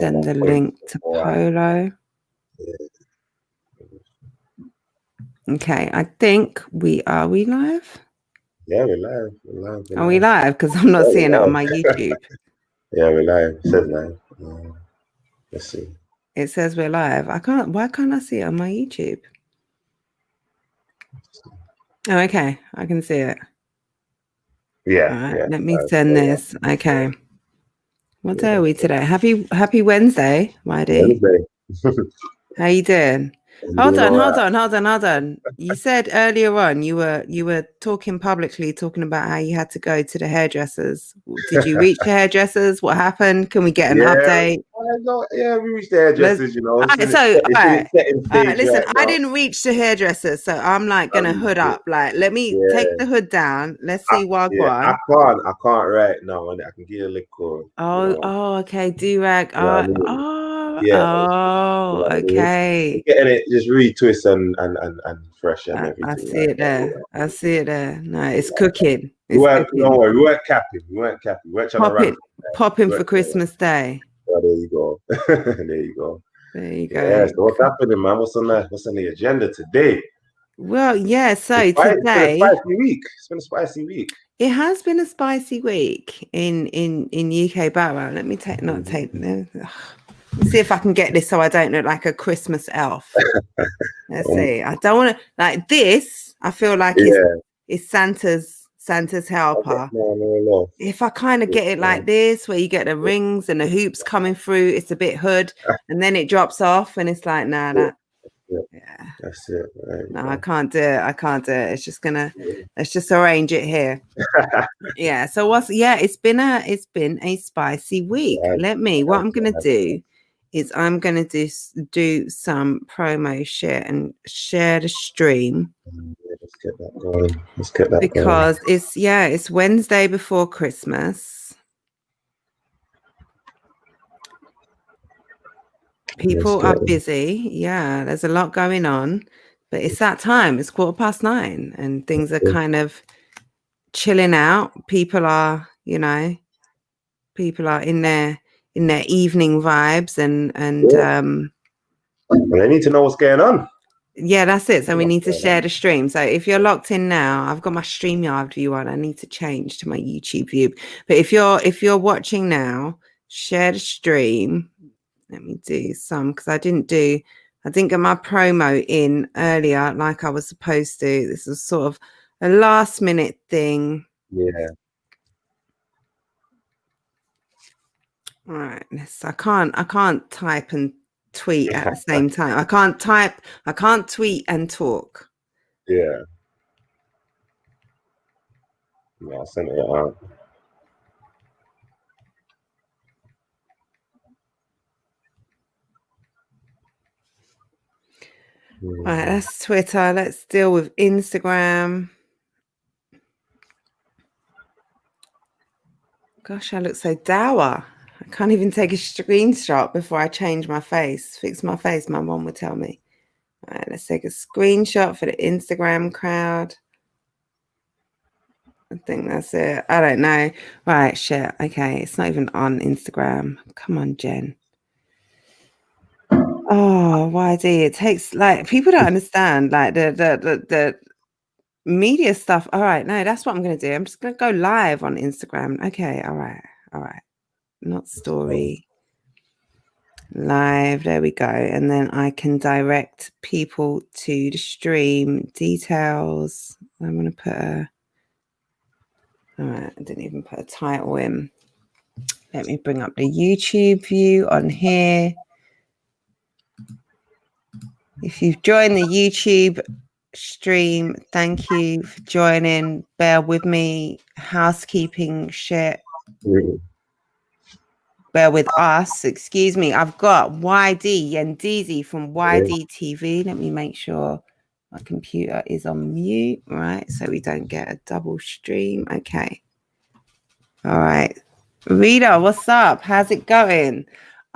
send the link to Polo. Okay, I think we live? Yeah, we're live. We're live. Are we live? Because I'm not seeing it on my YouTube. Yeah, we're live. It says live. Let's see. It says we're live. Why can't I see it on my YouTube? Oh, okay. I can see it. Yeah. All right, yeah. let me send this. Okay. What day are we today? Happy Wednesday, Whitey. Wednesday. How you doing? Hold on. You said earlier on you were talking publicly, talking about how you had to go to the hairdressers. Did you reach the hairdressers? What happened? Can we get an update? Yeah, we reached the hairdressers, All right. Listen, right I didn't reach the hairdressers, so I'm like gonna hood up. Like, let me take the hood down. Let's see what I can't right now. I can give you a liquor. Oh, okay. Do-rag. Okay. Getting it just retwist and fresh and everything. I see it there. I see it there. No, it's cooking. We weren't capping. We weren't trying to run. Popping for Christmas Day. Oh, there you go. There you go. Yeah, so what's happening, man? What's on the agenda today? Well, yeah, so today it's been a spicy week. It's been a spicy week. It has been a spicy week in UK background. Let me Let's see if I can get this so I don't look like a Christmas elf. Let's see. I don't want to like this. I feel like it's Santa's helper. No. If I kind of get it like this, where you get the rings and the hoops coming through, it's a bit hood, and then it drops off, and it's like, that's it. Right. No, I can't do it. It's just let's just arrange it here. Yeah. So it's been a spicy week. What I'm gonna do is I'm gonna do some promo share the stream. Let's get that going. Because it's Wednesday before Christmas. People are busy. Yeah, there's a lot going on, but it's that time. It's 9:15, and things are kind of chilling out. People are in their evening vibes, and they need to know what's going on. Yeah, that's it. So we need to share the stream. So if you're locked in now, I've got my StreamYard view on. I need to change to my YouTube view. But if you're watching now, share the stream. Let me do some because I didn't get my promo in earlier like I was supposed to. This is sort of a last minute thing. Yeah. All right. I can't type and tweet at the same time. I can't tweet and talk. Yeah. I'll send it out. All right, that's Twitter. Let's deal with Instagram. Gosh, I look so dour. I can't even take a screenshot before I change my face. Fix my face, my mom would tell me. All right, let's take a screenshot for the Instagram crowd. I think that's it. I don't know. Right, shit. Okay, it's not even on Instagram. Come on, Jen. Oh, YD. It takes people don't understand the media stuff. All right, no, that's what I'm gonna do. I'm just gonna go live on Instagram. Okay, all right. Not story. Live. There we go. And then I can direct people to the stream details. I'm gonna put all right, I didn't even put a title in. Let me bring up the YouTube view on here. If you've joined the YouTube stream, thank you for joining. Bear with me. Housekeeping shit. Bear with us. Excuse me. I've got YD Yendizi from YD TV. Let me make sure my computer is on mute, right? So we don't get a double stream. Okay. All right. Rita, what's up? How's it going?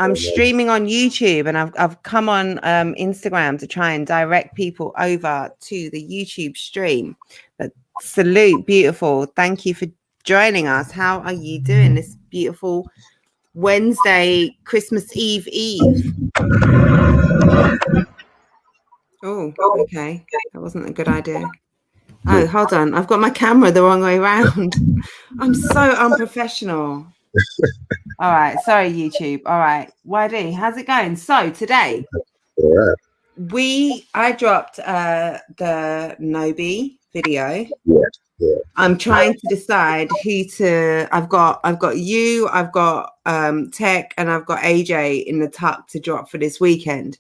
I'm streaming on YouTube, and I've come on Instagram to try and direct people over to the YouTube stream. But salute, beautiful. Thank you for joining us. How are you doing this beautiful Wednesday, Christmas Eve. Oh, okay. That wasn't a good idea. Oh, hold on. I've got my camera the wrong way around. I'm so unprofessional. All right. Sorry, YouTube. All right. YD, how's it going? So today, All right. I dropped the Nobi video. Yeah. I'm trying to decide who to. I've got you. I've got Tech, and I've got AJ in the tuck to drop for this weekend.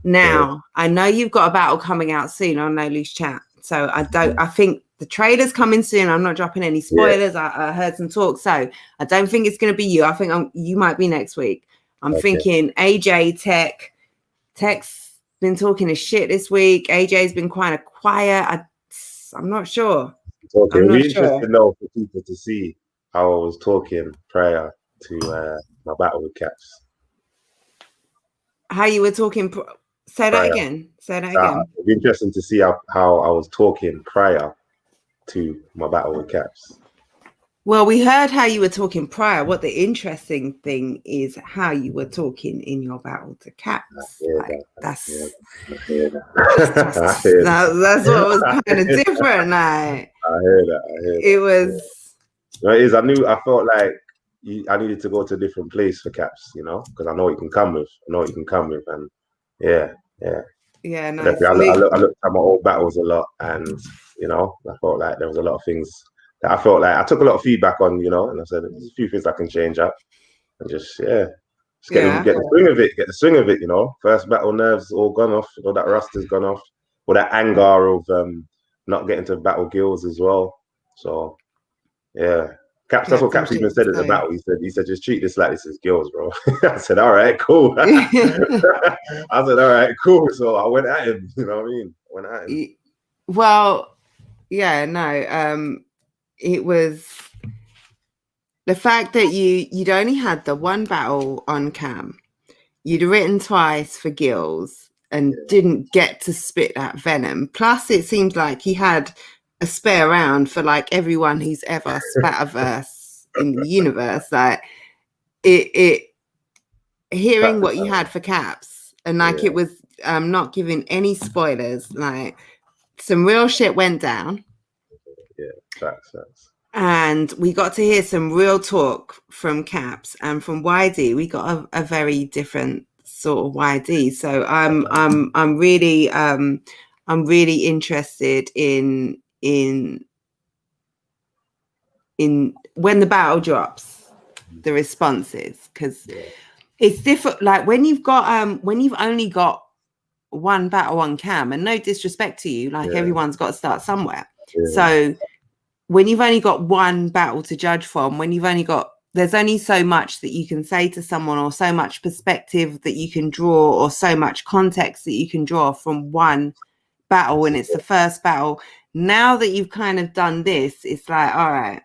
Now I know you've got a battle coming out soon on No Loose Chat, so I think the trailer's coming soon. I'm not dropping any spoilers. I heard some talk, so I don't think it's going to be you. I think you might be next week. I'm thinking AJ, Tech. Tech's been talking his shit this week. AJ's been kind of quiet. I'm not sure. Okay, it'll be interesting though for people to see how I was talking prior to my battle with Caps. How you were talking? Say that again. It'll be interesting to see how I was talking prior to my battle with Caps. Well, we heard how you were talking prior. What the interesting thing is how you were talking in your battle to Caps. That's what was kind of different. Like, I hear that. It was. No, it is. I felt like I needed to go to a different place for Caps, because I know what you can come with. And yeah. Nice. I looked at my old battles a lot, and I felt like there was a lot of things that I felt like I took a lot of feedback on, and I said there's a few things I can change up, and get the swing of it. Get the swing of it, First battle nerves all gone off, all that rust has gone off, all that anger of not getting to battle Gills as well. So yeah. Caps, that's what Caps even said at the battle. He said, just treat this like this is Gills, bro. I said, all right, cool. I said, all right, cool. So I went at him, you know what I mean? Went at him. Well, yeah, no. It was the fact that you'd only had the one battle on cam. You'd written twice for Gills and didn't get to spit that venom. Plus, it seemed like he had a spare round for like everyone who's ever spat a verse in the universe. Like hearing what you had for Caps, and like it was not giving any spoilers. Like some real shit went down. Yeah, facts. And we got to hear some real talk from Caps, and from YD we got a very different sort of YD. So I'm really interested in when the battle drops, the responses, because it's different. Like when you've only got one battle on cam, and no disrespect to you, like everyone's got to start somewhere. So when you've only got one battle to judge from, there's only so much that you can say to someone, or so much perspective that you can draw, or so much context that you can draw from one battle when it's the first battle. Now that you've kind of done this, it's like, all right,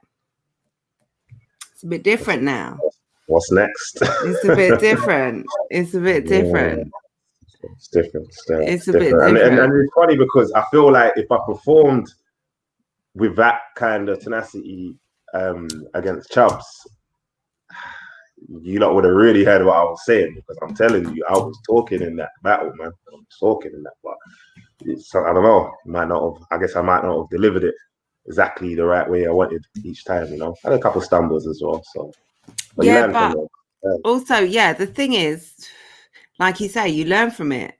it's a bit different now. What's next? It's a bit different. It's a bit different. It's different. It's a bit different. And it's funny because I feel like if I performed with that kind of tenacity against Chubbs, you lot would have really heard what I was saying, because I'm telling you, I was talking in that battle, man. I was talking in that, but I don't know. I guess I might not have delivered it exactly the right way I wanted each time. I had a couple stumbles as well. So, but also, the thing is, like you say, you learn from it.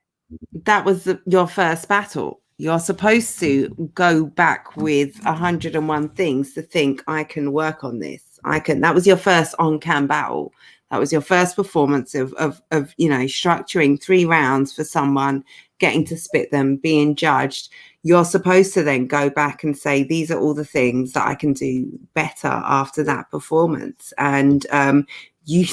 That was your first battle. You're supposed to go back with 101 things to think, I can work on this. That was your first on-cam battle. That was your first performance of structuring 3 rounds for someone, getting to spit them, being judged. You're supposed to then go back and say, these are all the things that I can do better after that performance. And you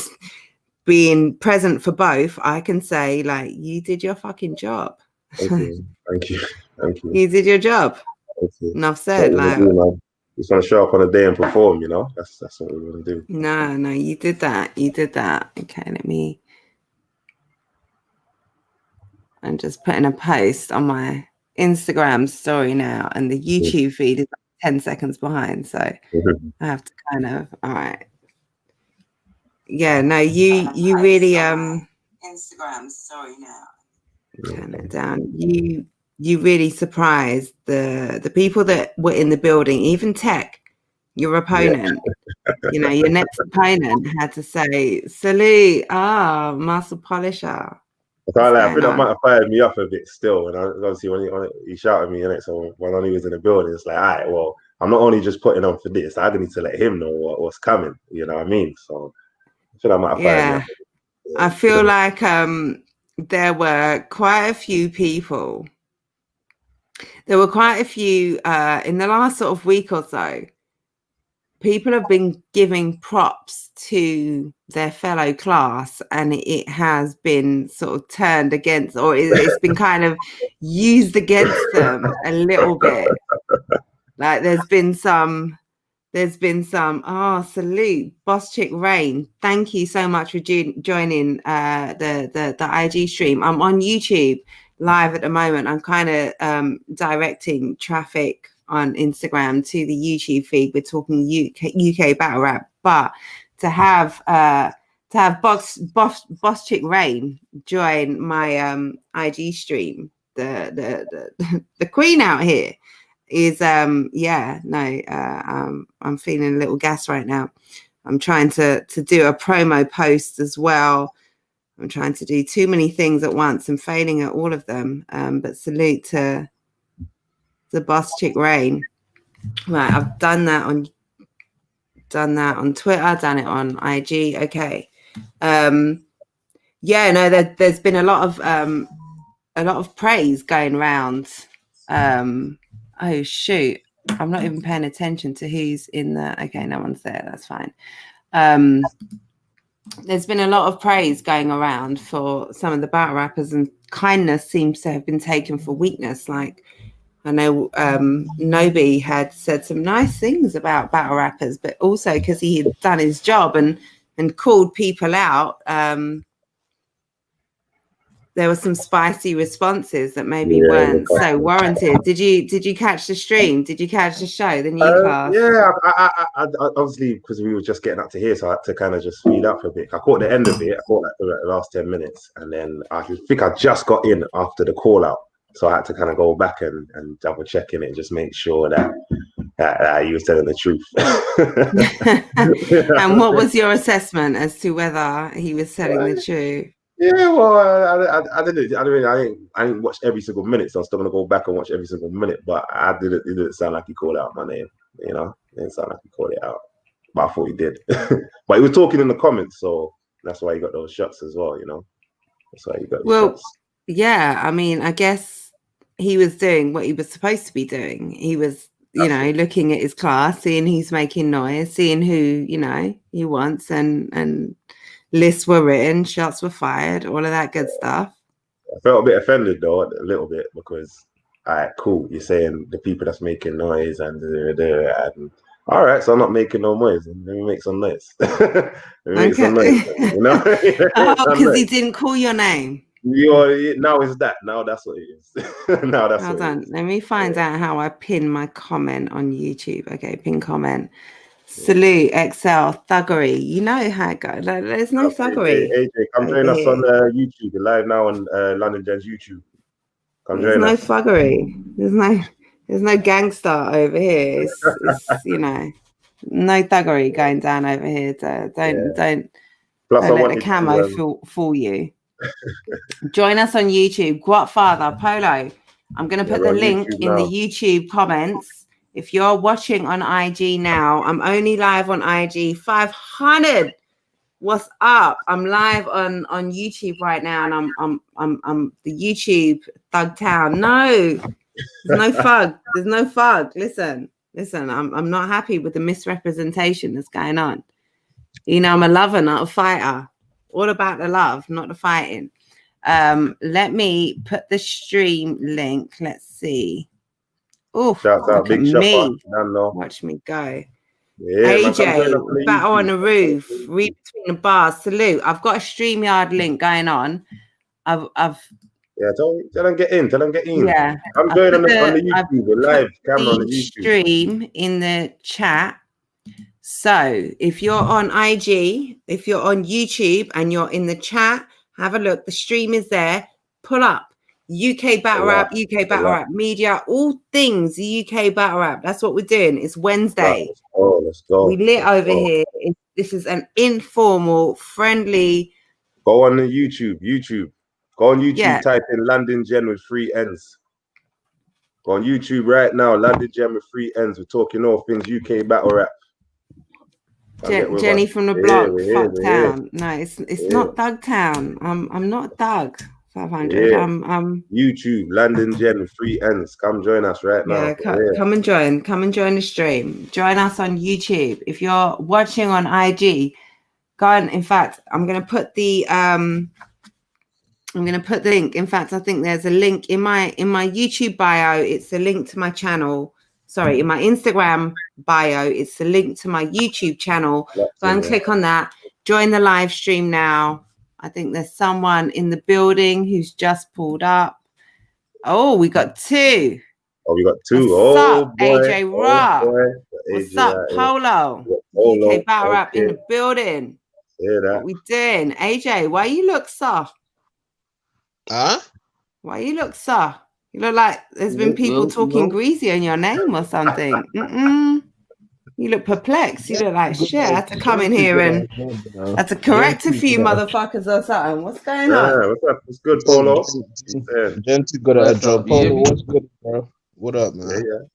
being present for both, I can say, like, you did your fucking job. Thank you. You did your job. Enough said. Just want to show up on a day and perform, That's what we're going to do. No, you did that. Okay, I'm just putting a post on my Instagram story now, and the YouTube feed is 10 seconds behind, so I have to kind of, all right. yeah, no, you really Instagram, sorry now. Turn it down. You really surprised the people that were in the building, even Tech, your opponent. You know, your next opponent had to say, salute, muscle polisher. I can't lie, I think that might have fired me up a bit still. And obviously, when he shouted me in it, so when he was in the building, it's like, all right, well, I'm not only just putting on for this, I need to let him know what's coming. You know what I mean? So I feel that might have fired me up. Yeah. I feel like there were quite a few people. There were quite a few in the last sort of week or so. People have been giving props to their fellow class, and it has been sort of turned against, or it's been kind of used against them a little bit. Like there's been some, salute, Boss Chick Rain. Thank you so much for joining the IG stream. I'm on YouTube live at the moment. I'm kind of directing traffic on Instagram to the YouTube feed. We're talking UK battle rap, but to have Boss Chick Rain join my IG stream, the queen out here is I'm feeling a little gas right now. I'm trying to do a promo post as well. I'm trying to do too many things at once and failing at all of them. But salute to the Boss Chick Rain. Right, I've done that on Twitter, done it on IG. Okay. There's been a lot of praise going around. Oh shoot, I'm not even paying attention to who's in the. Okay, no one's there. That's fine. There's been a lot of praise going around for some of the battle rappers, and kindness seems to have been taken for weakness. Like I know Nobi had said some nice things about battle rappers, but also because he had done his job and called people out. There were some spicy responses that maybe weren't so warranted. Did you catch the stream? Did you catch the show, the new class? Yeah, I obviously, because we were just getting up to here, so I had to kind of just speed up a bit. I caught the end of it. I caught like the last 10 minutes, and then I think I just got in after the call out, so I had to kind of go back and double check in it and just make sure that he was telling the truth. And what was your assessment as to whether he was telling the truth? Yeah, well, I didn't watch every single minute, so I'm still gonna go back and watch every single minute. But it didn't sound like he called out my name. You know, it didn't sound like he called it out, but I thought he did. But he was talking in the comments, so that's why he got those shots as well. You know, that's why he got those shots. Yeah, I mean, I guess he was doing what he was supposed to be doing. He was, looking at his class, seeing who's making noise, seeing who he wants, and lists were written, shots were fired, all of that good stuff. I felt a bit offended though, a little bit, because all right, cool, you're saying the people that's making noise and all right, so I'm not making no noise. Let me make some noise. Make some noise, because he didn't call your name. Now it's that. Now that's what it is. Now that's Hold on. Let me find out how I pin my comment on YouTube. Okay, pin comment. Salute, Excel, thuggery. You know how it goes. Like, there's no thuggery. AJ, come join us on YouTube. We're live now on London Gen's YouTube. Come join us. There's no thuggery. There's no gangster over here. It's no thuggery going down over here. Don't let the camo fool you. Join us on YouTube. Guatfather, Polo. I'm going to put the link in the YouTube comments. If you're watching on IG now, I'm only live on IG. 500. What's up? I'm live on YouTube right now, and I'm the YouTube Thug Town. No, there's no thug. There's no thug. Listen. I'm not happy with the misrepresentation that's going on. I'm a lover, not a fighter. All about the love, not the fighting. Let me put the stream link. Let's see. Oh, look at me. Watch me go. Yeah, AJ, battle on the roof, read between the bars. Salute. I've got a StreamYard link going on. Tell them get in. Yeah. I'm going on the YouTube, live camera on the YouTube. Stream in the chat. So if you're on IG, if you're on YouTube and you're in the chat, have a look. The stream is there. Pull up UK Battle Rap, UK Battle Rap Media, all things UK Battle Rap. That's what we're doing. It's Wednesday. Let's go. We lit over here. This is an informal, friendly. Go on the YouTube. Go on YouTube, type in London Gen with 3 N's. Go on YouTube right now, London Gen with 3 N's. We're talking all things UK Battle Rap. Jenny from the block, fuck town. No, it's not Thug Town. I'm not Thug 500. I'm YouTube, London Gen with 3 N's. Come join us right now. Come and join. Come and join the stream. Join us on YouTube. If you're watching on IG, go on. In fact, I'm gonna put the link. In fact, I think there's a link in my YouTube bio. It's a link to my channel. Sorry, in my Instagram bio, it's the link to my YouTube channel. Go and click on that. Join the live stream now. I think there's someone in the building who's just pulled up. Oh, we got 2. Oh, we got 2. What's up, boy. AJ Rock? What's up, Polo? UK Battle Rap in the building. Hear that? What we doing? AJ, why you look soft? Huh? Why you look soft? You look like there's been people talking greasy on your name or something. You look perplexed. You look like shit. I had to come in here and had to correct a few motherfuckers or something. What's going on? What's up? What's good, Polo? Genty got a job. Polo, what's good, bro? What up, man?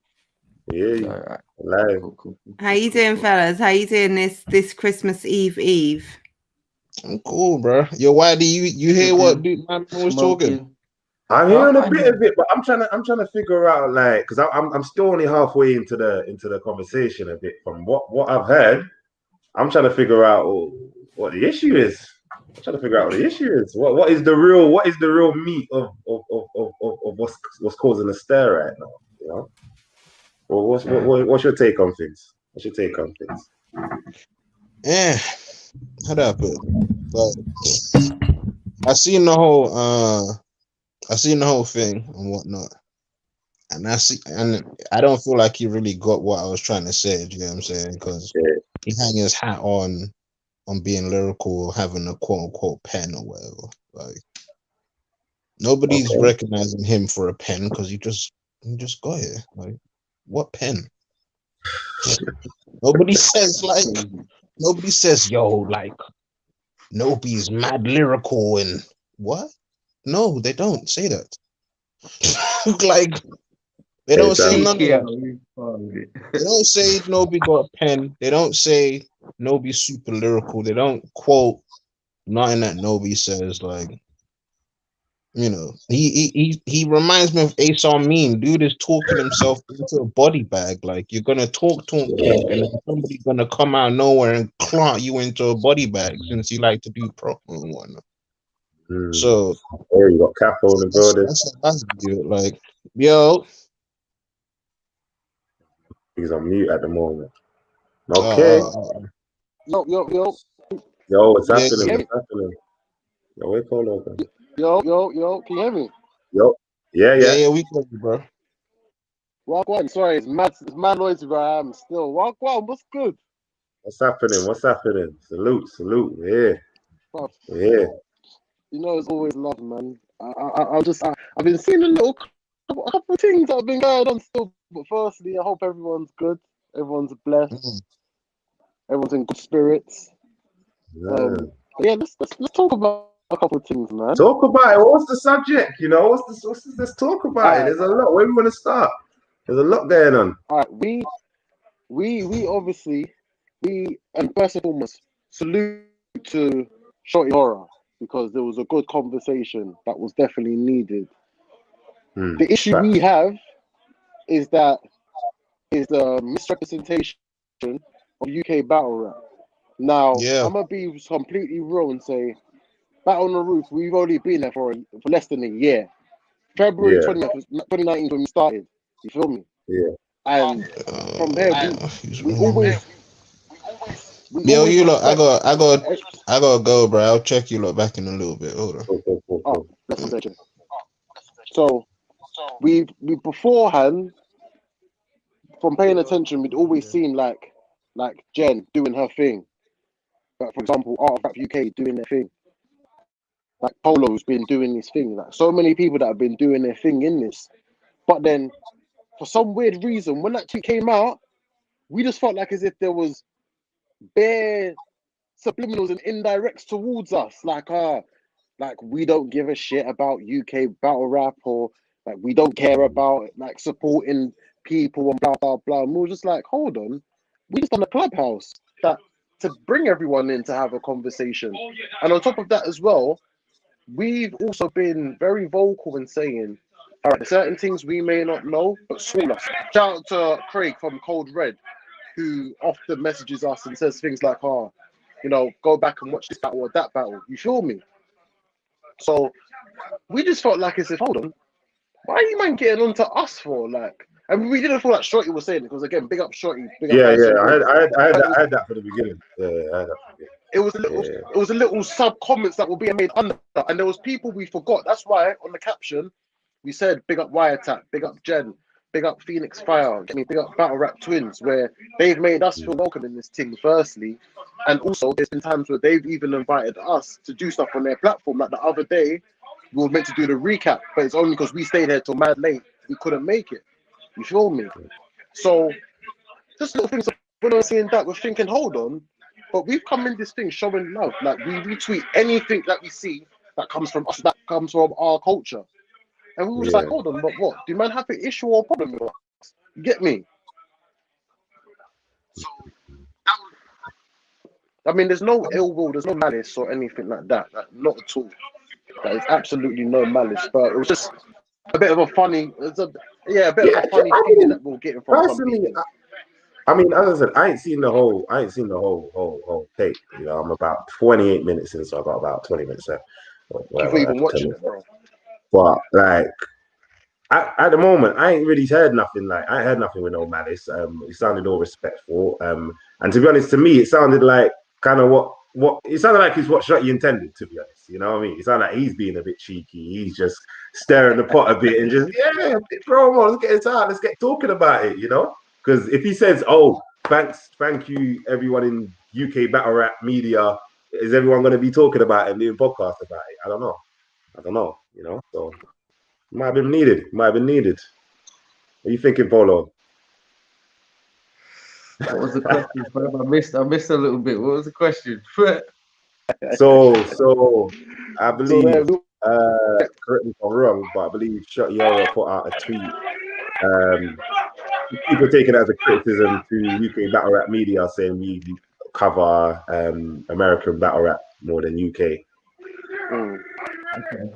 Yeah. All Live. Cool. How you doing, fellas? How you doing this Christmas Eve? I'm cool, bro. Yo, why do you hear what dude man was talking? I'm hearing a bit of it, but I'm trying to figure out, like, because I'm still only halfway into the conversation a bit. From what I've heard, I'm trying to figure out what the issue is. I'm trying to figure out what the issue is. What is the real meat of what's causing the stir right now? You know, what's your take on things? Yeah, how do I put it? But I seen the whole thing and whatnot, and I don't feel like he really got what I was trying to say. Do you know what I'm saying? Because he hang his hat on being lyrical, having a quote unquote pen or whatever. Like nobody's recognizing him for a pen because he just got here. Like what pen? Nobody says yo, like Nobi's mad lyrical and what? No, they don't say that. Like they don't say none of that. They don't say Nobi got a pen. They don't say Nobi's super lyrical. They don't quote nothing that Nobi says. Like, you know, he reminds me of Ace Amin. Dude is talking himself into a body bag. Like you're gonna talk, and then somebody's gonna come out of nowhere and clot you into a body bag since you like to do proper and whatnot. So you got Capo in the building. That's like, yo, he's on mute at the moment. Okay. Yo, what's happening? Yo, wait, Polo. Yo, can you hear me? Yo, yeah, we can, bro. Walk one, sorry, it's mad noisy, bro. I'm still walk one. What's good? What's happening? Salute. Yeah. You know, it's always love, man. I've been seeing a couple of things that have been going on still. But firstly, I hope everyone's good. Everyone's blessed. Everyone's in good spirits. Yeah, let's talk about a couple of things, man. Talk about it. What's the subject? You know, let's talk about it. There's a lot. Where we want to start? There's a lot going on. All right, we obviously and first and foremost salute to Shorty Horror because there was a good conversation that was definitely needed. The issue we have is the misrepresentation of UK battle rap. Now, I'm gonna be completely real and say, Battle on the Roof, we've already been there for less than a year. February 2019 when we started. You feel me? Yeah. And from there, we always. Yo, you lot, I gotta go, bro. I'll check you lot back in a little bit. Hold on. Oh, that's a second. So, we beforehand, from paying attention, we'd always seen like like Jen doing her thing. Like, for example, Art of Rap UK doing their thing. Like Polo's been doing his thing. Like so many people that have been doing their thing in this. But then, for some weird reason, when that tweet came out, we just felt like as if there was bare subliminals and indirects towards us. Like we don't give a shit about UK battle rap, or like we don't care about like supporting people and blah blah blah. And we were just like, hold on, we just on a clubhouse that to bring everyone in to have a conversation. And on top of that as well, we've also been very vocal in saying, all right, there's certain things we may not know, but school us. Shout out to Craig from Cold Red, who often messages us and says things like, oh, you know, go back and watch this battle or that battle. You feel me? So we just felt like as if, hold on, why are you man getting on to us for? Like, I mean, we didn't feel like Shorty was saying it, because again, big up Shorty. Big up Yeah, Ice yeah. and I had that from the beginning. Yeah, I had that from the beginning. it was a little sub comments that were being made under, and there was people we forgot. That's why on the caption we said big up Wiretap, big up Jen, big up Phoenix Fire, big up Battle Rap Twins, where they've made us feel welcome in this thing firstly, and also there's been times where they've even invited us to do stuff on their platform. Like the other day, we were meant to do the recap, but it's only because we stayed here till mad late we couldn't make it. You feel me? So just little things. When I was seeing that, we're thinking, hold on. But we've come in this thing showing love. Like we retweet anything that we see that comes from us, that comes from our culture. And we were just like, hold on, but what? Do man have an issue or problem with us? You get me? So, I mean, there's no ill will, there's no malice or anything like that. Like, not at all. There is absolutely no malice. But it was just a bit of a funny, of a funny feeling that we're getting from some personally, people. I mean, as I said, I ain't seen the whole tape. You know, I'm about 28 minutes in, so I got about 20 minutes left. Before even watching it, bro. But like, at the moment, I ain't really heard nothing. Like, I ain't heard nothing with no malice. It sounded all respectful. And to be honest, to me, it sounded like kind of what it sounded like is what Shotty intended. To be honest, you know what I mean? It sounded like he's being a bit cheeky. He's just stirring the pot a bit and just promo. Let's get it out. Let's get talking about it. You know. Because if he says, "Oh, thank you, everyone in UK battle rap media," is everyone going to be talking about it and doing podcasts about it? I don't know. You know, so it might have been needed. What are you thinking, Polo? What was the question? I missed a little bit. What was the question? So I believe, correct me if I'm wrong, but I believe Shotty Yara put out a tweet. People take it as a criticism to UK battle rap media, saying we cover American battle rap more than UK. Okay.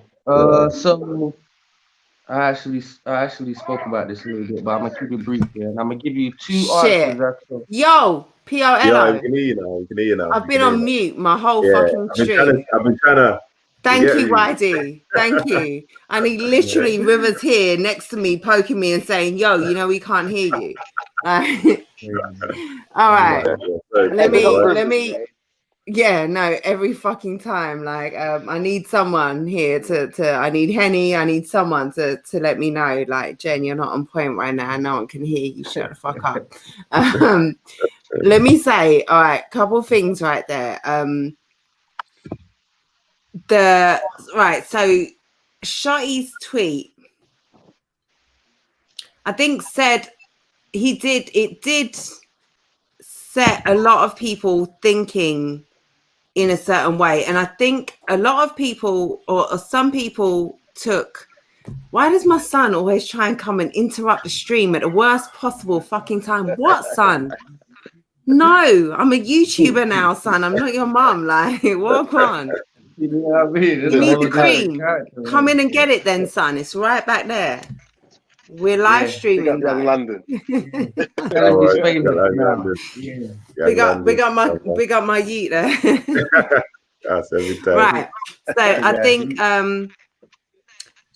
So I actually spoke about this a little bit, but I'm gonna keep it brief here, and I'm gonna give you two answers. Yo, POLO. Yeah, you can hear you now. I've been on mute my whole fucking stream. I've been trying to. Thank you, YD. Thank you. And he literally, River's here next to me, poking me and saying, yo, you know, we can't hear you. All right. Let me. Yeah, no, every fucking time. Like, I need someone here I need Henny. I need someone to let me know, like, Jen, you're not on point right now. No one can hear you. Shut the fuck up. Let me say, all right, couple things right there. So Shotty's tweet, I think it did set a lot of people thinking in a certain way. And I think a lot of people or some people took, why does my son always try and come and interrupt the stream at the worst possible fucking time? What, son? No, I'm a YouTuber now, son. I'm not your mom. Like, walk on. You know what I mean? You need the cream. Come in and get it then, son. It's right back there. We're live streaming. Young London. Big up my yeet there. That's every time. Right. So I think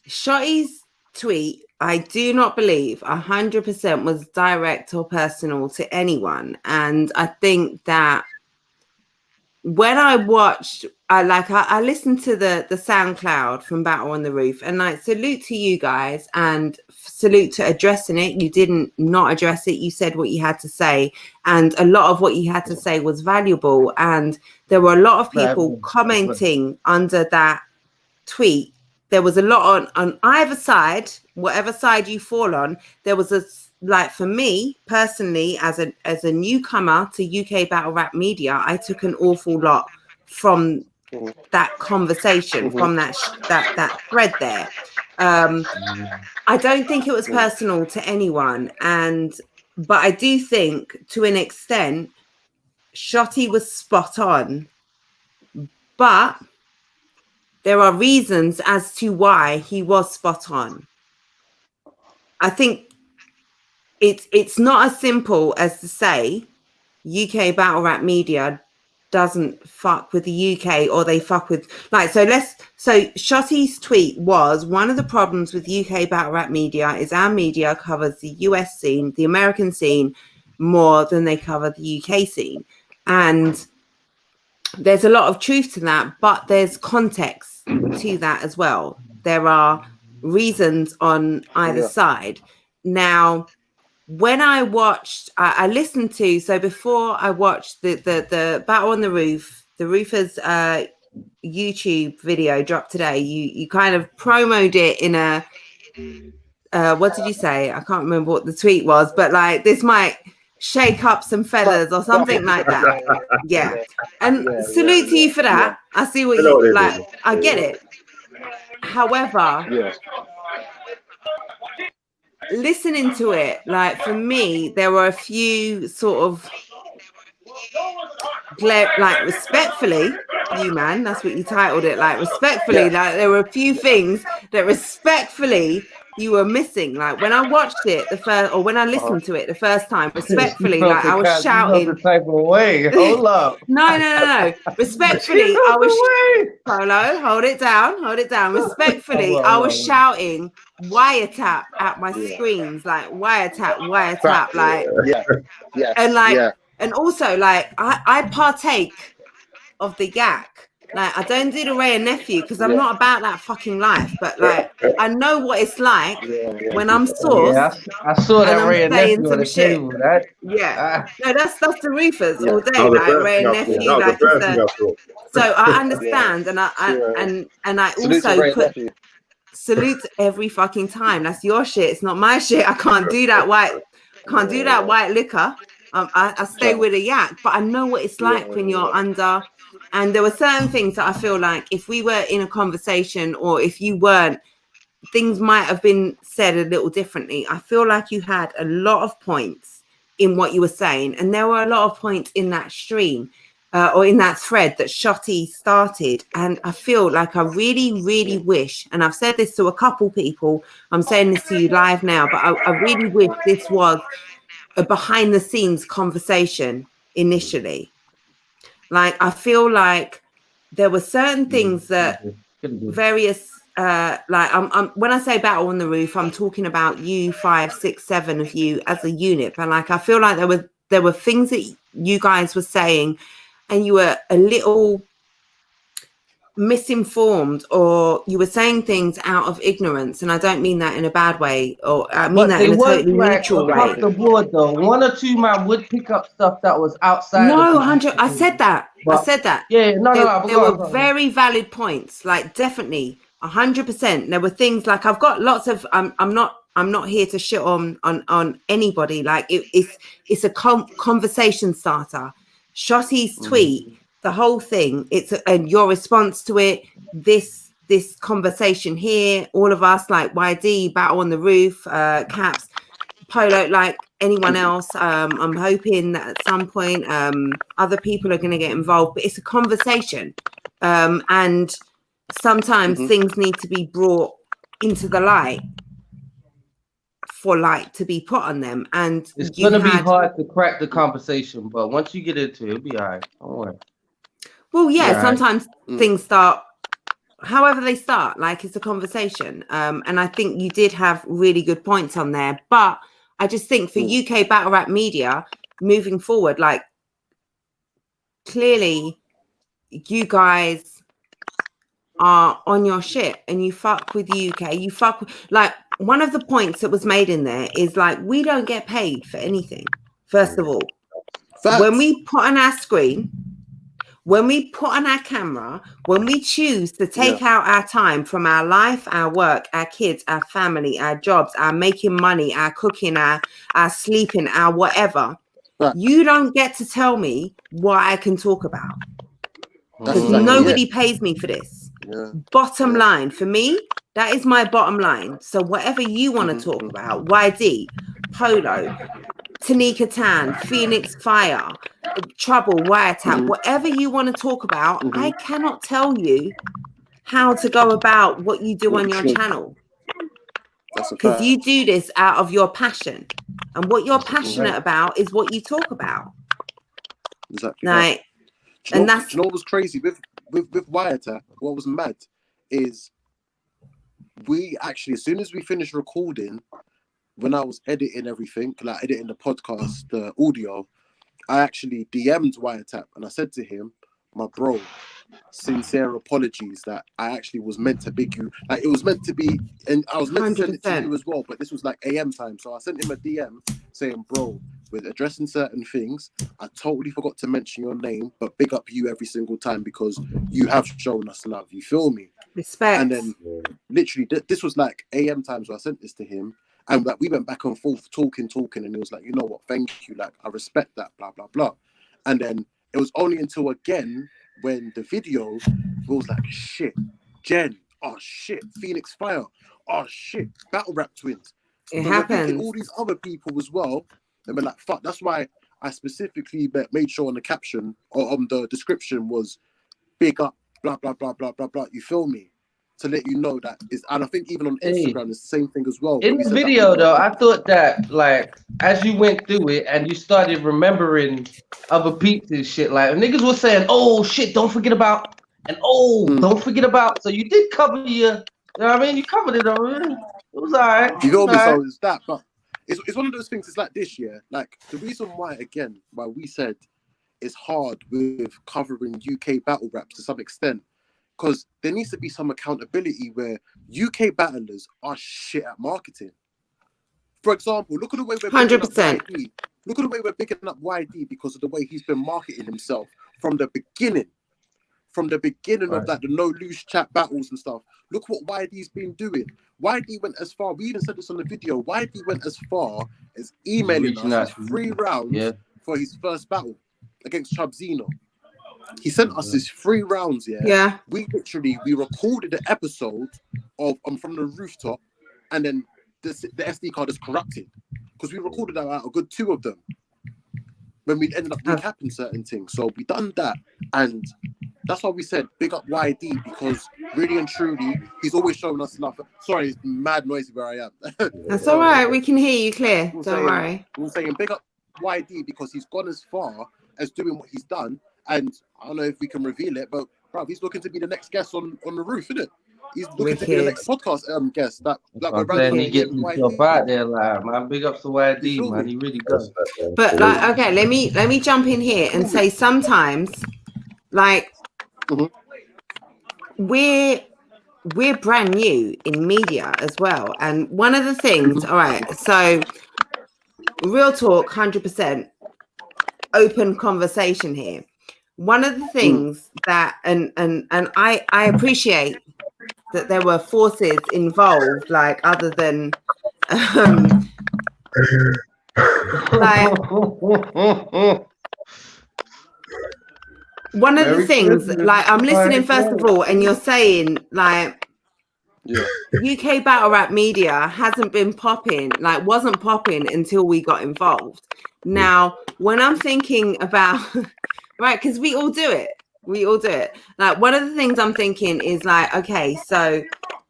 Shotty's tweet, I do not believe 100% was direct or personal to anyone. And I think that when I watched, I listened to the SoundCloud from Battle on the Roof, and like, salute to you guys, and salute to addressing it. You didn't not address it. You said what you had to say, and a lot of what you had to say was valuable. And there were a lot of people commenting under that tweet. There was a lot on either side, whatever side you fall on. There was like, for me personally, as a newcomer to UK battle rap media, I took an awful lot from that conversation, from that thread there. I don't think it was personal to anyone, but I do think to an extent Shotty was spot on, but there are reasons as to why he was spot on. I think it's not as simple as to say UK battle rap media doesn't fuck with the UK, or they fuck with, like, so Shotty's tweet was, one of the problems with UK battle rap media is our media covers the US scene, the American scene, more than they cover the UK scene. And there's a lot of truth to that, but there's context to that as well. There are reasons on either side. Now, when I watched, I listened to, so before I watched the Battle on the Roof, the Roofers YouTube video dropped today, you kind of promoted it in a, what did you say? I can't remember what the tweet was, but like, this might shake up some feathers or something like that. Yeah. And salute to you for that. I see what you like. I get it. However, listening to it, like, for me, there were a few sort of like, respectfully, you man, that's what you titled it, like, respectfully, like, there were a few things that respectfully you were missing. Like, when I watched it when I listened to it the first time, respectfully, like, I was shouting the type of way. Hold up. No. Respectfully, I was Polo, hold it down. Respectfully, I was shouting wiretap at my screens, like wiretap, like and like and also, like, I partake of the yak. Like, I don't do the Ray and Nephew because I'm not about that fucking life, but like, I know what it's like when I'm sourced. Yeah, I saw that Ray and Nephew some on the shit. table. No, that's the Roofers all day, like Ray and Nephew, like, so I understand, and I also salute every fucking time. That's your shit. It's not my shit. I can't do that white liquor. I stay with a yak, but I know what it's like when you're under. And there were certain things that I feel like if we were in a conversation, or if you weren't, things might have been said a little differently. I feel like you had a lot of points in what you were saying, and there were a lot of points in that stream or in that thread that Shotty started. And I feel like I really, really wish, and I've said this to a couple people, I'm saying this to you live now, but I really wish this was a behind the scenes conversation initially. Like, I feel like there were certain things that various like, when I say Battle on the Roof, I'm talking about you, 5, 6, 7 of you as a unit. But like, I feel like there were things that you guys were saying, and you were a little misinformed, or you were saying things out of ignorance, and I don't mean that in a bad way, or I mean that in a totally neutral way. Across the board, though, one or two man would pick up stuff that was outside. No, 100. I said that. Yeah, There were very valid points. Like, definitely 100%. There were things like, I've got lots of. I'm not here to shit on anybody. Like, it's a conversation starter. Shotty's tweet. The whole thing, and your response to it, this conversation here, all of us, like YD, Battle on the Roof, Caps, Polo, like anyone else, I'm hoping that at some point other people are going to get involved, but it's a conversation, and sometimes things need to be brought into the light for light to be put on them, and it's going to be hard to crack the conversation, but once you get into it, it'll be all right. Don't worry. Well, yeah, sometimes things start however they start, like, it's a conversation. And I think you did have really good points on there. But I just think for UK battle rap media moving forward, like, clearly you guys are on your shit and you fuck with UK, you fuck with, like, one of the points that was made in there is like, we don't get paid for anything. First of all, when we put on our screen, when we put on our camera, when we choose to take out our time from our life, our work, our kids, our family, our jobs, our making money, our cooking, our sleeping, our whatever, you don't get to tell me what I can talk about. Because nobody pays me for this. Bottom line, for me, that is my bottom line. So whatever you want to talk about, YD, Polo, Tanika Tan, Phoenix Fire, Trouble, Wiretap, whatever you want to talk about, I cannot tell you how to go about what you do on your channel. Because you do this out of your passion. And what you're passionate about is what you talk about. Exactly. Like, do you know what was crazy with Wiretap? What was mad is we actually, as soon as we finished recording, when I was editing everything, like editing the podcast, the audio, I actually DM'd Wiretap and I said to him, my bro, sincere apologies that I actually was meant to big you. Like, it was meant to be, and I was meant to send it to you as well, but this was like AM time. So I sent him a DM saying, bro, with addressing certain things, I totally forgot to mention your name, but big up you every single time because you have shown us love. You feel me? Respect. And then literally, this was like AM time. So I sent this to him. And like, we went back and forth talking, and he was like, you know what, thank you, like, I respect that, blah, blah, blah. And then it was only until again when the video was like, shit, Jen, oh shit, Phoenix Fire, oh shit, Battle Rap Twins. It happens. All these other people as well. And we're like, fuck, that's why I specifically made sure on the caption or on the description was big up, blah, blah, blah, blah, blah, blah. You feel me? To let you know that is, and I think even on Instagram it's the same thing as well. In the video though, I thought that like as you went through it and you started remembering other peeps and shit, like niggas were saying, "Oh shit, don't forget about," and don't forget about. So you did cover your, you know what I mean? You covered it already. It was alright. You feel me? So it's that, but it's one of those things. It's like this year. Like the reason why we said it's hard with covering UK battle raps to some extent. Because there needs to be some accountability where UK battlers are shit at marketing. For example, look at the way we're 100%. Look at the way we're picking up YD because of the way he's been marketing himself from the beginning. From the beginning of that, the no loose chat battles and stuff. Look what YD's been doing. YD went as far, we even said this on the video, YD went as far as emailing us his 3 rounds for his first battle against Chubzino. He sent us his 3 rounds, We recorded the episode of from the rooftop, and then the SD card is corrupted because we recorded out a good 2 of them when we ended up recapping certain things. So we done that, and that's why we said big up YD because really and truly he's always showing us love. Sorry, it's mad noisy where I am. That's all right. We can hear you clear. Don't worry. We're saying big up YD because he's gone as far as doing what he's done. And I don't know if we can reveal it, but bro, he's looking to be the next guest on the roof, isn't it? He's looking to be the next podcast guest. That we're randomly getting himself out there, like, man. Big up to YD, man. He really does. But like, okay, let me jump in here and say sometimes, like, we're brand new in media as well, and one of the things, all right, so real talk, 100% open conversation here. One of the things that, and I appreciate that there were forces involved, like other than like one of the things, like I'm listening first of all, and you're saying like UK battle rap media hasn't been popping, like wasn't popping until we got involved. Now, when I'm thinking about, right, because we all do it. Like, one of the things I'm thinking is like, okay, so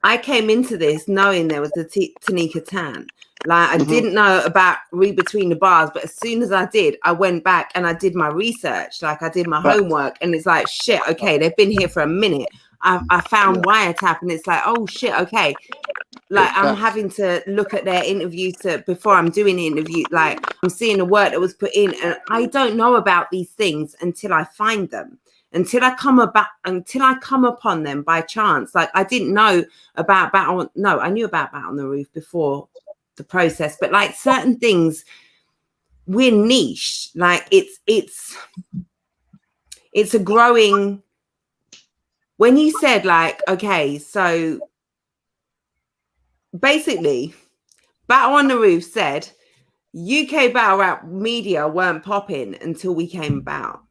I came into this knowing there was the Tanika Tan. Like, I didn't know about Read Between the Bars, but as soon as I did, I went back and I did my research. Like, I did my homework, and it's like, shit, okay, they've been here for a minute. I found Wiretap, and it's like, oh shit, okay. Like, I'm having to look at their interviews before I'm doing the interview. Like, I'm seeing the work that was put in, and I don't know about these things until I find them. until I come upon them by chance. Like I didn't know about Battle. No, I knew about Battle on the Roof before the process, but like certain things, we're niche. Like it's a growing. When you said like, okay, so basically, Battle on the Roof said UK battle rap media weren't popping until we came about.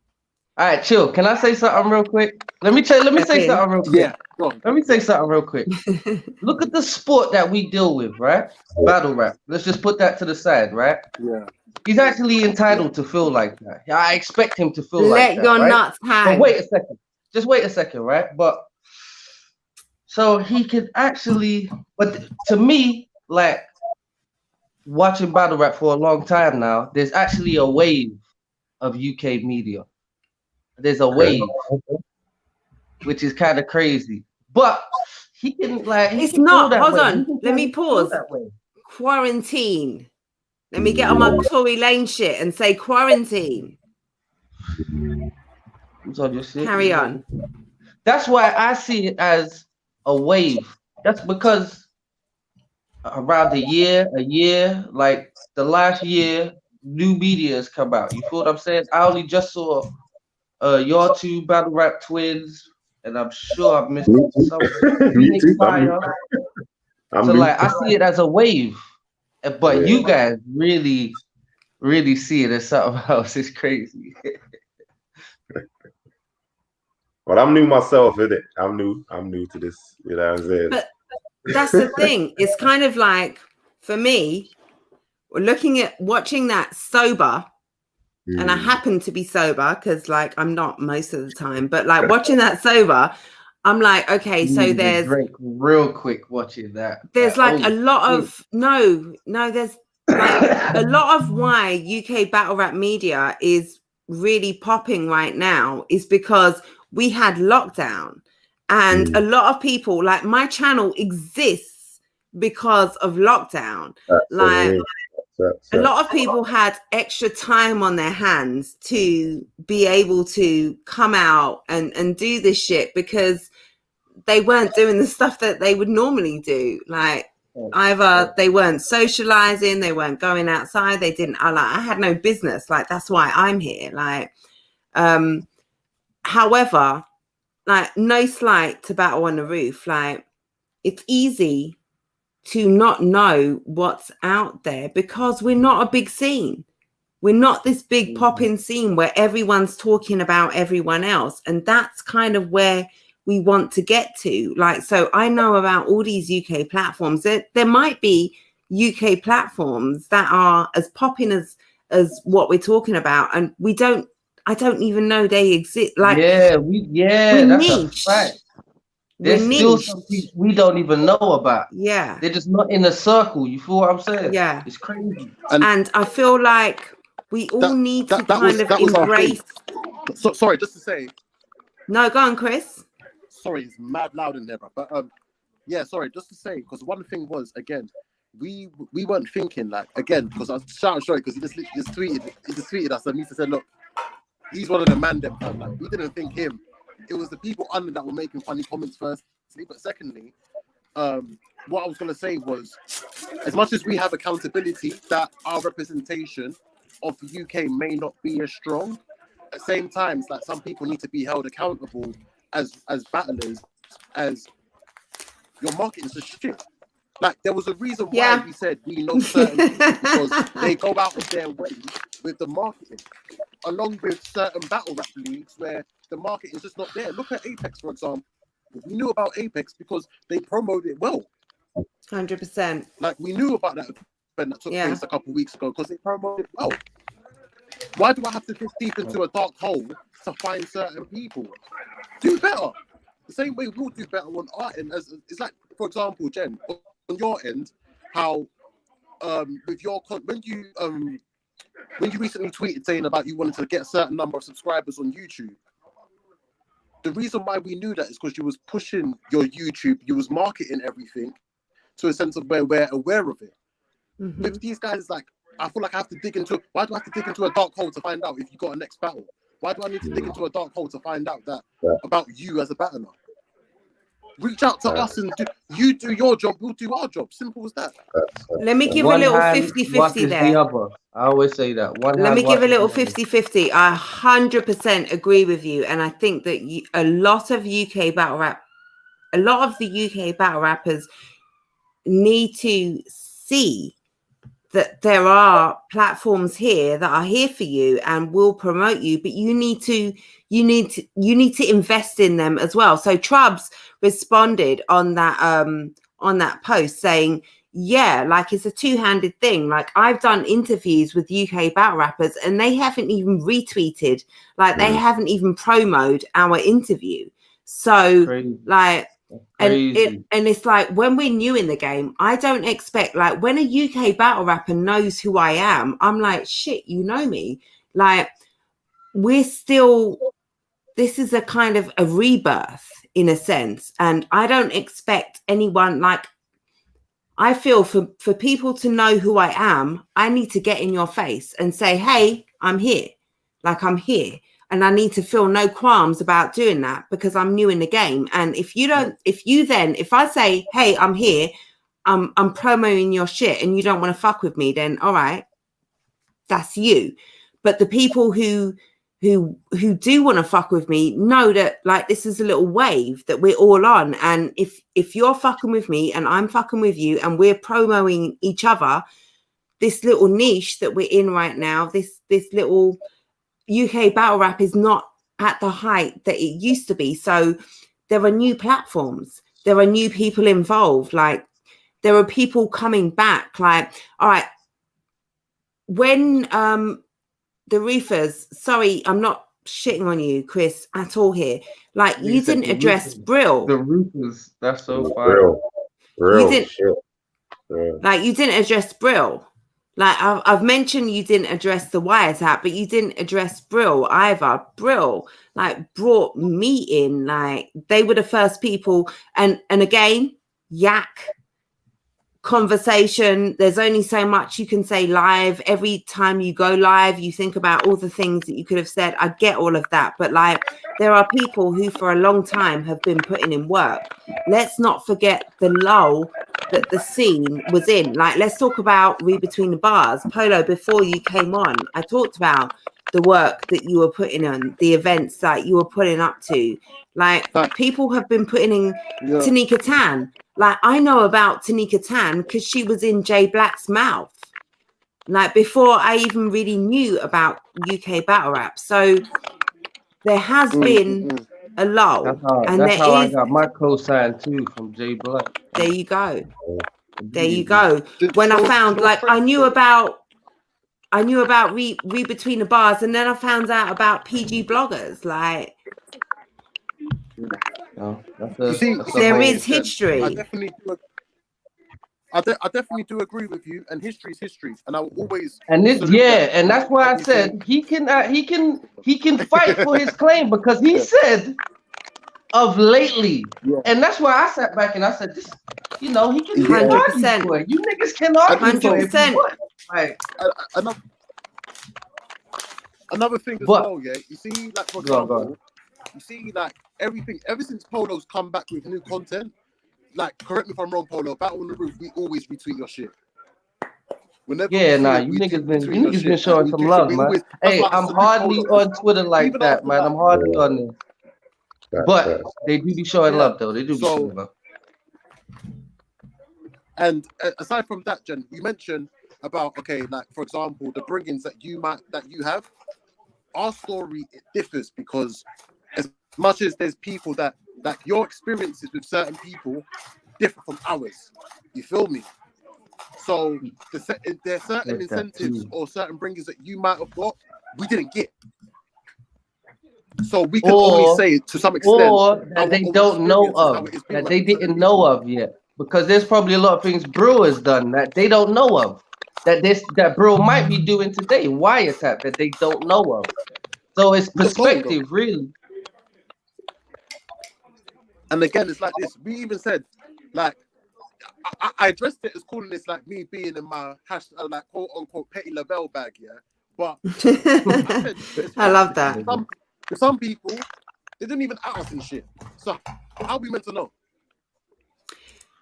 All right, chill. Can I say something real quick? Let me say something real quick. Yeah, go on. Let me say something real quick. Look at the sport that we deal with, right? Battle rap. Let's just put that to the side, right? Yeah. He's actually entitled to feel like that. I expect him to feel like that. Let your right? nuts hang. But wait a second. Just wait a second, right? But so he could actually, but to me, like watching battle rap for a long time now, there's actually a wave of UK media. There's a wave, which is kind of crazy. But he can It's not. Hold way. on. Let me pause. Quarantine. Let me get on my Tory Lane shit and say quarantine. Carry on. That's why I see it as a wave. That's because around a year, like the last year, new media has come out. You feel what I'm saying? I only just saw your two battle rap twins, and I'm sure I've missed some. Phoenix Fire. So like I see it as a wave, but you guys really see it as something else. It's crazy. Well, I'm new myself, isn't it? I'm new to this, you know what I'm saying? But that's the thing. It's kind of like, for me, watching that sober, and I happen to be sober because like I'm not most of the time, but like watching that sober, I'm like, okay, so there's drink real quick watching that. There's like a lot of there's like a lot of why UK battle rap media is really popping right now is because we had lockdown, and a lot of people, like my channel exists because of lockdown. Like a lot of people had extra time on their hands to be able to come out and do this shit because they weren't doing the stuff that they would normally do. Like either they weren't socializing, they weren't going outside, I had no business. Like that's why I'm here. Like however, like no slight to Battle on the Roof, like it's easy to not know what's out there because we're not a big scene. We're not this big popping scene where everyone's talking about everyone else. And that's kind of where we want to get to. Like, so I know about all these UK platforms. There might be UK platforms that are as popping as what we're talking about. And I don't even know they exist. Like, that's niche. a fact. There's still some people we don't even know about. Yeah. They're just not in a circle. You feel what I'm saying? Yeah. It's crazy. And I feel like we all need to kind of embrace. So, sorry, just to say. No, go on, Chris. Sorry, it's mad loud in there, bro. But yeah, sorry, just to say, because one thing was, again, we weren't thinking, like, again, because I was shouting sorry because he just tweeted us and he said, look, he's one of the man them. Like, we didn't think him. It was the people under that were making funny comments firstly, but secondly, what I was going to say was, as much as we have accountability that our representation of the UK may not be as strong, at the same time, it's like some people need to be held accountable as battlers, as your market is just shit. Like, there was a reason why we said we know certain people because they go out of their way with the marketing, along with certain battle rap leagues where the market is just not there. Look at Apex, for example. We knew about Apex because they promoted it well. 100%. Like, we knew about that event that took place a couple of weeks ago because they promoted it well. Why do I have to dig deep into a dark hole to find certain people? Do better. The same way we'll do better on our end. It's like, for example, Jen, on your end, how with your when you recently tweeted saying about you wanted to get a certain number of subscribers on YouTube. The reason why we knew that is because you was pushing your YouTube, you was marketing everything to a sense of where we're aware of it. Mm-hmm. With these guys, like, I feel like I have to dig into. Why do I have to dig into a dark hole to find out if you got a next battle? Why do I need to dig into a dark hole to find out that Yeah. about you as a battler? Reach out to us and you do your job, we'll do our job. Simple as that. Let me give a One little hand 50-50 washes there. the other. I always say that. Let me give a little washes the 50-50. I 100% agree with you. And I think that a lot of the UK battle rappers need to see that there are platforms here that are here for you and will promote you, but you need to invest in them as well. So Trubs responded on that post saying, yeah, like it's a two-handed thing. Like I've done interviews with UK battle rappers and they haven't even retweeted, like they haven't even promoted our interview. So Crazy. like, Crazy. and it's like when we're new in the game, I don't expect, like when a UK battle rapper knows who I am, I'm like, shit, you know me. Like this is a kind of a rebirth in a sense. And I don't expect anyone, like I feel for people to know who I am, I need to get in your face and say, hey, I'm here. Like I'm here. And I need to feel no qualms about doing that because I'm new in the game. And if I say, hey, I'm here, I'm promoting your shit and you don't want to fuck with me, then all right, that's you. But the people who do want to fuck with me know that like this is a little wave that we're all on. And if you're fucking with me and I'm fucking with you and we're promoting each other, this little niche that we're in right now, this little UK battle rap is not at the height that it used to be. So there are new platforms, there are new people involved, like there are people coming back. Like, all right, when the Reefers, sorry, I'm not shitting on you, Chris, at all here. Like you didn't address Brill. The Roofers, that's so fire. Real didn't, shit. Yeah. Like you didn't address Brill. Like I've mentioned you didn't address the wiretap, but you didn't address Brill either. Brill like brought me in. Like they were the first people. And again, yak conversation. There's only so much you can say live. Every time you go live, you think about all the things that you could have said. I get all of that. But like there are people who for a long time have been putting in work. Let's not forget the lull that the scene was in. Like, let's talk about Read Between the Bars. Polo, before you came on, I talked about the work that you were putting on, the events that you were putting up to. Like, people have been putting in Tanika Tan. Like, I know about Tanika Tan because she was in Jay Black's mouth. Like, before I even really knew about UK battle rap. So there has been a lull. That's how I got my cosign too from Jay Black. There you go. There you go. When I found, like, I knew about read Between the Bars, and then I found out about PG bloggers. Like, there is history. I definitely do agree with you, and history is history, and I will always. And and that's why I said he can fight for his claim because he said of lately, and that's why I sat back and I said, this, he can 100%. For it. You niggas can argue 100%. Like another thing as well, yeah. You see, like for example, you see, like everything ever since Polo's come back with new content. Like, correct me if I'm wrong, Polo. Battle on the Roof, we always retweet your shit. You niggas been showing some love, man. Hey, I'm hardly on Twitter like that, man. I'm hardly on there. But they do be showing love, though. They do be showing love. And aside from that, Jen, you mentioned about, okay, like, for example, the bring-ins that you have, our story, it differs because as much as there's people that your experiences with certain people differ from ours. You feel me? So there are certain incentives or certain bringers that you might have got, we didn't get. So we can only say to some extent, or that they don't know of, that they didn't know of yet, because there's probably a lot of things Brew has done that they don't know of, that Brew might be doing today, wiretap, that they don't know of. So it's perspective, really. And again, it's like this. We even said, like, I addressed it as calling this like me being in my hashtag, like quote unquote petty Lavelle bag, yeah. But I said, I love that. Some people, they didn't even at us and shit. So how are we meant to know?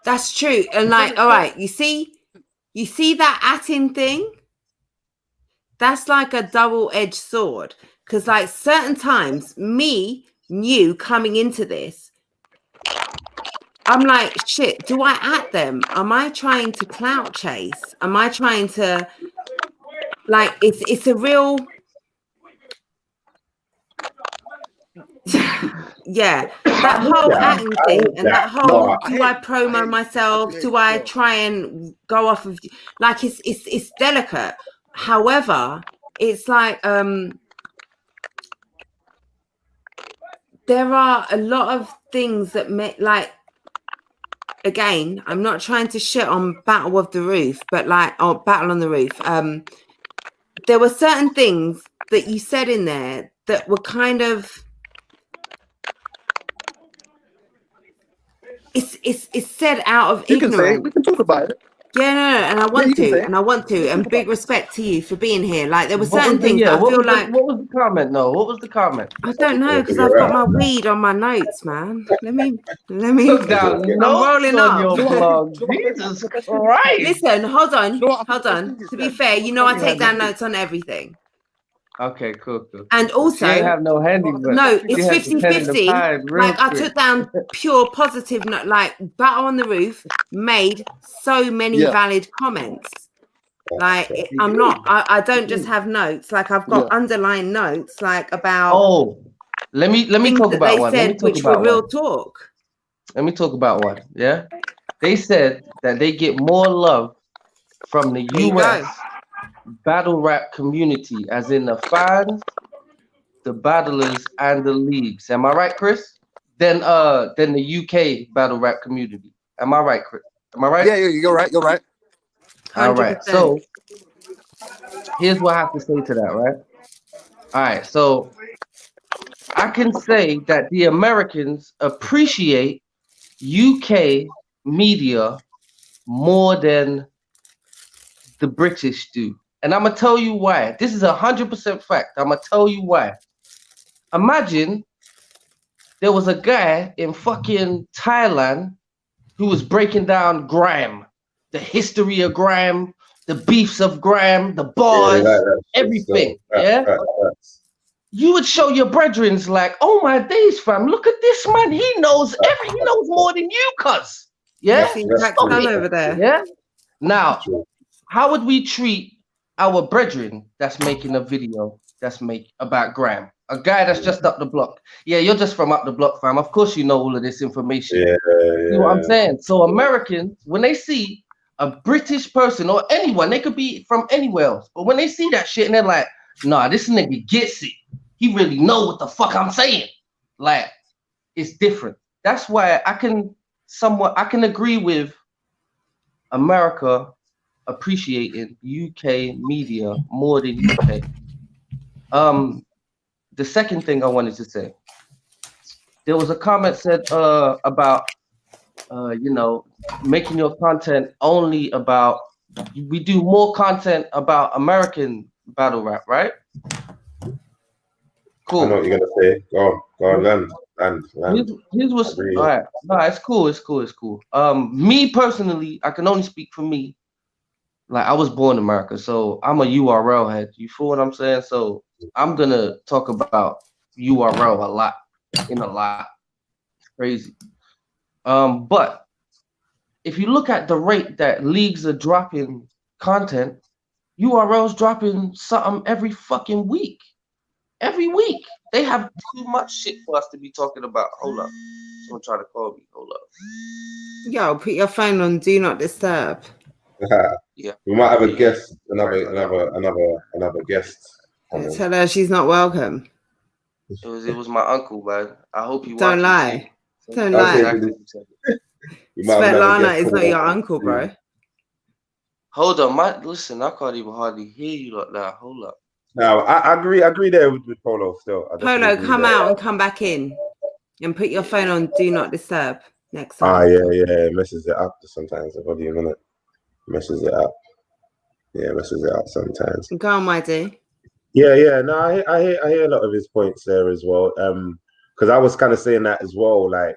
That's true. And like, all right, you see that atting thing? That's like a double-edged sword. Because like certain times, me knew coming into this, I'm like, shit, do I at them? Am I trying to clout chase? Am I trying to, like, it's a real, yeah, that whole atting thing and that whole, do I promo myself? Do I try and go off of, like, it's delicate. However, it's like, there are a lot of things that make, like, again, I'm not trying to shit on Battle of the Roof, but like, oh, Battle on the Roof. There were certain things that you said in there that were kind of, it's said out of ignorance. Can say it. We can talk about it. Yeah, no, and I want to, and big respect to you for being here. Like, there were certain things that I feel like. What was the comment? No, what was the comment? I don't know, because I've got my weed on my notes, man. Let me. Took down I'm notes rolling on up. your blog. Jesus Christ! Listen, hold on. To be fair, you know I take down notes on everything. Okay, cool. And also, she ain't have no handy. No, it's 50-50. Like, I took down pure positive note. Like, Battle on the Roof made so many valid comments. Like, I'm not. I don't just have notes. Like, I've got underlined notes, like, about. Oh, let me talk about one. They said, which were real talk. Let me talk about one. Yeah, they said that they get more love from the US battle rap community, as in the fans, the battlers, and the leagues. Am I right, Chris? Than the UK battle rap community. Am I right, Chris? Am I right? Yeah, you're right. You're right. 100%. All right. So here's what I have to say to that, right? All right. So I can say that the Americans appreciate UK media more than the British do. And I'm going to tell you why. This is 100% fact. I'm going to tell you why. Imagine there was a guy in fucking Thailand who was breaking down grime, the history of grime, the beefs of grime, the bars, everything. You would show your brethrens like, oh my days, fam, look at this man. He knows more than you, cuz. Yeah? Over there. Yeah? Now, how would we treat our brethren that's making a video about grime? A guy that's just up the block. Yeah, you're just from up the block, fam. Of course you know all of this information. You know what I'm saying? So Americans, when they see a British person or anyone, they could be from anywhere else, but when they see that shit and they're like, nah, this nigga gets it. He really know what the fuck I'm saying. Like, it's different. That's why I can agree with America appreciating UK media more than UK. The second thing I wanted to say, there was a comment said about making your content only about, we do more content about American battle rap, right? Cool. I know what you're gonna say. Go on, land. Here's what's all right. No, it's cool. Me personally, I can only speak for me. Like, I was born in America, so I'm a URL head. You feel what I'm saying? So I'm gonna talk about URL a lot. It's crazy. But if you look at the rate that leagues are dropping content, URL's dropping something every fucking week. Every week. They have too much shit for us to be talking about. Hold up. Someone trying to call me. Hold up. Yo, put your phone on Do Not Disturb. Yeah. We might have a guest, another guest. Tell her she's not welcome. It was my uncle, man. I hope you don't lie. Don't lie. Svetlana is not your uncle, bro. Hold on, listen, I can't even hardly hear you like that. Hold up. No, I agree there with Polo still. Polo, come out and come back in and put your phone on Do Not Disturb next time. Yeah, it messes it up sometimes. The volume in it messes it up. Yeah, it messes it up sometimes. Go on, my dear. Yeah. No, I hear a lot of his points there as well. Because I was kind of saying that as well. Like,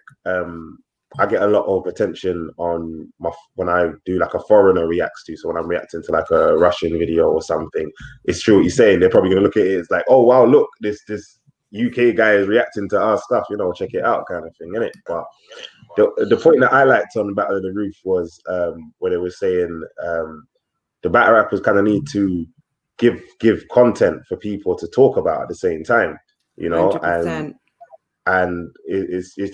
I get a lot of attention on when I do like a foreigner reacts to. So when I'm reacting to like a Russian video or something, it's true what you're saying. They're probably gonna look at it as like, oh wow, look, this UK guy is reacting to our stuff. Check it out, kind of thing, innit? But the point that I liked on the Battle of the Roof was where they were saying the battle rappers kind of need to give content for people to talk about at the same time, 100%. and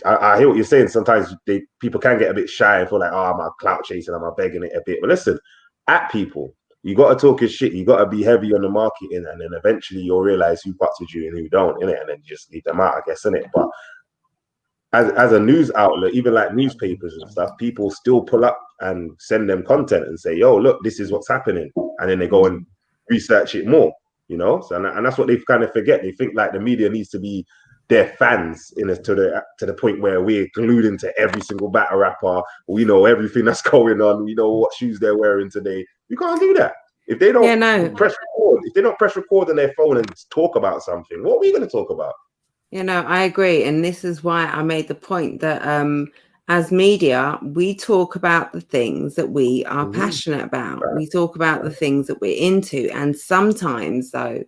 I hear what you're saying. Sometimes people can get a bit shy and feel like, oh, I'm a clout chasing, I'm a begging it a bit. But listen, at people, you got to talk your shit. You got to be heavy on the marketing, and then eventually you'll realize who fucks with you and who don't, innit? And then you just leave them out, I guess, innit? But as a news outlet, even like newspapers and stuff, people still pull up and send them content and say, yo, look, this is what's happening. And then they go and research it more, So, and that's what they kind of forget. They think like the media needs to be their fans to the point where we're glued into every single battle rapper. We know everything that's going on. We know what shoes they're wearing today. You can't do that. If they don't press record, if they don't press record on their phone and talk about something, what are we going to talk about? I agree. And this is why I made the point that as media, we talk about the things that we are passionate about. Right. We talk about the things that we're into. And sometimes, though,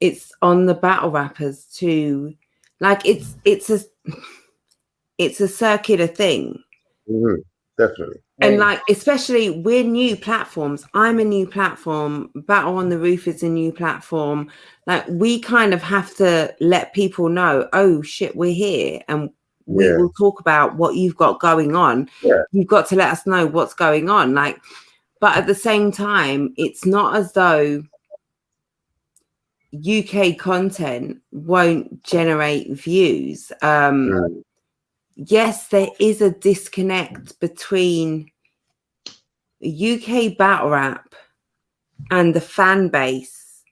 it's on the battle rappers to, like, it's a circular thing. Mm-hmm. Definitely. And like, especially we're new platforms. I'm a new platform. Battle on the Roof is a new platform. Like, we kind of have to let people know, oh shit, we're here, and we will talk about what you've got going on. Yeah. You've got to let us know what's going on. Like, but at the same time, it's not as though UK content won't generate views. Yes, there is a disconnect between UK battle rap and the fan base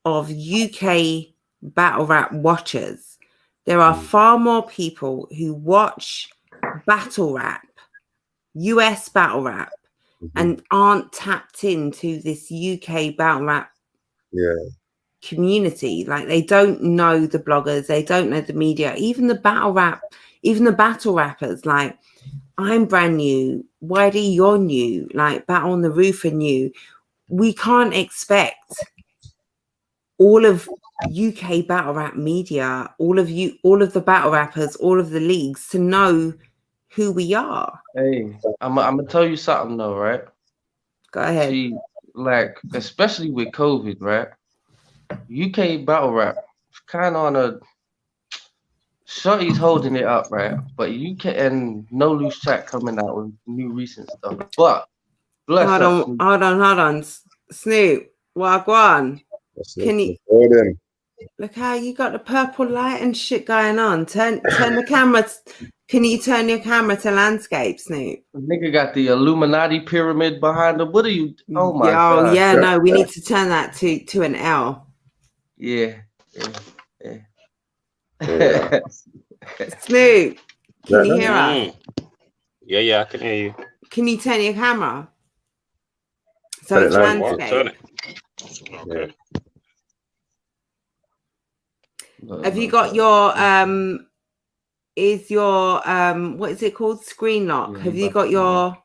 of UK battle rap watchers. There are far more people who watch battle rap, US battle rap, and aren't tapped into this UK battle rap community. Like, they don't know the bloggers, they don't know the media, even the battle rappers. Like, I'm brand new, YD, you're new, like Battle on the Roof are new. We can't expect all of UK battle rap media, all of the battle rappers, all of the leagues to know who we are. Hey, I'm gonna tell you something though, right? Go ahead. See, like, especially with COVID, right? UK battle rap kind of on a Shorty's holding it up, right? But UK and No Loose Chat coming out with new recent stuff. But hold on, Snoop, Wagwan. Can you look how you got the purple light and shit going on? Turn the camera. Can you turn your camera to landscape, Snoop? Nigga got the Illuminati pyramid behind him. What are you? Oh my god! Oh yeah, no, we need to turn that to an L. Yeah. Snoop, can you hear us? Yeah, I can hear you. Can you turn your camera? So it's landscape. Turn it. Okay. Have you got your is your what is it called? Screen lock. Have you got your?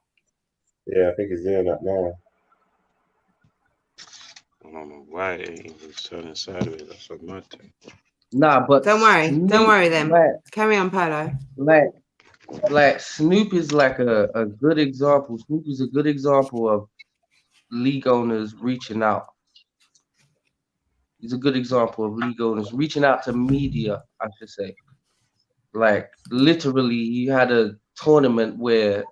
Yeah, I think it's doing that now. I don't know why it's turning sideways. That's a mad thing. Nah, but don't worry then. Carry on, Polo. Like Snoop is like a good example. Snoop is a good example of league owners reaching out. He's a good example of league owners reaching out to media, I should say. Like, literally, he had a tournament where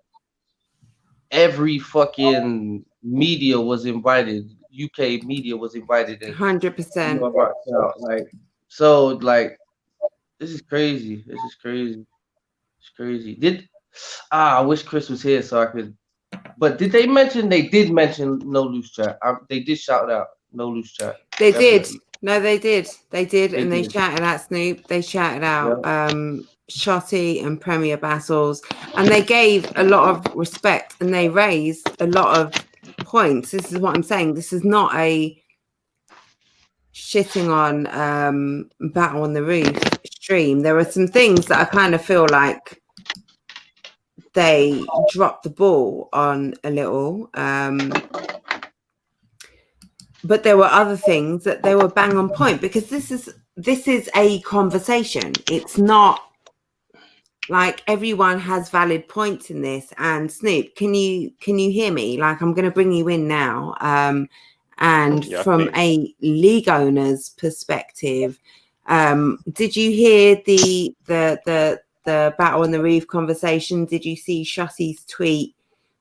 every fucking media was invited. UK media was invited. 100%. Like, so, like, this is crazy. It's crazy. I wish Chris was here so I could. But did they mention? They did mention No Loose Chat. They did shout out No Loose Chat. They did. No, they did. They shouted out Snoop. They shouted out Shotty and Premier Battles, and they gave a lot of respect and they raised a lot of points. This is what I'm saying. This is not a shitting on Battle on the Roof stream, there were some things that I kind of feel like they dropped the ball on a little. But there were other things that they were bang on point, because this is a conversation. It's not like everyone has valid points in this. And Snoop, can you hear me? Like, I'm going to bring you in now. And Yeah, from a league owner's perspective, did you hear the Battle on the Roof conversation? Did you see Shotty's tweet,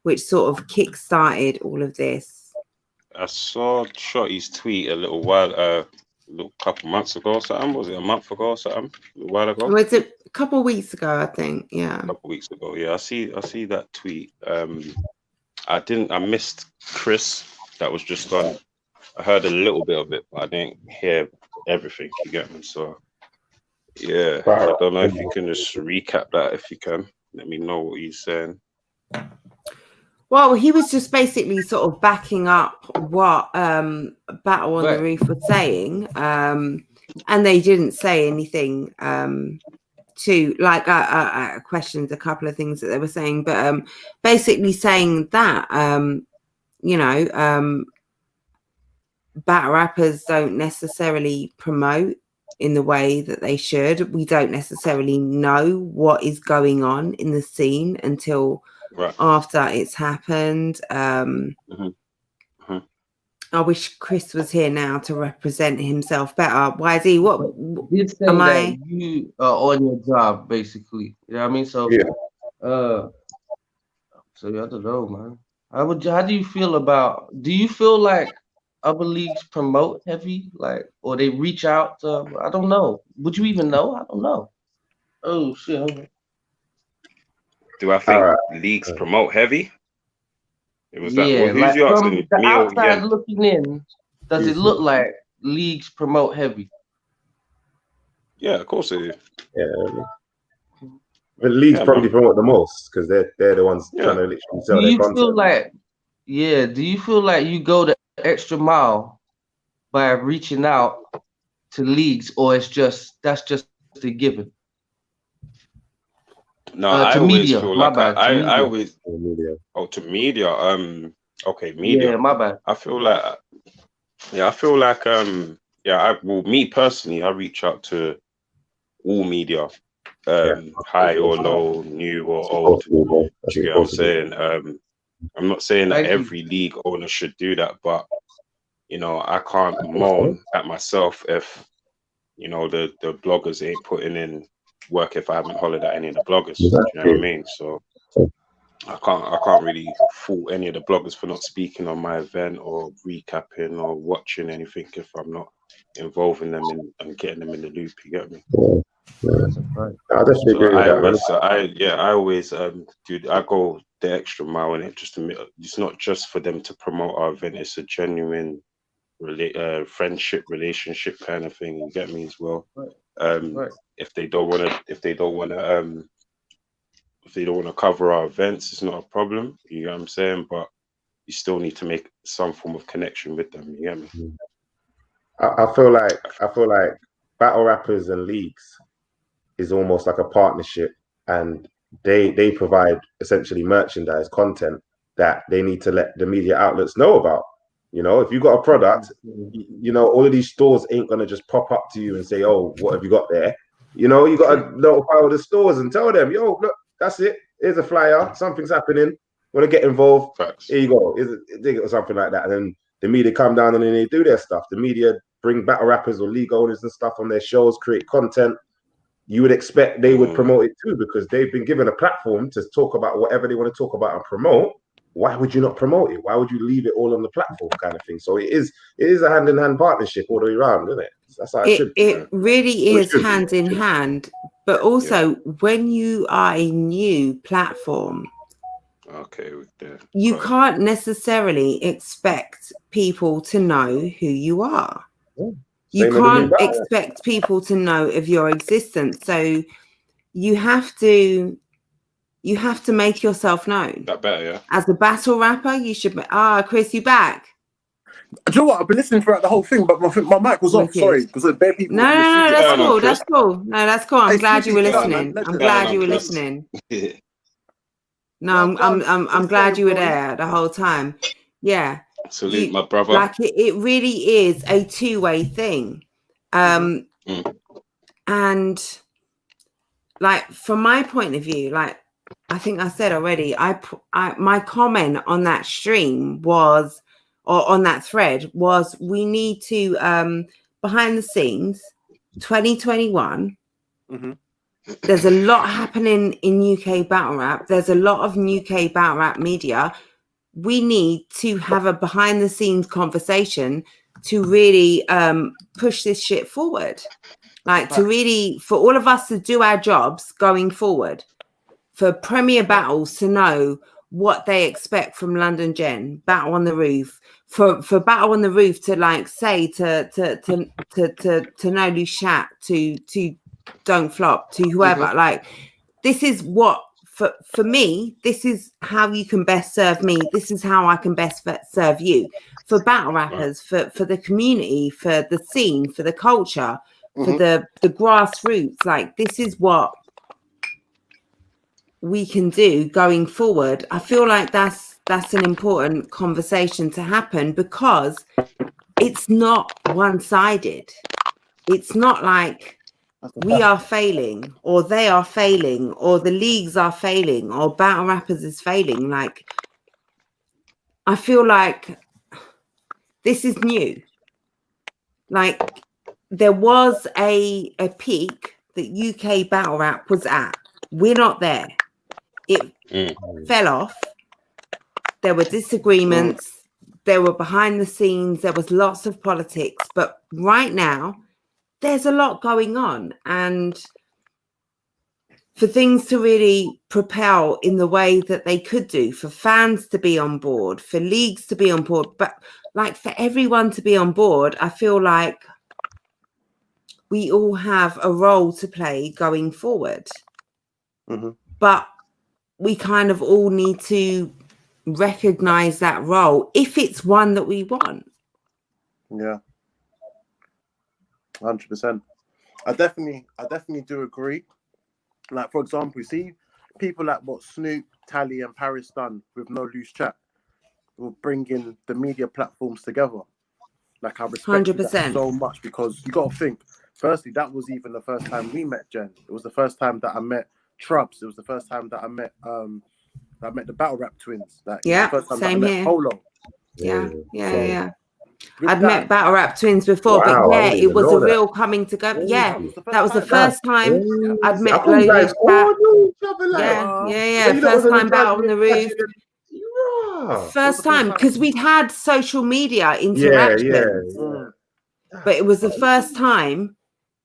which sort of kick-started all of this? I saw Shotty's tweet a little couple months ago or something. Was it a month ago or something? A little while ago? Was it a couple of weeks ago, I think? Yeah. A couple of weeks ago. Yeah, I see that tweet. I missed Chris. That was just on. I heard a little bit of it, but I didn't hear everything. You get me? So yeah, I don't know if you can just recap that. If you can, let me know what he's saying. Well, he was just basically sort of backing up what Battle on the Roof was saying, and they didn't say anything to, like, I questioned a couple of things that they were saying, but basically saying that battle rappers don't necessarily promote in the way that they should. We don't necessarily know what is going on in the scene until after it's happened. I wish Chris was here now to represent himself better. YZ, what you say am that you are on your job, basically? You know what I mean? So so I don't know, man. How do you feel about? Do you feel like other leagues promote heavy, like, or they reach out to? I don't know. Would you even know? I don't know. Oh shit. Do I think leagues promote heavy? It was that. Well, who's like you from asking? the Me or outside Yen? looking in, does it look like leagues promote heavy? Yeah, of course it is. Yeah. The leagues probably promote the most because they're the ones trying to literally sell their content. Do you feel like you go the extra mile by reaching out to leagues, or that's just a given? No, I always media, feel my like bad. I always to media. Okay, media. Yeah, my bad. I feel like me personally, I reach out to all media, high or low, new or old. Do you get what I'm saying? I'm not saying that every league owner should do that, but I can't moan at myself if the bloggers ain't putting in work if I haven't hollered at any of the bloggers. Do you know what I mean? So I can't really fault any of the bloggers for not speaking on my event or recapping or watching anything if I'm not involving them and getting them in the loop. You get me? I definitely agree with that, man. I always I go the extra mile in it. It's not just for them to promote our event. It's a genuine friendship, relationship kind of thing. You get me as well. If they don't want to cover our events, it's not a problem. You know what I'm saying? But you still need to make some form of connection with them. You get me? I feel like battle rappers and leagues is almost like a partnership, and they provide essentially merchandise content that they need to let the media outlets know about. If you got a product, all of these stores ain't gonna just pop up to you and say, "Oh, what have you got there?" You got to notify all the stores and tell them, "Yo, look, that's it. Here's a flyer. Something's happening. Want to get involved? Here you go. Or something like that." And then the media come down and then they do their stuff. The media bring battle rappers or league owners and stuff on their shows, create content. You would expect they would promote it too, because they've been given a platform to talk about whatever they want to talk about and promote. Why would you not promote it? Why would you leave it all on the platform, kind of thing? So it is a hand-in-hand partnership all the way around, isn't it? That's how it should be. It really is hand in hand. But also, when you are a new platform, you can't necessarily expect people to know who you are. You can't expect people to know of your existence. So you have to make yourself known. That better, yeah. As a battle rapper, you should be, Chris, you back? Do you know what? I've been listening throughout the whole thing, but my mic was off. Wicked. Sorry, because there are bare people. No, that's No, no, cool. Chris. That's cool. No, that's cool. I'm Hey, glad you were Smithy, big up, listening. man. I'm Legend. glad No, you were Chris. listening. No, Well done. I'm Just glad saying, you were boy. there the whole time. Yeah. Salute my brother. Like it really is a two-way thing. Mm. And like from my point of view, like I think I said already, my comment on that stream was, or on that thread was, we need to behind the scenes 2021. There's a lot happening in UK battle rap. There's a lot of UK battle rap media. We need to have a behind the scenes conversation to really push this shit forward. Like to really, for all of us to do our jobs going forward, for Premier Battles to know what they expect from London Gen, Battle on the Roof, for Battle on the Roof to like say to No Loose Chat, to Don't Flop, to whoever, like this is what for me, this is how you can best serve me. This is how I can best serve you. For battle rappers, for the community, for the scene, for the culture, for the grassroots, like this is what we can do going forward. I feel like that's an important conversation to happen, because it's not one-sided. It's not like we are failing or they are failing or the leagues are failing or battle rappers is failing. Like I feel like this is new. Like there was a peak that UK battle rap was at. We're not there. It fell off. There were disagreements. There were behind the scenes. There was lots of politics. But right now, there's a lot going on. And for things to really propel in the way that they could do, for fans to be on board, for leagues to be on board, but like for everyone to be on board, I feel like we all have a role to play going forward. But we kind of all need to recognize that role if it's one that we want. Yeah, 100%. I definitely do agree. Like for example, you see people like what Snoop, Tally, and Paris done with No Loose Chat, will bring in the media platforms together. Like I respect that so much, because you got to think. Firstly, that was even the first time we met Jen. It was the first time that I met Trubs. It was the first time that I met the Battle Rap Twins. Like, yeah, the first time same that I met here. Polo. Yeah. I'd met Battle Rap Twins before, but yeah, it was a real coming together. Yeah, that was the first time I'd met Lotus. Yeah. First time Battle on the Roof. First time, because we'd had social media interactions. But it was the first time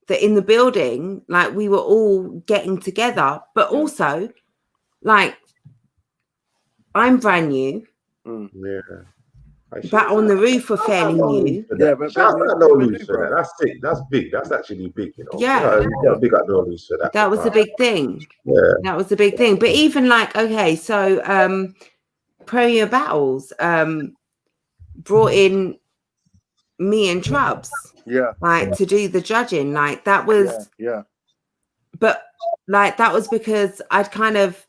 that in the building, like we were all getting together. But also, like, I'm brand new. Battle on the Roof were fairly new. Shout out No Loose for that. That's sick. That's big. That's actually big, you know. Yeah. Big up No Loose for that. That was a big thing. Yeah. That was a big thing. But even like, okay, so Premier Battles brought in me and Trubs. Like to do the judging. Like that was but like that was because I'd kind of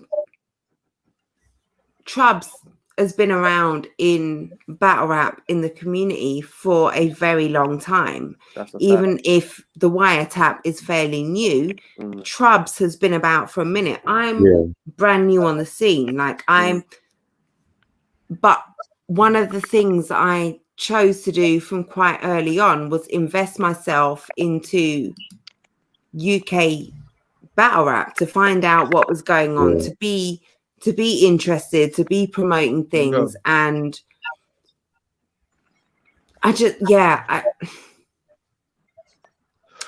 Trubs has been around in battle rap in the community for a very long time. Even if the wiretap is fairly new, Trubs has been about for a minute. I'm brand new on the scene. Like but one of the things I chose to do from quite early on was invest myself into UK battle rap to find out what was going on, to be interested, to be promoting things. And I just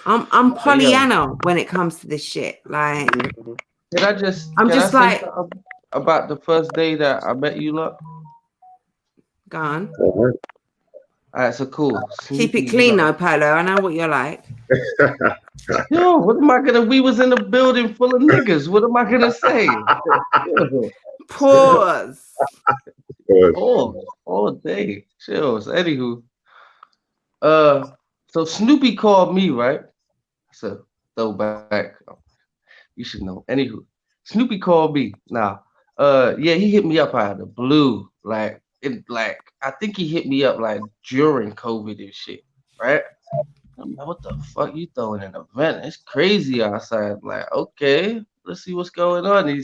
I'm Pollyanna when it comes to this shit. Like I'm just like about the first day that I met you lot. Go on. All right, so cool. Keep it clean though, Polo. I know what you're like. Yo, what am I gonna? We was in a building full of niggas. What am I gonna say? Pause. All day. Chills. Anywho, So Snoopy called me, right? That's a throwback. You should know. Anywho, Snoopy called me. Now, yeah, he hit me up out of the blue. Like, I think he hit me up like during COVID and shit, right? I'm like, what the fuck you throwing an event? It's crazy outside. Like, okay, let's see what's going on.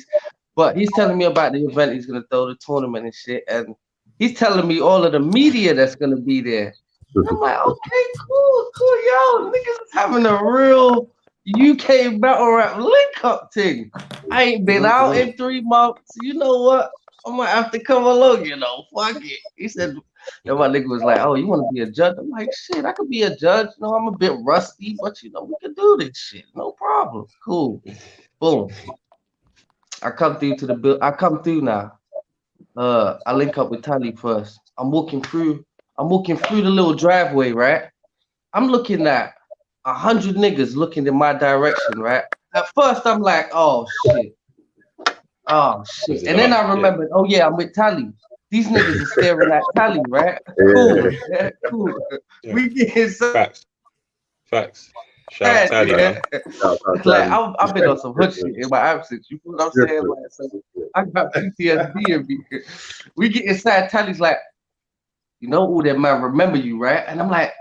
But he's telling me about the event. He's gonna throw the tournament and shit, and he's telling me all of the media that's gonna be there. I'm like, okay, cool, yo, niggas is having a real UK battle rap link up thing. I ain't been out in 3 months. You know what? I might have to come along, fuck it. He said, my nigga was like, oh, you want to be a judge? I'm like, shit, I could be a judge. No, I'm a bit rusty, but we can do this shit. No problem. Cool. Boom. I come through to the bill. I come through now. I link up with Tally first. I'm walking through the little driveway, right? I'm looking at 100 niggas looking in my direction, right? At first, I'm like, oh shit. And then I remembered, oh yeah, I'm with Tally. These niggas are staring at Tally, right? Cool. Yeah, cool. Yeah. We getting Facts. Shout out Tally, man. Like, I've been on some hood shit in my absence. You feel what I'm saying? Like, so I got PTSD and we get inside. Tally's like, all them man remember you, right? And I'm like,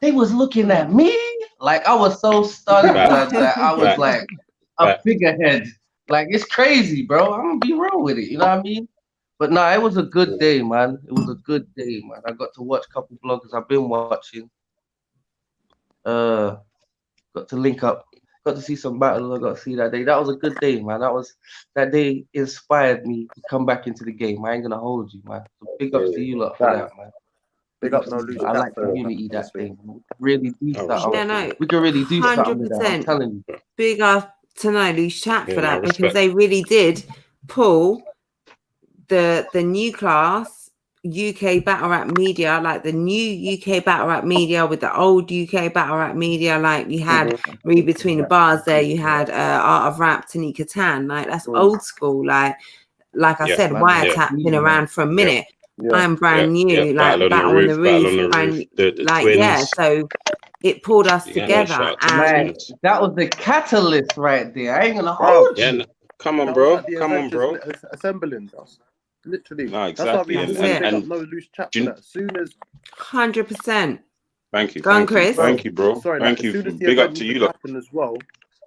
they was looking at me. Like, I was so stunned that I was like a figurehead. Like, it's crazy, bro. I'm gonna be real with it. You know what I mean? But nah, it was a good day, man. It was a good day, man. I got to watch a couple bloggers I've been watching. Got to link up. Got to see some battles. I got to see that day. That was a good day, man. That day inspired me to come back into the game. I ain't gonna hold you, man. So big ups to you lot for that, man. Big up, no loose. I like the unity that thing. Really do something. Yeah, no, we can really do something with that. I'm telling you. Big up to No Loose Chat for that, because they really did pull the new class UK battle rap media, like the new UK battle rap media with the old UK battle rap media. Like you had Read Between the Bars there, you had Art of Rap, Tanika Tan. Like that's old school. Like I said, Wiretap been around for a minute. I'm brand new, like Battle on the Roof, brand twins. so it pulled us together, and that was the catalyst right there. I ain't gonna hold you. Yeah, come on, bro. Assembling us, literally. No, exactly. And No Loose Chat for that. As soon as 100%. Thank you, Go on, Chris. Thank you, bro. Sorry, thank you. Big up to you, happen as well.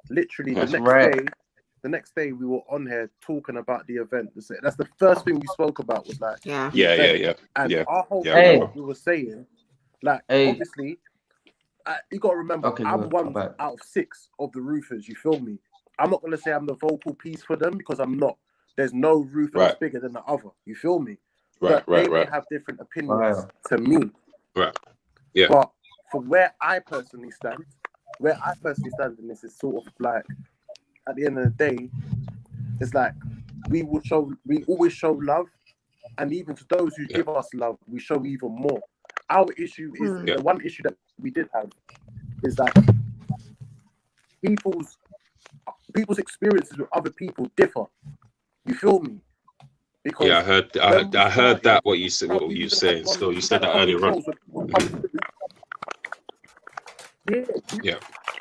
Literally, the next day we were on here talking about the event. That's the first thing we spoke about was like, yeah. And our whole thing, we were saying, like, obviously, you got to remember, I'm one out of 6 of the roofers. You feel me? I'm not gonna say I'm the vocal piece for them because I'm not. There's no roofer that's bigger than the other. You feel me? They may have different opinions to me. Right. Yeah. But for where I personally stand in this is sort of like, at the end of the day, it's like we always show love, and even to those who give us love, we show even more. Our issue is the one issue that we did have is that people's experiences with other people differ. You feel me? Because I heard that what you said. What you saying? Still, you said that earlier on. Yeah.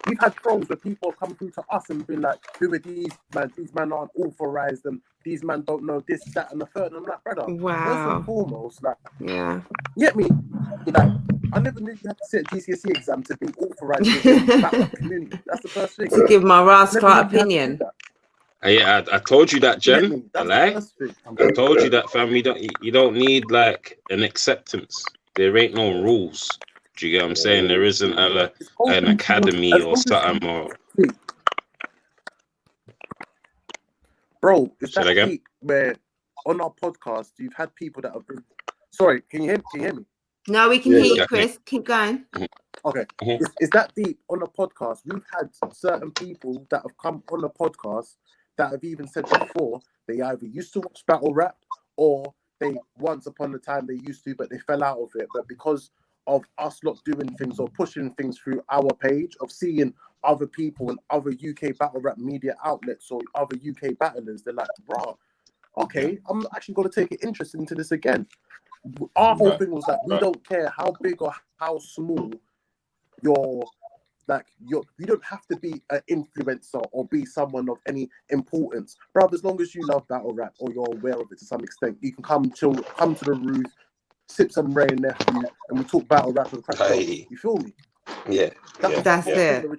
We've had trolls where people have come through to us and been like, who are these man? These men aren't authorized, and these men don't know this, that, and the third. And I'm like, brother, first and foremost, like, you get me? Like, I never knew you had to sit a GCSE exam to be authorized within that community. That's the first thing. To give my rascal opinion. I told you that, Jen. I told you that, fam. You don't need like an acceptance. There ain't no rules. Do you get what I'm saying? There isn't an academy or something or. Bro, is that deep where on our podcast you've had people that have been. Sorry, can you hear me? No, we can hear you, Chris. Keep going. Okay. Is that deep on the podcast? We've had certain people that have come on the podcast that have even said before they either used to watch battle rap or they once upon a time they used to, but they fell out of it. But because of us not doing things or pushing things through our page, of seeing other people and other UK battle rap media outlets or other UK battlers, they're like, bro, okay, I'm actually going to take an interest into this again. our whole thing was that we don't care how big or how small your you don't have to be an influencer or be someone of any importance, bro. As long as you love battle rap or you're aware of it to some extent, you can come to the roof, sip some Ray and Nephew, and we talk battle rap and crack jokes. You feel me? Yeah, that's it. We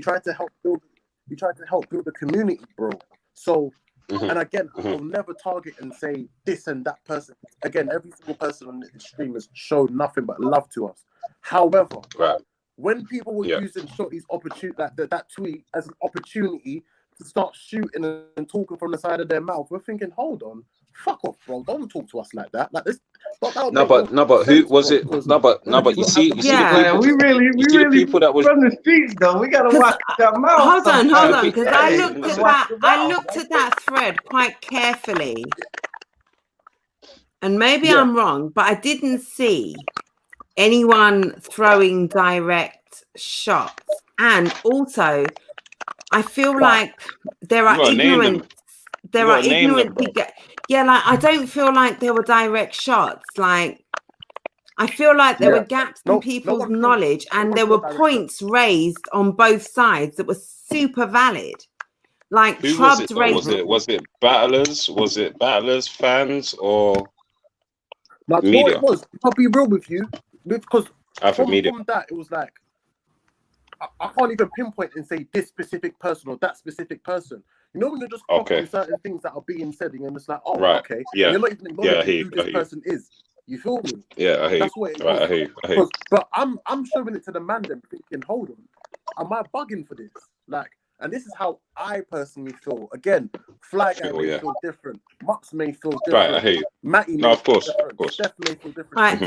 tried to help build the community, bro. So, and again, I'll never target and say this and that person. Again, every single person on the stream has showed nothing but love to us. However, when people were using Shorty's opportunity, that tweet as an opportunity to start shooting and talking from the side of their mouth, we're thinking, hold on, fuck off, bro. Don't talk to us like that. Like this. No, but who was it? No, but you see the people. We really people that was from the streets though. We gotta watch that mouth. Hold on, because I looked at that thread quite carefully, and maybe I'm wrong, but I didn't see anyone throwing direct shots, and also I feel like there are ignorant people. Yeah, like I don't feel like there were direct shots. Like I feel like there were gaps in people's knowledge, and there were points raised on both sides that were super valid. Like who was it? Was it battlers? Was it battlers, fans, or media? It was. I'll be real with you, because from that it was like I can't even pinpoint and say this specific person or that specific person. You know when you're just copying certain things that are being said, and it's like, okay, yeah, you're not even acknowledging who this person is. You feel me? Yeah, I hate. That's what it was. I hate. But I'm showing it to the man then thinking, hold on, am I bugging for this? Like, and this is how I personally feel. Again, Fly Guy may feel different. Mux may feel different. Right, I hate. Matty may of course. Steph may feel different. Right,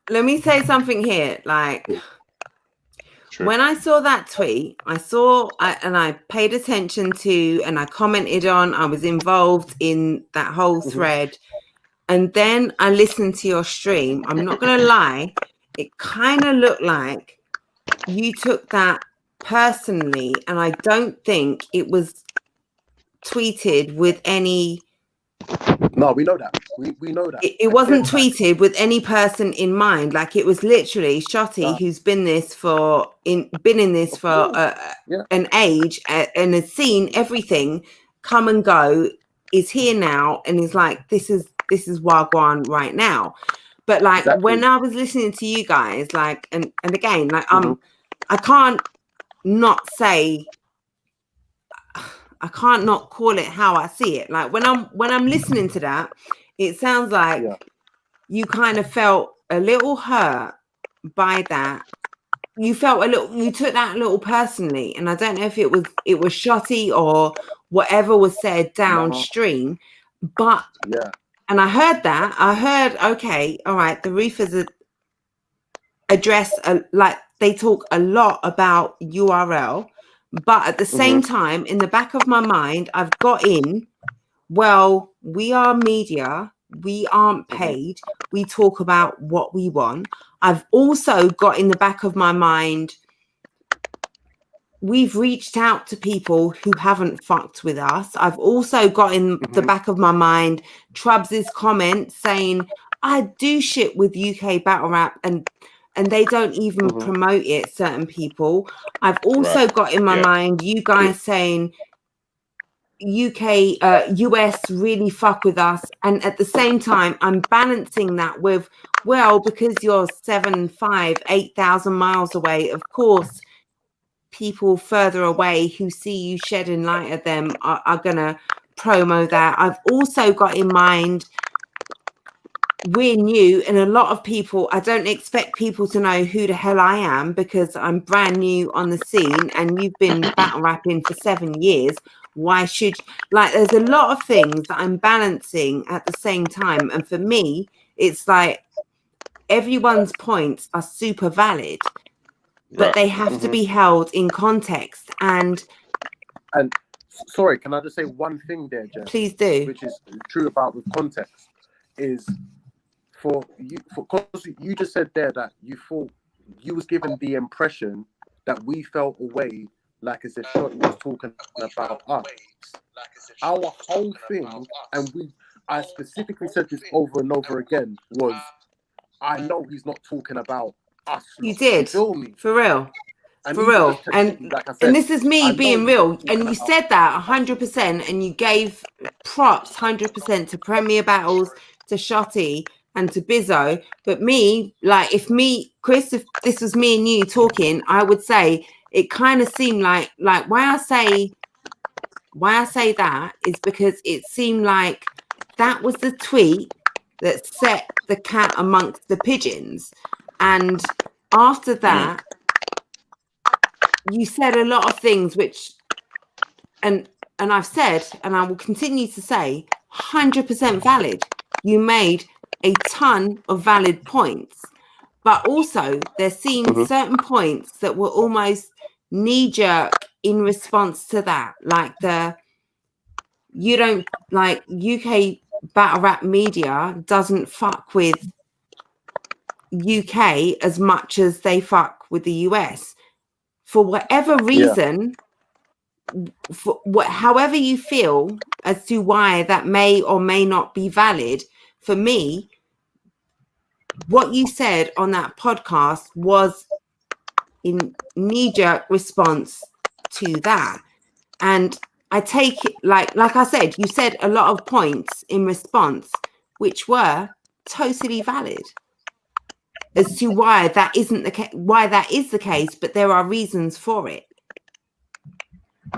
let me say something here. Like, when I saw that tweet, I paid attention to, and I commented on, I was involved in that whole thread. And then I listened to your stream. I'm not going to lie. It kind of looked like you took that personally. And I don't think it was tweeted with any... No, we know that. We know that. It wasn't tweeted with any person in mind. Like it was literally Shotty, who's been in this for an age and has seen everything come and go, is here now, and is like, this is Wagwan right now. But like when I was listening to you guys, like and again, like I can't not say, I can't not call it how I see it. Like when I'm listening to that, it sounds like you kind of felt a little hurt by that. You took that a little personally, and I don't know if it was Shotty or whatever was said downstream, but and I heard okay, all right, the Reefers address like they talk a lot about URL, but at the same time, in the back of my mind, I've got well, we are media, we aren't paid, we talk about what we want. I've also got in the back of my mind, we've reached out to people who haven't fucked with us. I've also got in the back of my mind Trubs's comment saying, I do shit with UK battle rap and they don't even promote it, certain people. I've also got in my mind you guys saying US really fuck with us, and at the same time I'm balancing that with, well, because you're 8,000 miles away, of course people further away who see you shedding light at them are gonna promo that. I've also got in mind we're new, and a lot of people, I don't expect people to know who the hell I am because I'm brand new on the scene, and you've been battle rapping for 7 years. Why should, like, there's a lot of things that I'm balancing at the same time, and for me it's like everyone's points are super valid, but they have to be held in context. And sorry, can I just say one thing there, Jen? Please do. Which is true about with context is because you just said there that you thought you was given the impression that we felt away, like as if Shotty was talking about us. Our whole thing, and I specifically said this over and over again, was I know he's not talking about us. You did. feel me? For real. And For even real. just technically, like I said, And this is me I know being he's real. not talking And you about said that 100%, and you gave props 100% to Premier Battles, to Shotty, and to Bizzo. But me, like, Chris, if this was me and you talking, I would say it kind of seemed like why I say that is because it seemed like that was the tweet that set the cat amongst the pigeons. And after that, you said a lot of things which, and I've said, and I will continue to say, 100% valid. You made a ton of valid points, but also there seemed certain points that were almost knee-jerk in response to that, like you don't, like, UK battle rap media doesn't fuck with UK as much as they fuck with the US. For whatever reason, however you feel as to why that may or may not be valid, for me, what you said on that podcast was in knee-jerk response to that. And I take it, like I said, you said a lot of points in response, which were totally valid as to why that isn't the case, why that is the case, but there are reasons for it.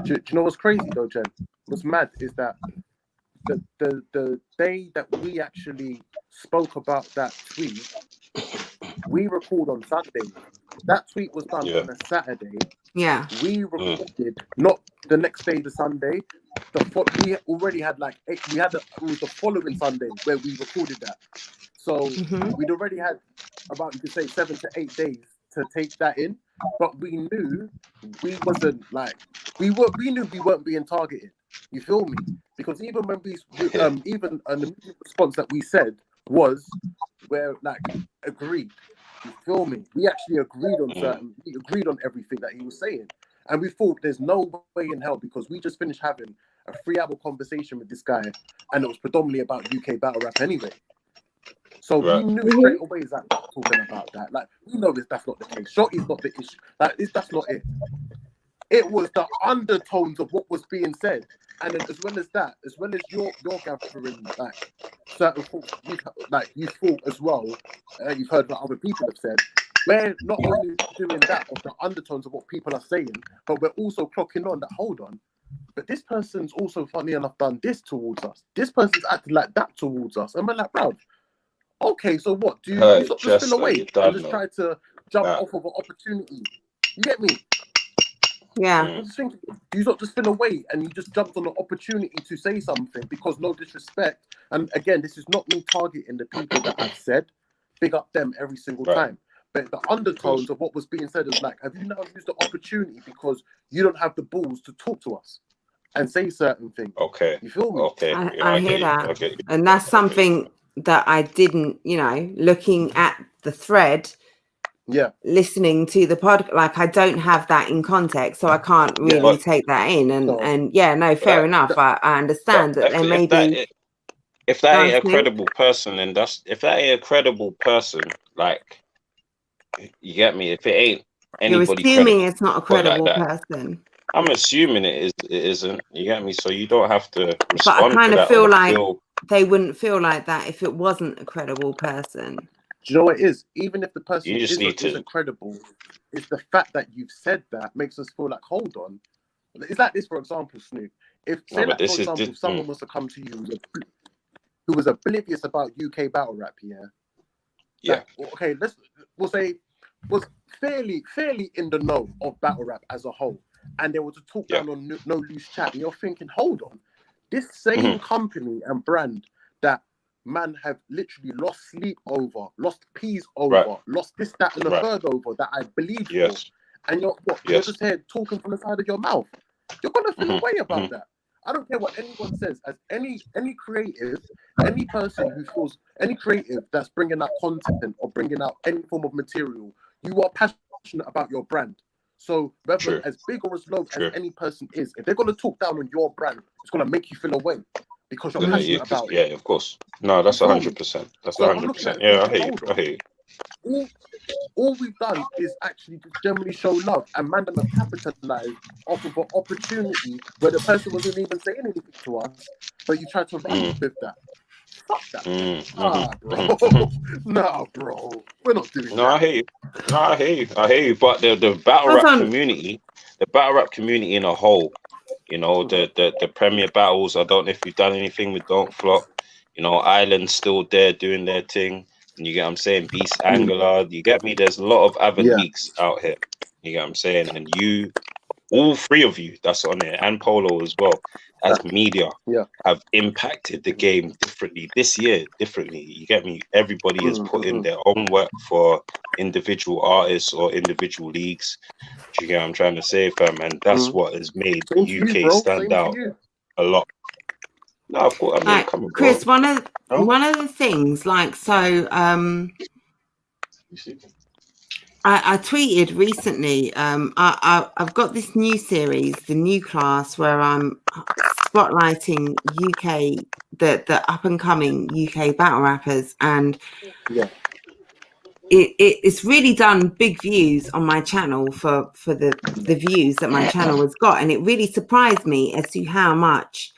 Do you know what's crazy though, Jen? What's mad is that the day that we actually spoke about that tweet, we recorded on Sunday. That tweet was done on a Saturday. Yeah. We recorded not the next day, the Sunday. We already had it was the following Sunday where we recorded that. So we'd already had about, you could say, 7 to 8 days to take that in. But we knew we wasn't we knew we weren't being targeted. You feel me? Because even when even an immediate response that we said was, we're agreed. You feel me? We actually agreed on we agreed on everything that he was saying. And we thought there's no way in hell, because we just finished having a 3-hour conversation with this guy, and it was predominantly about UK battle rap anyway. So we knew straight away that talking about that. We know that's not the case. Shorty's not the issue. That's not it. It was the undertones of what was being said. And then as well as that, as well as your gathering certain thoughts, you thought as well, you've heard what other people have said. We're not only doing that of the undertones of what people are saying, but we're also clocking on that, hold on, but this person's also, funny enough, done this towards us. This person's acted like that towards us. And we're like, bruv, okay, so what? Do you stop just spin away and just try to jump off of an opportunity? You get me? Yeah. I'm just thinking, do you not just spin away and you just jumped on an opportunity to say something because no disrespect? And again, this is not me targeting the people that I've said. Big up them every single time. But the undertones of what was being said is have you now used the opportunity because you don't have the balls to talk to us and say certain things? Okay. You feel me? Okay. I hear that. And that's something that I didn't, looking at the thread, listening to the pod, I don't have that in context, so I can't really take that in. And fair enough. I understand that there may be. If that ain't a credible person, then if that ain't a credible person, you get me? If it ain't anybody, you're assuming it's not a credible person. I'm assuming it isn't. You get me? So you don't have to respond. But I kind of feel like they wouldn't feel like that if it wasn't a credible person. Do you know what it is? Even if the person isn't credible, it's the fact that you've said that makes us feel like, hold on. It's like this, for example, Snoop. If, for example, someone was to come to you who was oblivious about UK battle rap, we'll say was fairly in the know of battle rap as a whole, and they were to talk down on no loose chat, and you're thinking, hold on, this same company and brand that man have literally lost sleep over, lost peas over, lost this, that, and the third over, that I believe for, and you're just here talking from the side of your mouth, you're gonna feel a way about that. I don't care what anyone says. As any creative, any person who feels, any creative that's bringing out content or bringing out any form of material, you are passionate about your brand. So whether as big or as low as any person is, if they're going to talk down on your brand, it's going to make you feel away. because you're passionate about it. Yeah, of course. No, that's 100%. That's So I'm looking 100%. at it Yeah, I thinking, hear you. hold I on. hear you. All we've done is actually just generally show love, and man them have capitalized off of an opportunity where the person wasn't even saying anything to us, but you tried to run with that. Fuck that. Bro. Nah, bro. We're not doing No, I that. hear you. No, I hear you. I hear you. But the battle Hold rap on. community, the battle rap community in a whole, you know, the premier battles. I don't know if you've done anything with Don't Flop. You know, Island's still there doing their thing. And you get what I'm saying? Beast Angular. You get me? There's a lot of other leaks out here. You get what I'm saying? And you, all three of you that's on there, and Polo as well, as media, have impacted the game differently this year. Differently, you get me? Everybody has put in their own work for individual artists or individual leagues. Do you get what I'm trying to say, fam? And that's what has made UK stand out a lot. No, of course. I mean, come on, Chris, bro. one of the things, like, so I tweeted recently, I've got this new series, the new class, where I'm spotlighting UK, the up and coming UK battle rappers, and it's really done big views on my channel for the views that my channel has got, and it really surprised me as to how much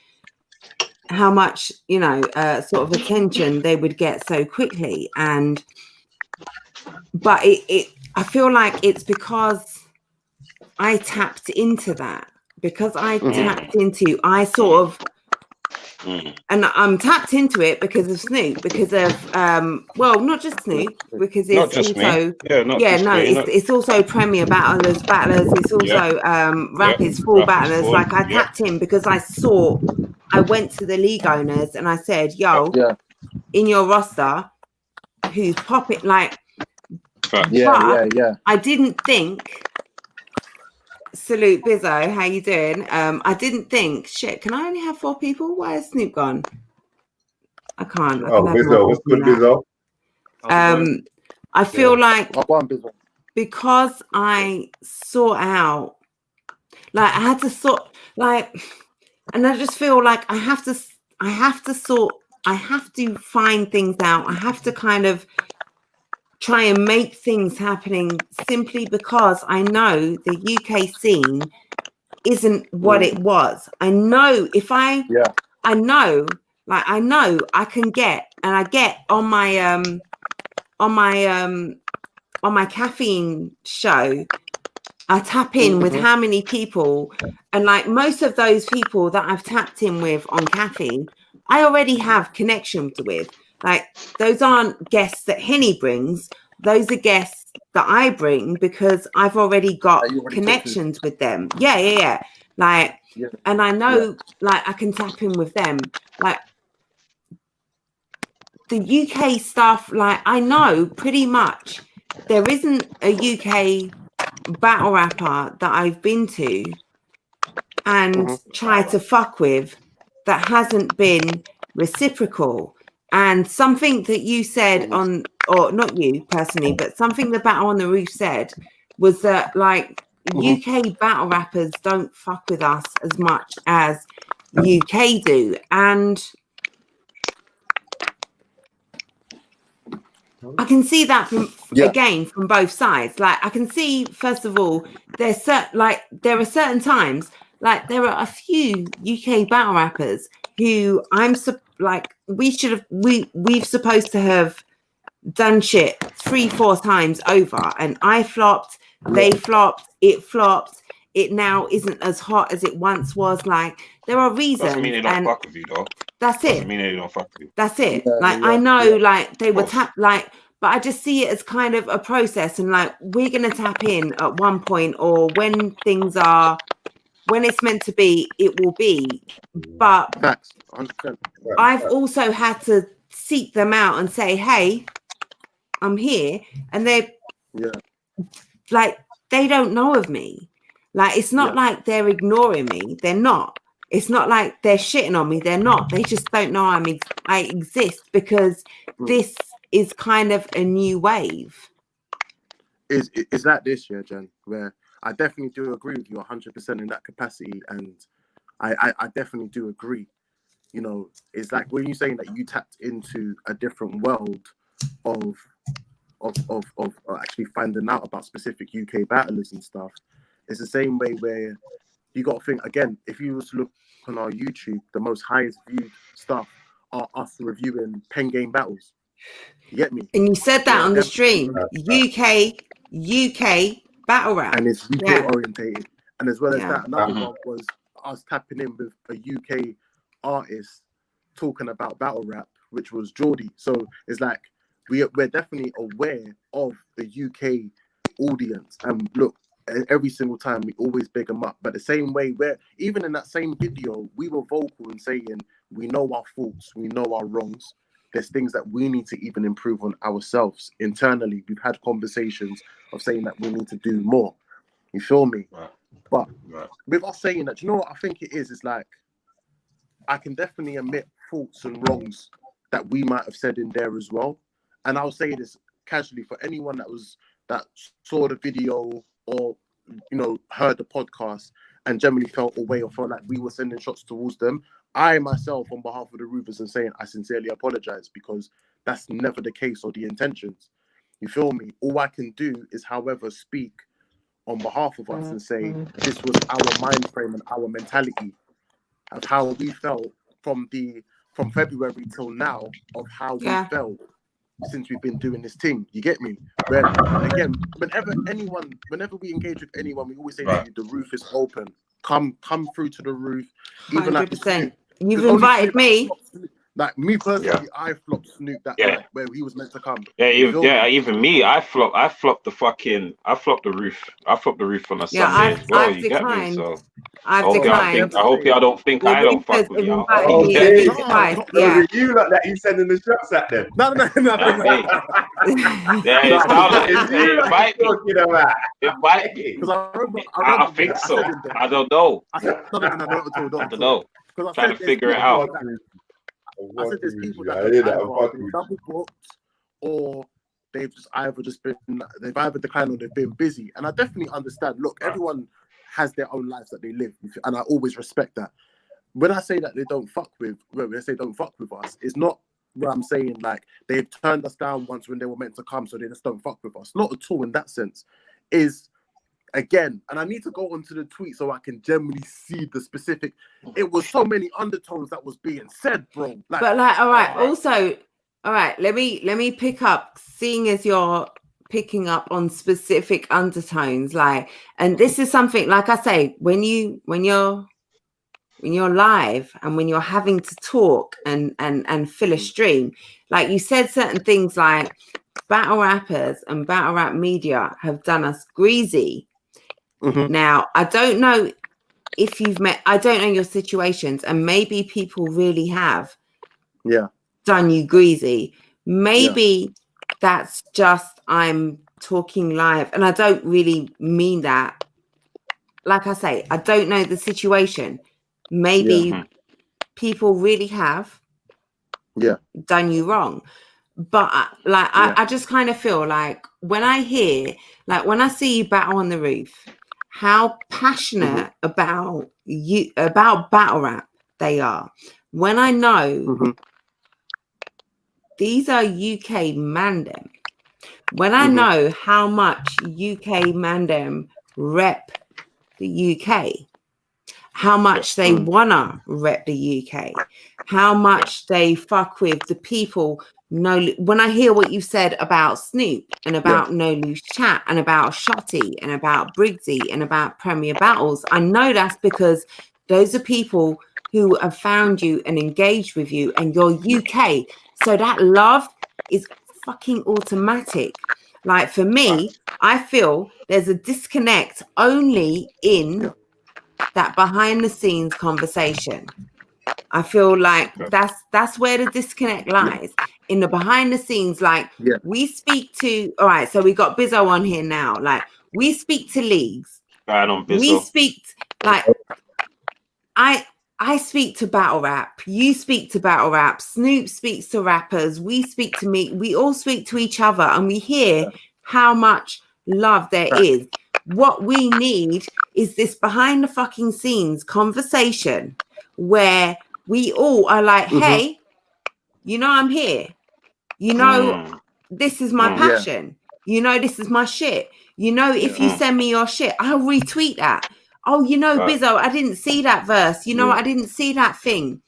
you know, sort of attention they would get so quickly. And but I feel like it's because I tapped into that, because I tapped into, I sort of, and I'm tapped into it because of Snoop, because of well, not just Snoop, because it's not just also me. it's also Premier Battlers, it's also Rap is Full Battlers. Like, I tapped in because I went to the league owners and I said, yo, in your roster, who's popping, like, I didn't think, salute Bizzo, how you doing? I didn't think, shit, can I only have 4 people? Why is Snoop gone? I can't. I can have Bizzo, what's good, Bizzo? I feel like because I sought out, like, I had to sort, like, and I just feel like I have to find things out. I have to kind of try and make things happening, simply because I know the UK scene isn't what it was. I know if I know I can get, and I get on my caffeine show, I tap in with how many people, and like most of those people that I've tapped in with on caffeine, I already have connections with. Like, those aren't guests that Henny brings, those are guests that I bring because I've already got connections with them. Like, and I know, like, I can tap in with them. Like, the UK stuff, like, I know pretty much there isn't a UK battle rapper that I've been to and tried to fuck with that hasn't been reciprocal. And something that you said on, or not you personally, but something the Battle on the Roof said was that, like, UK battle rappers don't fuck with us as much as UK do. And I can see that from again from both sides. Like, I can see, first of all, there are certain times, like, there are a few UK battle rappers who we've supposed to have done shit 3-4 times over, and I flopped, they flopped, it now isn't as hot as it once was. Like, there are reasons. Doesn't mean they don't fuck with you, though. That's it. Doesn't mean they don't fuck with you. That's it. I know, like, they were tapped, like, but I just see it as kind of a process, and like, we're gonna tap in at one point, or when it's meant to be, it will be. But I've also had to seek them out and say, hey, I'm here, and they're like, they don't know of me. Like, it's not like they're ignoring me. They're not. It's not like they're shitting on me. They're not. They just don't know I exist, because this is kind of a new wave. Is that this year, Jen? Where I definitely do agree with you 100% in that capacity, and I definitely do agree. you know, it's like when you're saying that you tapped into a different world of actually finding out about specific UK battlers and stuff. It's the same way where you got to think again. If you was to look on our YouTube, the most highest viewed stuff are us reviewing pen game battles. You get me? And you said that on the stream, UK battle rap, and it's UK orientated. And as well as that, another Mm-hmm. one was us tapping in with a UK artist talking about battle rap, which was Geordie. So it's like we're definitely aware of the UK audience. And look, every single time we always big them up. But the same way, where even in that same video, we were vocal in saying we know our faults, we know our wrongs. There's things that we need to even improve on ourselves internally. We've had conversations of saying that we need to do more. You feel me? Right. But with us saying that, you know what I think it is? It's like I can definitely admit faults and wrongs that we might have said in there as well. And I'll say this casually for anyone that saw the video or heard the podcast and generally felt away or felt like we were sending shots towards them. I myself, on behalf of the Roofers, and saying I sincerely apologize, because that's never the case or the intentions. You feel me? All I can do is, however, speak on behalf of us and say this was our mind frame and our mentality of how we felt from February till now, of how we felt since we've been doing this thing. You get me? Where again, whenever we engage with anyone, we always say to you, the roof is open. Come through to the roof. Even 100%. You've invited me. Like me personally, I flopped Snoop that night where he was meant to come. Even me, I flopped the roof. I flopped the roof on a Sunday as well. I've you declined. Get me? So I've declined. I hope y'all don't think I don't fuck with y'all. You like that you sending the shots at them. No. Invite me. I think so. I don't know. I don't know. Trying to figure it out. I said there's people that have been double booked, or they've either declined or they've been busy. And I definitely understand. Look, everyone has their own lives that they live, and I always respect that. When I say that they don't fuck with us, it's not where I'm saying like they've turned us down once when they were meant to come, so they just don't fuck with us. Not at all in that sense. Is again, and I need to go onto the tweet so I can generally see the specific. It was so many undertones that was being said, bro. All right. Also, all right. Let me pick up. Seeing as you're picking up on specific undertones, and this is something, like I say, when you're live and when you're having to talk and fill a stream, like you said, certain things like battle rappers and battle rap media have done us greasy. Mm-hmm. Now, I don't know if I don't know your situations, and maybe people really have done you greasy. Maybe that's just I'm talking live, and I don't really mean that. Like I say, I don't know the situation. Maybe people really have done you wrong. But I just kind of feel like when I see you battle on the roof, how passionate about battle rap they are. When I know these are UK mandem, when I know how much UK mandem rep the UK, how much they wanna rep the UK, how much they fuck with the people. When I hear what you said about Snoop and about No Loose Chat and about Shotty and about Briggsy and about Premier Battles, I know that's because those are people who have found you and engaged with you, and you're UK. So that love is fucking automatic. Like for me, I feel there's a disconnect only in that behind the scenes conversation. I feel like that's where the disconnect lies, in the behind the scenes. We speak to, all right, so we got Bizzo on here now. Like we speak to leagues. We speak I speak to battle rap. You speak to battle rap. Snoop speaks to rappers. We speak to me. We all speak to each other, and we hear how much love there is. What we need is this behind the fucking scenes conversation where we all are like, hey, you know, I'm here. You know, this is my passion. You know, this is my shit. You know, if you send me your shit, I'll retweet that. Oh, you know, Bizzo, I didn't see that verse. You know, I didn't see that thing.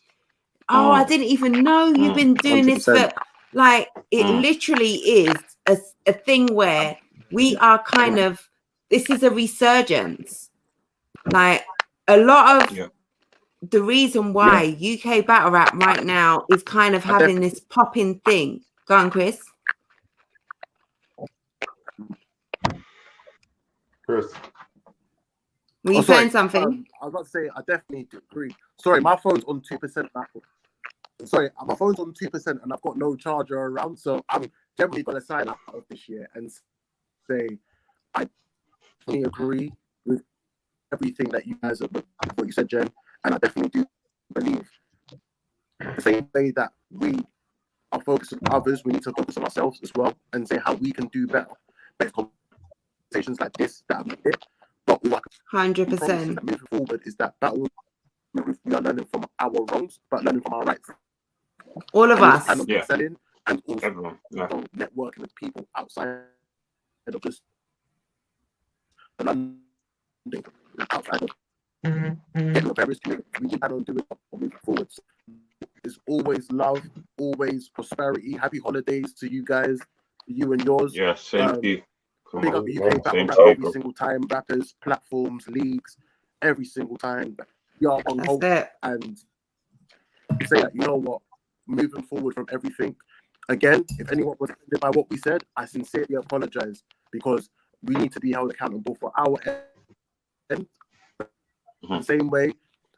Oh, I didn't even know you've been doing 100%. this for, like, it literally is a thing where we are kind of, this is a resurgence. Like, a lot of the reason why UK battle rap right now is kind of having this popping thing. Go on, Chris. Chris. Were you saying something? I was about to say, I definitely agree. Sorry, my phone's on 2% now. Sorry, my phone's on 2% and I've got no charger around, so I'm definitely going to sign out of this year and say I definitely agree with everything that you guys have, what you said, Jen, and I definitely do believe the same way that we are focused on others, we need to focus on ourselves as well and say how we can do better. Better conversations like this that have it. But what 100% moving forward is that battle we are learning from our wrongs, but learning from our rights. All of us. And selling and also Everyone. networking with people outside of just London, outside of getting Paris. We don't do it moving forward. It's always love, always prosperity. Happy holidays to you guys, you and yours. Yeah, same to you. Big up UK battle rap every single time. Rappers, platforms, leagues, every single time. We are on hold and say that, you know what, moving forward from everything. Again, if anyone was offended by what we said, I sincerely apologize because we need to be held accountable for our end. The same way,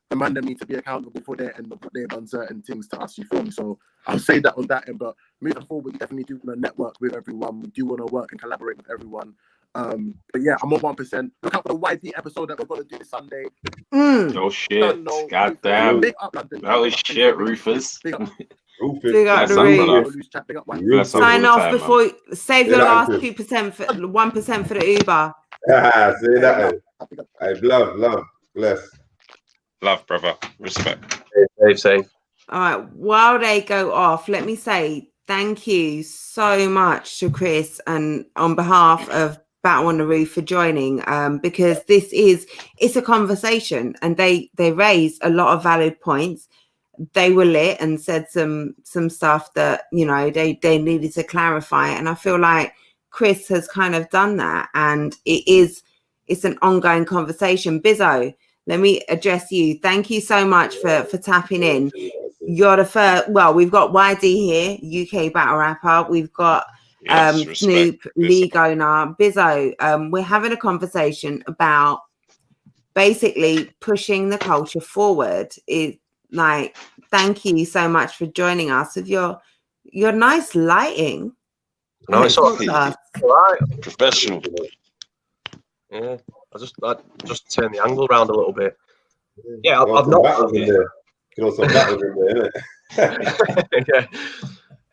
the man them need to be accountable for their end of what they've done certain things to us, you feel me? So I'll say that on that end, but moving forward, we definitely do want to network with everyone. We do want to work and collaborate with everyone. But yeah, I'm on 1%. Look out for the YD episode that we're going to do this Sunday. Oh shit. Goddamn. That was shit, Rufus. Big up the Roof. Sign off before save your last 2% for 1% for the Uber. Say that. I love. Bless. Love, brother. Respect. Safe. All right. While they go off, let me say thank you so much to Chris and on behalf of Battle on the Roof for joining, because it's a conversation and they raised a lot of valid points. They were lit and said some stuff that, you know, they needed to clarify. And I feel like Chris has kind of done that. And it's an ongoing conversation. Bizzo, let me address you. Thank you so much for tapping in. You're the first. Well, we've got YD here, UK battle rapper. We've got Snoop, league owner. Bizzo, we're having a conversation about basically pushing the culture forward. Like, thank you so much for joining us with your nice lighting. No, it's all right. Professional. Yeah, I just turn the angle around a little bit. Yeah, I've not. Battles in there. You know, some battles in there, innit? Yeah,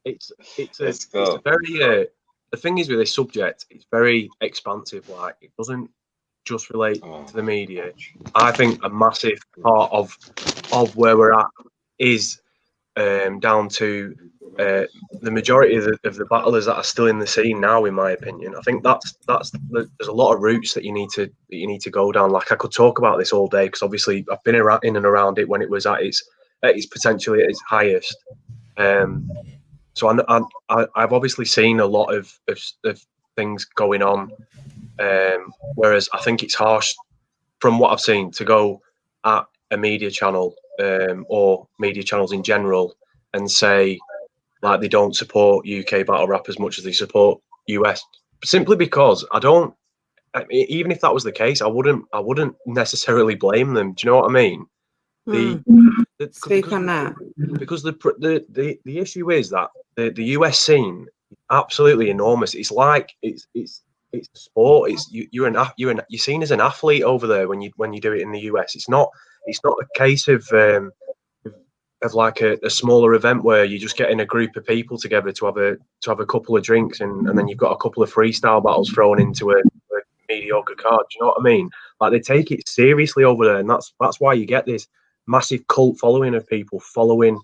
it's a very. The thing is with this subject, it's very expansive. Like, it doesn't just relate to the media. I think a massive part of where we're at is down to the majority of the battlers that are still in the scene now, in my opinion. I think there's a lot of routes that you need to go down. Like, I could talk about this all day because obviously I've been in and around it when it was at its potentially at its highest. So I've obviously seen a lot of things going on. Whereas I think it's harsh from what I've seen to go at a media channel or media channels in general and say like they don't support UK battle rap as much as they support US, simply because even if that was the case, I wouldn't necessarily blame them. Do you know what I mean? Speak on that. Because the issue is that the US scene is absolutely enormous. It's like it's sport. You're seen as an athlete over there when you do it in the US. It's not a case of like a smaller event where you're just getting a group of people together to have a couple of drinks and then you've got a couple of freestyle battles thrown into a mediocre card. Do you know what I mean? Like, they take it seriously over there, and that's why you get this massive cult following of people following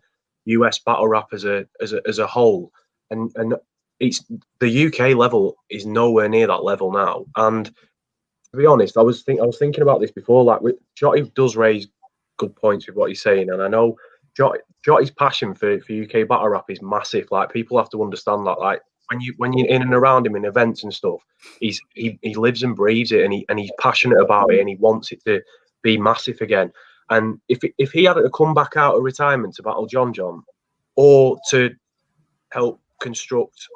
US battle rap as a whole, and it's the UK level is nowhere near that level now. And to be honest, I was thinking about this before. Like, Jotty does raise good points with what he's saying, and I know Jotty's passion for UK battle rap is massive. Like, people have to understand that. Like, when you're in and around him in events and stuff, he lives and breathes it, and he's passionate about it, and he wants it to be massive again. And if he had to come back out of retirement to battle John, or to help construct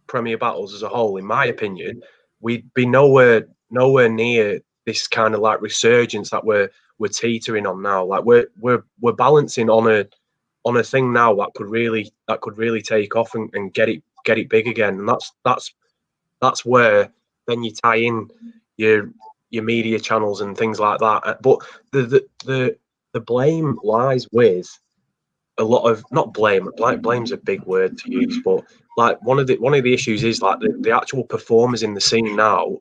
Premier Battles as a whole, in my opinion, we'd be nowhere near this kind of like resurgence that we're teetering on now. Like, we're balancing on a thing now that could really take off and get it big again. And that's where then you tie in your media channels and things like that. But the blame lies with a lot of, not blame. Blame's a big word to use, but like one of the issues is like the actual performers in the scene now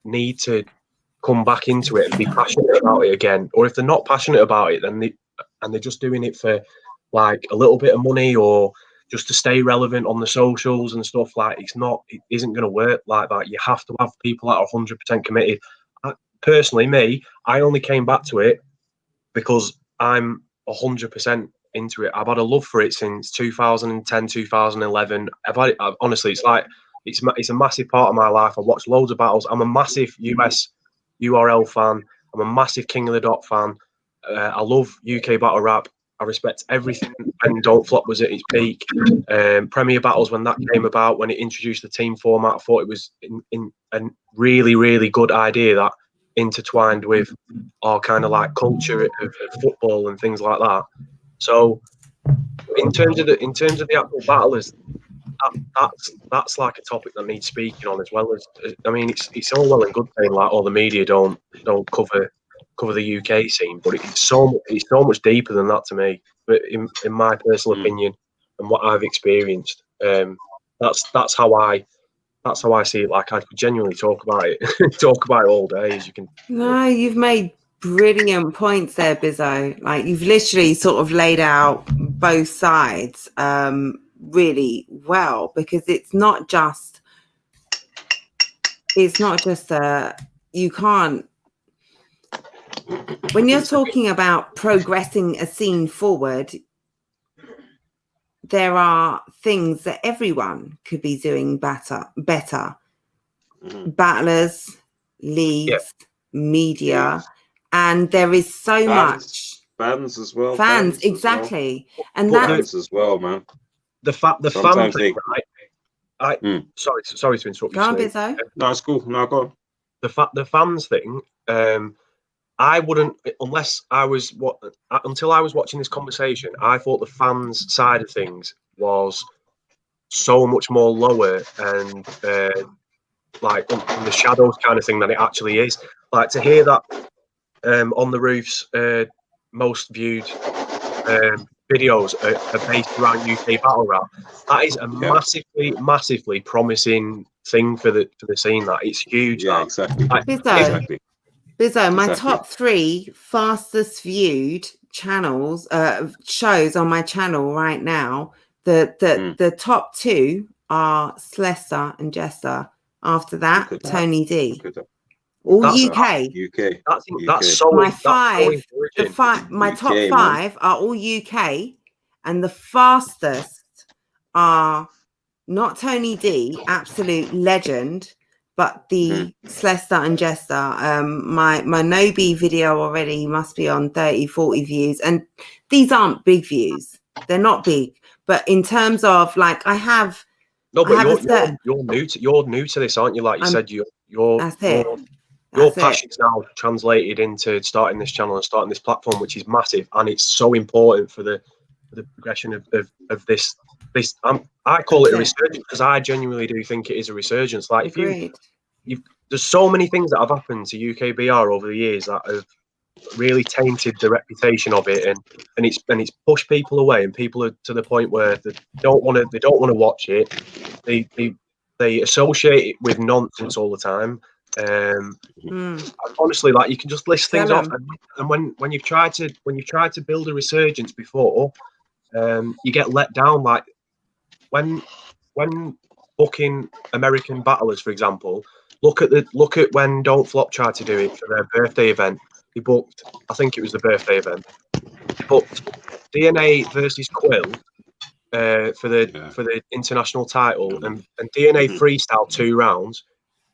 need to come back into it and be passionate about it again. Or if they're not passionate about it, then they're just doing it for like a little bit of money or just to stay relevant on the socials and stuff. Like, it isn't going to work like that. You have to have people that are 100% committed. Personally, I only came back to it because I'm 100% into it. I've had a love for it since 2010, 2011. Honestly, it's a massive part of my life. I watched loads of battles. I'm a massive US URL fan. I'm a massive King of the Dot fan. I love UK battle rap. I respect everything when Don't Flop was at its peak. Premier Battles, when that came about, when it introduced the team format, I thought it was in a really, really good idea that intertwined with our kind of like culture of football and things like that. So in terms of the actual battlers, that's like a topic that needs speaking on, as well as, I mean, it's all well and good saying like, oh, the media don't cover the UK scene, but it's so much deeper than that to me. But in my personal opinion and what I've experienced, that's how I see it. Like, I could genuinely talk about it all day, as you can. No, you've made brilliant points there, Bizzo. Like, you've literally sort of laid out both sides really well, because it's not just you can't, when you're talking about progressing a scene forward, there are things that everyone could be doing better. Battlers, leagues, media, and there is so much. Fans as well. Fans, exactly. Well. And that's as well, man. The fan thing, right? Sorry to interrupt you. Go on, Bizzo. No, it's cool. No, go on. The fans thing. I wouldn't, until I was watching this conversation, I thought the fans side of things was so much more lower and like in the shadows kind of thing than it actually is. Like, to hear that On the Roof's most viewed videos are based around UK battle rap, that is a massively promising thing for the scene. That it's huge. Yeah, exactly. Bizzo, my top 3 fastest viewed channels, shows on my channel right now. The top 2 are Slester and Jester. After that, Tony D. All UK. That's so. My my top 5 are all UK, and the fastest are not Tony D, absolute legend, but the Slester and Jester. My Nobi video already must be on 30-40 views, and these aren't big views. They're not big, but in terms of like, I have. No, but you're new to this, aren't you? Like you said, your passion's now translated into starting this channel and starting this platform, which is massive, and it's so important for the progression of this. I call it a resurgence, because I genuinely do think it is a resurgence. Like, there's so many things that have happened to UKBR over the years that have really tainted the reputation of it, and it's pushed people away, and people are to the point where they don't want to watch it. They associate it with nonsense all the time. Honestly, like you can just list things Tell off, and when you've tried to build a resurgence before, you get let down. Like when booking American battlers, for example, look at when Don't Flop tried to do it for their birthday event. He booked, I think it was the birthday event. He booked DNA versus Quill for the international title, and DNA freestyle 2 rounds.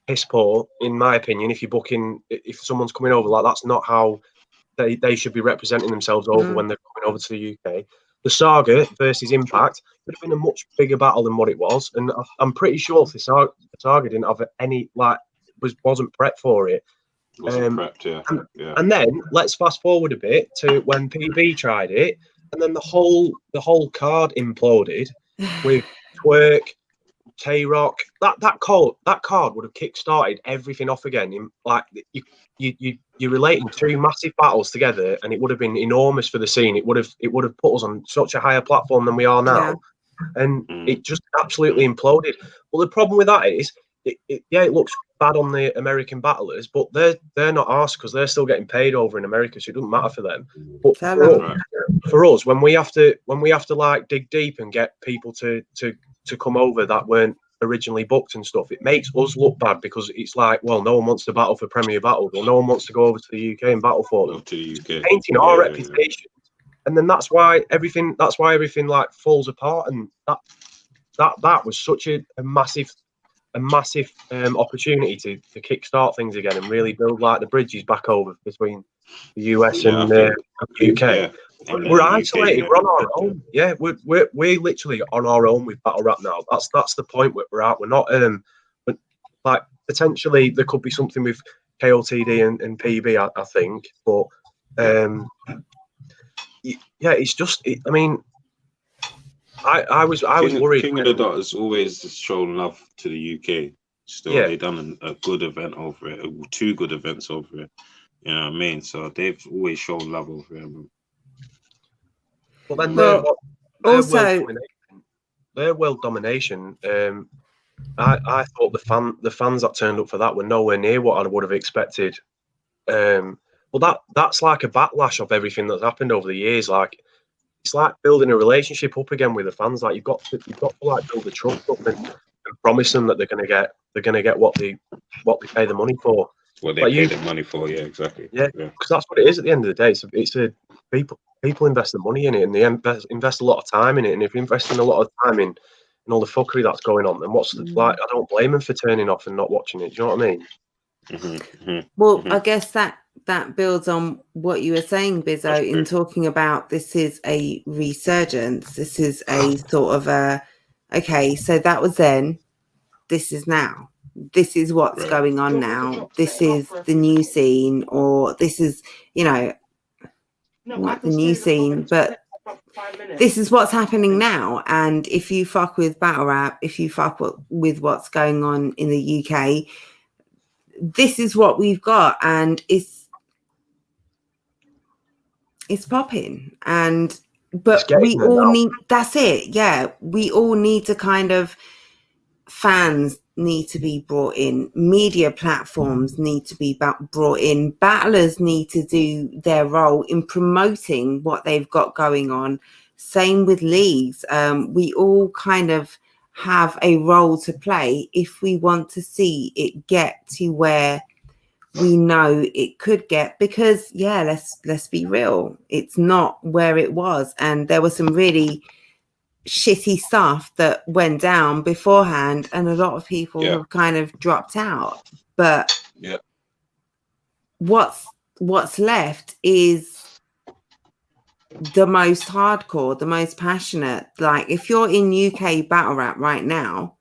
Piss poor, in my opinion. If someone's coming over, like that's not how they should be representing themselves over when they're coming over to the UK. The Saga versus Impact would have been a much bigger battle than what it was, and I'm pretty sure the Saga didn't have any wasn't prepped for it. Wasn't prepped, yeah. And then let's fast forward a bit to when PB tried it, and then the whole card imploded with Twerk, K-Rock. That card would have kick-started everything off again. You're relating 2 massive battles together, and it would have been enormous for the scene. It would have put us on such a higher platform than we are now, and it just absolutely imploded. Well, the problem with that is, it looks bad on the American battlers, but they're not asked because they're still getting paid over in America, so it doesn't matter for them. But for us, when we have to like dig deep and get people to come over that weren't originally booked and stuff, it makes us look bad because it's like, well, no one wants to battle for Premier Battle, well, no one wants to go over to the UK and battle for them. Painting our reputation, and then that's why everything like falls apart, and that was such a massive opportunity to kickstart things again and really build like the bridges back over between the US and UK. We're isolated. We're on our own. Yeah, we're literally on our own with battle rap now. That's the point where we're at. We're not but like potentially there could be something with KOTD and PB. I think, but yeah, it's just. I mean, I was worried. King of the Dot has always shown love to the UK. Still, they done a good event over it, 2 good events over it. You know what I mean? So they've always shown love over it. But then their world domination. I thought the fans that turned up for that were nowhere near what I would have expected. Well, that's like a backlash of everything that's happened over the years. Like it's like building a relationship up again with the fans. Like you've got to like build the trust up and promise them that they're gonna get what they pay the money for. What they pay the money for, yeah, exactly. Yeah, because that's what it is at the end of the day. So it's people invest the money in it, and they invest a lot of time in it. And if you're investing a lot of time in all the fuckery that's going on, then what's like? I don't blame them for turning off and not watching it. Do you know what I mean? Well, I guess that builds on what you were saying, Bizzo, in talking about this is a resurgence. This is a sort of okay, so that was then, this is now. This is what's going on now. This is the new scene, or this is, not the new scene, but this is what's happening now. And if you fuck with battle rap, if you fuck with what's going on in the UK, this is what we've got, and it's popping. But we all need, that's it. Yeah, we all need to kind of, fans need to be brought in, media platforms need to be brought in, battlers need to do their role in promoting what they've got going on. Same with leagues. We all kind of have a role to play if we want to see it get to where we know it could get, because let's be real, it's not where it was, and there was some really shitty stuff that went down beforehand, and a lot of people have kind of dropped out. But what's left is the most hardcore, the most passionate. Like if you're in UK battle rap right now,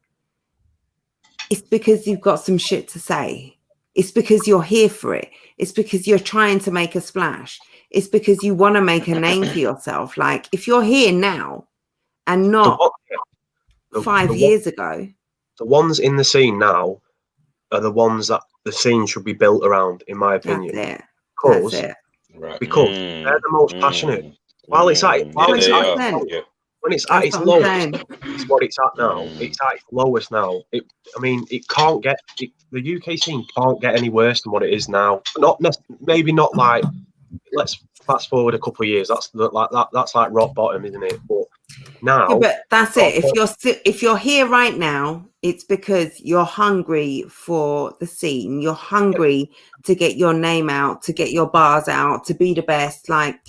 it's because you've got some shit to say. It's because you're here for it. It's because you're trying to make a splash. It's because you want to make a name for yourself. Like if you're here now and not 5 years ago. The ones in the scene now are the ones that the scene should be built around, in my opinion. That's it. Because they're the most passionate. While it's at when it's at its That's what I'm lowest, saying. it's what it's at now. It's at its lowest now. I mean, it can't get the UK scene can't get any worse than what it is now. Maybe not like. Let's fast forward a couple of years. That's like rock bottom, isn't it? But now, Yeah, but that's it. If you're here right now, it's because you're hungry for the scene. You're hungry to get your name out, to get your bars out, to be the best. Like,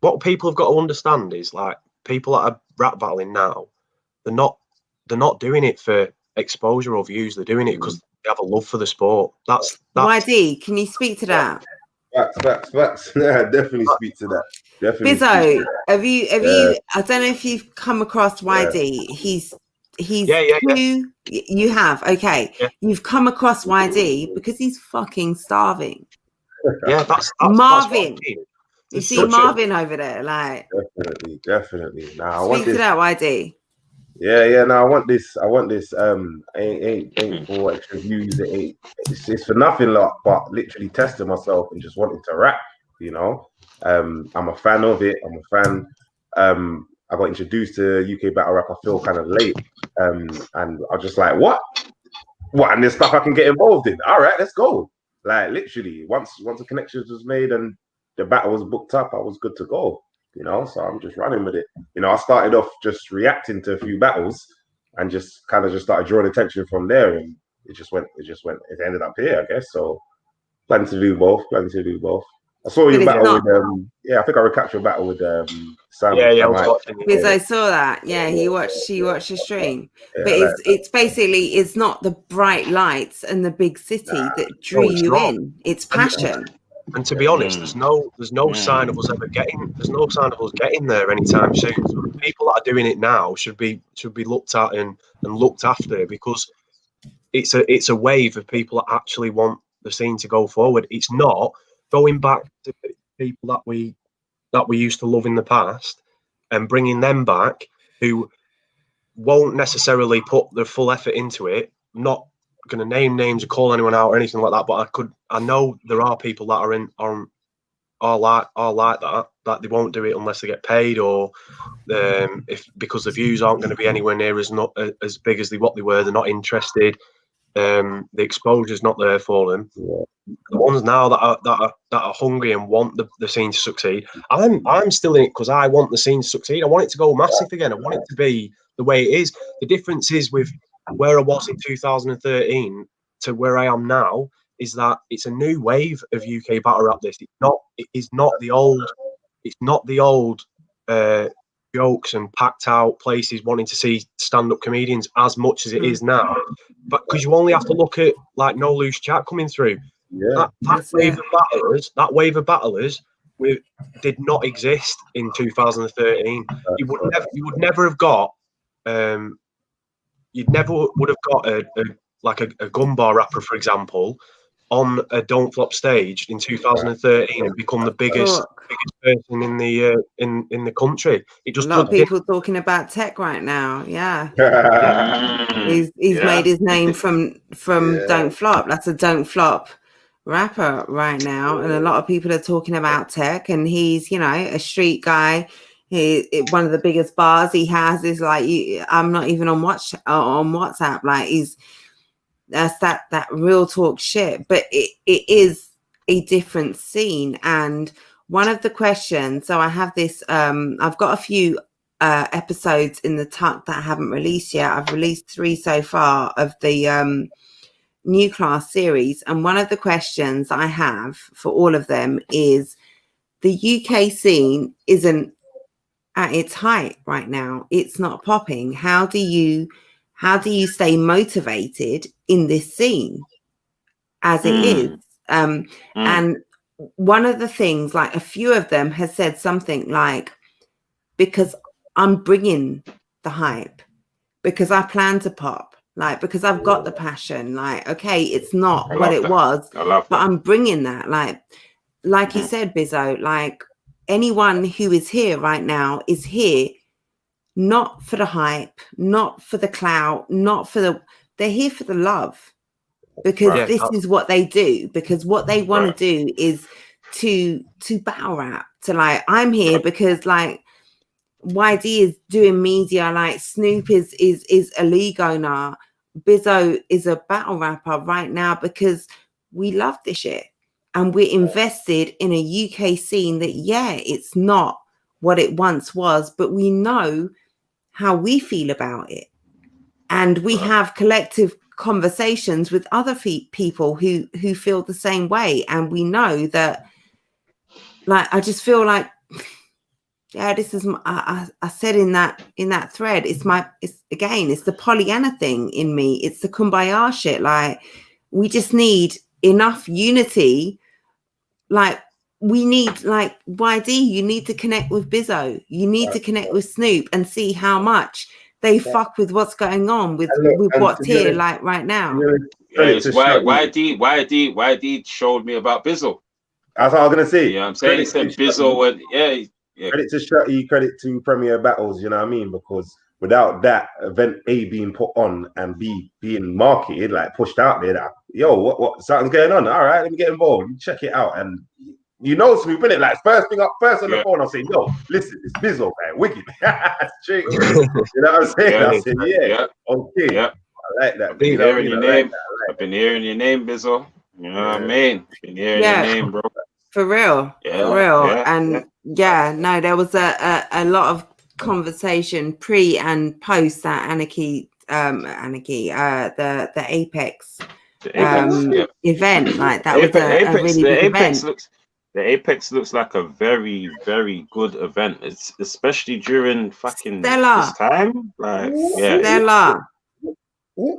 what people have got to understand is, like, people that are rap battling now, they're not doing it for exposure or views. They're doing it because they have a love for the sport. That's YD, can you speak to that? Facts. Yeah, definitely speak to that. Definitely. Bizzo, have you? I don't know if you've come across YD. He's yeah. You have, okay. Yeah. You've come across YD because he's fucking starving. Yeah, that's Marvin. You There's see such Marvin over there, like Definitely. Now I speak want to this. that, YD. Yeah. Now I want this. Ain't for extra views. It's for nothing, lot. But literally testing myself and just wanting to rap. You know, I'm a fan of it. I'm a fan. I got introduced to UK battle rap. I feel kind of late. And I was just like, what? And there's stuff I can get involved in. All right, let's go. Like literally, once the connections was made and the battle was booked up, I was good to go. You know, so I'm just running with it. You know, I started off just reacting to a few battles and just started drawing attention from there, and it ended up here, I guess. So planning to do both. I saw your battle with I think I recaptured your battle with Sam. Yeah, I was watching it. Because I saw that. Yeah, he watched the stream. But it's basically it's not the bright lights and the big city that drew you in. It's passion. And to be honest, there's no sign of us getting there anytime soon. So the people that are doing it now should be looked at and looked after, because it's a wave of people that actually want the scene to go forward. It's not going back to people that we used to love in the past and bringing them back who won't necessarily put their full effort into it. I'm not going to name names or call anyone out or anything like that, but I know there are people that are like that they won't do it unless they get paid, or because the views aren't going to be anywhere near as big as what they were. They're not interested. The exposure's not there for them. Yeah. The ones now that are hungry and want the scene to succeed. I'm still in it because I want the scene to succeed. I want it to go massive again. I want it to be the way it is. The difference is with where I was in 2013 to where I am now is that it's a new wave of UK battle rap. It is not the old jokes and packed out places wanting to see stand-up comedians as much as it is now. But because you only have to look at like No Loose Chat coming through. Yeah. That wave of battlers did not exist in 2013. You would never have got you'd never would have got a gun bar rapper, for example, on a Don't Flop stage in 2013 and become the biggest person in the country. It just a lot of people talking about Tech right now. Yeah, he's made his name from Don't Flop. That's a Don't Flop rapper right now, and a lot of people are talking about Tech, and he's a street guy. One of the biggest bars he has is like, I'm not even on WhatsApp. Like that's that real talk shit. But it is a different scene. And one of the questions, so I have this, I've got a few episodes in the tuck that I haven't released yet. I've released 3 so far of the New Class series. And one of the questions I have for all of them is, the UK scene isn't at its height right now. It's not popping. How do you stay motivated in this scene as it is? And one of the things, like a few of them has said something like, because I'm bringing the hype, because I plan to pop, like, because I've got the passion, like, okay, it's not what it was, but I'm bringing that, like you said, Bizzo, like, anyone who is here right now is here not for the hype, not for the clout, they're here for the love, because this is what they do, because what they want to do is to battle rap, to like, I'm here because like YD is doing media, like Snoop is a league owner. Bizzo is a battle rapper right now because we love this shit. And we're invested in a UK scene that, yeah, it's not what it once was, but we know how we feel about it. And we have collective conversations with other people who feel the same way. And we know that, like, I just feel like, yeah, this is, I said in that thread, it's the Pollyanna thing in me. It's the kumbaya shit. Like, we just need enough unity. Like, we need, like, YD, you need to connect with Bizzo. You need to connect with Snoop and see how much they fuck with what's going on with what's here, like, right now. Yeah, it's YD showed me about Bizzo. That's what I was going to say. You know what I'm saying? He said Bizzo and yeah. Credit to Shutty, credit to Premier Battles, you know what I mean? Because without that event A being put on and B being marketed, like pushed out there, that, yo, what something's going on? All right, let me get involved. You check it out. And you know, Snoop, innit? Like, first on the phone, I'll say, yo, listen, it's Bizzo, man, wicked. Straight away. You know what I'm saying? I said, okay. Yeah. I like that. I've been hearing your name. I've been hearing your name, Bizzo. You know what I mean? Been hearing your name, bro. For real. And no, there was a lot of conversation pre and post that Anarchy, the Apex, event. Like, that was a really big event. The Apex looks like a very, very good event. It's especially during fucking this time. Like, Stellar.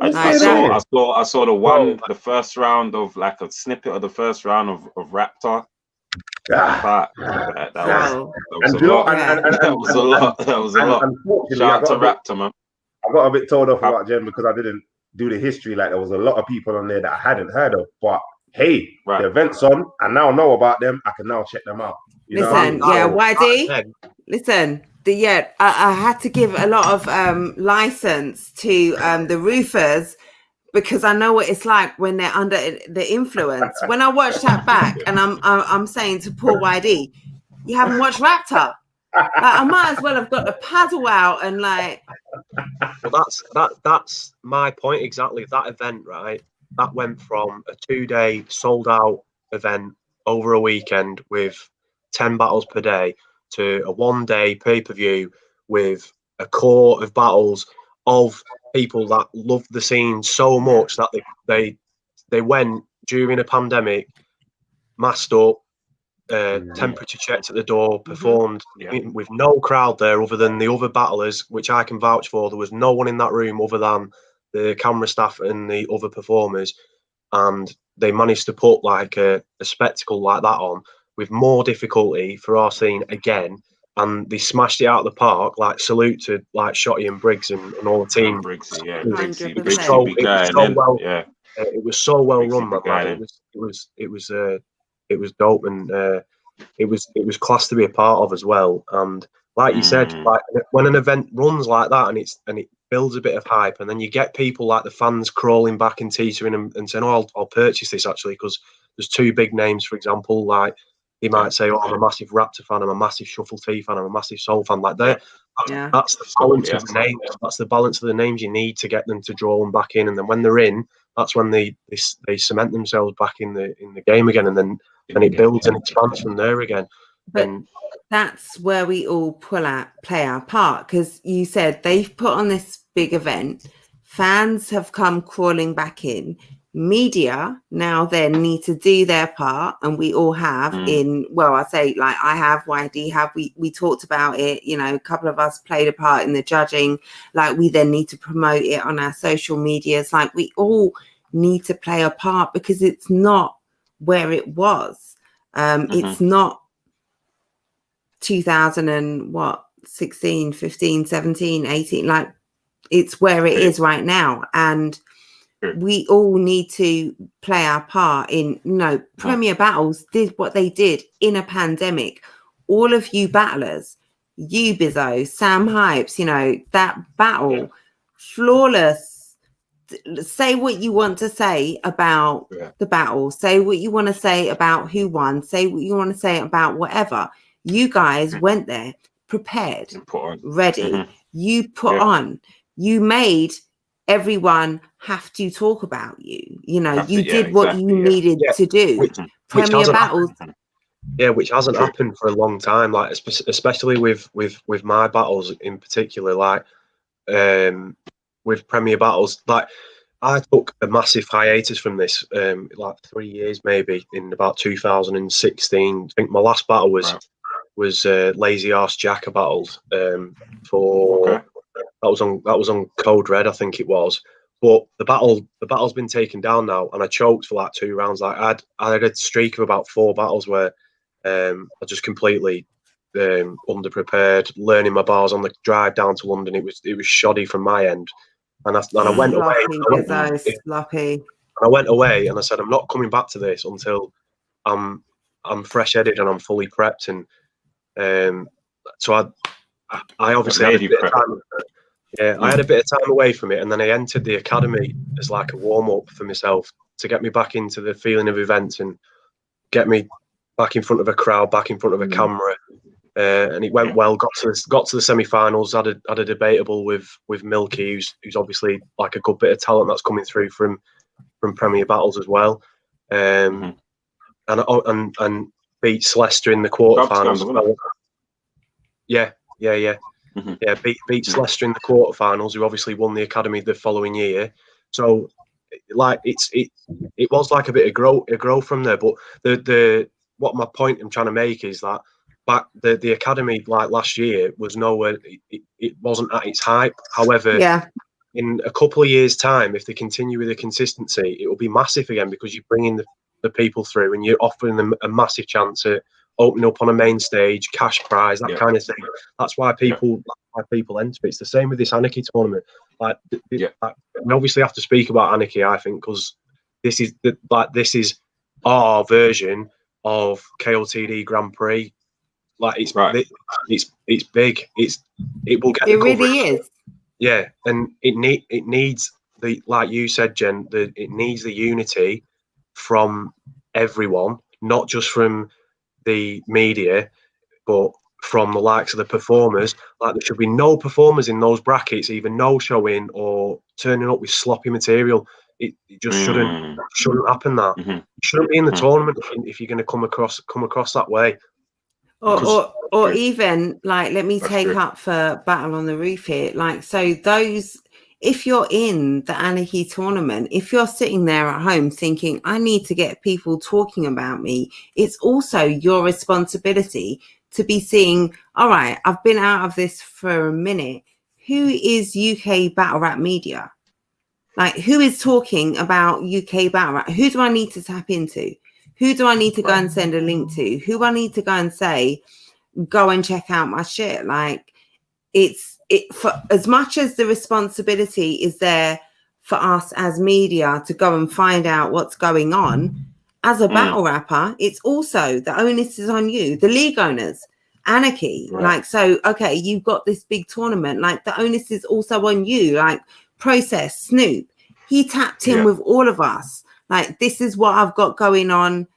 I saw the first round of, like, a snippet of the first round of Raptor. That was a lot. Shout out to Raptor, man. I got a bit told off about Jen because I didn't do the history. Like, there was a lot of people on there that I hadn't heard of, but hey, the event's on. I now know about them. I can now check them out. Listen, YD. Listen, I had to give a lot of license to the roofers because I know what it's like when they're under the influence. When I watched that back, and I'm saying to poor YD, you haven't watched Raptor. Like, I might as well have got the paddle out and, like. Well, that's my point exactly. That event, right? That went from a 2-day sold out event over a weekend with 10 battles per day to a 1-day pay-per-view with a core of battles of people that loved the scene so much that they went during a pandemic, masked up, temperature checked at the door, performed with no crowd there other than the other battlers, which I can vouch for. There was no one in that room other than the camera staff and the other performers, and they managed to put, like, a spectacle like that on with more difficulty for our scene again, and they smashed it out of the park. Like, salute to, like, Shotty and Briggs and all the team. It was so well run, man. It was dope, and it was class to be a part of as well. And like you said, like, when an event runs like that and it builds a bit of hype, and then you get people like the fans crawling back and teetering and saying, "Oh, I'll purchase this actually," because there's 2 big names, for example. Like, they might say, "Oh, I'm a massive Raptor fan, I'm a massive Shuffle T fan, I'm a massive Soul fan." Like that. That's the balance of the names. That's the balance of the names you need to get them to draw them back in, and then when they're in, that's when they cement themselves back in the game again, and then it builds and expands from there again. But that's where we all play our part, because you said they've put on this big event, fans have come crawling back in, media now then need to do their part, and we all have I say, like, I have, YD have, we talked about it, you know, a couple of us played a part in the judging, like, we then need to promote it on our social medias, like, we all need to play a part because it's not where it was. It's not 2016, 15, 17, 18, like, it's where it is right now, and we all need to play our part in, you know, Premier Battles did what they did in a pandemic. All of you battlers, you Bizzo, Sam Hypes, you know, that battle, flawless. Say what you want to say about the battle. Say what you want to say about who won. Say what you want to say about whatever. You guys went there, prepared, Put on. ready. You put on. You made everyone have to talk about you. You know, you did what you needed to do. Which Premier battles. Which hasn't happened for a long time. Like especially with my battles in particular. Like with Premier battles, like I took a massive hiatus from this, like 3 years maybe in about 2016. I think my last battle was Lazy Arse Jacker battles. That was on Code Red, I think it was. But the battle's been taken down now, and I choked for like 2 rounds. Like I had a streak of about 4 battles where I just completely underprepared, learning my bars on the drive down to London. It was shoddy from my end, and I went away. Sloppy. I went away, and I said, I'm not coming back to this until I'm fresh-headed and I'm fully prepped. And so I obviously had a bit of time. Yeah, I had a bit of time away from it, and then I entered the academy as like a warm-up for myself to get me back into the feeling of events and get me back in front of a crowd, back in front of a camera. And it went well. Got to the semi-finals. Had a debatable with Milky, who's obviously like a good bit of talent that's coming through from Premier battles as well. And beat Celeste in the quarterfinals. Yeah. Beat Celeste in the quarterfinals, who obviously won the academy the following year. So, like it was like a bit of growth from there. But the what my point I'm trying to make is that back the academy like last year was nowhere. It wasn't at its hype. However, in a couple of years' time, if they continue with the consistency, it will be massive again because you're bringing the people through and you're offering them a massive chance at opening up on a main stage, cash prize, that kind of thing. That's why people enter. It's the same with this Anarchy tournament. Like, we obviously have to speak about Anarchy, I think, because this is our version of KOTD Grand Prix. Like it's big. It will get. It really is. Yeah, and it needs the, like you said, Jen. It needs the unity from everyone, not just from the media, but from the likes of the performers. Like there should be no performers in those brackets, even no showing or turning up with sloppy material. It just shouldn't happen. That it shouldn't be in the tournament if you're going to come across that way. Or even like, let me take up for Battle on the Roof here. Like, so those, if you're in the Anarchy tournament, if you're sitting there at home thinking, I need to get people talking about me, it's also your responsibility to be seeing, all right, I've been out of this for a minute. Who is UK battle rap media? Like, who is talking about UK battle rap? Who do I need to tap into? Who do I need to go and send a link to? Who I need to go and say, go and check out my shit? Like, it for as much as the responsibility is there for us as media to go and find out what's going on, as a battle rapper, it's also the onus is on you, the league owners, Anarchy. Like, so, okay, you've got this big tournament, like the onus is also on you. Like, Process, Snoop, he tapped in with all of us. Like, this is what I've got going on.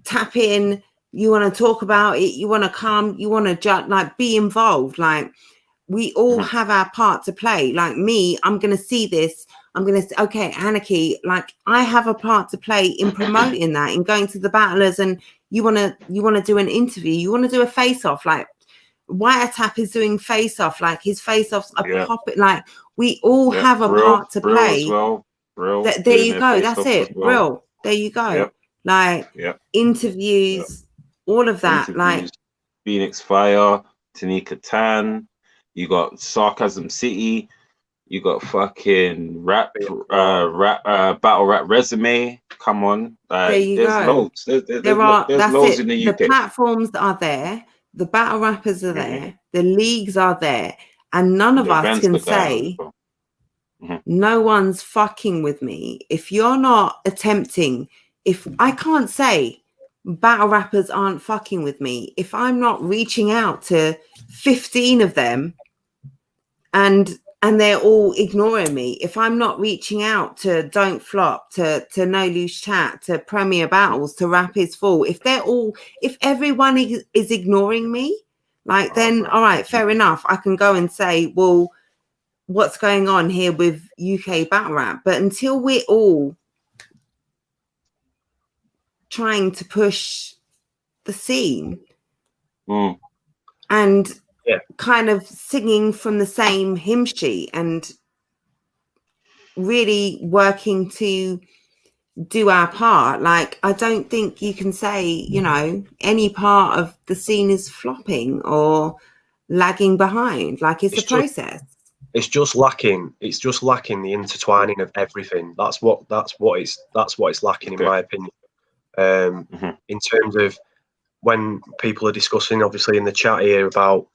Tap in. You want to talk about it. You want to come. You want to judge. Like, be involved. Like, we all have our part to play. Like me, I'm going to see this. I'm going to say, okay, Anarchy, like I have a part to play in promoting that, in going to the battlers, and you want to do an interview. You want to do a face-off. Like, Wiretap is doing face-off. Like, his face-offs are popping. Like, we all have a part to play. As well. There you go. That's it. Well. There you go. Like, interviews, all of that. Like, Phoenix Fire, Tanika Tan, you got Sarcasm City, you got fucking battle rap resume. Come on. There you there's go. Loads. There's that's loads it. in the UK. The platforms are there. The battle rappers are there. The leagues are there. And none of us can say, no one's fucking with me. If you're not attempting, if I can't say battle rappers aren't fucking with me, if I'm not reaching out to 15 of them and they're all ignoring me, if I'm not reaching out to Don't Flop, to No Loose Chat, to Premier Battles, to Rap Is Full, if everyone is ignoring me, Like, then, all right, fair enough. I can go and say, well, what's going on here with UK battle rap? But until we're all trying to push the scene and kind of singing from the same hymn sheet and really working to do our part, like, I don't think you can say, you know, any part of the scene is flopping or lagging behind. Like, it's a process. It's just lacking the intertwining of everything. That's what it's lacking, in my opinion. In terms of when people are discussing, obviously in the chat here, about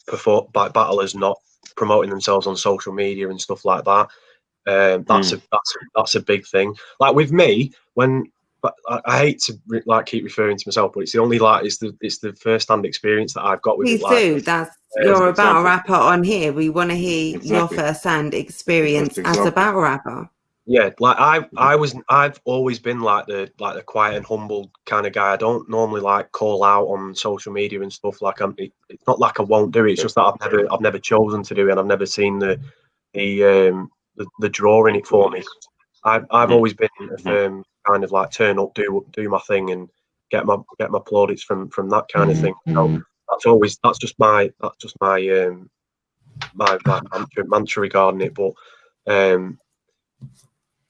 battlers not promoting themselves on social media and stuff like that. That's a big thing. Like with me, but I hate to like keep referring to myself, but it's the only it's the first hand experience that I've got with Please it. Like, do. That's you're a battle rapper on here. We want to hear your first hand experience as a battle rapper. Yeah, like I've always been like the quiet and humble kind of guy. I don't normally like call out on social media and stuff. Like it's not like I won't do it. It's just that I've never chosen to do it, and I've never seen the draw in it for me. I've always been a firm kind of like turn up, do my thing, and get my plaudits from that kind of thing. So that's just my mantra regarding it. But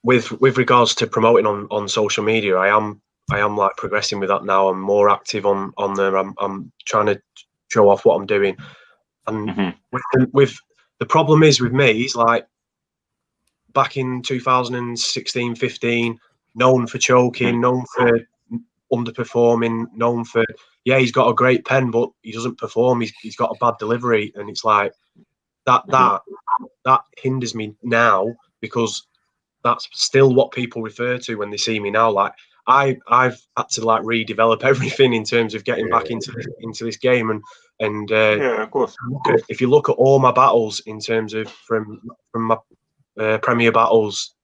with regards to promoting on social media, I am like progressing with that now. I'm more active on there. I'm trying to show off what I'm doing, and with the problem is with me is like back in 2016, 15, known for choking, known for underperforming, known for he's got a great pen, but he doesn't perform. He's got a bad delivery, and it's like that hinders me now, because that's still what people refer to when they see me now. Like I've had to like redevelop everything in terms of getting back into this game, and of course. If you look at all my battles in terms of from my Premier battles,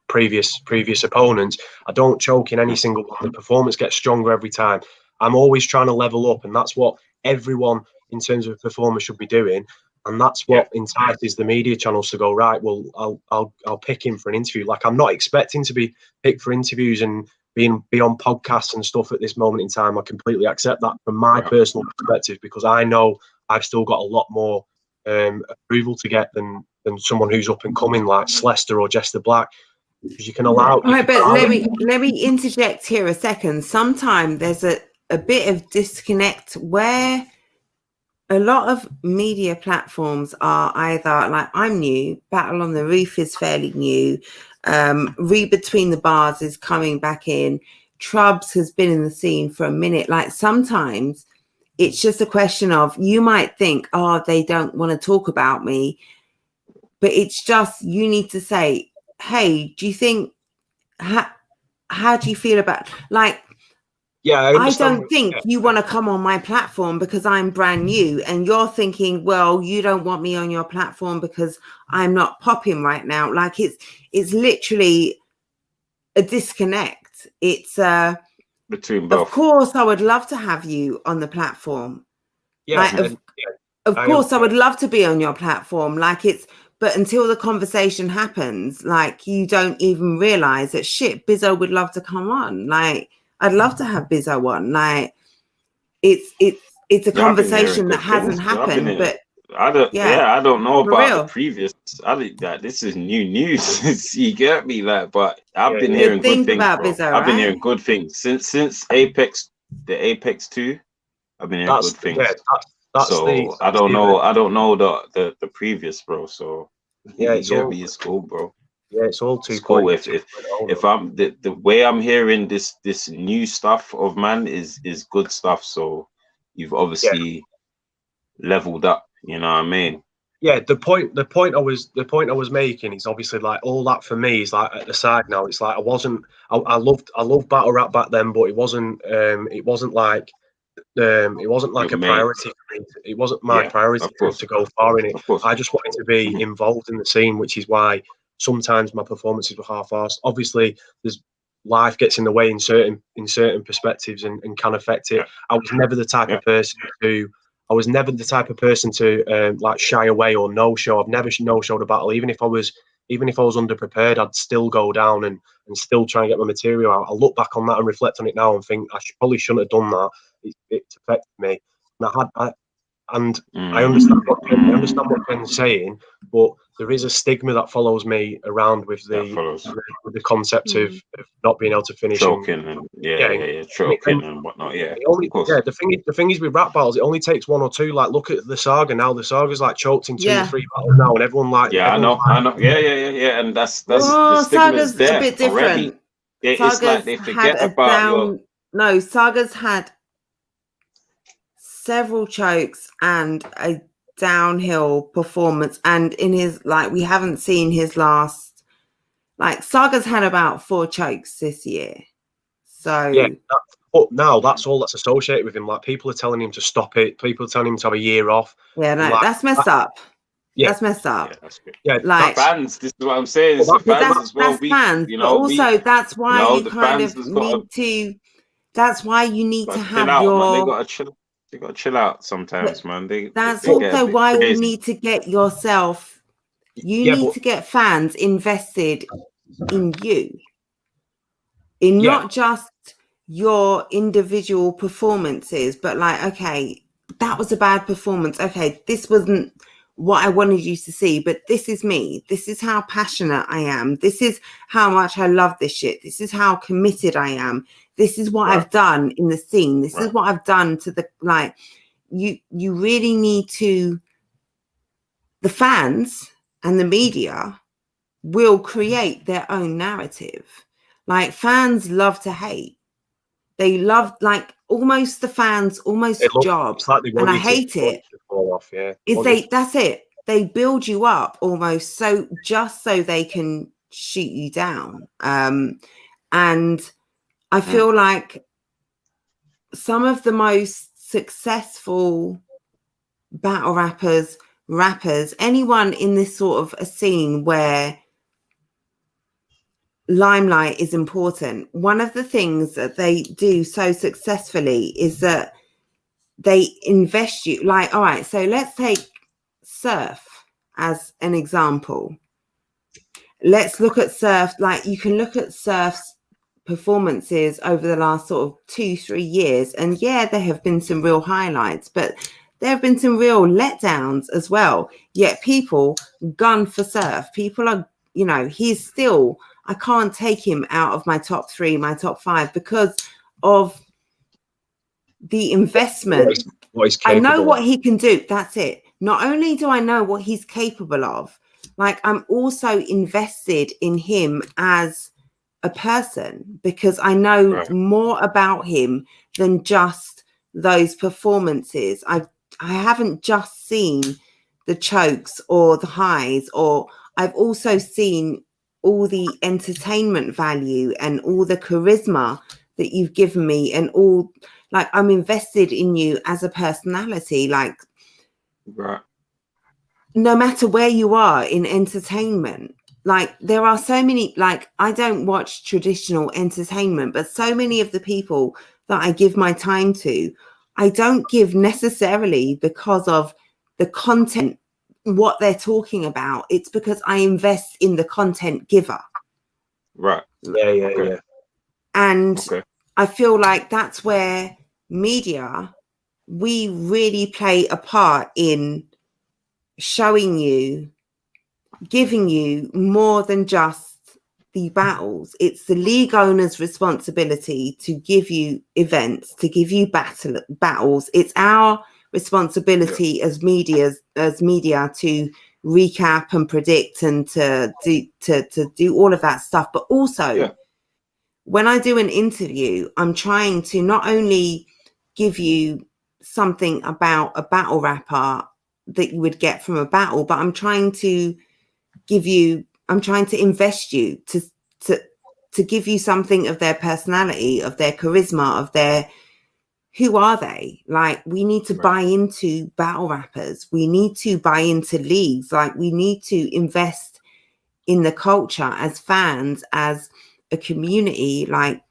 previous opponents, I don't choke in any single one. The performance gets stronger every time. I'm always trying to level up, and that's what everyone in terms of performance should be doing. And that's what entices the media channels to go, right, well, I'll pick him for an interview. Like, I'm not expecting to be picked for interviews and be on podcasts and stuff at this moment in time. I completely accept that from my personal perspective, because I know I've still got a lot more approval to get than someone who's up and coming like Slester or Jester Black. Because you can allow. Right, but let me interject here a second. Sometimes there's a bit of disconnect where a lot of media platforms are either like, I'm new, Battle on the Roof is fairly new, Read Between the Bars is coming back in, Trubs has been in the scene for a minute. Like, sometimes it's just a question of, you might think, oh, they don't want to talk about me, but it's just, you need to say, hey, do you think, how do you feel about, like, I don't think you want to come on my platform because I'm brand new, and you're thinking, well, you don't want me on your platform because I'm not popping right now. Like, it's literally a disconnect. It's between both. Of course I would love to have you on the platform. Of course I would love to be on your platform. Like, but until the conversation happens, like, you don't even realize that, shit, Bizzo would love to come on. Like, I'd love to have Bizzo on. Like, it's a conversation that hasn't happened. But I don't know about the previous. I think that this is new news. You get me, like, but I've been hearing good things about Bizzo. I've been hearing good things since Apex, the Apex 2. I've been hearing good things. So I don't know the previous, bro. So it's cool, bro. Yeah, it's all too cool. If I'm the way I'm hearing this new stuff of man is good stuff. So you've obviously leveled up. You know what I mean? Yeah. The point I was making is obviously like all that for me is like at the side now. It's like I loved battle rap back then, but it wasn't like a priority for me. It wasn't my priority to go far in it. I just wanted to be involved in the scene, which is why sometimes my performances were half-assed. Obviously, there's life gets in the way in certain perspectives and can affect it. I was never the type of person to. I was never the type of person to like shy away or no show. I've never no showed a battle, even if I was underprepared. I'd still go down and still try and get my material out. I look back on that and reflect on it now and think probably shouldn't have done that. It's affected me, and I understand what Ken's saying, but there is a stigma that follows me around with the concept of not being able to finish choking and choking and whatnot. The thing is with rap battles, it only takes one or two. Like, look at the Saga now. The Saga's like choked in 2 or 3 battles now, and everyone like I know, and that's the stigma is there a bit different. Already. It's like they forget about No, Saga's had several chokes and a downhill performance, and in his we haven't seen his last. Saga's had about 4 chokes this year, so but now that's all that's associated with him. Like, people are telling him to stop it. People are telling him to have a year off. Yeah, no, that's messed up. Yeah, that's messed up. Yeah, that's good. Yeah, fans. This is what I'm saying. It's fans as well. Fans, but also that's why you kind of need to. That's why you need to have your. They gotta chill out sometimes, man. That's also why you need to get yourself. You need to get fans invested in you, in not just your individual performances, but okay, that was a bad performance. Okay, this wasn't what I wanted you to see, but this is me. This is how passionate I am. This is how much I love this shit. This is how committed I am. This is what I've done in the scene. This is what I've done to the you really need to. The fans and the media will create their own narrative. Fans love to hate. They love almost the fans job, and I hate it. That's it. They build you up almost so they can shoot you down. And I feel like some of the most successful battle rappers, anyone in this sort of a scene where limelight is important, one of the things that they do so successfully is that they invest you. All right, so let's take Surf as an example. Let's look at Surf. You can look at Surf's performances over the last sort of 2-3 years, and there have been some real highlights, but there have been some real letdowns as well. Yet people gun for Surf. People are, he's still, I can't take him out of my top 3, my top 5 because of the investment. I know what he can do. That's it. Not only do I know what he's capable of, I'm also invested in him as a person because I know more about him than just those performances. I haven't just seen the chokes or the highs, or I've also seen all the entertainment value and all the charisma that you've given me, and all I'm invested in you as a personality. No matter where you are in entertainment, there are so many, I don't watch traditional entertainment, but so many of the people that I give my time to, I don't give necessarily because of the content, what they're talking about. It's because I invest in the content giver. Right. Yeah. And I feel like that's where media, we really play a part in showing you, giving you more than just the battles. It's the league owner's responsibility to give you events, to give you battles. It's our responsibility as media to recap and predict and to do all of that stuff. But also, when I do an interview, I'm trying to not only give you something about a battle rapper that you would get from a battle, but I'm trying to invest you to give you something of their personality, of their charisma, of their, who are they? We need to buy into battle rappers. We need to buy into leagues. We need to invest in the culture as fans, as a community, like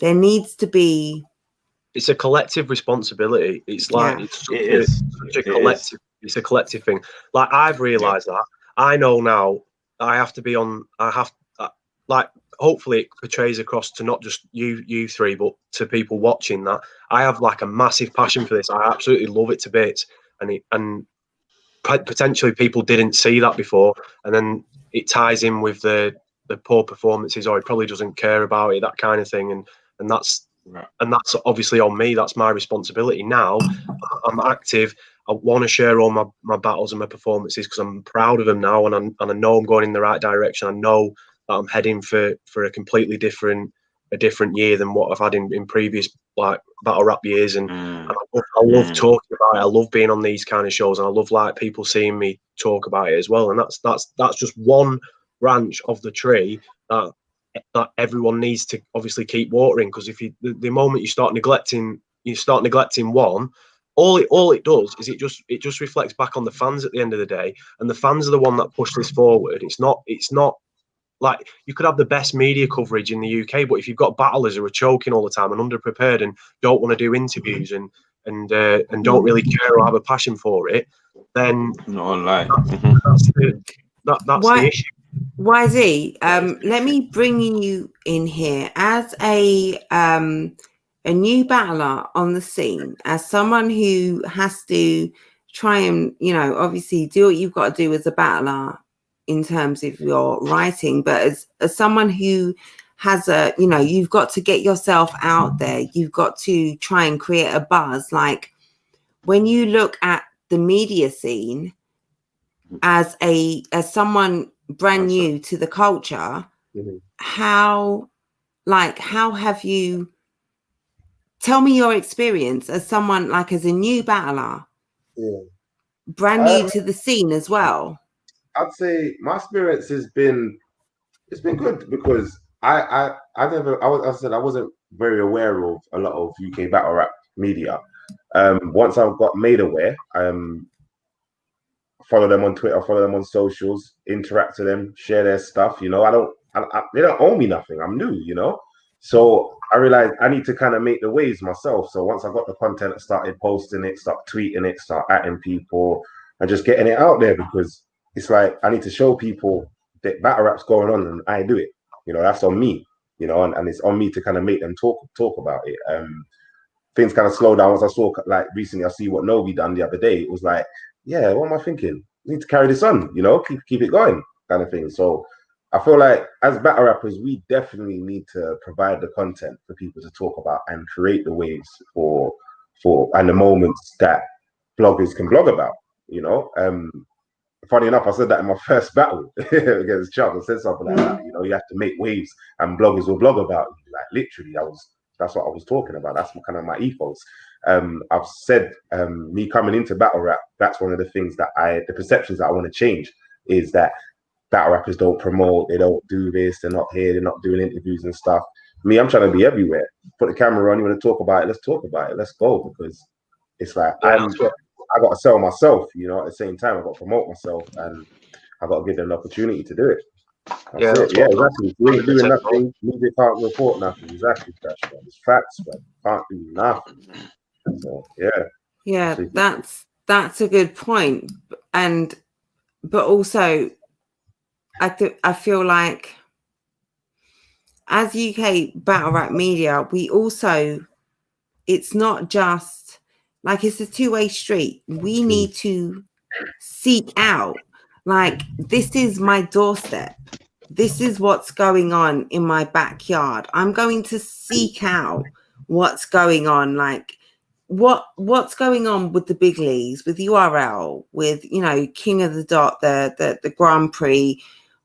there needs to be. It's a collective responsibility. It's like it's such a collective. It's a collective thing. Like I've realised that. I know now I have to be on. I have like hopefully it portrays across to not just you three, but to people watching that. I have like a massive passion for this. I absolutely love it to bits, and potentially people didn't see that before, and then it ties in with the poor performances, or he probably doesn't care about it, that kind of thing, and that's obviously on me. That's my responsibility now. I'm active. I want to share all my battles and my performances because I'm proud of them now, and I know I'm going in the right direction. I know that I'm heading for a completely different year than what I've had in previous like battle rap years, and I love talking about it. I love being on these kind of shows, and I love like people seeing me talk about it as well. And that's just one branch of the tree that everyone needs to obviously keep watering, because if the moment you start neglecting one, all it does is it just reflects back on the fans at the end of the day, and the fans are the one that push this forward. It's not like you could have the best media coverage in the UK, but if you've got battlers who are choking all the time and underprepared and don't want to do interviews and don't really care or have a passion for it, then not online. That's the issue. YZ, let me bring you in here as a new battler on the scene, as someone who has to try and, obviously do what you've got to do as a battler in terms of your writing, but as someone who has you've got to get yourself out there, you've got to try and create a buzz. Like when you look at the media scene as someone brand new to the culture, how have you, tell me your experience as someone like as a new battler, brand new to the scene as well. I'd say my experience has been good, because I wasn't very aware of a lot of UK battle rap media. Once I got made aware, follow them on Twitter, follow them on socials, interact with them, share their stuff. They don't owe me nothing. I'm new, so I realized I need to kind of make the waves myself. So once I got the content, I started posting it, start tweeting it, start atting people, and just getting it out there, because it's like I need to show people that battle rap's going on and I do it. That's on me. And it's on me to kind of make them talk about it. Things kind of slow down once I saw, like recently, I see what Nobi done the other day. It was like, yeah, what am I thinking? I need to carry this on, keep it going, kind of thing. So I feel like as battle rappers, we definitely need to provide the content for people to talk about and create the waves for and the moments that bloggers can blog about. Funny enough, I said that in my first battle against Chubb. I said something like that. You have to make waves and bloggers will blog about you. Like literally, that's what I was talking about. That's kind of my ethos. I've said me coming into battle rap, that's one of the things that the perceptions that I want to change is that battle rappers don't promote, they don't do this, they're not here, they're not doing interviews and stuff. Me, I'm trying to be everywhere. Put the camera on, you want to talk about it, let's talk about it, let's go, because it's like I got to sell myself, at the same time, I got to promote myself and I got to give them an opportunity to do it. That's it. Yeah, exactly. If you ain't doing nothing, media can't report nothing. Exactly, Crash. It's facts, but can't do nothing. So yeah, that's a good point. But also, I feel like as UK battle rap media, we also, it's not just like it's a two-way street. We need to seek out, like, this is my doorstep. This is what's going on in my backyard. I'm going to seek out what's going on, like what's going on with the big leagues, with URL, with King of the Dot, the Grand Prix,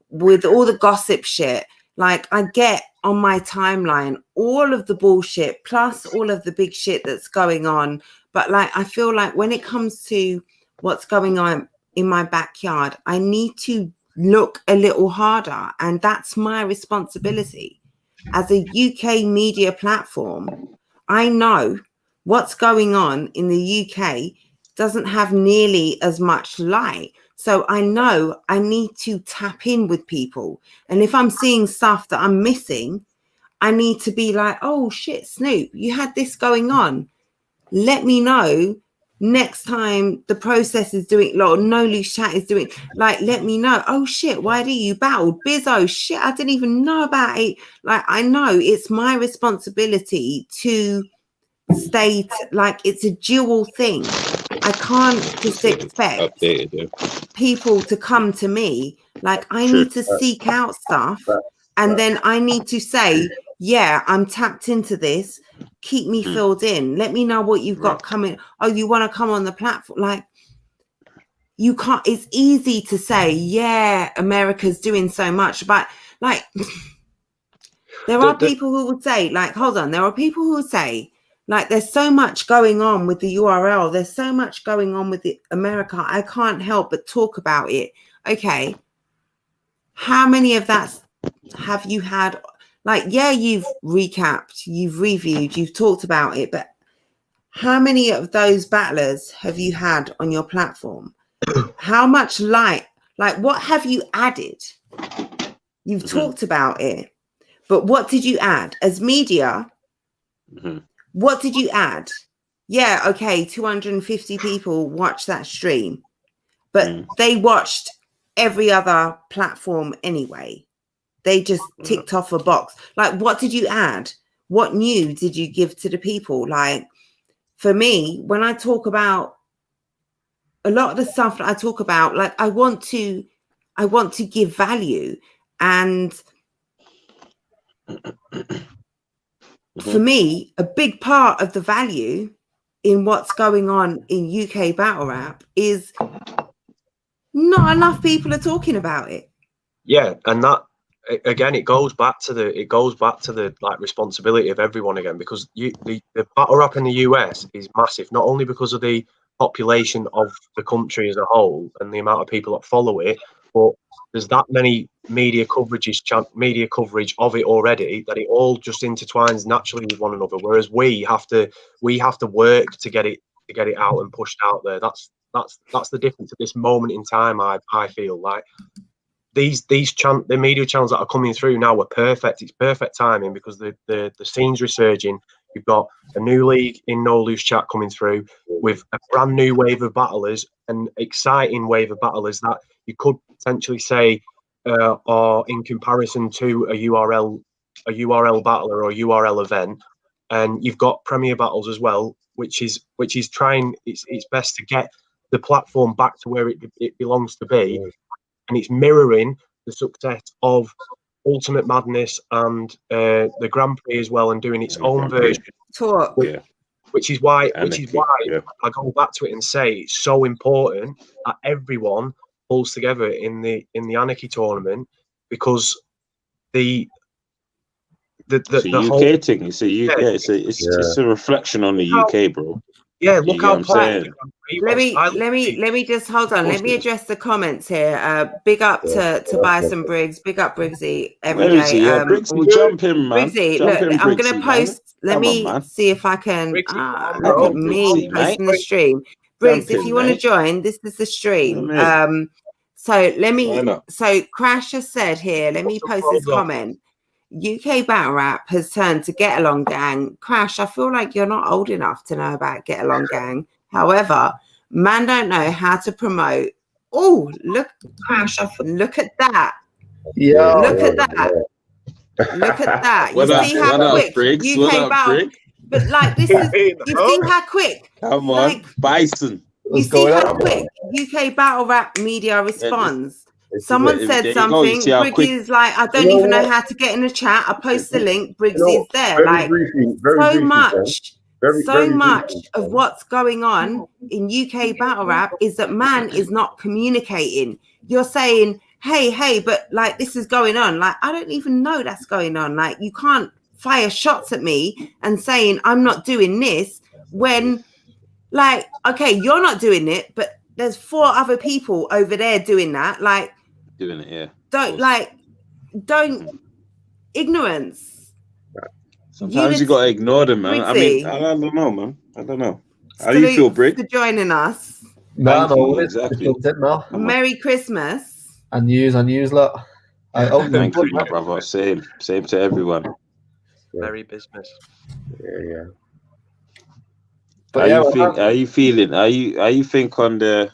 with all the gossip shit. Like I get on my timeline all of the bullshit plus all of the big shit that's going on. But like I feel like when it comes to what's going on in my backyard, I need to look a little harder, and that's my responsibility as a UK media platform. I know what's going on in the UK doesn't have nearly as much light, So I know I need to tap in with people. And if I'm seeing stuff that I'm missing, I need to be like, oh shit, Snoop, you had this going on. Let me know next time the process is doing, or No Loose Chat is doing, like, let me know. Oh shit, YD, you battled Bizzo. Shit, I didn't even know about it. Like, I know it's my responsibility to stay, like, it's a dual thing. I can't just expect people to come to me. Like, I need to seek out stuff, and then I need to say, yeah, I'm tapped into this. Keep me filled in. Let me know what you've got coming. Oh, you want to come on the platform? Like, you can't. It's easy to say, yeah, America's doing so much, but like, there are people who would say, like, hold on, there are people who would say, like, there's so much going on with the URL. There's so much going on with America. I can't help but talk about it. Okay. How many of that have you had? Like, yeah, you've recapped, you've reviewed, you've talked about it, but how many of those battlers have you had on your platform? How much light, like, what have you added? You've talked about it, but what did you add as media? What did you add? Yeah, okay, 250 people watched that stream, but they watched every other platform anyway. They just ticked off a box. Like, what did you add? What new did you give to the people? Like, for me, when I talk about a lot of the stuff that I talk about, like, I want to give value. And for me, a big part of the value in what's going on in UK battle rap is not enough people are talking about it. Yeah, and that again, it goes back to the like responsibility of everyone again, because the battle rap in the US is massive, not only because of the population of the country as a whole and the amount of people that follow it, but there's that many media coverage of it already that it all just intertwines naturally with one another. Whereas we have to work to get it out and pushed out there. That's the difference at this moment in time. I feel like the media channels that are coming through now are perfect. It's perfect timing because the scene's resurging. You've got a new league in No Loose Chat coming through with a brand new wave of battlers, an exciting wave of battlers that you could potentially say are in comparison to a URL battler or a URL event. And you've got Premier Battles as well, which is trying its best to get the platform back to where it belongs to be. And it's mirroring the success of Ultimate Madness and the Grand Prix as well, and doing its own version. Which is why I go back to it and say it's so important that everyone pulls together in the Anarchy tournament, because the whole UK thing. It's a reflection on the UK, bro. Yeah, look how playing. Let me just hold on. Let me address the comments here. Big up to Tobias and Briggs. Big up Briggsy every day. Briggsy, jump in, man. Briggsy, look, I'm gonna post. Let me see if I can. Look at me posting the stream. Briggs, if you want to join, this is the stream. So let me. So Crash has said here. Let me post this comment. UK battle rap has turned to Get Along Gang. Crash, I feel like you're not old enough to know about Get Along Gang. However, man don't know how to promote. Oh, look, Crash, look at that. Yeah. Look at that. Look at that. You see how quick UK battle. But like, this is, you see how quick. Come on, Bison. You see how quick UK battle rap media responds. Someone said something. Briggsy is like, I don't even know how to get in the chat. I post the link. Briggsy is there. Like, so much of what's going on in UK battle rap is that man is not communicating. You're saying, hey, but like, this is going on. Like, I don't even know that's going on. Like, you can't fire shots at me and saying I'm not doing this when, like, okay, you're not doing it, but there's 4 other people over there doing that. Like, doing it, yeah. Don't ignorance. Sometimes you gotta ignore them, man. I mean, I don't know, man. I don't know. How do you feel, Brig? For joining us. No, Thank you, no, exactly. no. Merry Christmas. And yous, lot. Thank you, my brother. Same to everyone. Merry business. Yeah. But How you feeling? How you think on the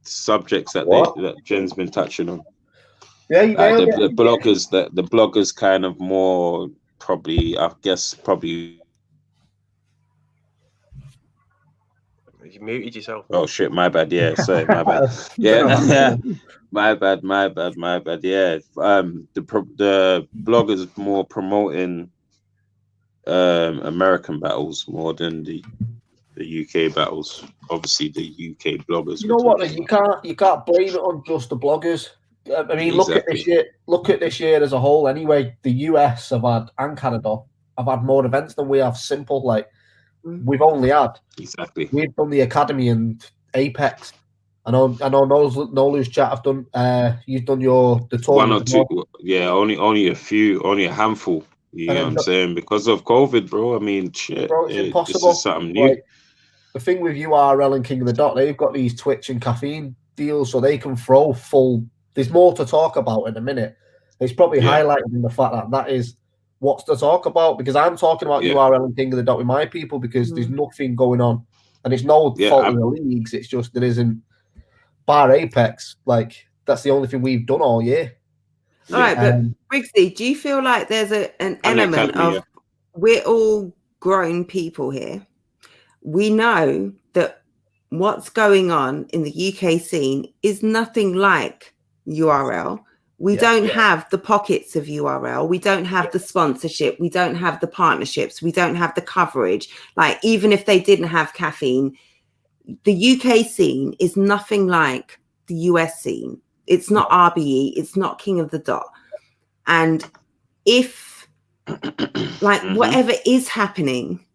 subjects that Jen's been touching on? Yeah, the bloggers kind of more probably, I guess, probably. You muted yourself. Oh shit, my bad. Yeah, sorry, my bad. Yeah, my bad. Yeah, the bloggers more promoting American battles more than the UK battles. Obviously, the UK bloggers. You know what? You can't blame it on just the bloggers. I mean, look at this year. Look at this year as a whole. Anyway, the US and Canada have had more events than we have. Simple, like we've only had. Exactly. We've done the Academy and Apex. I know. No Lose Chat have done. You've done the tour. One or two. Yeah, only a few. Only a handful. You know what I'm saying? Because of COVID, bro. I mean, shit. Bro, it's impossible. This is something new. Like, the thing with URL and King of the Dot, they've got these Twitch and caffeine deals, so they can throw full. There's more to talk about in a minute. It's probably highlighted in the fact that is what's to talk about, because I'm talking about URL and King of the Dot with my people because there's nothing going on, and it's no fault of the leagues. It's just there isn't. Bar Apex, like that's the only thing we've done all year. All right, but Briggsy, do you feel like there's an element of we're all grown people here? We know that what's going on in the UK scene is nothing like URL. We don't have the pockets of URL. We don't have the sponsorship. We don't have the partnerships. We don't have the coverage. Like, even if they didn't have caffeine, the UK scene is nothing like the US scene. It's not RBE. It's not King of the Dot. And if, like, whatever is happening,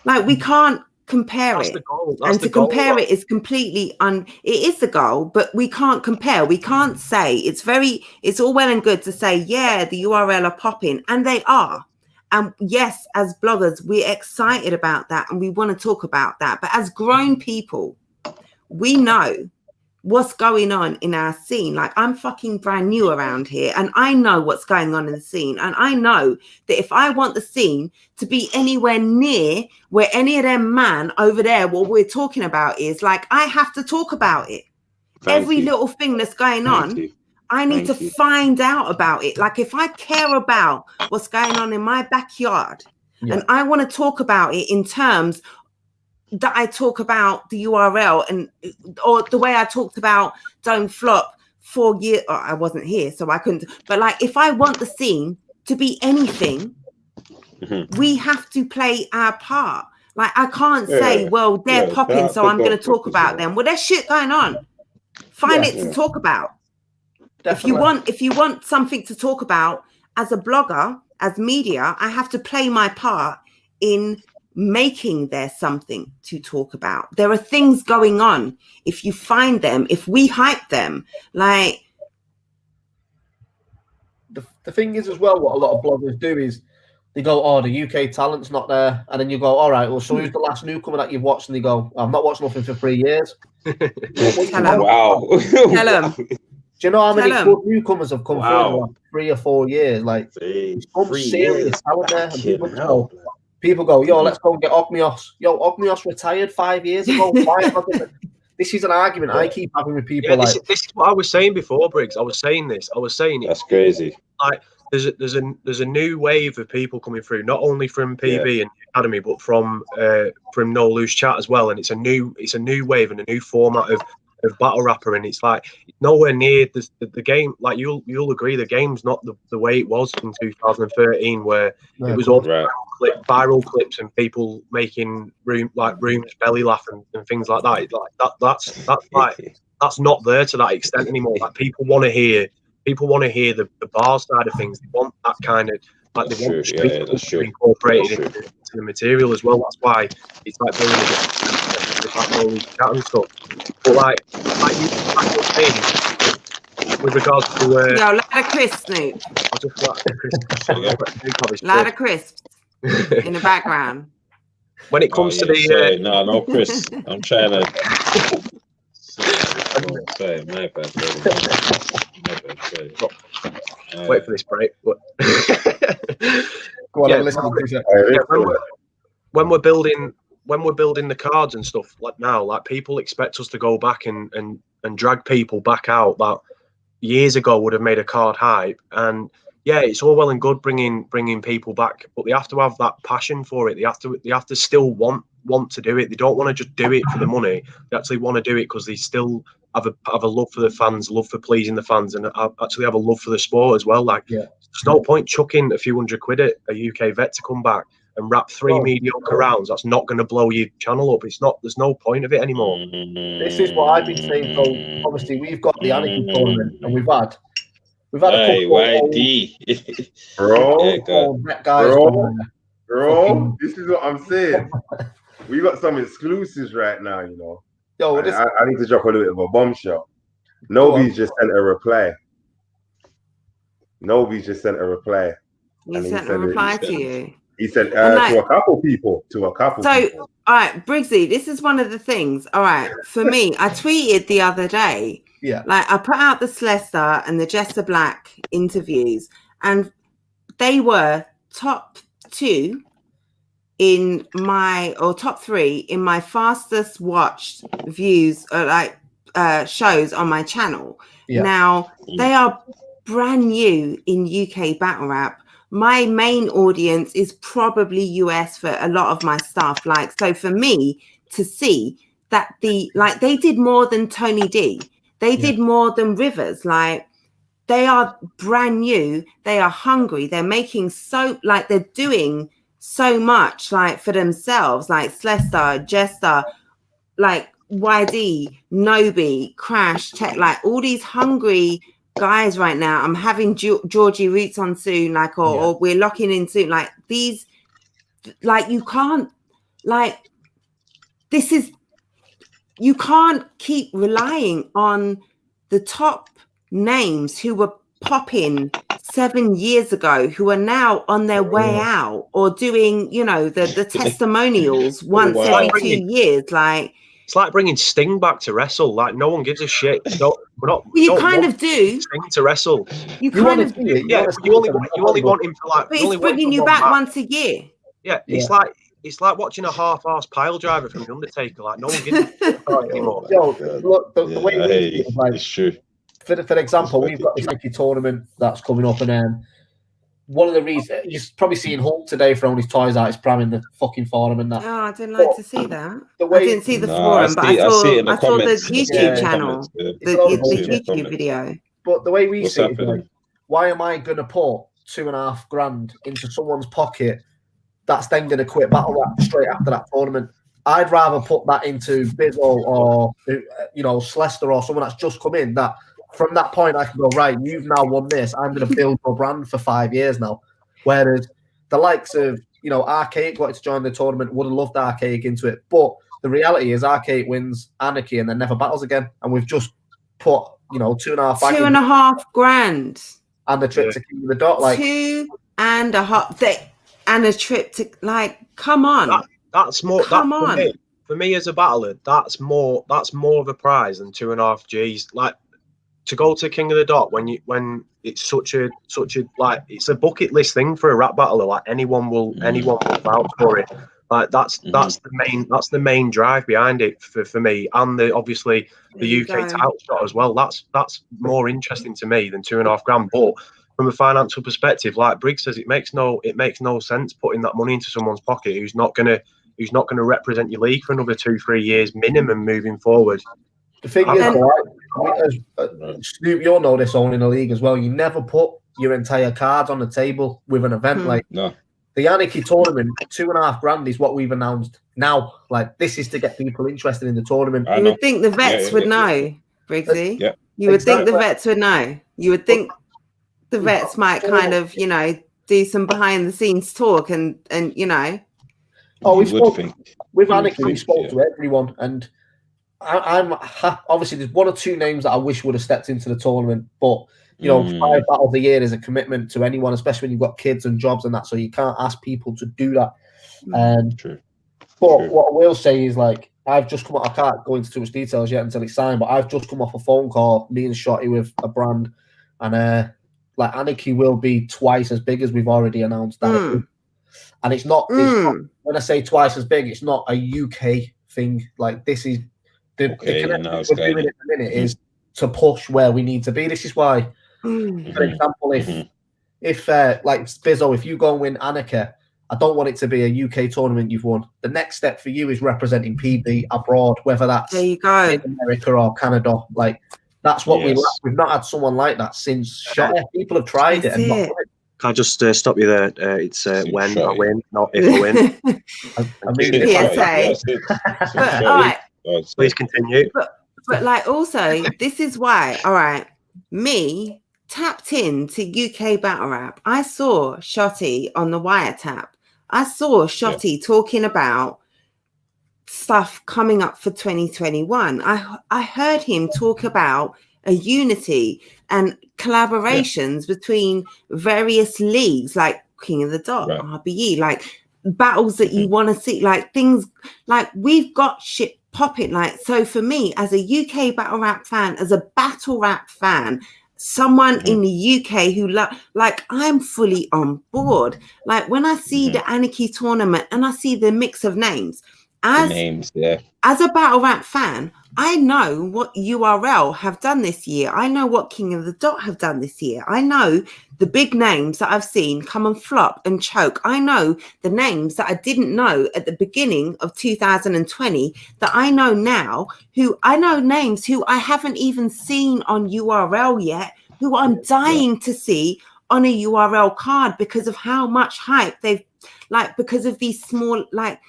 like, we can't compare it. And to compare it is completely it is the goal, but we can't compare. We can't say it's all well and good to say, yeah, the URL are popping, and they are. And yes, as bloggers, we're excited about that and we want to talk about that. But as grown people, we know what's going on in our scene. Like, I'm fucking brand new around here and I know what's going on in the scene. And I know that if I want the scene to be anywhere near where any of them man over there, what we're talking about is, like, I have to talk about it. Every little thing that's going on, I need to find out about it. Like, if I care about what's going on in my backyard and I want to talk about it in terms that I talk about the URL or the way I talked about Don't Flop 4 years, I wasn't here, so I couldn't. But like, if I want the scene to be anything, we have to play our part. Like, I can't say, well, they're popping, so I'm going to talk about them. Well, there's shit going on. Find it to talk about. Definitely. If you want something to talk about as a blogger, as media, I have to play my part in making there something to talk about. There are things going on. If you find them, if we hype them, like, the thing is as well, what a lot of bloggers do is they go, oh, the UK talent's not there, and then you go, all right, well, so who's the last newcomer that you've watched? And they go, I've not watched nothing for 3 years. Wow. Tell them. Do you know how many good newcomers have come through in the last 3 or 4 years? Like, some serious talent there. And people go, yo, let's go and get Ogmios. Yo, Ogmios retired 5 years ago. This is an argument I keep having with people. Yeah, this is what I was saying before, Briggs. I was saying that's crazy. Like, there's a new wave of people coming through, not only from PB and Academy, but from No Loose Chat as well. And it's a new wave and a new format of battle rapper, and it's like nowhere near the game. Like, you'll agree, the game's not the way it was in 2013, where it was all viral clips and people making rooms belly laugh and things like that. That's not there to that extent anymore. Like, people want to hear the bar side of things. They want that kind of, like, they want the street incorporated into the material as well. That's why it's like building all these chat and stuff. But like you saying, with regards to yo, loud of crisp, Snoop. Loud of crisp in the background. When it comes to the no Chris, I'm trying to Sorry, my bad. Wait for this break. But Go on, yeah, I'm listening to you. when we're building the cards and stuff like now, like people expect us to go back and drag people back out that years ago would have made a card hype. And yeah, it's all well and good bringing people back, but they have to have that passion for it. They have to still want to do it. They don't want to just do it for the money. They actually want to do it because they still have a love for the fans, love for pleasing the fans, and actually have a love for the sport as well. Like, there's no point chucking a few $100 at a UK vet to come back and wrap 3 mediocre rounds. That's not going to blow your channel up. It's not. There's no point of it anymore. This is what I've been saying. So obviously we've got the Anarchy tournament, and we've had a couple YD. Bro, this is what I'm saying. We got some exclusives right now, you know. Yo, I need to drop a little bit of a bombshell. Nobody's just sent a reply. He sent a reply to you. He said to a couple people. So, all right, Briggsy, this is one of the things. All right, for me, I tweeted the other day. Yeah. Like, I put out the Celesta and the Jester Black interviews, and they were top 2 in my, or top 3 in my fastest watched views, shows on my channel. Yeah. Now, they are brand new in UK battle rap. My main audience is probably US for a lot of my stuff. Like, so for me to see that they did more than Tony D, they did more than Rivers. Like, they are brand new. They are hungry. They're making they're doing so much, like, for themselves, like Celesta, Jester, like YD, Nobi, Crash, Tech, like all these hungry guys right now. I'm having Georgie Roots on soon, like, or we're locking in soon. Like, these, like, you can't keep relying on the top names who were popping 7 years ago, who are now on their way out or doing, you know, the testimonials once every 2 years. Like, it's like bringing Sting back to wrestle. Like, no one gives a shit. You kind of do. Sting to wrestle. You kind of do. Yeah, you only want him for like. But it's bringing you back once a year. Yeah, it's like watching a half-assed pile driver from The Undertaker. Like, no one gives a shit about it anymore. Yo, look, the way we see it, like, it's true. For example, we've got this Nike tournament that's coming up, and one of the reasons you're probably seeing Hulk today throwing his toys out his pram in the fucking forum and that. Oh, I didn't like to see that. I didn't see the forum, but I saw the YouTube channel, the YouTube video. But the way we see it is, like, why am I going to put $2,500 into someone's pocket that's then going to quit battle rap straight after that tournament? I'd rather put that into Bizzle or, you know, Celesta or someone that's just come in, that from that point I can go, right, you've now won this. I'm going to build your brand for 5 years now. Whereas the likes of, you know, Archaic wanted to join the tournament, would have loved Archaic into it. But the reality is Archaic wins Anarchy and then never battles again. And we've just put, you know, $2,500 and the trip to King of the Dot. Like, 2.5 and a trip to, like, come on. That's more. Come on. For me as a battler, that's more of a prize than 2.5 Gs. Like, to go to King of the Dot when it's such a like, it's a bucket list thing for a rap battler. Like, anyone will vouch for it. Like, that's the main drive behind it for me, and obviously the UK title shot as well. That's more interesting to me than $2.5 But from a financial perspective, like Briggs says, it makes no sense putting that money into someone's pocket who's not gonna represent your league for another 2-3 years minimum moving forward. The thing is, Snoop, you'll know this, owning a league as well. You never put your entire cards on the table with an event like the Anarchy tournament. $2.5 is what we've announced now. Like, this is to get people interested in the tournament. You would think the vets would know, Briggsy. Yeah. You would think the vets would know. You would think the vets might kind of, you know, do some behind the scenes talk and you know. Oh, with Anarchy, we spoke to everyone, and I'm obviously there's 1 or 2 names that I wish would have stepped into the tournament, but you know, 5 battles a year is a commitment to anyone, especially when you've got kids and jobs and that. So you can't ask people to do that. True. But what I will say is, like, I've just come off. I can't go into too much details yet until it's signed, but I've just come off a phone call, me and Shotty, with a brand, and like Anarchy will be twice as big as we've already announced that it is. And it's not, when I say twice as big, it's not a UK thing. Like, this is the connection we're doing at the minute is to push where we need to be. This is why, for example, if like Bizzo, if you go and win Anarchy, I don't want it to be a UK tournament you've won. The next step for you is representing PB abroad, whether that's there you go. in America or Canada. Like, that's what we lack. We've not had someone like that since Shot. People have tried it and not done it. Can I just stop you there? It's when I win, not if I win. I mean, PSA. But, all right. Please continue. But like, also, this is why, all right, me tapped into UK battle rap. I saw Shotty on the wiretap. I saw Shotty talking about stuff coming up for 2021. I heard him talk about a unity and collaborations between various leagues like King of the Dot, RBE, like battles that you want to see, like things like we've got shit popping. Like, so for me as a UK battle rap fan, as a battle rap fan, someone in the UK who like I'm fully on board. Like when I see the Anarchy tournament and I see the mix of names, as a battle rap fan, I know what URL have done this year. I know what King of the Dot have done this year. I know the big names that I've seen come and flop and choke. I know the names that I didn't know at the beginning of 2020 that I know now, who I know names who I haven't even seen on URL yet, who I'm dying to see on a URL card because of how much hype they've, like, because of these small, like,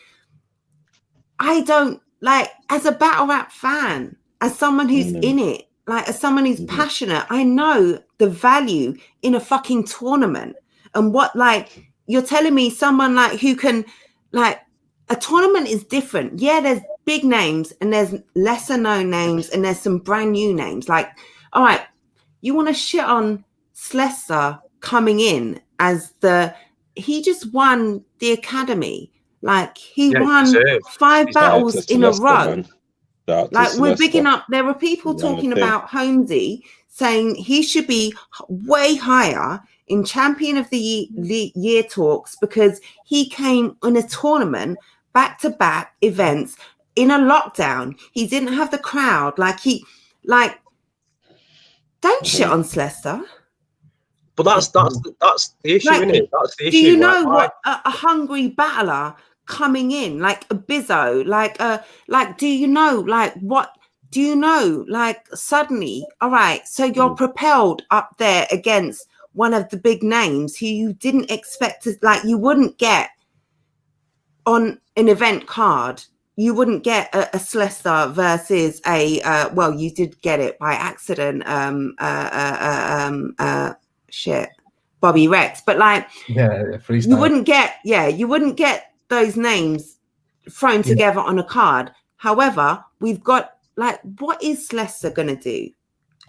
I don't, like, as a battle rap fan, as someone who's in it, like, as someone who's passionate, I know the value in a fucking tournament. And what, like, you're telling me someone, like, who can, like, a tournament is different. Yeah, there's big names and there's lesser known names and there's some brand new names. Like, all right, you want to shit on Slessor coming in as he just won the Academy. Like, he won 5 battles in a row. Like, we're bigging up. There were people talking about Holmesy, saying he should be way higher in Champion of the Year talks because he came in a tournament, back-to-back events in a lockdown. He didn't have the crowd. Like, don't shit on Slessor. But that's the issue, like, isn't it? That's the issue. Do you know what a hungry battler coming in, like a Bizzo, like do you know, like, what do you know, like, suddenly, all right, so you're propelled up there against one of the big names who you didn't expect to, like, you wouldn't get on an event card. You wouldn't get a Slessor versus a well, you did get it by accident, Bobby Rex, but like, you wouldn't get those names thrown together on a card. However, we've got, like, what is Slessor gonna do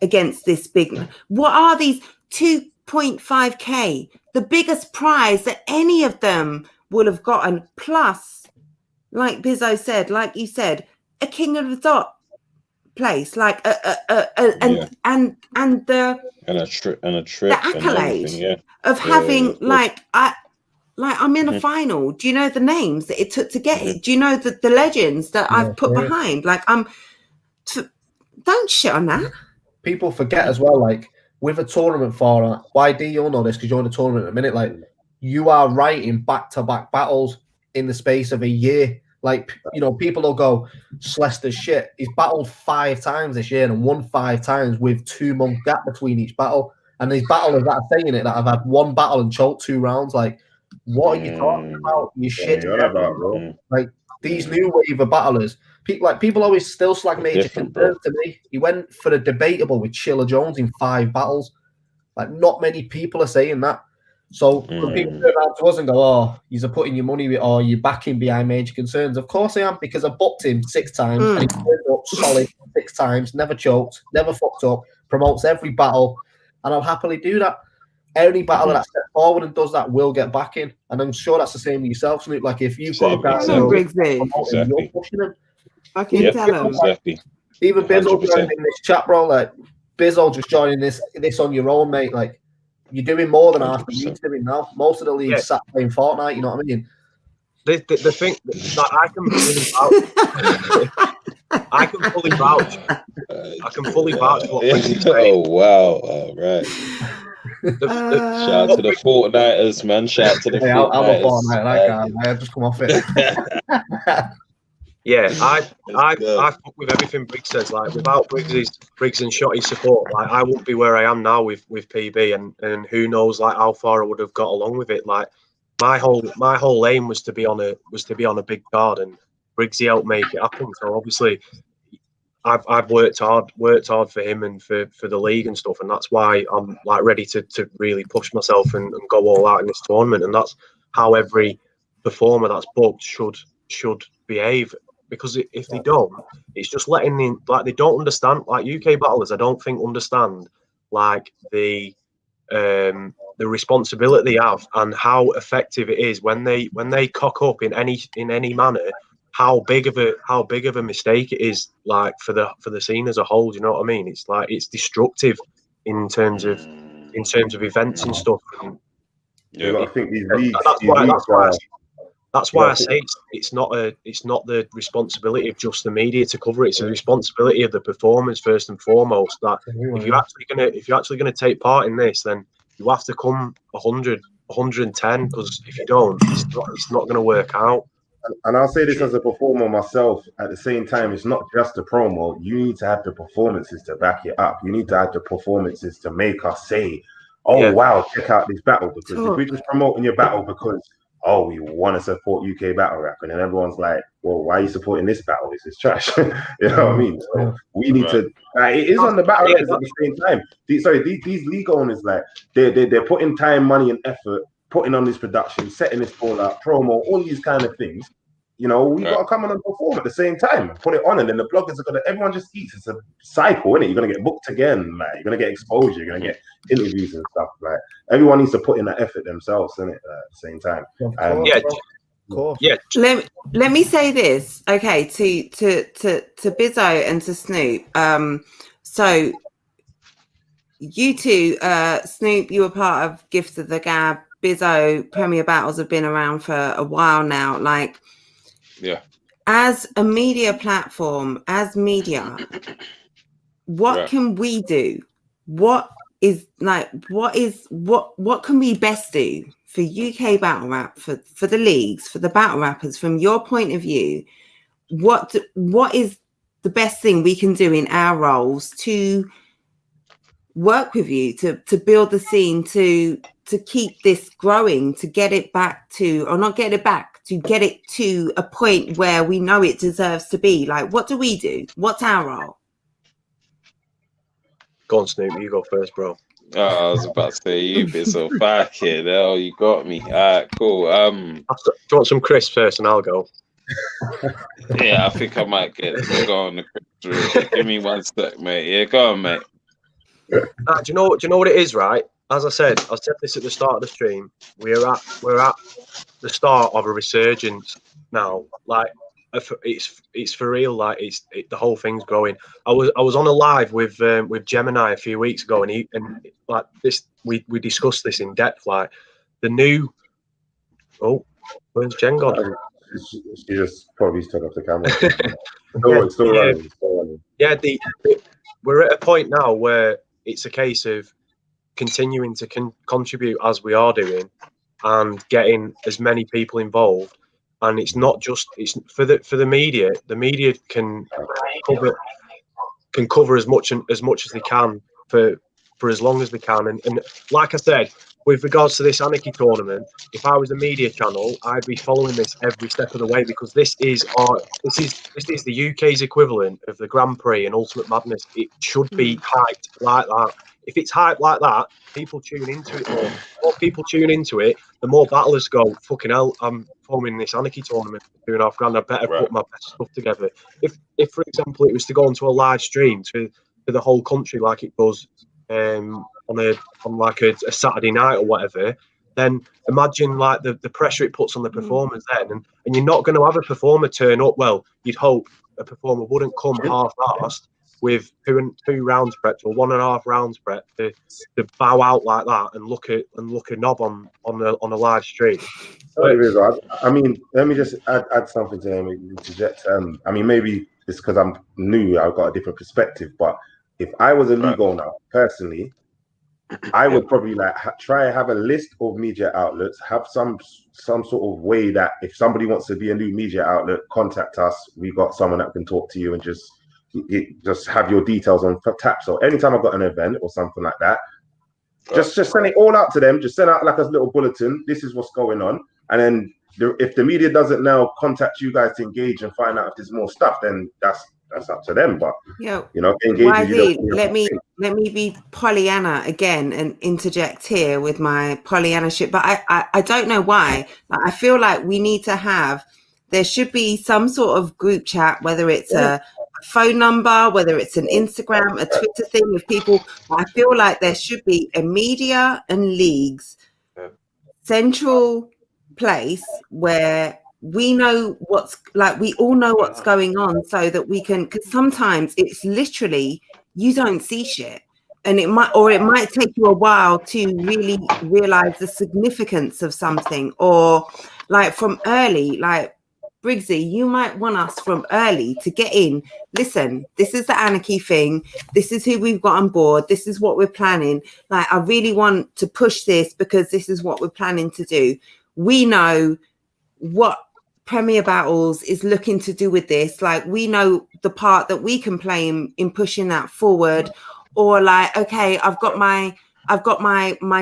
against this big? What are these 2.5k, the biggest prize that any of them will have gotten, plus, like Bizzo said, like you said, a King of the Dot place, like and a trip, the accolade of having I'm in a final. Do you know the names that it took to get it? Do you know the legends that I've put behind? Like, don't shit on that. People forget as well, like, with a tournament format, YD, you'll know this because you're in a tournament in a minute, like, you are writing back-to-back battles in the space of a year. Like, you know, people will go, Slester's shit. He's battled 5 times this year and won 5 times with 2-month gap between each battle. And these battlers that are saying it, that have had 1 battle and choked 2 rounds, like, what are you talking about? You shit. Like, these new wave of battlers, people always still slag Major Concerns to me. He went for the debatable with Chilla Jones in 5 battles. Like, not many people are saying that. So when people turn around to us and go, oh, you're putting your money or you're backing behind Major Concerns, of course I am, because I booked him 6 times and he turned up solid 6 times, never choked, never fucked up, promotes every battle, and I'll happily do that. Any battler that steps forward and does that will get backing, and I'm sure that's the same with yourself, Snoop. Like, if you've got a guy you're pushing him. Fucking tell them. Exactly. Even Bizzle 100%. joined in this chat, bro. Like Bizzle just joining this on your own, mate. Like you're doing more than RTV's doing now. Most of the leagues sat playing Fortnite. You know what I mean? The thing that I can fully vouch. I can fully vouch. I can fully vouch for what Briggs Oh wow! All right. Shout out to the Fortniters, man. Shout out to the Fortniters. I'm a Fortnite, that guy. I just come off it. Yeah, I fuck with everything Briggs says. Like without Briggs and Shotty's support, like I wouldn't be where I am now with PB, and who knows like how far I would have got along with it. Like my whole aim was to be on a big card, and Briggsy helped make it happen. So obviously, I've worked hard for him and for the league and stuff, and that's why I'm like ready to really push myself and go all out in this tournament. And that's how every performer that's booked should behave. Because if they don't, it's just letting they don't understand. Like UK battlers, I don't think understand like the responsibility they have and how effective it is when they cock up in any manner. How big of a mistake it is, like for the scene as a whole. Do you know what I mean? It's like it's destructive in terms of events and stuff. And, you got to think these leagues. That's why I say it's not the responsibility of just the media to cover it. It's the responsibility of the performers first and foremost. That if you're actually gonna take part in this, then you have to come 100, 110. Because if you don't, it's not gonna work out. And I'll say this as a performer myself. At the same time, it's not just the promo. You need to have the performances to back it up. You need to have the performances to make us say, "Oh wow, check out this battle." Because if we're just promoting your battle because we want to support UK battle rap, and then everyone's like, "Well, why are you supporting this battle? This is trash." You know what I mean? So we need to. It is on the battle rappers at the same time. These league owners, like they're putting time, money, and effort, putting on this production, setting this all up, promo, all these kind of things. You know, we got to come on and perform at the same time, put it on, and then the bloggers are gonna. Everyone just eats. It's a cycle, isn't it? You're gonna get booked again, like you're gonna get exposure, you're gonna get interviews and stuff. Like everyone needs to put in that effort themselves, isn't it? At the same time. Of course. Yeah. Let me say this, okay, to Bizzo and to Snoop. So you two, Snoop, you were part of Gift of the Gab. Bizzo, Premier Battles have been around for a while now. Like, as a media platform, as media, what can we do? What can we best do for UK battle rap, for the leagues, for the battle rappers? From your point of view, what is the best thing we can do in our roles to work with you, to build the scene, to keep this growing, to get it back to, or not get it back, to get it to a point where we know it deserves to be? Like, what do we do? What's our role? Go on, Snoop, you go first, bro. I was about to say, you've been so fucking hell, you got me. All right, cool. Do you want some crisps first and I'll go? Yeah, I think I might go on the crisps route. Give me 1 sec, mate. Yeah, go on, mate. Do you know what it is, right? As I said this at the start of the stream. We're at the start of a resurgence now. Like it's for real. Like the whole thing's growing. I was on a live with Gemini a few weeks ago, and like this we discussed this in depth. Like the new. Oh, where's Jen gone? She just probably took off the camera. It's still running. Yeah, we're at a point now where it's a case of continuing to contribute as we are doing, and getting as many people involved. And it's not just for the media. The media can cover as much as they can for as long as they can. And like I said, with regards to this Anarchy tournament, if I was a media channel, I'd be following this every step of the way, because this is the UK's equivalent of the Grand Prix and Ultimate Madness. It should be hyped like that. If it's hyped like that, people tune into it more. The more people tune into it, the more battlers go, fucking hell, I'm forming this Anarchy tournament for $2.5 grand. I better put my best stuff together. If for example, it was to go into a live stream to the whole country like it does on like a Saturday night or whatever, then imagine like the pressure it puts on the performers then, and you're not going to have a performer turn up. Well, you'd hope a performer wouldn't come half-assed with two rounds prepped or 1.5 rounds prepped to bow out like that and look a knob on a live stream. What it is, I mean, let me just add something to him. Interject. I mean, maybe it's because I'm new. I've got a different perspective. But if I was a league owner personally, I would probably like try and have a list of media outlets, have some sort of way that if somebody wants to be a new media outlet, contact us. We got someone that can talk to you and just have your details on tap. So anytime I've got an event or something like that, just send it all out to them. Just send out like a little bulletin. This is what's going on. And then if the media doesn't now contact you guys to engage and find out if there's more stuff, then that's up to them. But engage with you. Let me be Pollyanna again and interject here with my Pollyanna shit. But I don't know why. I feel like we need to there should be some sort of group chat, whether it's a phone number, whether it's an Instagram, a Twitter thing with people. I feel like there should be a media and leagues central place where we know we all know what's going on, so that we can, because sometimes it's literally you don't see shit, and it might take you a while to really realize the significance of something, or like from early, like Briggsy, you might want us from early to get in. Listen, this is the anarchy thing. This is who we've got on board. This is what we're planning. Like, I really want to push this because this is what we're planning to do. We know what Premier Battles is looking to do with this. Like, we know the part that we can play in pushing that forward. Or like, okay, I've got my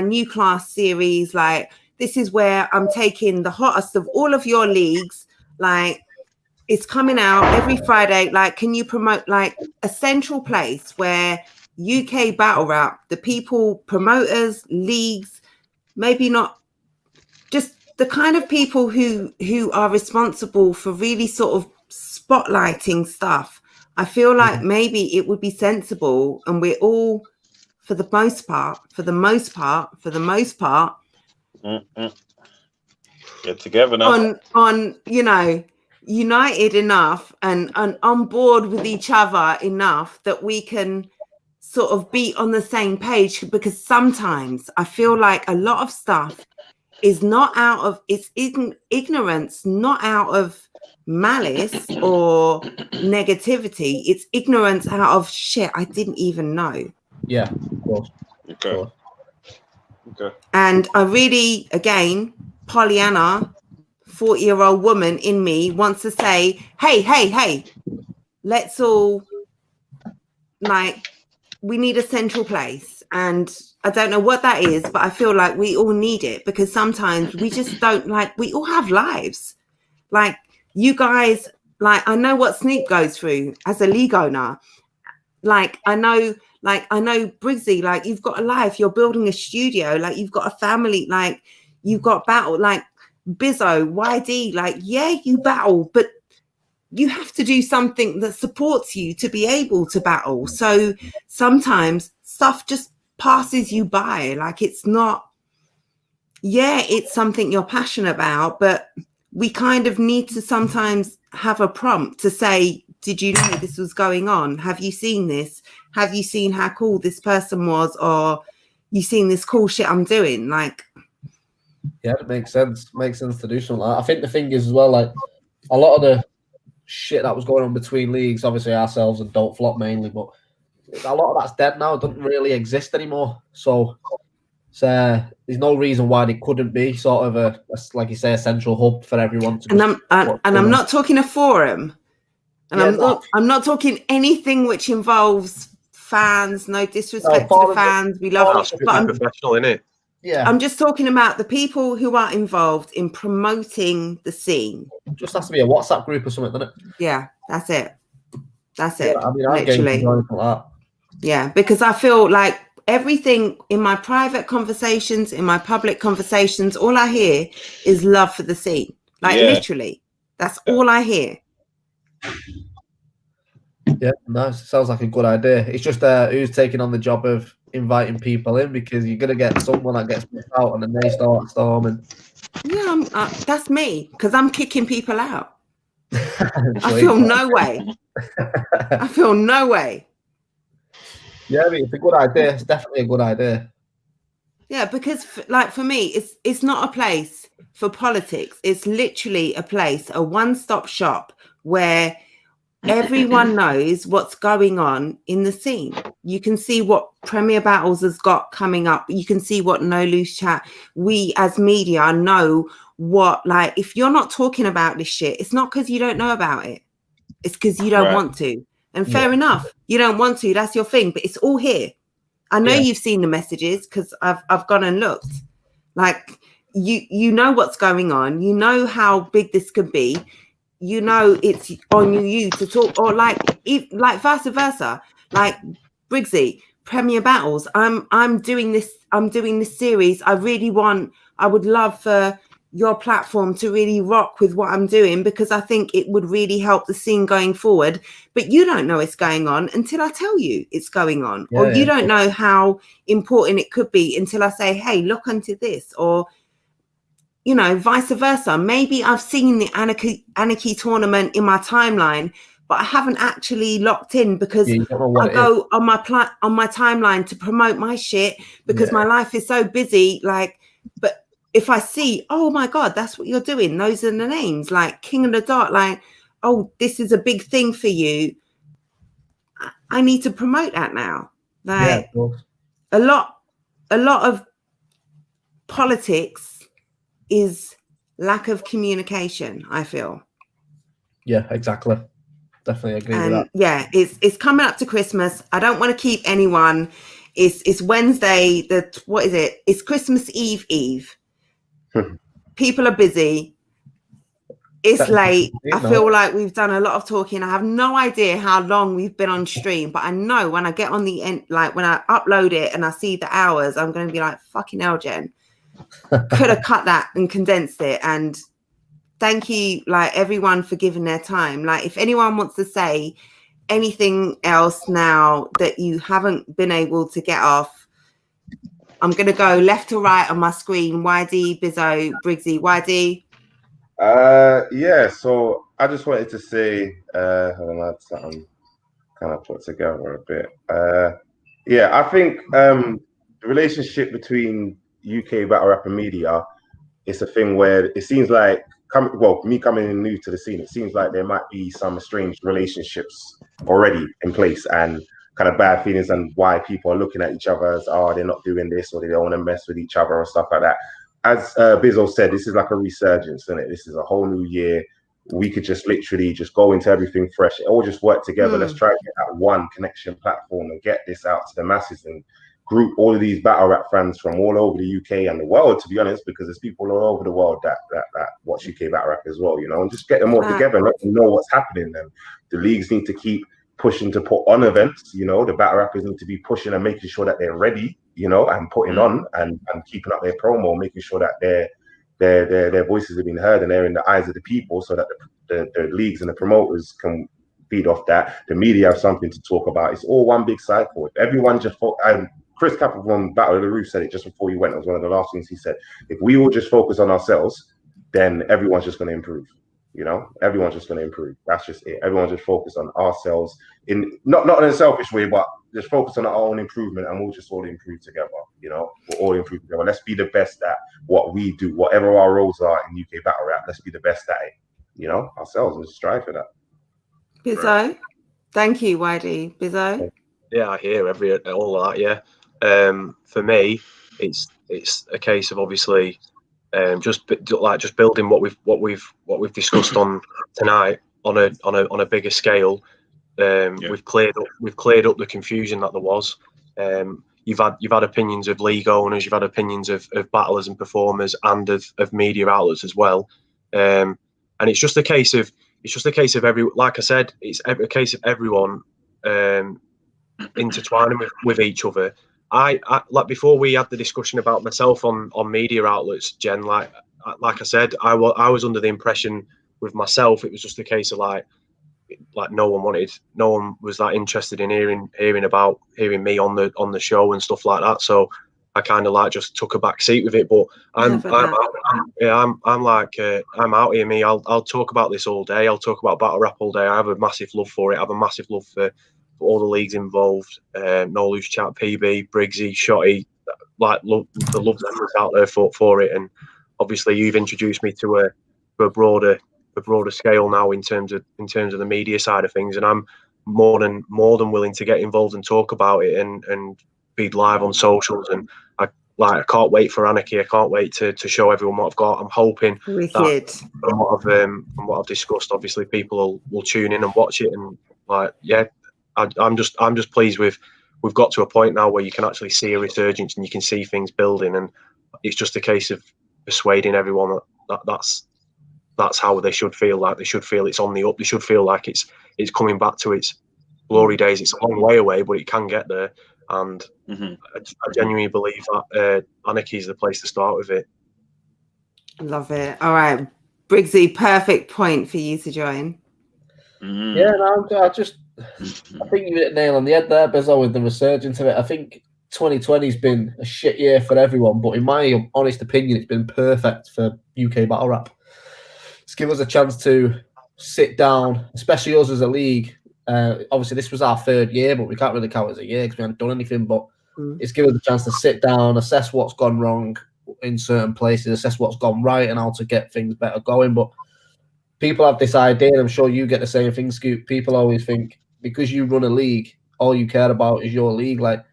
new class series. Like, this is where I'm taking the hottest of all of your leagues. Like, it's coming out every Friday. Like, can you promote like a central place where UK battle rap, the people, promoters, leagues, maybe not just the kind of people who are responsible for really sort of spotlighting stuff. I feel like maybe it would be sensible, and we're all, for the most part, get together now. On united enough and on board with each other enough that we can sort of be on the same page, because sometimes I feel like a lot of stuff is not out of ignorance, not out of malice or negativity. It's ignorance out of shit I didn't even know. Yeah, of course. Okay. And I really, again, Pollyanna, 40-year-old woman in me wants to say, hey, let's all, like, we need a central place. And I don't know what that is, but I feel like we all need it, because sometimes we just don't, like, we all have lives. Like, you guys, like, I know what Snoop goes through as a league owner. Like, I know Briggsy, like, you've got a life, you're building a studio, like, you've got a family, like, you've got battle, like Bizzo, YD, like, yeah, you battle, but you have to do something that supports you to be able to battle. So sometimes stuff just passes you by. Like, it's not, it's something you're passionate about, but we kind of need to sometimes have a prompt to say, did you know this was going on? Have you seen this? Have you seen how cool this person was? Or you seen this cool shit I'm doing? Like, yeah, it makes sense. Makes sense to do something like that. I think the thing is as well, like, a lot of the shit that was going on between leagues, obviously ourselves and Don't Flop mainly, but a lot of that's dead now. It doesn't really exist anymore. So there's no reason why they couldn't be sort of a like you say, a central hub for everyone to. I'm not talking a forum, and I'm not talking anything which involves fans. No disrespect to the fans, we love it, but I'm professional, innit? Yeah, I'm just talking about the people who are involved in promoting the scene. It just has to be a WhatsApp group or something, doesn't it? Yeah, that's it. That's it. I mean, I'm literally like that. Yeah, because I feel like everything in my private conversations, in my public conversations, all I hear is love for the scene. Like, literally, that's all I hear. Yeah, nice. Sounds like a good idea. It's just who's taking on the job of inviting people in, because you're gonna get someone that gets put out and then they start storming. Yeah, that's me, because I'm kicking people out. I feel no way. I feel no way. Yeah, I mean, it's a good idea. It's definitely a good idea. Yeah, because like for me, it's not a place for politics. It's literally a place, a one-stop shop where everyone knows what's going on in the scene. You can see what Premier Battles has got coming up. You can see what No Loose Chat. We as media know what, like, if you're not talking about this shit, it's not because you don't know about it. It's because you don't want to. And fair enough, you don't want to. That's your thing. But it's all here. I know you've seen the messages because I've gone and looked. Like you know what's going on. You know how big this could be. You know it's on you to talk, or like vice versa. Like Briggsy, Premier Battles. I'm doing this. I'm doing this series. I would love for your platform to really rock with what I'm doing, because I think it would really help the scene going forward. But you don't know it's going on until I tell you it's going on, or you don't know how important it could be until I say, hey, look into this, or you know, vice versa. Maybe I've seen the Anarchy tournament in my timeline, but I haven't actually locked in because I go on my timeline to promote my shit because my life is so busy. Like, but if I see, oh my God, that's what you're doing. Those are the names, like King of the Dot. Like, oh, this is a big thing for you. I need to promote that now. Like, a lot of politics is lack of communication, I feel. Yeah, exactly. Definitely agree with that. Yeah, it's coming up to Christmas. I don't want to keep anyone. It's Wednesday. What is it? It's Christmas Eve. People are busy. It's late. I feel like we've done a lot of talking. I have no idea how long we've been on stream, but I know when I get on the end, like when I upload it and I see the hours, I'm going to be like, fucking hell, Jen. Could have cut that and condensed it. And thank you, like, everyone for giving their time. Like, if anyone wants to say anything else now that you haven't been able to get off, I'm going to go left to right on my screen. YD, Bizzo, Briggsy, YD. Yeah, so I just wanted to say, I had something kind of put together a bit. Yeah, I think the relationship between UK battle rap and media, it's a thing where it seems like, me coming in new to the scene, it seems like there might be some estranged relationships already in place and kind of bad feelings, and why people are looking at each other as, oh, they're not doing this, or they don't want to mess with each other or stuff like that. As Bizzo said, this is like a resurgence, isn't it? This is a whole new year. We could just literally just go into everything fresh. It all just work together. Let's try to get that one connection platform and get this out to the masses and group all of these battle rap fans from all over the UK and the world, to be honest, because there's people all over the world that watch UK battle rap as well, you know, and just get them all together and let them know what's happening. And the leagues need to keep pushing to put on events, you know, the battle rappers need to be pushing and making sure that they're ready, you know, and putting on and keeping up their promo, making sure that their voices have been heard and they're in the eyes of the people, so that the leagues and the promoters can feed off that. The media have something to talk about. It's all one big cycle. If everyone just Chris Capper from Battle of the Roof said it just before he went. It was one of the last things he said. If we all just focus on ourselves, then everyone's just going to improve. You know, everyone's just going to improve. That's just it. Everyone's just focus on ourselves, in not in a selfish way, but just focus on our own improvement, and we'll just all improve together. You know, we'll all improve together. Let's be the best at what we do, whatever our roles are in UK battle rap. Let's be the best at it. You know, ourselves, and strive for that. Bizzo, thank you, YD. Bizzo. Yeah, I hear all that. Yeah. For me, it's a case of obviously just building what we've discussed on tonight on a bigger scale. We've cleared up the confusion that there was. You've had opinions of league owners, you've had opinions of battlers and performers, and of media outlets as well. And it's just a case of like I said, it's a case of everyone intertwining with each other. I like, before we had the discussion about myself on media outlets, Jen, like I said, I was under the impression with myself it was just a case of like no one was that interested in hearing me on the show and stuff like that. So I kind of like just took a back seat with it. But I'm out here, me. I'll talk about this all day. I'll talk about battle rap all day. I have a massive love for it. I have a massive love for all the leagues involved. No Loose Chat, PB, Briggsy, Shotty. Like the love that's out there for it. And obviously you've introduced me to a broader scale now in terms of the media side of things, and I'm more than willing to get involved and talk about it and be live on socials. And I can't wait for Anarchy. I can't wait to show everyone what I've got. I'm hoping that from what I've discussed, obviously people will tune in and watch it. And I'm just pleased with we've got to a point now where you can actually see a resurgence and you can see things building, and it's just a case of persuading everyone that's how they should feel. Like they should feel it's on the up. They should feel like it's coming back to its glory days. It's a long way away, but it can get there. And I genuinely believe that Anarchy is the place to start with it. Love it. All right, Briggsy, perfect point for you to join. Yeah, no, I think you hit the nail on the head there, Bezzo, with the resurgence of it. I think 2020's been a shit year for everyone, but in my honest opinion, it's been perfect for UK battle rap. It's given us a chance to sit down, especially us as a league. Obviously, this was our third year, but we can't really count it as a year because we haven't done anything. But it's given us a chance to sit down, assess what's gone wrong in certain places, assess what's gone right, and how to get things better going. But people have this idea, and I'm sure you get the same thing, Scoop. People always think because you run a league, all you care about is your league. Like,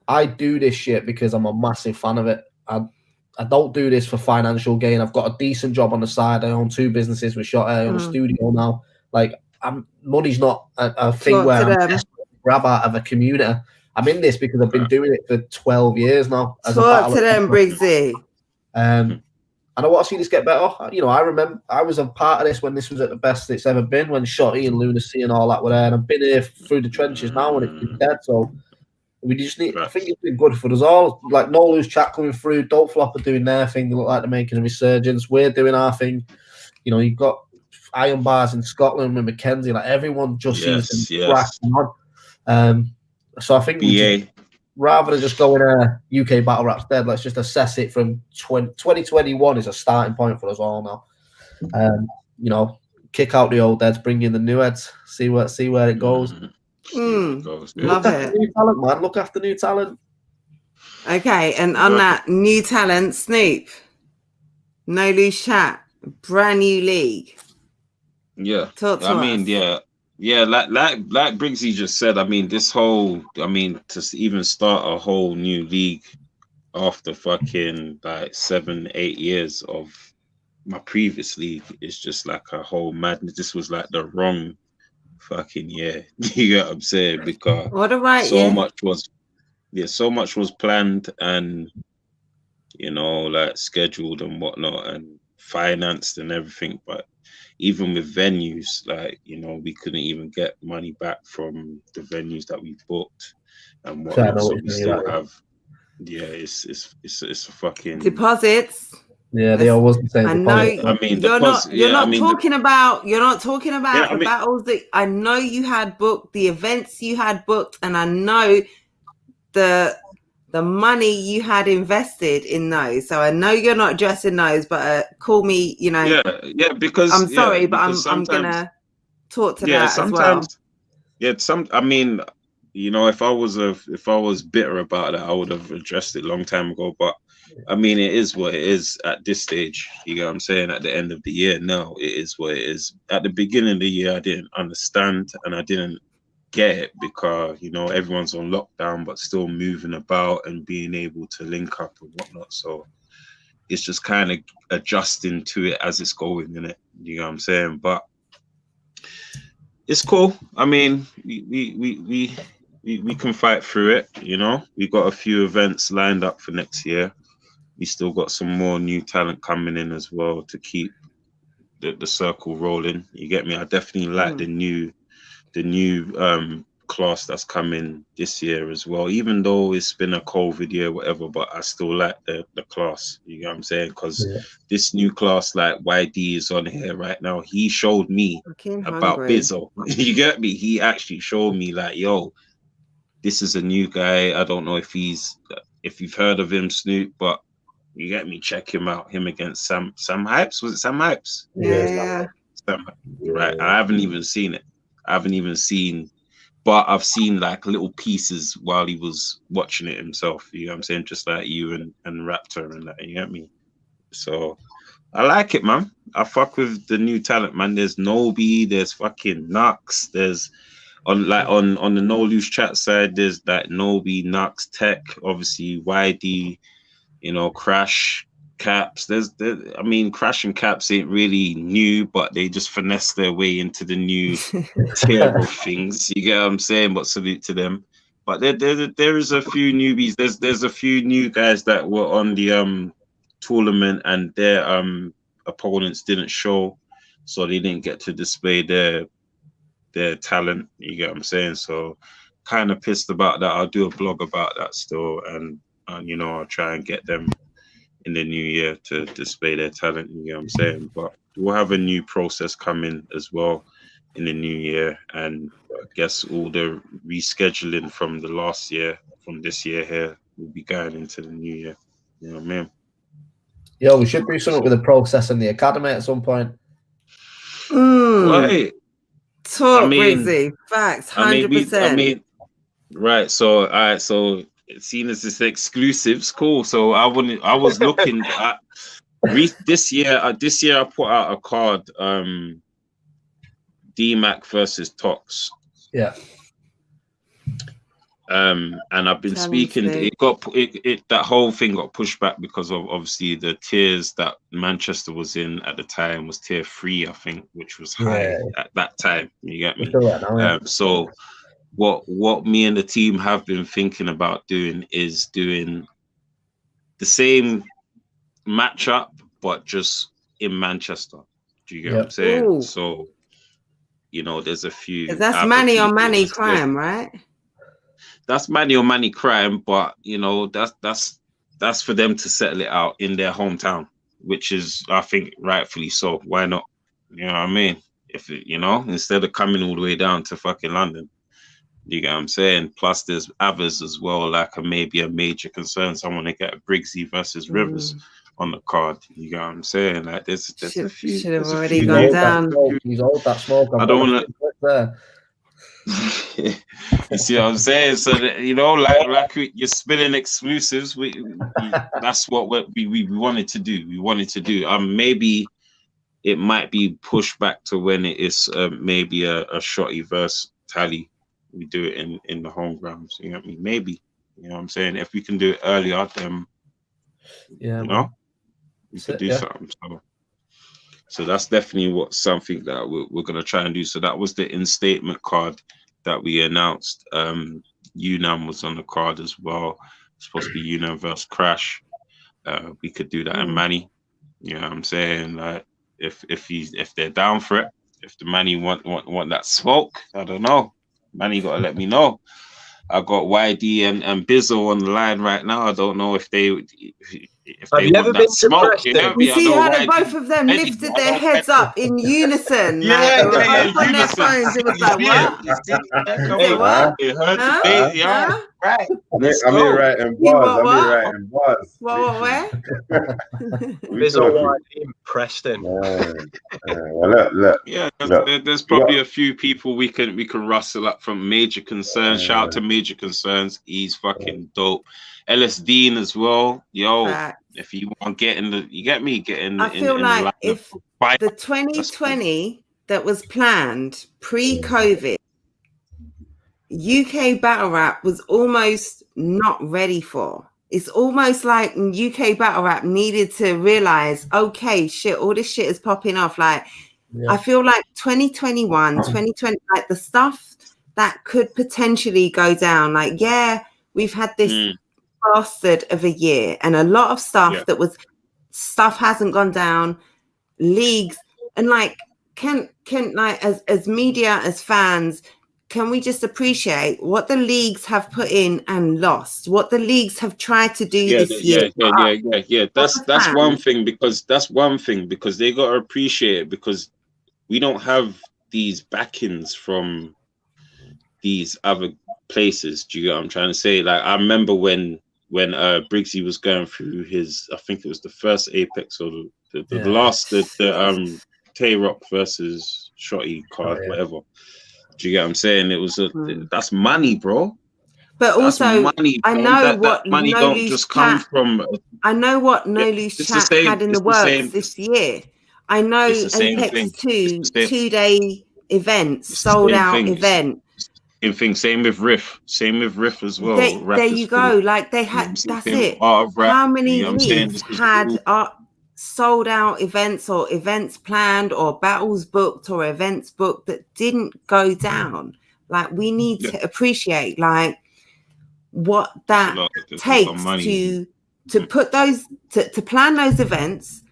I do this shit because I'm a massive fan of it. I don't do this for financial gain. I've got a decent job on the side. I own 2 businesses with Shot. I own a studio now. Like, money's not a thing where I'm desperate to grab out of a community. I'm in this because I've been doing it for 12 years now. Talk to them, Briggsy. And I want to see this get better. You know, I remember I was a part of this when this was at the best it's ever been, when Shotty and Lunacy and all that were there. And I've been here through the trenches now and it's been dead. So we just need, I think it's been good for us all. Like, No Loose Chat coming through, Don't Flop are doing their thing. They look like they're making a resurgence. We're doing our thing. You know, you've got Iron Bars in Scotland with Mackenzie. Like, everyone just seems to be cracking on. So I think rather than just going UK battle rap's dead, let's just assess it from 2021 is a starting point for us all now. You know, kick out the old heads, bring in the new heads, see where it goes. Love it. New talent, man. Look after new talent. Okay, and on that new talent, Snoop, No Loose Chat, brand new league. Yeah, talk to us. Yeah, like Briggsy just said. I mean, to even start a whole new league after fucking like 7-8 years of my previous league is just like a whole madness. This was like the wrong fucking year. You get what I'm saying? Because so much was planned and, you know, like scheduled and whatnot and financed and everything. But even with venues, like, you know, we couldn't even get money back from the venues that we booked and whatnot. So we still have, it's a fucking deposits. Yeah, they always say. I know. I mean, you're not talking about the battles that I know you had booked, the events you had booked, and I know the money you had invested in those. So I know you're not addressing those, but call me, you know. Yeah, because I'm sorry, but I'm gonna talk to that as well. Yeah, I mean, you know, if I was bitter about that, I would have addressed it a long time ago. But I mean, it is what it is at this stage. You know what I'm saying? At the end of the year, no, it is what it is. At the beginning of the year, I didn't understand and I didn't get it because, you know, everyone's on lockdown but still moving about and being able to link up and whatnot. So it's just kind of adjusting to it as it's going, innit? You know what I'm saying? But it's cool. I mean, we can fight through it, you know. We got a few events lined up for next year. We still got some more new talent coming in as well to keep the circle rolling. You get me? I definitely like the new class that's coming this year as well, even though it's been a COVID year, whatever, but I still like the class, you know what I'm saying? Because this new class, like YD is on here right now, he showed me about Bizzo. You get me? He actually showed me like, yo, this is a new guy. I don't know if he's if you've heard of him, Snoop, but you get me, check him out. Him against Sam Hypes. Was it Sam Hypes? Yeah. Right. I haven't even seen it. I haven't even seen, but I've seen like little pieces while he was watching it himself. You know what I'm saying? Just like you and Raptor and that. You get me? So I like it, man. I fuck with the new talent, man. There's Nobi, there's fucking Nux, there's on the No Loose Chat side, there's that Nobi, Nux, Tech, obviously YD, you know, Crash, Caps. I mean, Crash and Caps ain't really new, but they just finesse their way into the new tier of things. You get what I'm saying? But salute to them. But there is a few newbies. There's a few new guys that were on the tournament and their opponents didn't show, so they didn't get to display their talent. You get what I'm saying? So kind of pissed about that. I'll do a blog about that still, and you know, I'll try and get them in the new year to display their talent. You get what I'm saying? But we'll have a new process coming as well in the new year, and I guess all the rescheduling from the last year, from this year here, will be going into the new year. You know what I mean? Yo, we should do something with the process in the academy at some point. Wait. Talk, Briggsy. Facts, 100%. I mean, right. So, all right. So, seeing as it's exclusives, cool. So, I was looking at this year. This year, I put out a card. DMAC versus Tox. Yeah. And I've been speaking. That whole thing got pushed back because of obviously the tiers that Manchester was in at the time was tier 3, I think, which was high at that time. You get me? So what me and the team have been thinking about doing is doing the same matchup, but just in Manchester. Do you get what I'm saying? Ooh. So, you know, there's a few. That's money on money crime, right? That's money on money crime, but you know, that's for them to settle it out in their hometown, which is, I think, rightfully so. Why not? You know what I mean? If it, you know, instead of coming all the way down to fucking London, you get what I'm saying? Plus, there's others as well, like maybe a major concern. Someone to get a Briggsy versus Rivers on the card. You get what I'm saying? Like, there's a few. Should have already gone down. He's old, that smoke. I don't want to. You see what I'm saying? So that, you know, like you're spilling exclusives. That's what we wanted to do. We wanted to do. Maybe it might be pushed back to when it is maybe a shotty verse tally. We do it in the home grounds. You know what I mean? Maybe. You know what I'm saying? If we can do it earlier, then you know, we could do something. So that's definitely something that we're gonna try and do. So that was the in-statement card that we announced. UNAM was on the card as well. It's supposed to be UNAM versus Crash. We could do that in Manny. You know what I'm saying? Like if they're down for it, if the Manny want that smoke, I don't know. Manny gotta let me know. I got YD and Bizzo on the line right now. I don't know if they want that smoke. You see how both of them lifted their heads up in unison. Yeah, like, they were both on their phones. It was like, what? Right. I'm here writing bars. What? Where? Bizzo in Preston. Look. Yeah, there's probably a few people we can rustle up from Major Concerns. Shout out to Major Concerns. He's fucking dope. Ellis Dean as well. Yo, if you want get in the, you get me getting. I feel like if the 2020 that was planned pre-COVID, UK battle rap was almost not ready for. It's almost like UK battle rap needed to realize, okay, shit, all this shit is popping off. Like, I feel like 2021, 2020, like the stuff that could potentially go down. Like, yeah, we've had this bastard of a year and a lot of stuff stuff hasn't gone down. Leagues and like, can like as media, as fans, can we just appreciate what the leagues have put in and lost, what the leagues have tried to do this year? Yeah. That's one thing because they got to appreciate it because we don't have these backings from these other places. Do you get what I'm trying to say? Like, I remember when when Briggsy was going through his, I think it was the first Apex or the last, the Tay-Rock versus Shotty card, whatever. Do you get what I'm saying? It was that's money, bro. But that's also, money, I bro. know that what money No don't Loose just come Chat. from. I know what No Loose It's the Chat same. had in It's the the works same. this year. I know It's the same Apex thing. 2 It's the same. 2-day event, It's the sold same out thing. event. Same thing. Same with Riff. Same with Riff as well. There Rappers you go. Like they had. That's it. Art of rap. How many You know what I'm saying? leagues This is had sold out events or events planned or battles booked or events booked that didn't go down? Like we need to appreciate like what that takes to put those to plan those events,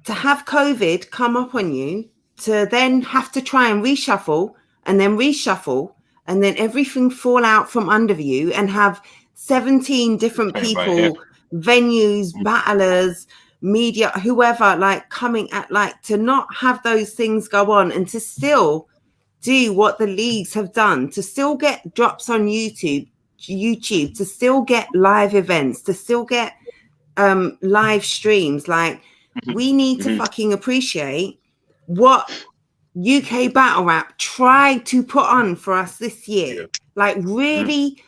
to have COVID come up on you, to then have to try and reshuffle and then everything fall out from under you and have 17 different people, venues, battlers, media, whoever, like coming at, like, to not have those things go on and to still do what the leagues have done, to still get drops on YouTube, to still get live events, to still get live streams. Like we need to fucking appreciate what UK battle rap tried to put on for us this year. Like really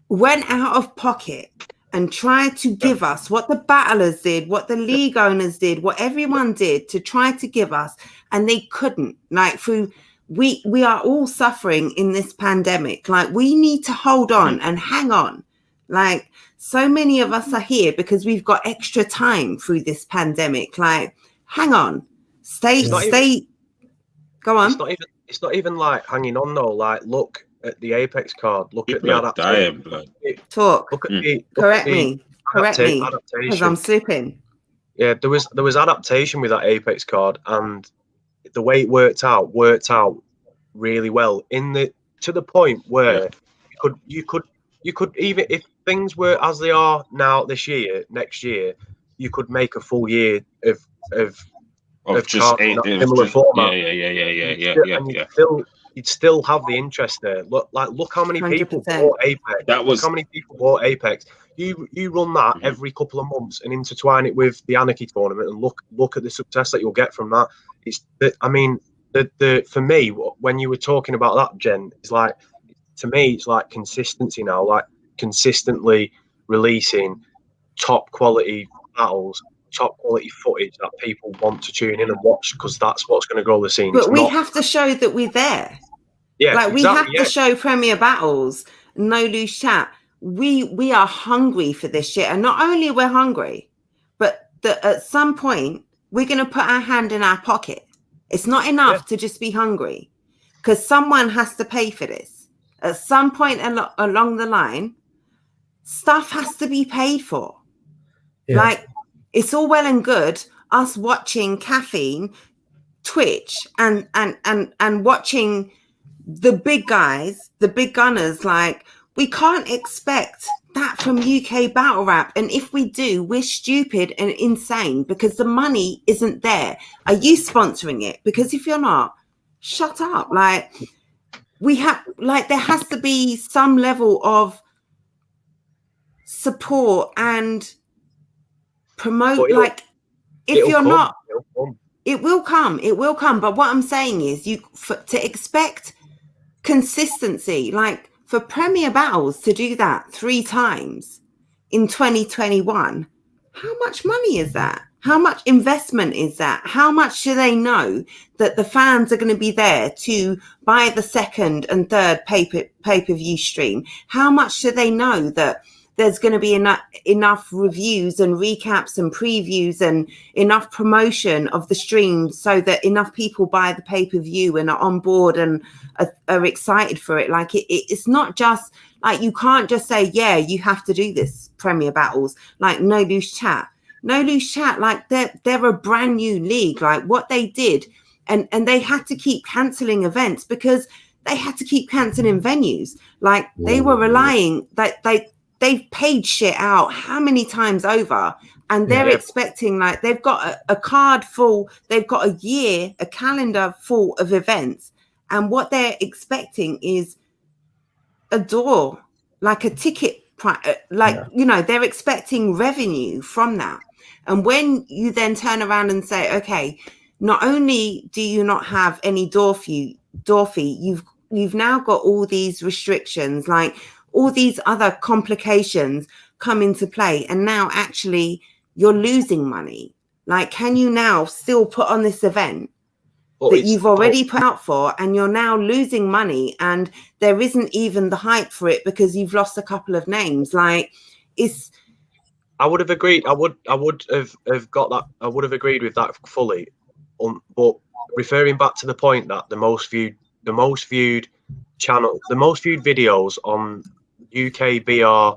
went out of pocket and tried to give us what the battlers did, what the league owners did, what everyone did to try to give us, and they couldn't. Like through we are all suffering in this pandemic. Like we need to hold on and hang on. Like so many of us are here because we've got extra time through this pandemic. Like hang on, stay. Go on. It's not even like hanging on though. Like look at the Apex card. Look People at the adaptation. Talk. Look at the correct me because adaptation. I'm slipping. Yeah, there was adaptation with that Apex card, and the way it worked out really well to the point where you could even if things were as they are now next year, you could make a full year of just cards in a similar format. Yeah. You'd still have the interest there. Look how many people 100%. bought Apex. Look how many people bought Apex. You run that every couple of months and intertwine it with the Anarchy tournament, and look at the success that you'll get from that. For me, when you were talking about that, Jen, it's like, to me, it's like consistency now, like consistently releasing top quality battles, top quality footage that people want to tune in and watch, because that's what's going to grow the scene. But we have to show that we're there. Yeah, like we have to show Premier Battles, No Loose Chat. We are hungry for this shit, and not only we're hungry, but that at some point we're going to put our hand in our pocket. It's not enough to just be hungry, because someone has to pay for this. At some point along the line, stuff has to be paid for. Yeah. Like it's all well and good us watching Caffeine, Twitch, and watching the big guys, the big gunners. Like we can't expect that from UK battle rap, and if we do, we're stupid and insane because the money isn't there. Are you sponsoring it? Because if you're not, shut up. Like we have, like there has to be some level of support and promote. Like if you're not, it will come. But what I'm saying is, to expect consistency, like for Premier Battles to do that 3 times in 2021, how much money is that? How much investment is that? How much do they know that the fans are going to be there to buy the second and third pay-per-view stream? How much do they know that there's going to be enough reviews and recaps and previews and enough promotion of the streams so that enough people buy the pay-per-view and are on board and are excited for it? Like it's not just like, you can't just say, yeah, you have to do this Premier Battles, like No Loose Chat, like they're a brand new league. Like what they did, and they had to keep cancelling events because they had to keep cancelling venues. Like they were relying that they've paid shit out how many times over, and they're expecting, like they've got a card full, they've got a calendar full of events, and what they're expecting is a door, like a ticket you know, they're expecting revenue from that. And when you then turn around and say, okay, not only do you not have any door fee, you've now got all these restrictions, like all these other complications come into play, and now actually you're losing money. Like, can you now still put on this event that you've already put out for, and you're now losing money, and there isn't even the hype for it because you've lost a couple of names? Like, it's... I would have agreed. I would have got that. I would have agreed with that fully. But referring back to the point that the most viewed videos on UK BR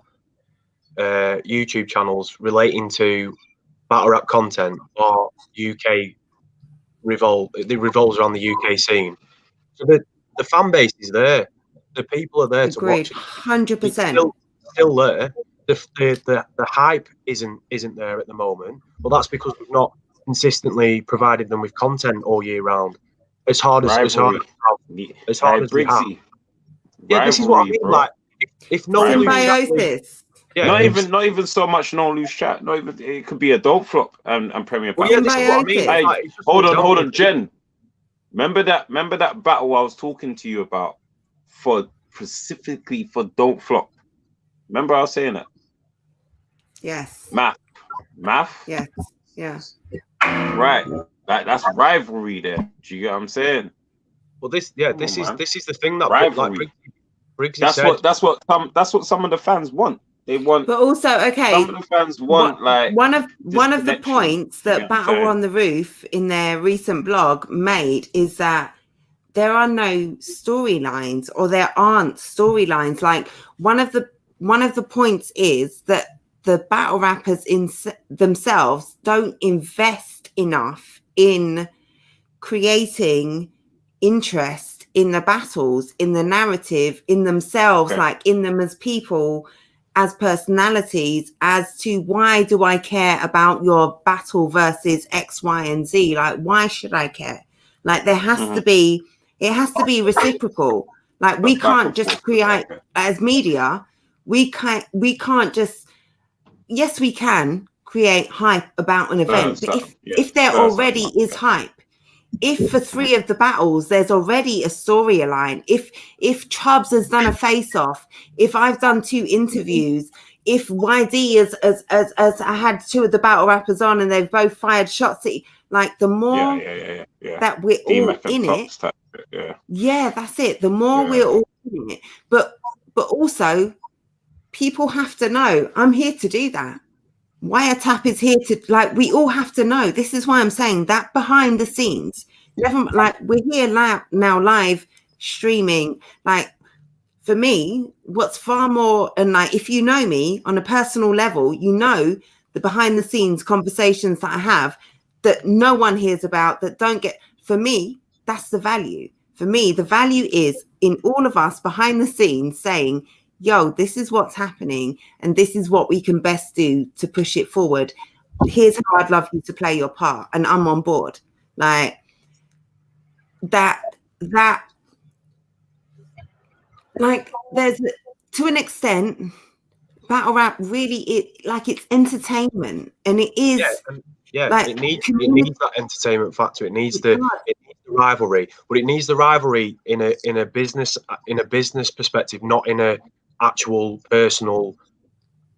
YouTube channels relating to battle rap content are UK revolves around the UK scene. So the fan base is there. The people are there to watch it. 100%. Still there. The hype isn't there at the moment, but that's because we've not consistently provided them with content all year round. As hard as we have. Yeah, this is what I mean. Bro. Like, if no symbiosis. Yeah, not even so much no loose chat. Not even, it could be a dope flop and Premier. Well, yeah, this is what I mean. Hey, hold on, Jen. Remember that battle I was talking to you about specifically for Don't Flop? Remember I was saying that? Yes. Math. Yes. Yeah. Right. That's rivalry there. Do you get what I'm saying? Well, this is the thing that rivalry. Briggsy that's what some of the fans want. They want. But also, okay, some of the fans want one of the points that Battle on the Roof in their recent blog made is that there are no storylines, or there aren't storylines. Like, one of the points is that the battle rappers in themselves don't invest enough in creating interest in the battles, in the narrative, in themselves, like in them as people, as personalities, as to why do I care about your battle versus X, Y, and Z? Like, why should I care? Like, there has to be, it has to be reciprocal. Like, we can't just create, as media, we can't just, yes, we can create hype about an event, but if there already is hype, if for 3 of the battles there's already a storyline, if Chubbs has done a face-off, if I've done 2 interviews, if YD as I had 2 of the battle rappers on and they've both fired shots at, like, the more that we're all in it, that's it. The more we're all in it, but also people have to know I'm here to do that. Wiretap is here to, like, we all have to know. This is why I'm saying that behind the scenes, like, we're here now live streaming. Like, for me, what's far more, and like, if you know me on a personal level, you know the behind the scenes conversations that I have that no one hears about, that don't get, for me, that's the value. For me, the value is in all of us behind the scenes saying, yo, this is what's happening and this is what we can best do to push it forward. Here's how I'd love you to play your part, and I'm on board. Like, that like, there's, to an extent, battle rap really, it's entertainment, and it is like, it needs that entertainment factor. It needs the rivalry, but it needs the rivalry in a business perspective, not in a actual personal,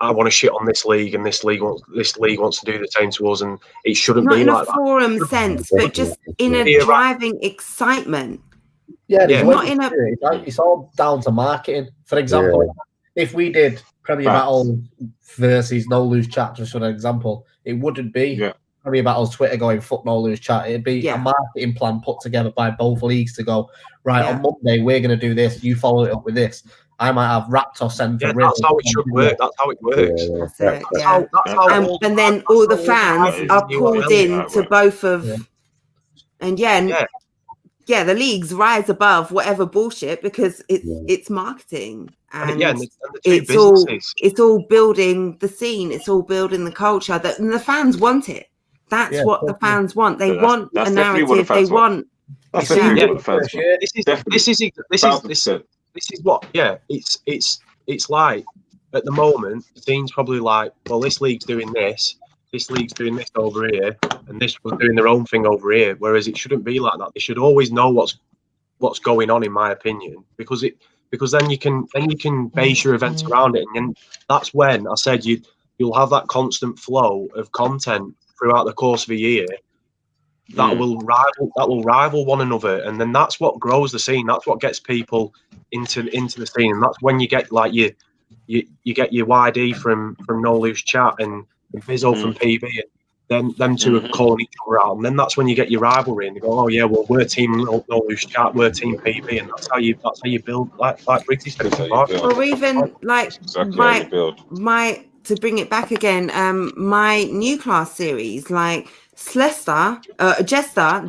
I want to shit on this league and this league wants to do the same to us, and it shouldn't not be in like a forum sense, but just in a driving excitement. Not in a, it's all down to marketing. For example, if we did Premier Battle versus No Lose Chat, just for an example, it wouldn't be Premier Battle's Twitter going fuck No Lose Chat. It'd be a marketing plan put together by both leagues to go, right, on Monday we're going to do this, you follow it up with this. I might have Raptor send for that's how it should work. That's how it works. That's how and then all the fans are pulled in to both of, and the leagues rise above whatever bullshit because it's marketing, and it's all building the scene, it's all building the culture that, and the fans want it. That's what the fans want. They want a narrative. They want. This is what. It's like at the moment, the team's probably like, well, this league's doing this over here, and this was doing their own thing over here. Whereas it shouldn't be like that. They should always know what's going on, in my opinion, because then you can base your events around it, and that's when I said you'll have that constant flow of content throughout the course of a year that will rival one another, and then that's what grows the scene. That's what gets people into the scene, and that's when you get like you get your YD from No Loose Chat and Bizzo from PB, and then them two are calling each other out, and then that's when you get your rivalry, and you go, oh yeah, well we're team No Loose Chat, we're team PB, and that's how you build, like Briggsy said. Or even like my to bring it back again, my new class series, like Jester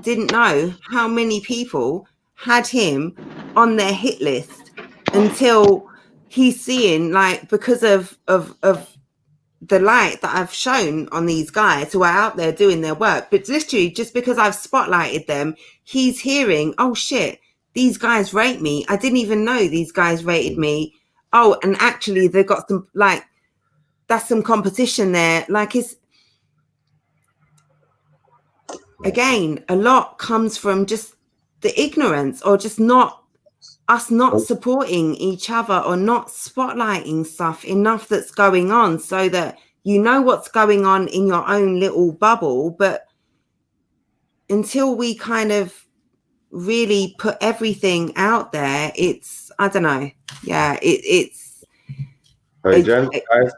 didn't know how many people had him on their hit list until he's seeing, like, because of the light that I've shown on these guys who are out there doing their work. But literally, just because I've spotlighted them, he's hearing, oh shit, these guys rate me. I didn't even know these guys rated me. Oh, and actually they've got some, like, that's some competition there. Like, it's, again, a lot comes from just the ignorance, or just not supporting each other, or not spotlighting stuff enough that's going on, so that you know what's going on in your own little bubble. But until we kind of really put everything out there, it's, I don't know. Yeah, it's. Hey, Jen, guys,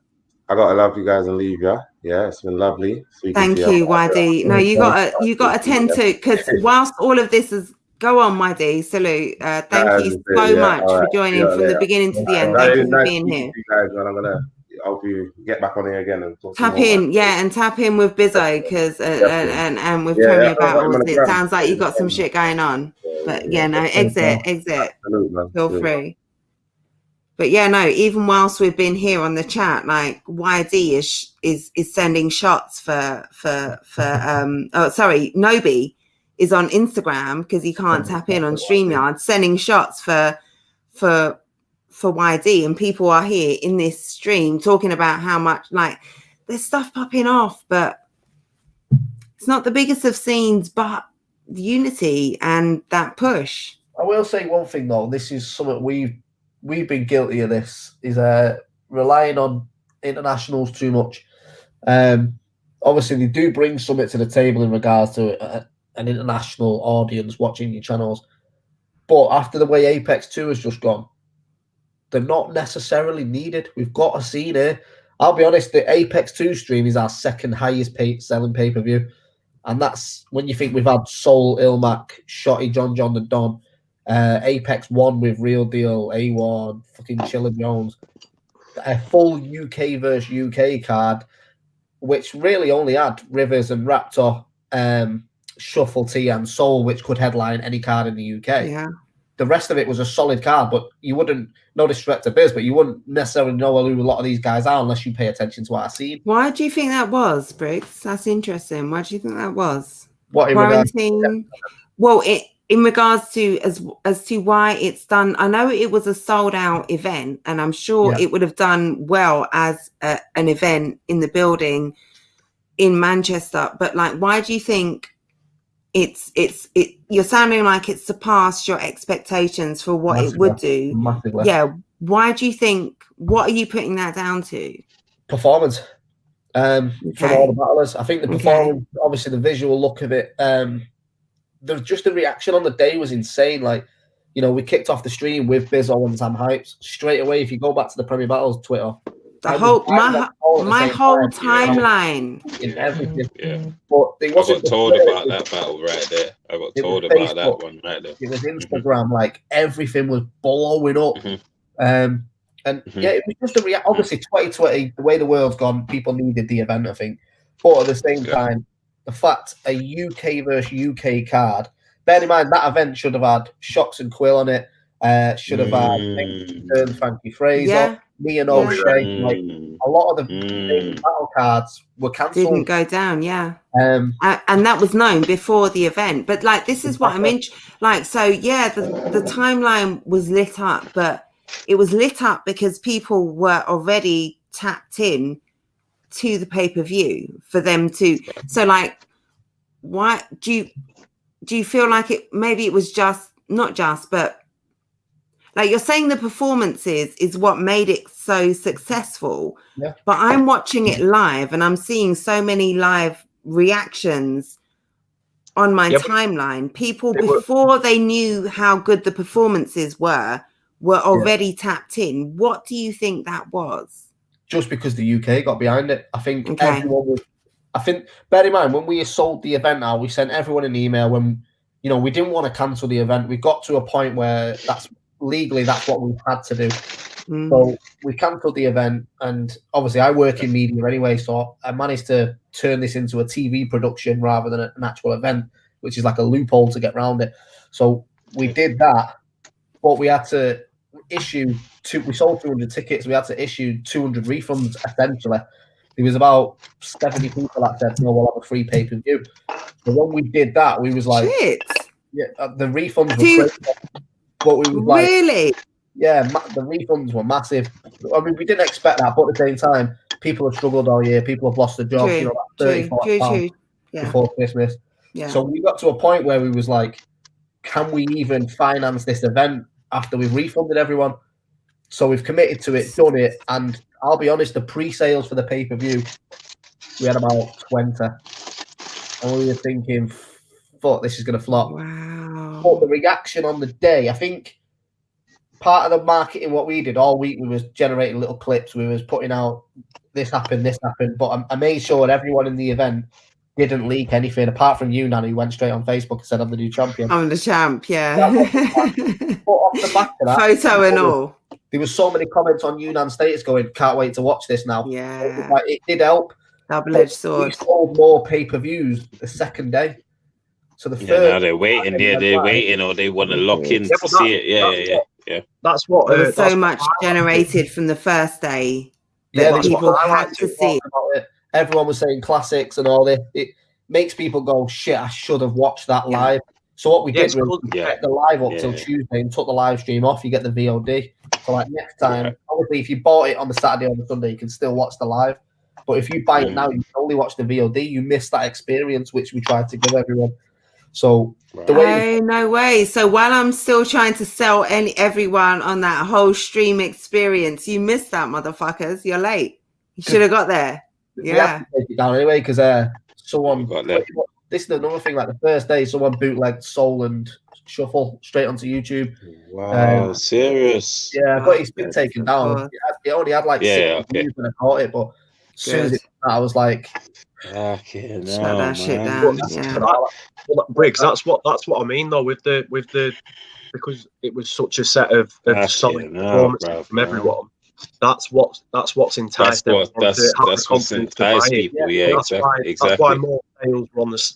I gotta love you guys and leave you. Yeah, it's been lovely. Thank you, YD. No, you got to tend to, because whilst all of this is. Go on, my D. Salute. Thank you so much for joining from the beginning to the end. Thank you for being here. You guys, man, I'm gonna hope you get back on here again and talk tap in, and tap in with Bizzo, because and with Premier Battles. It sounds like you got some shit going on. But exit. Feel free. But even whilst we've been here on the chat, like, YD is sending shots for Nobi is on Instagram, because he can't tap in on StreamYard, sending shots for YD, and people are here in this stream talking about how much, like, there's stuff popping off, but it's not the biggest of scenes, but unity and that push. I will say one thing though, this is something we've been guilty of, this is relying on internationals too much. Obviously they do bring something to the table in regards to an international audience watching your channels, but after the way Apex 2 has just gone, they're not necessarily needed. We've got a scene here. I'll be honest, the Apex 2 stream is our second highest selling pay-per-view, and that's when you think we've had Soul, Ilmac, Shotty, John and Don, Apex 1 with Real Deal, A1, fucking Chiller Jones, a full UK versus UK card, which really only had Rivers and Raptor, Shuffle T and Soul, which could headline any card in the UK. Yeah. The rest of it was a solid card, but you wouldn't, no disrespect to Biz, but you wouldn't necessarily know who a lot of these guys are unless you pay attention to our scene. Why do you think that was, Briggs? That's interesting. Why do you think that was? What, in quarantine? Well, in regards to as to why it's done, I know it was a sold out event, and I'm sure it would have done well as an event in the building in Manchester. But, like, why do you think you're sounding like it surpassed your expectations for what it would do? Massively. Yeah. Why do you think, what are you putting that down to? Performance. From all the battlers. I think the performance, obviously the visual look of it, just the reaction on the day was insane. Like, we kicked off the stream with Bizzo and Sam Hypes straight away. If you go back to the Premier Battles Twitter, my whole timeline in everything. Yeah. But they wasn't. I got told about that battle right there. I got told about that one right there. It was Instagram, like everything was blowing up. It was just a reaction. Obviously, 2020, the way the world's gone, people needed the event, I think. But at the same time, the fact a UK versus UK card, bear in mind that event should have had Shocks and Quill on it. Should have had Frankie Fraser, me and O'Shea. Like, a lot of the battle cards were cancelled. Didn't go down, and that was known before the event. But, like, this is what I mean. Like, so the timeline was lit up, but it was lit up because people were already tapped in to the pay-per-view for them to. So like, why do you feel like maybe it was not just, but like you're saying the performances is what made it so successful. Yeah. But I'm watching it live and I'm seeing so many live reactions on my timeline. People before they knew how good the performances were already tapped in. What do you think that was? Just because the UK got behind it. I think everyone was. I think, bear in mind, when we sold the event out, we sent everyone an email when, we didn't want to cancel the event. We got to a point where that's what we had to do. So we cancelled the event, and obviously I work in media anyway, so I managed to turn this into a TV production rather than an actual event, which is like a loophole to get around it. So we did that, but we had to issue we sold 200 tickets. We had to issue 200 refunds, essentially. There was about 70 people that said, no, we'll have a free pay-per-view. So when we did that, we was like, shit. Yeah, the refunds were crazy. But we was like, really? Yeah, the refunds were massive. I mean, we didn't expect that, but at the same time, people have struggled all year. People have lost their jobs, True, like £34 before Christmas. Yeah. So we got to a point where we was like, can we even finance this event after we've refunded everyone? So we've committed to it, done it, and I'll be honest, the pre-sales for the pay-per-view, we had about 20. And we were thinking, fuck, this is going to flop. Wow. But the reaction on the day, I think part of the marketing, what we did all week, we was generating little clips. We was putting out, this happened. But I made sure everyone in the event didn't leak anything, apart from you, Nan, who went straight on Facebook and said, I'm the new champion. I'm the champ, yeah. But off the back of that, photo and all. There was so many comments on Yunnan status going, can't wait to watch this now. Yeah. It did help. Double-edged sword. We sold more pay-per-views the second day. So the first, now they're waiting. Yeah, they're waiting, or they want to lock in to see it. Yeah. That's what. There was so much generated from the first day. That's people what I had to see. About it. Everyone was saying classics and all this. It makes people go, shit, I should have watched that live. So what we did was we kept the live up till Tuesday and took the live stream off. You get the VOD. So like next time, obviously, if you bought it on the Saturday or the Sunday, you can still watch the live. But if you buy it now, you can only watch the VOD. You miss that experience, which we tried to give everyone. So the way no way. So while I'm still trying to sell everyone on that whole stream experience, you missed that, motherfuckers. You're late. You should have got there. Yeah. We had to take it down anyway because someone got there. This is another thing. Like the first day, someone bootlegged Soul and Shuffle straight onto YouTube. Wow, serious? Yeah, but it's been taken down. It only had like 6 views when I caught it, but as soon as I was like, shut that shit down. Briggs, that's what I mean though with the because it was such a set of solid performances from everyone. That's what's enticed them. That's what's enticed people. Yeah, exactly. That's why more sales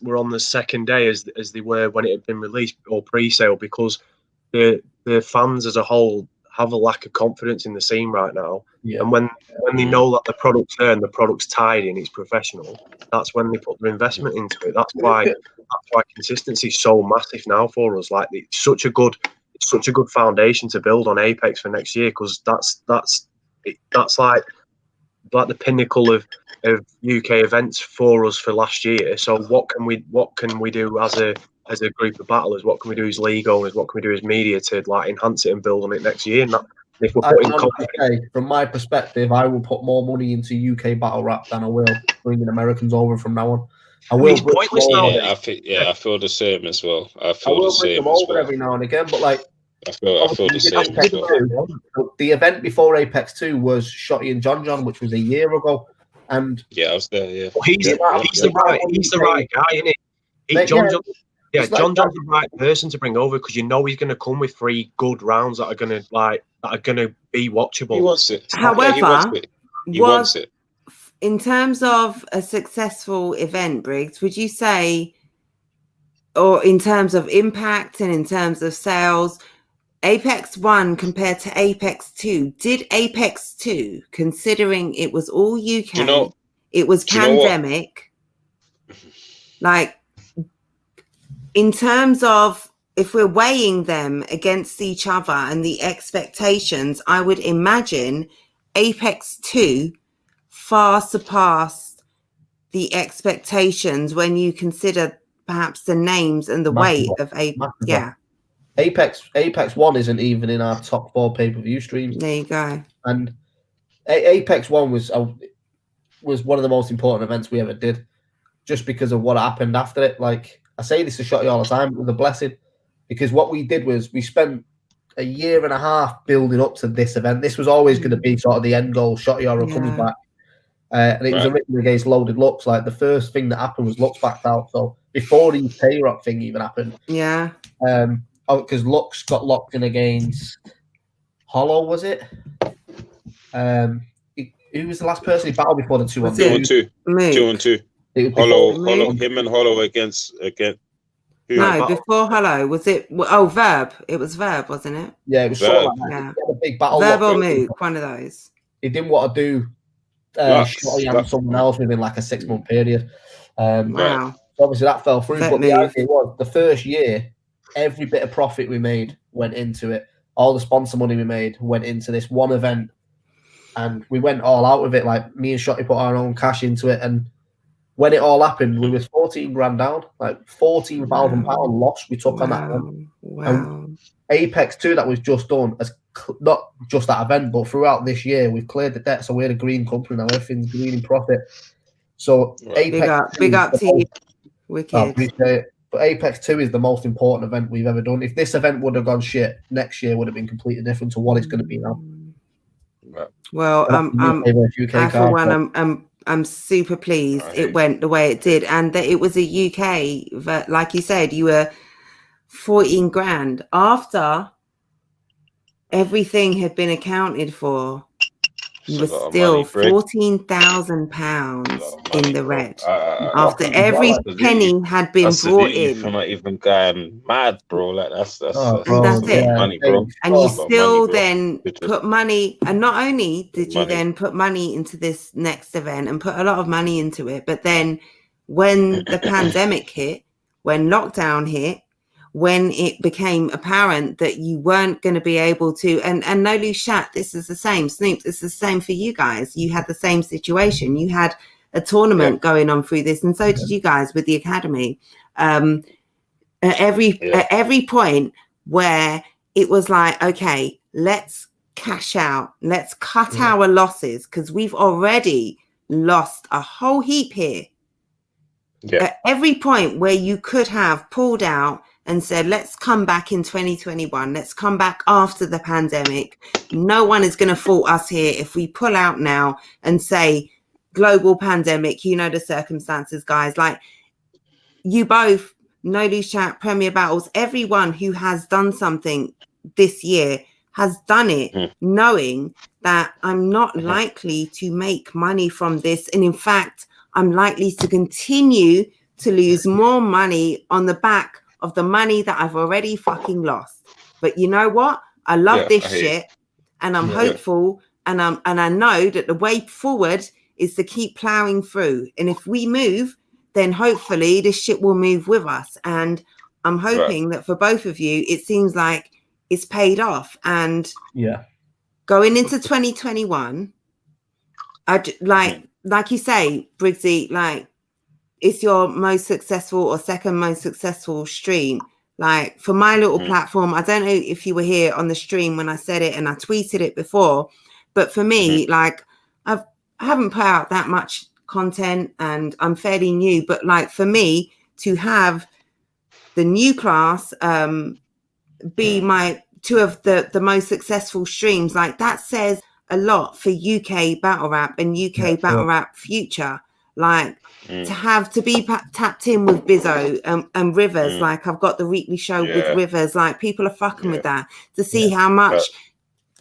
were on the second day as they were when it had been released or pre-sale, because the fans as a whole have a lack of confidence in the scene right now. Yeah. And when they know that the product's there and the product's tied in, it's professional, that's when they put their investment into it. That's why consistency is so massive now for us. Like it's such a good foundation to build on Apex for next year, because that's like the pinnacle of UK events for us for last year. So what can we do as a group of battlers? What can we do as league owners? What can we do as media to like enhance it and build on it next year? And if we're putting from my perspective, I will put more money into UK battle rap than I will bringing Americans over from now on. It's pointless now. I feel the same as well. I will bring them over every now and again, but like I feel the same as well. The event before Apex 2 was Shotty and John, which was a year ago, and I was there. Yeah, well, he's the right guy, isn't he? John's the right person to bring over, because you know he's going to come with 3 good rounds that are going to be watchable. He wants it. However, he wants it. In terms of a successful event, Briggs, would you say, or in terms of impact and in terms of sales, Apex 1 compared to Apex 2, did Apex 2, considering it was all UK, it was pandemic, like in terms of if we're weighing them against each other and the expectations, I would imagine Apex 2 far surpassed the expectations when you consider perhaps the names and the weight of Apex 1 isn't even in our top 4 pay-per-view streams. There you go. And Apex 1 was one of the most important events we ever did, just because of what happened after it. Like I say this to Shotty all the time, it was a blessing, because what we did was we spent a year and a half building up to this event. This was always going to be sort of the end goal. Shotty Aura comes back. And it was originally against Loaded Lux. Like the first thing that happened was Lux backed out. So before the K-Rock thing even happened, because Lux got locked in against Hollow, was it? Who was the last person he battled before the 2-on-2? 2-on-2. Hollow, him and Hollow against. Who? No, before Hollow, was it? Oh, Verb. It was Verb, wasn't it? Yeah, it was sort of like that. Yeah. A big battle. Verb or Mook, one of those. He didn't want to do Shotty and someone else within like a 6-month period. Wow. So obviously that fell through. But the idea was the first year, every bit of profit we made went into it. All the sponsor money we made went into this one event. And we went all out with it. Like me and Shotty put our own cash into it. And when it all happened, we was 14 grand down, like £14,000 loss we took on that one. Wow. And Apex 2 that was just done, as not just that event, but throughout this year, we've cleared the debt. So we're a green company now. Everything's green in profit. So Apex big up to you. Wicked. Appreciate it. But Apex 2 is the most important event we've ever done. If this event would have gone shit, next year would have been completely different to what it's going to be now. Well, I'm super pleased it went the way it did, and that it was a UK. Like you said, you were 14 grand after everything had been accounted for. You were still £14,000 in the red after every penny had been brought in. From not even going mad, bro. Like that's it. money, bro. And you still then put money, and not only did you then put money into this next event and put a lot of money into it, but then when the pandemic hit, when lockdown hit, when it became apparent that you weren't going to be able to, and no loose chat, this is the same. Snoop, this is the same for you guys. You had the same situation. You had a tournament going on through this, and so did you guys with the academy. At every point where it was like, okay, let's cash out, let's cut our losses, because we've already lost a whole heap here. At every point where you could have pulled out and said, let's come back in 2021. Let's come back after the pandemic. No one is going to fault us here if we pull out now and say, global pandemic, you know the circumstances, guys. Like you both, No Loose Chat, Premier Battles, everyone who has done something this year has done it knowing that I'm not likely to make money from this. And in fact, I'm likely to continue to lose more money on the back of the money that I've already fucking lost. But you know what? I love this shit, and I'm hopeful, and I know that the way forward is to keep plowing through. And if we move, then hopefully this shit will move with us. And I'm hoping that for both of you, it seems like it's paid off. And going into 2021, like you say, Briggsy, like, it's your most successful or second most successful stream. Like for my little platform, I don't know if you were here on the stream when I said it and I tweeted it before, but for me, like I haven't put out that much content and I'm fairly new, but like for me to have the new class be my two of the most successful streams, like that says a lot for UK battle rap and UK battle rap future. Like to be tapped in with Bizzo and Rivers, like I've got the weekly show with Rivers, like people are fucking with that, to see how much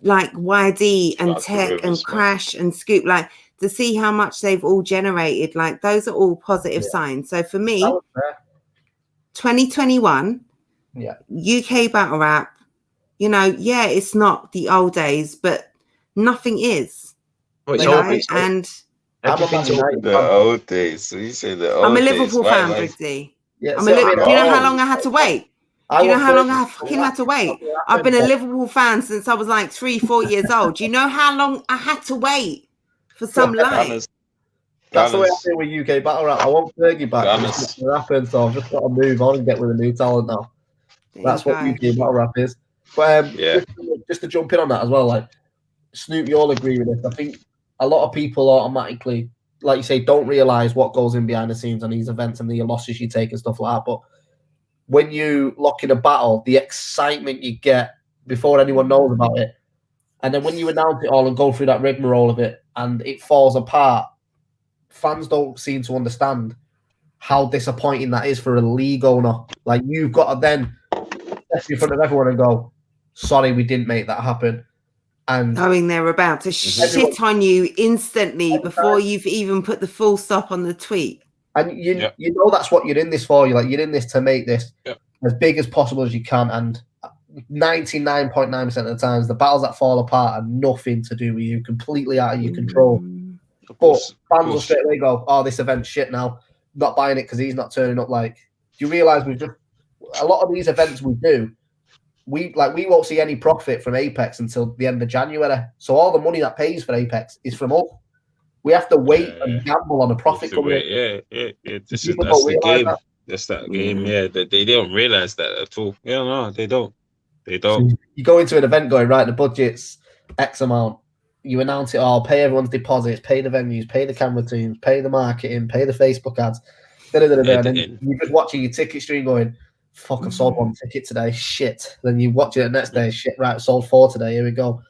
like YD and Tech Rivers, and Crash and Scoop, like to see how much they've all generated, like those are all positive signs. So for me, 2021 UK battle rap, you know, it's not the old days, but nothing is. And the old days. So you say the old I'm a Liverpool fan, Briggsy. Do you know how long I had to wait? Do you know how long I fucking had to wait? I've been a Liverpool fan since I was like 3-4 years old. Do you know how long I had to wait for some light? That's the way I feel with UK battle rap. I want Fergie back, but it's not going to happen, so I've just got to move on and get with a new talent now. That's what UK battle rap is. But just to jump in on that as well, like Snoop, you'll agree with this. I think a lot of people automatically, like you say, don't realise what goes in behind the scenes on these events and the losses you take and stuff like that. But when you lock in a battle, the excitement you get before anyone knows about it, and then when you announce it all and go through that rigmarole of it and it falls apart, fans don't seem to understand how disappointing that is for a league owner. Like, you've got to then step in front of everyone and go, sorry, we didn't make that happen. And knowing they're about to shit on you instantly before you've even put the full stop on the tweet. And you know that's what you're in this for. You're in this to make this as big as possible as you can. And 99.9% of the times, the battles that fall apart are nothing to do with you, completely out of your control. But fans will straight away go, oh, this event's shit now. Not buying it because he's not turning up. Like, do you realise a lot of these events we do, we won't see any profit from Apex until the end of January. So all the money that pays for Apex is from us. We have to wait and gamble on a profit coming in. That's the game. That's that game. Yeah, they don't realize that at all. Yeah, no, they don't. They don't. So you go into an event going, right, the budget's X amount. You announce it all, pay everyone's deposits, pay the venues, pay the camera teams, pay the marketing, pay the Facebook ads. And then you're just watching your ticket stream going, fuck, I've sold one ticket today. Shit. Then you watch it the next day. Shit, right, sold 4 today. Here we go.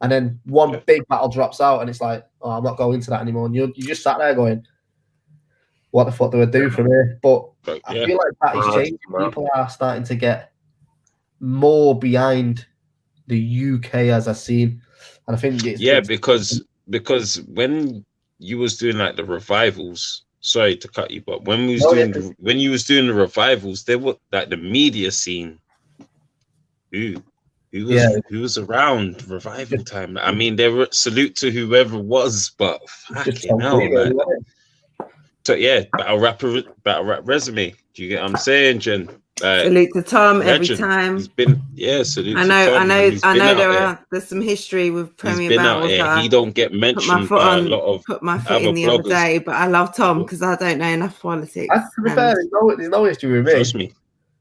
And then one big battle drops out and it's like, oh, I'm not going to that anymore. And you just sat there going, what the fuck do I do from here? But I feel like that is changing. People are starting to get more behind the UK as I've seen. And I think it's because when you was doing like the revivals, sorry to cut you, but when you was doing the revivals, there were like the media scene. Who was around revival time? I mean, they were salute to whoever was, but fucking hell, man. So battle rap resume. Do you get what I'm saying, Jen? Salute to Tom every time. He's been salute. I know there's some history with Premier Battles. He don't get mentioned by a lot of put my foot in the other day, but I love Tom because I don't know enough politics. To be fair, there's no history with me. Trust me.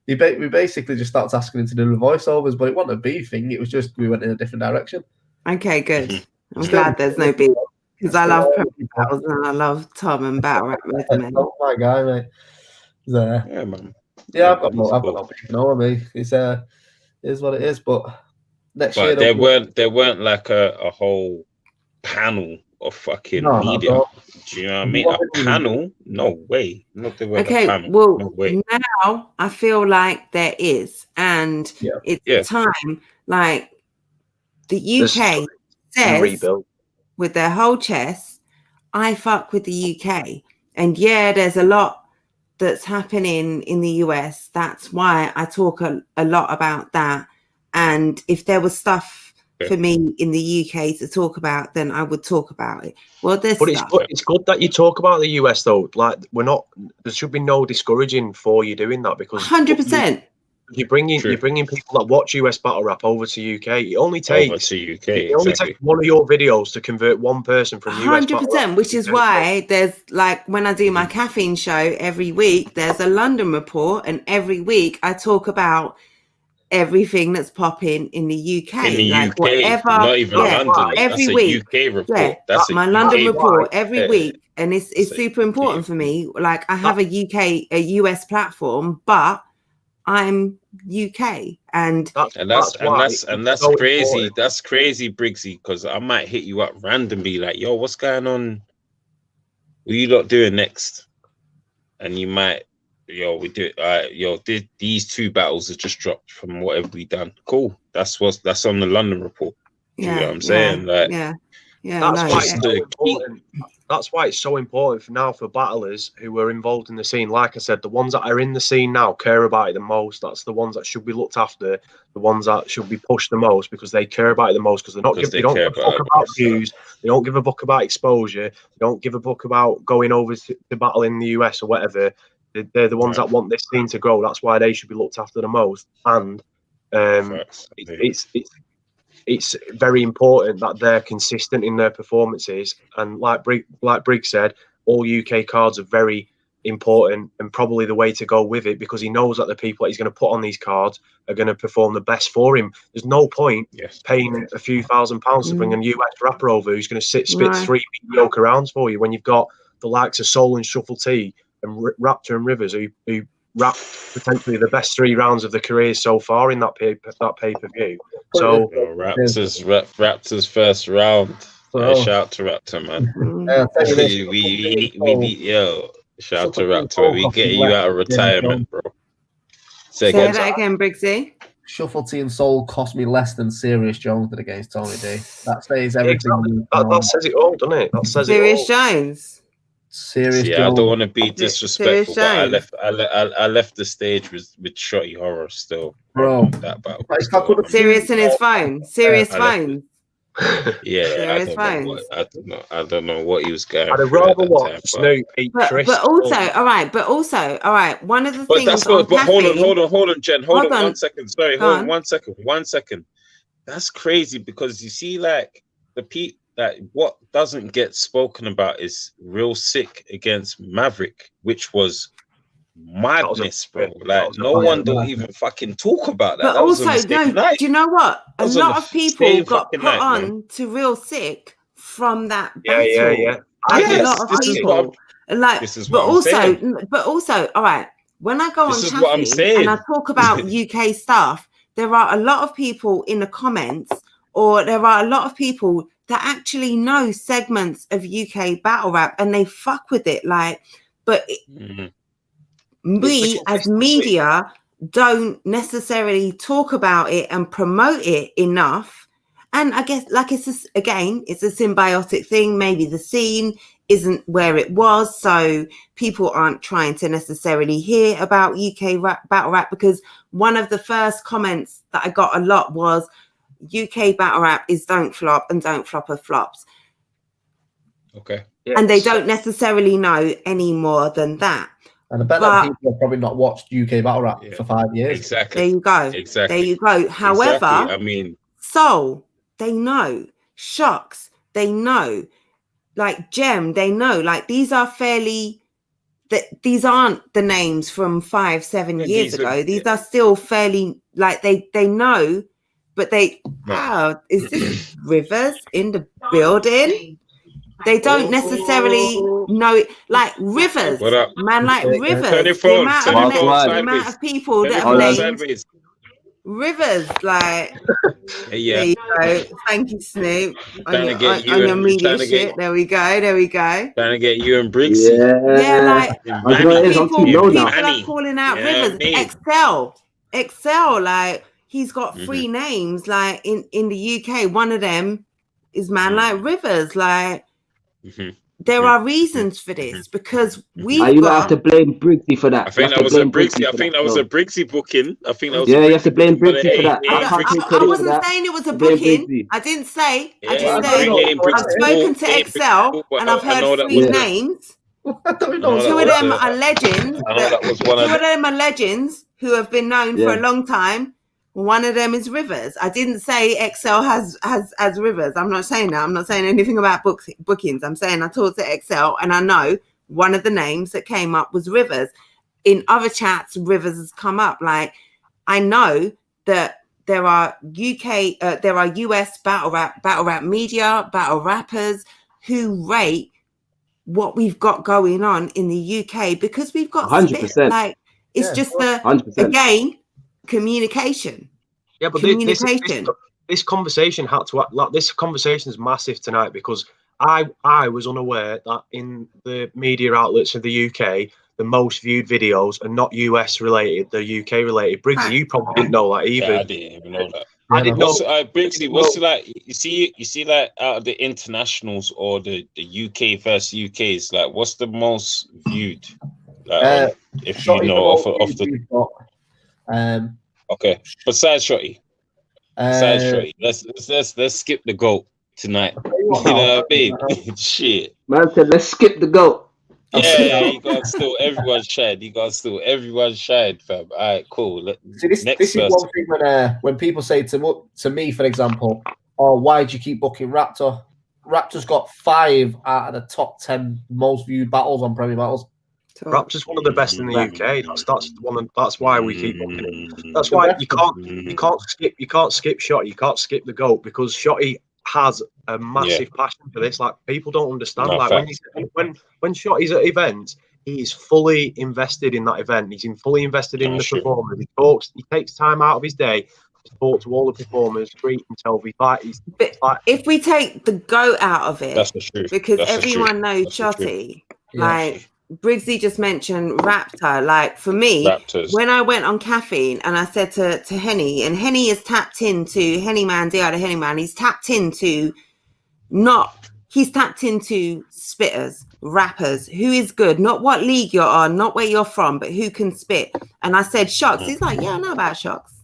We basically just started asking him to do the voiceovers, but it wasn't a beef thing. It was just we went in a different direction. Okay, good. I'm glad there's no beef because I love Premier Battles and I love Tom and Battle Rap Resume. Oh my guy, mate. Yeah, man. Yeah, I've got no beef. No, me. It is what it is. But next year, there weren't like a whole panel of fucking media. Do you know what I mean? A panel? No way. Not the way. Okay, well, no way. Now I feel like there is, and it's time. Like the UK says with their whole chest, I fuck with the UK, and there's a lot that's happening in the US. That's why I talk a lot about that. And if there was stuff for me in the UK to talk about, then I would talk about it. Well, it's good that you talk about the US though. Like there should be no discouraging for you doing that because 100%. You're bringing people that watch US battle rap over to UK. It only takes one of your videos to convert one person from US 100%, which is why there's like when I do my caffeine show every week, there's a London report, and every week I talk about everything that's popping in the UK. In the like UK, whatever, not even London. Every that's week. A UK report. Yeah, that's my London report every week, and it's super important for me. Like I have a US platform, but I'm UK, and that's crazy. Important. That's crazy, Briggsy. Because I might hit you up randomly, like, "Yo, what's going on? What are you lot doing next?" And you might, we do. These 2 battles have just dropped from whatever we done. Cool. That's on the London report. Do you know what I'm saying? That's why it's so important now for battlers who are involved in the scene. Like I said, the ones that are in the scene now care about it the most. That's the ones that should be looked after, the ones that should be pushed the most because they care about it the most. Because they don't give a fuck about views, they don't give a fuck about exposure, they don't give a fuck about going over to battle in the US or whatever. They're the ones that want this scene to grow. That's why they should be looked after the most. And it's very important that they're consistent in their performances. And like Briggs said, all UK cards are very important and probably the way to go with it, because he knows that the people that he's going to put on these cards are going to perform the best for him. There's no point paying a few £1,000s to bring a US rapper over who's going to spit 3 mediocre rounds for you when you've got the likes of Soul and Shuffle T and Raptor and Rivers who rapped potentially the best 3 rounds of the career so far in that pay-per-view. So Raptor's first round. Shout out to Raptor, man. Shout out to Raptor. We get you out of retirement, bro. Say that again, Briggsy. Shuffle T and Soul cost me less than Serious Jones did against Tony D. That says everything. Exactly. That says it all, doesn't it? That says Serious it all. Jones. Serious Jones. I don't want to be disrespectful, but I left the stage with Shotty Horror still. Bro, that battle. Serious in his phone. Serious phone. Yeah, I don't know what he was going. I'd rather watch Snoop eat Chris. But also, all right. One of the things. But hold on, Jen. Hold on 1 second. Sorry, hold on 1 second. 1 second. That's crazy because you see, like what doesn't get spoken about is Real Sick against Maverick, which was madness, bro. Like no one don't even fucking talk about that. But that also, no. Do you know what? A lot of people got put on to Real Sick from that battle. Yeah. A lot of people. But also, all right. When I go on Caffeine and I talk about UK stuff, there are a lot of people in the comments, or there are a lot of people that actually know segments of UK battle rap and they fuck with it. We as media don't necessarily talk about it and promote it enough. And I guess it's a symbiotic thing. Maybe the scene isn't where it was, so people aren't trying to necessarily hear about UK battle rap, because one of the first comments that I got a lot was UK battle rap is don't flop and don't flop of flops. Okay. Yeah, and they don't necessarily know any more than that. And I bet that people have probably not watched UK battle rap for 5 years. Exactly. There you go. Exactly. There you go. However, I mean, Soul, they know. Shocks, they know. Like Gem, they know. Like these are fairly. These aren't the names from 5-7 years ago. These are still fairly like they know, but they. Wow, is this Rivers in the building? They don't necessarily know it. Like Rivers, man, like Rivers. The amount of people that have named Rivers, like. There you go. Thank you, Snoop. On your media shit. There we go. There we go. Trying to get you and Briggsy. Yeah, like people are calling out Rivers. Excel, like he's got 3 names, like in the UK. One of them is man like Rivers, like. There are reasons for this because you have to blame Briggsy for that. I think that was a Briggsy. I think that was a Briggsy booking. I think that was you have to blame Briggsy for that. I wasn't saying it was a booking. I didn't say. I just said I've spoken to Excel and I've heard 3 names. 2 of them are legends. 2 of them are legends who have been known for a long time. One of them is Rivers. I didn't say Excel has Rivers. I'm not saying that. I'm not saying anything about bookings. I'm saying I talked to Excel and I know one of the names that came up was Rivers. In other chats, Rivers has come up. Like I know that there are US battle rap media, battle rappers who rate what we've got going on in the UK because we've got 100%. Like it's just the 100%. Again. Communication. Yeah, but this conversation had to like this conversation is massive tonight because I was unaware that in the media outlets of the UK the most viewed videos are not US related, they're UK related. Briggsy, you probably didn't know that either. Yeah, I didn't even know that. I didn't know. Briggsy, what's like? You see, like out of the internationals or the UK versus UKs, like what's the most viewed? Like, if you know off the. Okay. Besides Shotty. Let's skip the GOAT tonight. You know what I mean? Shit. Man said let's skip the GOAT. Yeah, you got still everyone shine. You got still everyone shine, fam. All right, cool. See, this is one thing when people say to me, for example, "Oh, why do you keep booking Raptor?" Raptor's got 5 out of the top 10 most viewed battles on Premier Battles. Raptor's one of the best in the UK. That's why we keep booking it. That's why you can't skip Shotty. You can't skip the GOAT because Shotty has a massive passion for this. Like people don't understand. No, like when Shotty's at events, he is fully invested in that event. He's fully invested in the performers. He talks. He takes time out of his day to talk to all the performers, treat himself. If we take the GOAT out of it, that's the truth. Because that's everyone knows Shotty, like Briggsy just mentioned Raptor. Like for me, Raptors. When I went on Caffeine and I said to Henny, and Henny is tapped into Henny Man, D.I. the Henny Man, he's tapped into spitters, rappers, who is good, not what league you're on, not where you're from, but who can spit. And I said Shocks. He's like, yeah, I know about Shocks.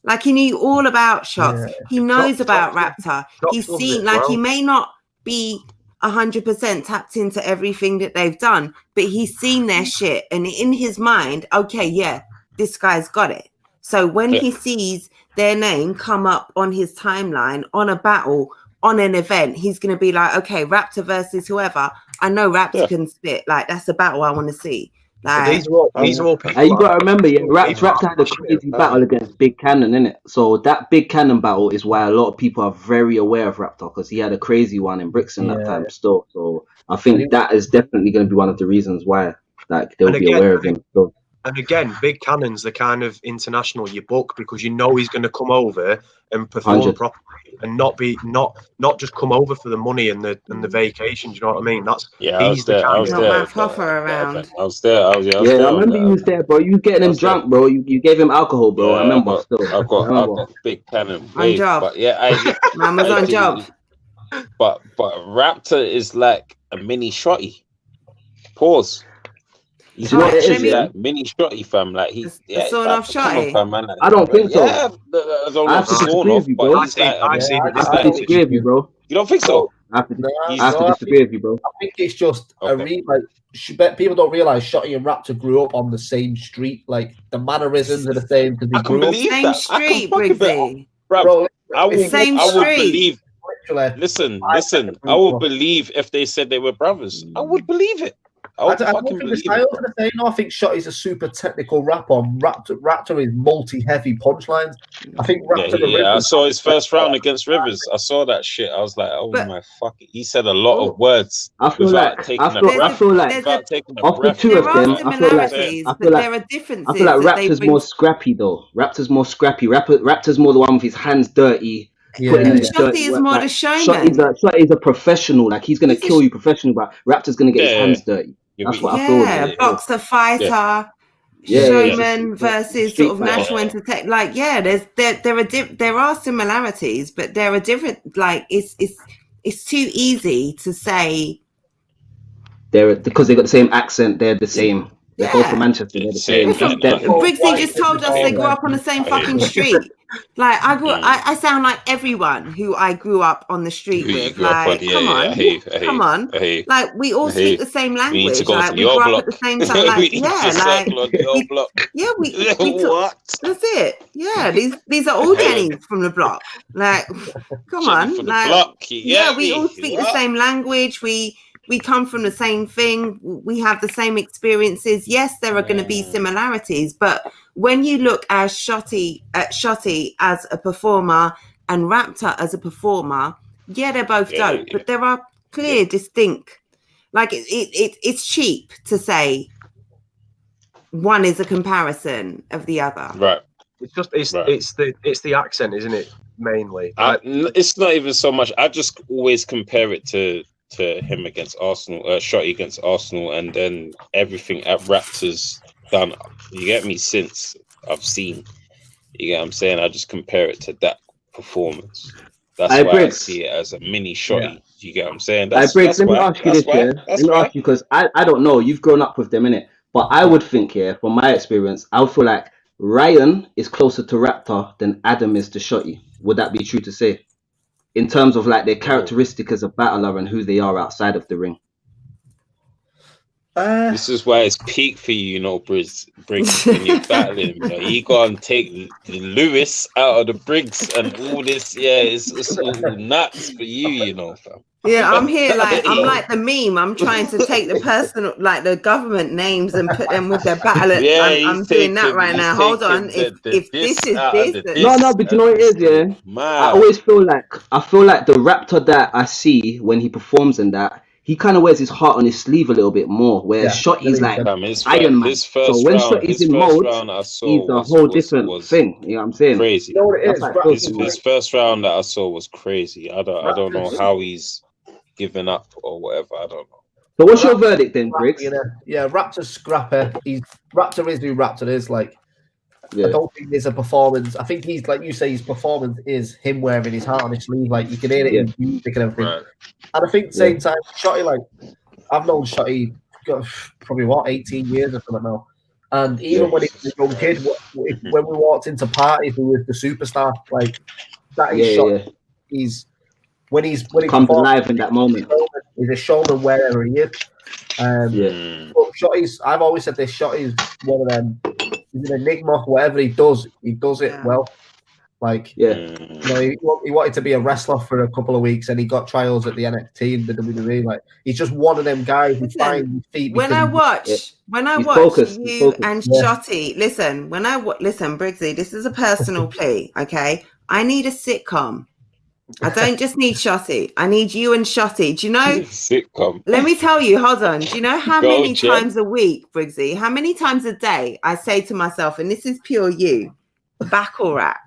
Like he knew all about Shocks. Yeah. He knows about Raptor. He's seen, like he may not be 100% tapped into everything that they've done, but he's seen their shit, and in his mind, okay, yeah, this guy's got it. So when he sees their name come up on his timeline on a battle, on an event, he's gonna be like, okay, Raptor versus whoever. I know Raptor can spit. Like that's the battle I want to see. Like, these are all people. You gotta remember, Raptor had a crazy battle against Big Cannon, innit? So that Big Cannon battle is why a lot of people are very aware of Raptor, because he had a crazy one in Brixton that time still. So I think that is definitely going to be one of the reasons why they'll be aware of him. So. And again, Big Cannon's the kind of international you book because you know he's going to come over and perform properly, and not just come over for the money and the vacation. Do you know what I mean? He's the kind of Matt Hoffer around. I was there. I remember you was there, bro. You was getting him drunk, bro. You gave him alcohol, bro. I remember. I've got Big Cannon. On job. But yeah, Man was on job. But Raptor is like a mini Shotty. Pause. He's like mini Shotty, fam. Like he's sawn off Shotty. I don't think so. Yeah, I don't know. Sawn off, but I disagree with you, bro. You don't think so? I have to disagree with you, bro. I think it's just people don't realize Shotty and Raptor grew up on the same street. Like the mannerisms are the same because they grew up same street, Briggsy. Bro, I would believe. Listen. I would believe if they said they were brothers. I would believe it. I don't think the styles are the same. No, I think Shotty's a super technical rapper. Raptor is multi-heavy punchlines. I think Raptor. I saw his first round against Rivers. I saw that shit. I was like, my fuck it. He said a lot of words. I feel like of the two of them, I feel like there are differences. I feel like Raptor's more scrappy though. Raptor's more scrappy. Raptor's more the one with his hands dirty. Shotty is more the showman. Shotty's a professional. Like he's gonna kill you professionally, but Raptor's gonna get his hands dirty. That's what I feel. Yeah, boxer, fighter, showman versus sort of national entertainment. Like, there are similarities, but there are different. Like, it's too easy to say. Because they got the same accent. They're the same. They're both from Manchester. They're the same. Briggsy just told us they grew up on the same fucking street. Like I sound like everyone who I grew up on the street with. Like, come on. Like we all speak the same language. Like we grew up at the same time. Like that's it. Yeah, these are all Jennies from the block. Like, come on. Like, we all speak the same language. We come from the same thing. We have the same experiences. Yes, there are going to be similarities, but when you look at Shotty as a performer and Raptor as a performer, they're both dope, but there are clear, distinct. Like it's cheap to say one is a comparison of the other. Right. It's the accent, isn't it? Mainly. It's not even so much. I just always compare it to him against Arsenal, Shotty against Arsenal, and then everything at Raptors done. You get me? Since I've seen, you get what I'm saying? I just compare it to that performance. That's why I see it as a mini Shotty. You get what I'm saying? Let me ask you this, Let me ask you, because I don't know. You've grown up with them, innit? But I would think, from my experience, I would feel like Ryan is closer to Raptor than Adam is to Shotty. Would that be true to say? In terms of like their characteristic as a battler and who they are outside of the ring. This is why it's peak for you, you know, Briggs, when you're battling. You know, you go and take the Lewis out of the Briggs and all this. Yeah, it's all nuts for you, you know, fam. Yeah, I'm here like I'm like the meme. I'm trying to take the personal, like the government names and put them with their battle. Yeah, I'm doing that right now. Hold on. If this is this, no, but you know what it is, yeah. I always feel like the Raptor that I see when he performs in that, he kind of wears his heart on his sleeve a little bit more. Where Shotty's like Iron Man. So when Shotty's in mode, he's a whole different thing. You know what I'm saying? Crazy. You know what it is? His first round that I saw was crazy. I don't know how he's given up or whatever. I don't know. So what's your verdict then, Briggs? Yeah, Raptor's scrapper. Raptor is who Raptor is. Like, I don't think there's a performance. I think he's, like you say, his performance is him wearing his heart on his sleeve. Like, you can hear it in his music and everything. Right. And I think at the same time, Shotty, like, I've known Shotty probably 18 years or something now. And even when he was a young kid, when we walked into parties, he was the superstar. Like, that is Shotty. When he comes alive in that moment. He's a showman wherever he is. But Shotty's, I've always said this, Shotty's one of them. He's an enigma. Whatever he does it well. Like, you know, he wanted to be a wrestler for a couple of weeks, and he got trials at the NXT and the WWE. Like, he's just one of them guys who finds his feet. When I watch you and Shotty, listen. Listen, Briggsy, this is a personal plea. Okay, I need a sitcom. I don't just need Shotty. I need you and Shotty. Do you know? Sitcom. Let me tell you. Hold on. Do you know how many times a week, Briggsy? How many times a day I say to myself, and this is pure you, battle rap.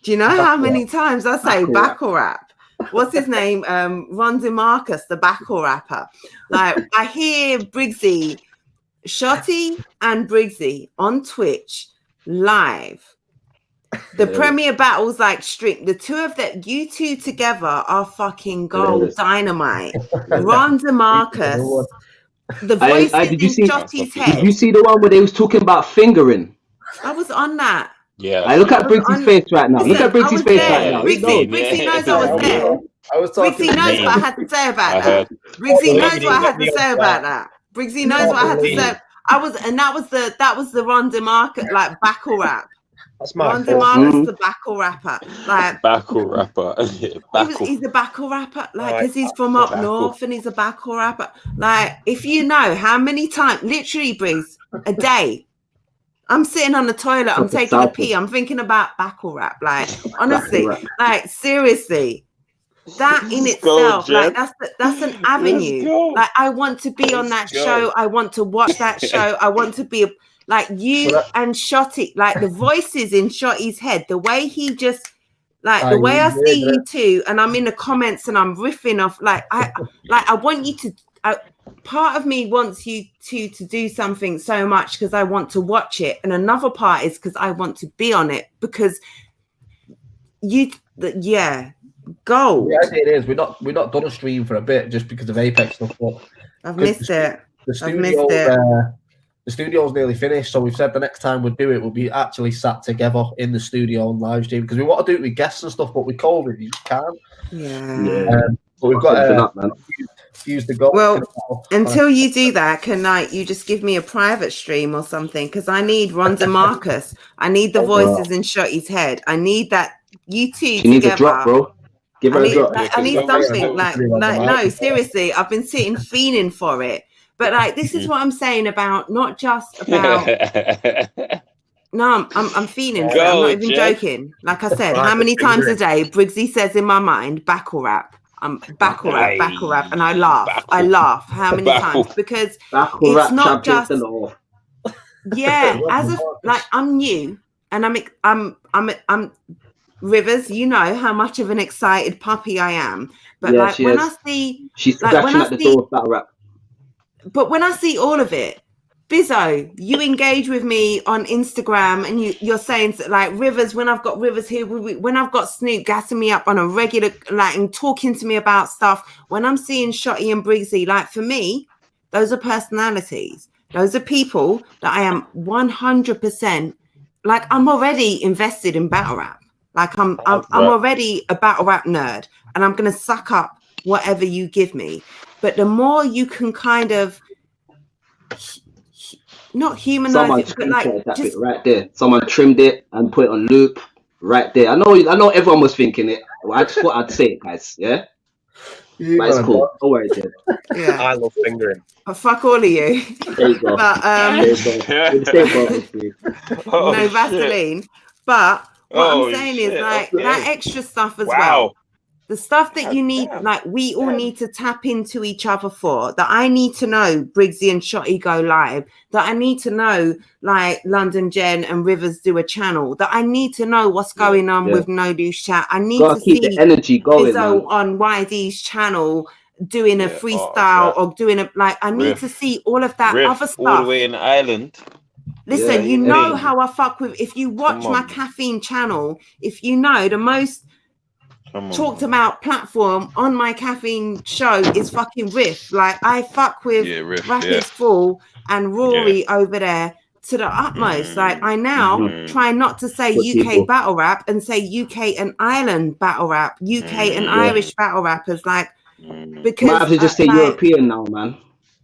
Do you know how many times I say battle rap? What's his name? Ron DeMarcus, the battle rapper. Like, I hear Briggsy, Shotty and Briggsy on Twitch live. The premier battles like stream. The two of them, you two together are fucking gold dynamite. Ron DeMarcus, the voice in Shotty's head. Did you see the one where they was talking about fingering? I was on that. Yeah. I look at Briggsy's face right now. Look at Briggsy's face right now. Briggsy knows I was there. Briggsy knows what I had to say about that. Briggsy knows what I had to say about that. Briggsy knows what I had to say. That was the Ron DeMarcus like battle rap. That's my Ron DeMarcus, the battle rapper, like battle rapper. He's a battle rapper, like because he's from up north and he's a battle rapper. Like, if you know how many times, literally, Briggs, a day, I'm sitting on the toilet, I'm taking a pee, I'm thinking about battle rap. Like, honestly, like seriously, that in itself, like that's an avenue. Like, I want to be on that show. I want to watch that show. I want to be like you and Shotty, like the voices in Shotty's head, the way he just, like the way I see you two, and I'm in the comments and I'm riffing off, I want you to, part of me wants you two to do something so much because I want to watch it, and another part is because I want to be on it because gold. Yeah, it is. We're not done a stream for a bit just because of Apex stuff. But I've missed it. The studio's nearly finished, so we've said the next time we'll do it, we'll be actually sat together in the studio on live stream because we want to do it with guests and stuff, but with COVID, you just can't. Yeah. But we've got to use the goal. Well, until you do that, can you just give me a private stream or something? Because I need Ron DeMarcus. I need the voices in Shotty's head. I need that. You two together. Need a drop, bro. Give her a drop. I need something like no, seriously. I've been sitting fiending for it. But like, this is what I'm saying about not just about. No, I'm feeling. I'm not even joking. Like I said, how many times a day Briggsy says in my mind, battle rap. Battle rap, and I laugh. I laugh. How many times? Because it's not just. Yeah, as of like I'm new, and I'm Rivers. You know how much of an excited puppy I am. But like when I see, she's scratching at the door of battle rap. But when I see all of it, Bizzo, you engage with me on Instagram and you're saying like Rivers, when I've got Rivers here, when I've got Snoop gassing me up on a regular, like, and talking to me about stuff, when I'm seeing Shotty and Briggsy, like for me, those are personalities. Those are people that I am 100%, like I'm already invested in battle rap. Like I'm already a battle rap nerd and I'm going to suck up whatever you give me. But the more you can kind of not humanize Someone it, but like that just bit right there. Someone trimmed it and put it on loop right there. I know everyone was thinking it. I just thought I'd say it, guys. Yeah, but it's cool. Don't worry, Jen. yeah. I love fingering. Fuck all of you. There you go. But no Vaseline. But what I'm saying is like that extra stuff as well. The stuff that you need, like we all need to tap into each other for, that I need to know Briggsy and Shotty go live, that I need to know like London Jen and Rivers do a channel, that I need to know what's going on with No Douche Chat. I need to keep see the energy going, Bizzo on YD's channel doing a freestyle or doing a, like, I need to see all of that other stuff. All the way in Ireland. Listen, you know how I fuck with, if you watch my caffeine channel, if you know the most talked about platform on my caffeine show is fucking Riff. Like I fuck with Rapids Full and Rory over there to the utmost. Like I now try not to say UK battle rap and say UK and Ireland battle rap, UK and Irish battle rappers, like because might have to just say European now, man.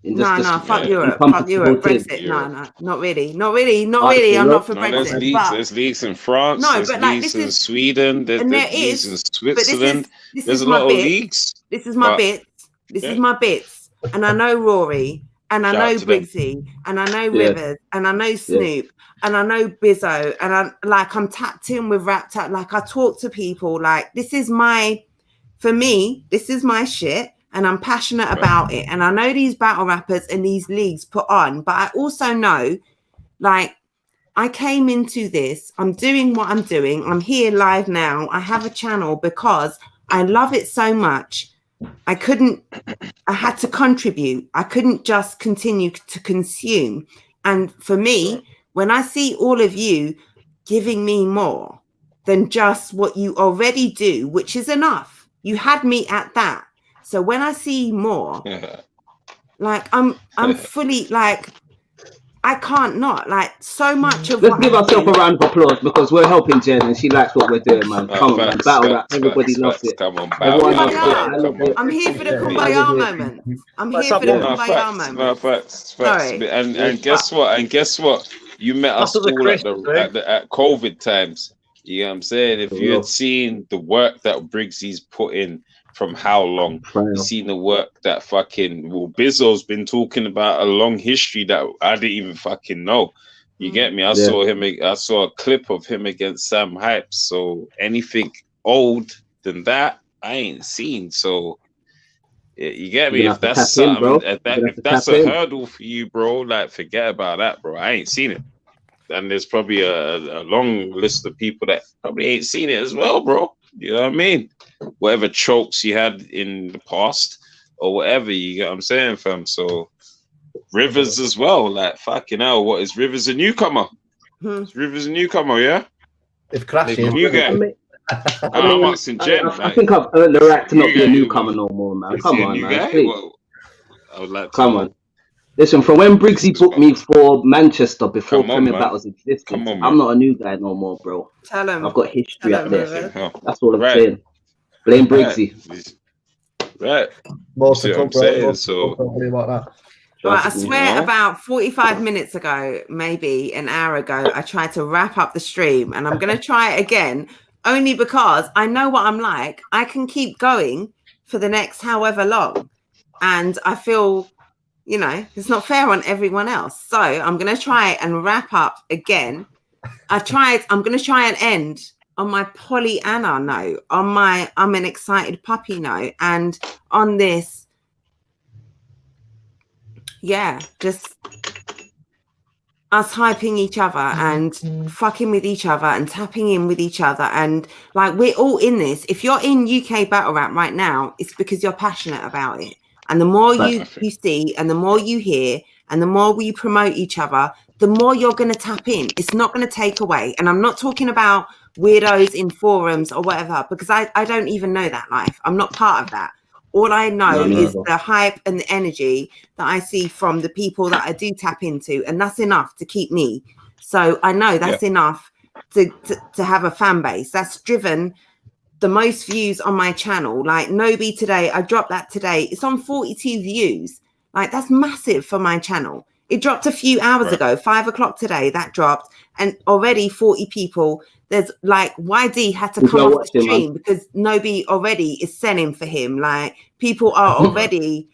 Fuck Europe, Brexit. No, not really. I'm not for Brexit. There's leagues in France. There's leagues in Sweden. There's leagues in Switzerland. There's a lot of leagues. This is my bits. This is my bits. And I know Rory, and I know Briggsy, and I know Rivers, and I know Snoop, and I know Bizzo, and I'm tapped in with Rap Tap. Like I talk to people. Like this is my shit. And I'm passionate about it. And I know these battle rappers and these leagues put on, but I also know, like, I came into this, I'm doing what I'm doing. I'm here live now. I have a channel because I love it so much. I had to contribute. I couldn't just continue to consume. And for me, when I see all of you giving me more than just what you already do, which is enough, you had me at that. So when I see more, like I'm fully like I can't not like so much of. Let's give ourselves a round of applause because we're helping Jen and she likes what we're doing, man. Come on, man. Battle rap, everybody loves it. Come on, everyone loves it. I love it. I'm here for the kumbaya moment. I'm here for the kumbaya moment. Facts. And guess what? You met us all at COVID times. You know what I'm saying? If you had seen the work that Briggsy's put in from how long, you've seen the work that Bizzo's been talking about a long history that I didn't even fucking know. You get me? I saw a clip of him against Sam Hype. So anything old than that, I ain't seen. So you get me? If that's something, if that's a hurdle for you, bro, like forget about that, bro. I ain't seen it. And there's probably a long list of people that probably ain't seen it as well, bro. You know what I mean? Whatever chokes you had in the past or whatever, you get what I'm saying, fam. So Rivers as well, like fucking hell, what is Rivers a newcomer? Is Rivers a newcomer, yeah? It's crashing. New guy. I'm asking Jen. I think I've earned the right to not be a newcomer no more, man. Come on, man. Well, I would like to come on. Listen, from when Briggsy booked me for Manchester before Premier Battles existed, I'm not a new guy no more, bro. Tell him. I've got history up there. That's all I'm saying. Blame Briggsy. Right. Most of I'm saying, so about that. Right, I swear about 45 minutes ago, maybe an hour ago, I tried to wrap up the stream and I'm going to try it again only because I know what I'm like. I can keep going for the next however long. And I feel, you know, it's not fair on everyone else. So I'm going to try and wrap up again. I'm going to try and end on my Pollyanna note, on my I'm an excited puppy note, and on this, just us hyping each other and fucking with each other and tapping in with each other. And like, we're all in this. If you're in UK battle rap right now, it's because you're passionate about it. And the more you see and the more you hear and the more we promote each other, the more you're going to tap in. It's not going to take away. And I'm not talking about weirdos in forums or whatever, because I don't even know that life. I'm not part of that. All I know is the hype and the energy that I see from the people that I do tap into. And that's enough to keep me. So I know that's enough to have a fan base. That's driven the most views on my channel. Like Nobi today, I dropped that today. It's on 42 views. Like that's massive for my channel. It dropped a few hours ago, 5 o'clock today. That dropped, and already 40 people. There's like YD had to come off the stream because nobody already is selling for him. Like people are already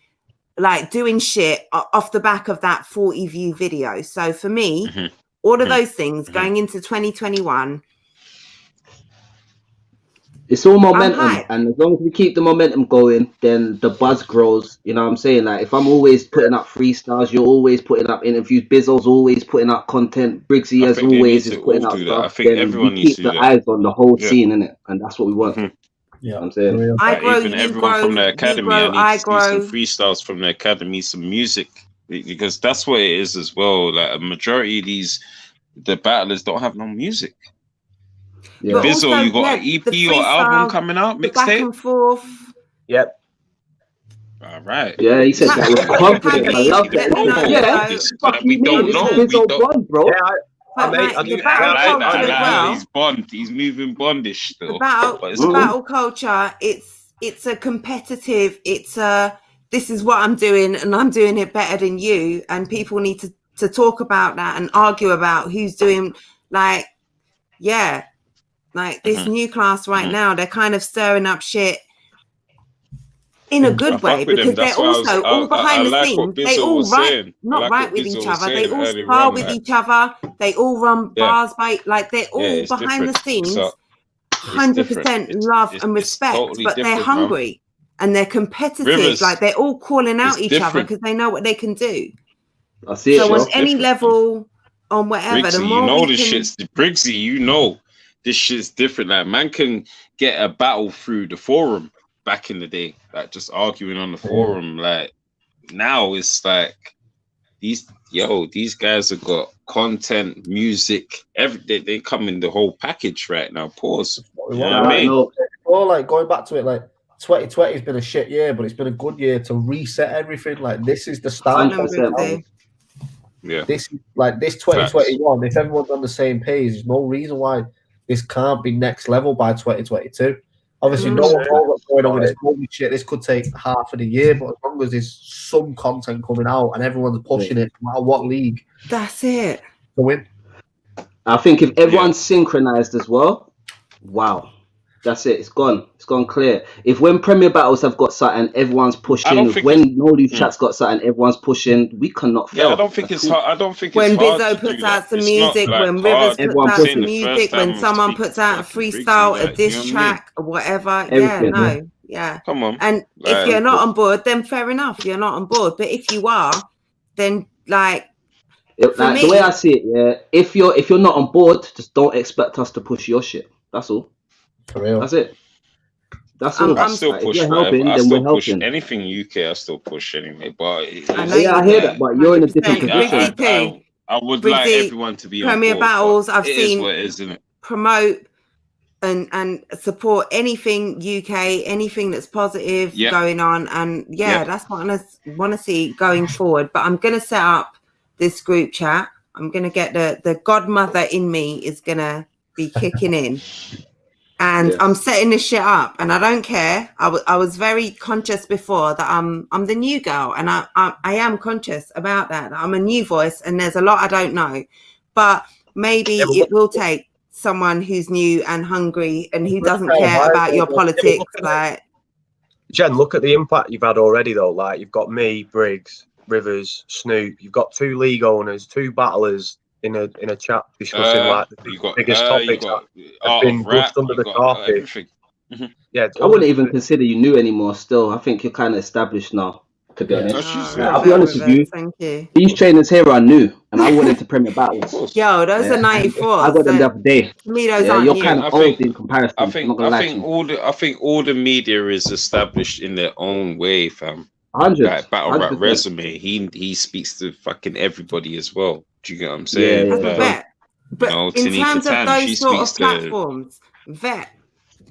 like doing shit off the back of that 40 view video. So for me, all of those things going into 2021. It's all momentum, and as long as we keep the momentum going, then the buzz grows. You know what I'm saying? Like, if I'm always putting up freestyles, you're always putting up interviews, Bizzo's always putting up content, Briggsy as always is putting out stuff. I think then everyone we needs keep to the do that. eyes on the whole scene, innit? And that's what we want. Yeah, I'm saying. I grow, even you everyone grow, from the academy, you grow, I need to see some freestyles from the academy, some music, because that's what it is as well. Like a majority of the battlers don't have no music. Yeah. Bizzo, also, you got an EP or album coming out, the back mixtape? and forth. Yep. All right. Yeah, he said that with confidence. I love that. Like, we don't know. Bizzo Bond, bro. Yeah, But the battle culture as well. He's Bond. He's moving Bondish still. The battle culture. It's a competitive. It's a this is what I'm doing, and I'm doing it better than you. And people need to talk about that and argue about who's doing like this new class right now. They're kind of stirring up shit in a good way because they're also all behind the scenes. They all write with each other. They all spar with each other. They all run bars by they're all behind the scenes. 100% love and respect, but they're hungry and they're competitive. Like they're all calling out each other because they know what they can do. I see it. So on any level, on whatever, the more Briggsy, this shit's different. Like man can get a battle through the forum back in the day, like just arguing on the forum. Like now it's like these guys have got content, music, everything. They come in the whole package right now. Pause. You know what I mean? Or like going back to it, like 2020 has been a shit year, but it's been a good year to reset everything. Like this is the start. Yeah. This is like this 2021. If everyone's on the same page, there's no reason why this can't be next level by 2022. Obviously, no one knows what's going on with this COVID shit. This could take half of the year, but as long as there's some content coming out and everyone's pushing it, no matter what league, that's it. To win. I think if everyone's synchronized as well, wow. That's it. It's gone. It's gone clear. If when Premier Battles have got something, everyone's pushing. When No Leaf Chat's got something, everyone's pushing. We cannot fail. Yeah, I don't think it's hard. I don't think when it's hard. Bizzo puts out some music, when Rivers puts out some music, when someone puts out a freestyle, a diss track, or whatever. Yeah. Come on. And if you're not on board, then fair enough. You're not on board. But if you are, then like the way I see it, if you're not on board, just don't expect us to push your shit. That's all. For real. That's it. That's all. I still push. I still push anything UK. I still push anyway. But I hear that. But you're in a different position. I would like everyone to be Premier on board, Battles. I've seen isn't it? Promote and support anything UK, anything that's positive going on, and that's what I want to see going forward. But I'm gonna set up this group chat. I'm gonna get the godmother in me is gonna be kicking in. And I'm setting this shit up, and I don't care. I was very conscious before that I'm the new girl, and I am conscious about that. I'm a new voice, and there's a lot I don't know, but maybe it will take someone who's new and hungry and who doesn't care about your politics. Like, Jen, look at the impact you've had already, though. Like you've got me, Briggs, Rivers, Snoop. You've got 2 league owners, 2 battlers. In a chat discussing like the biggest topics that have been brushed under the carpet. Yeah, I wouldn't even consider you new anymore. Still, I think you're kind of established now. To be honest, I'll be honest with you. Thank you. These trainers here are new, and I went into Premier Battles. Yo, those are 94. I got them the other day. To me, those aren't you're new. kind of old in comparison. I think all the media is established in their own way, fam. 100. Like battle rap resume, he speaks to fucking everybody as well. Do you get what I'm saying? Yeah. But in terms of those sort of platforms,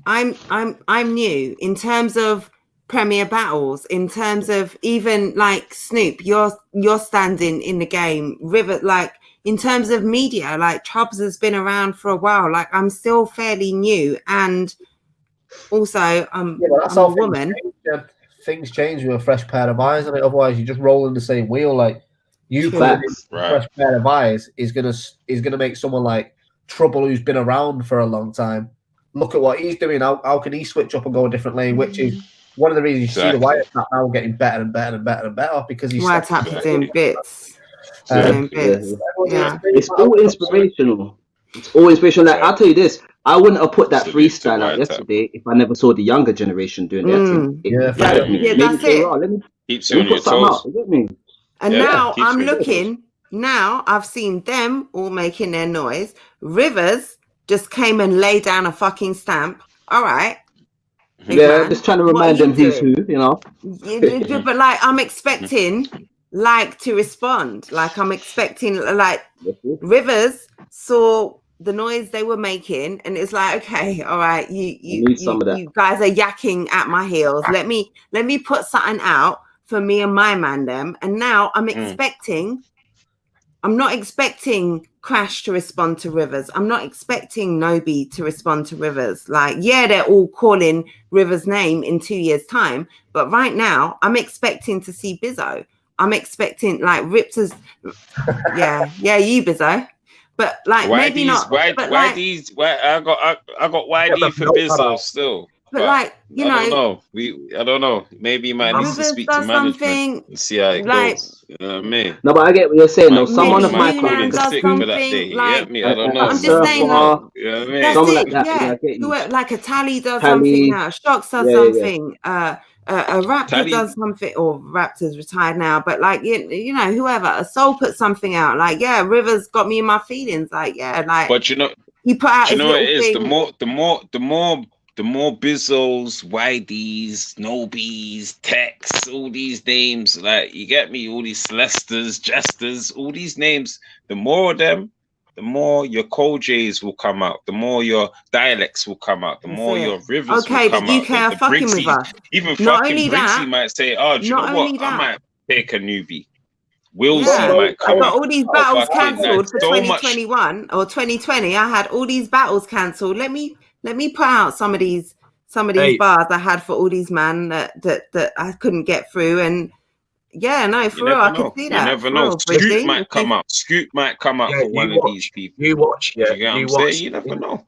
I'm new in terms of Premier Battles, in terms of even like Snoop, you're standing in the game. River, like in terms of media, like Chubbs has been around for a while. Like I'm still fairly new, and also I'm a woman. Things change with a fresh pair of eyes, and otherwise you just roll in the same wheel. Like You putting a fresh pair of eyes is gonna make someone like Trouble, who's been around for a long time, look at what he's doing. How can he switch up and go a different lane? Which is one of the reasons you see the Wiretap now getting better and better and better and better because he's Wiretap is doing bits. It's all inspirational. It's all inspirational. Like, I'll tell you this, I wouldn't have put that freestyle out yesterday if I never saw the younger generation doing their thing. That's it. Keeps you on your toes. And now I'm looking. Now I've seen them all making their noise. Rivers just came and laid down a fucking stamp. All right. Just trying to remind them who's who, you know. But like, I'm expecting like to respond. Like I'm expecting like Rivers saw the noise they were making, and it's like, okay, all right, you guys are yakking at my heels. Let me put something out for me and my man them. And now I'm expecting. I'm not expecting Crash to respond to Rivers. I'm not expecting Nobi to respond to Rivers. Like, yeah, they're all calling Rivers' name in 2 years' time. But right now, I'm expecting to see Bizzo. I'm expecting, like, Riptors. Yeah, you, Bizzo. But, like, maybe not. I got YD for Bizzo still. But like, I don't know. Maybe you might need to speak to management and see how it goes. You know what I mean? No, but I get what you're saying. No, someone of my calling sick for that day. You get me? I don't know. I'm just saying, you know what I mean? Someone like that. Like a Tally does something now. Shocks does something. A Raptor does something, or Raptor's retired now. But like, you know, whoever. A Soul put something out. Like, yeah, Rivers got me in my feelings. Like, yeah, like. But you know, he put out. You know what it is? The more Bizzos, YDs, Nobis, Tex, all these names, like, you get me, all these Celesters, Jesters, all these names, the more of them, the more your Cole J's will come out, the more your dialects will come out, the more your Rivers will come out. Okay, but UK are fucking with us. Even fucking Briggsy might say, oh, do you know what? I might take a newbie. Willsy might come out. All these battles cancelled for 2021 or 2020. I had all these battles cancelled. Let me put out some of these bars I had for all these man that I couldn't get through. And yeah, no, for real, I could see that. You never know. Scoop might come out. Scoop might come out for one of these people. You watch, you get what I'm saying? You never know.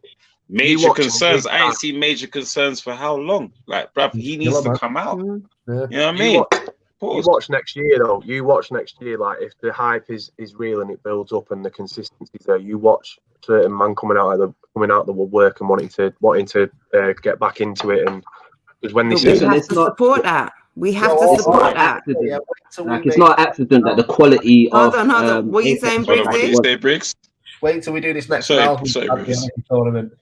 Major concerns. I ain't seen major concerns for how long? Like, bruv, he needs to come out. You know what I mean? You watch next year though. You watch next year, like if the hype is real and it builds up and the consistency's there. You watch certain man coming out of the woodwork and wanting to get back into it, and because when they we have to support that. We have to support that. Like, it's not an accident that the quality of. Hold on. What are you saying, Briggs? Wait till we do this next tournament.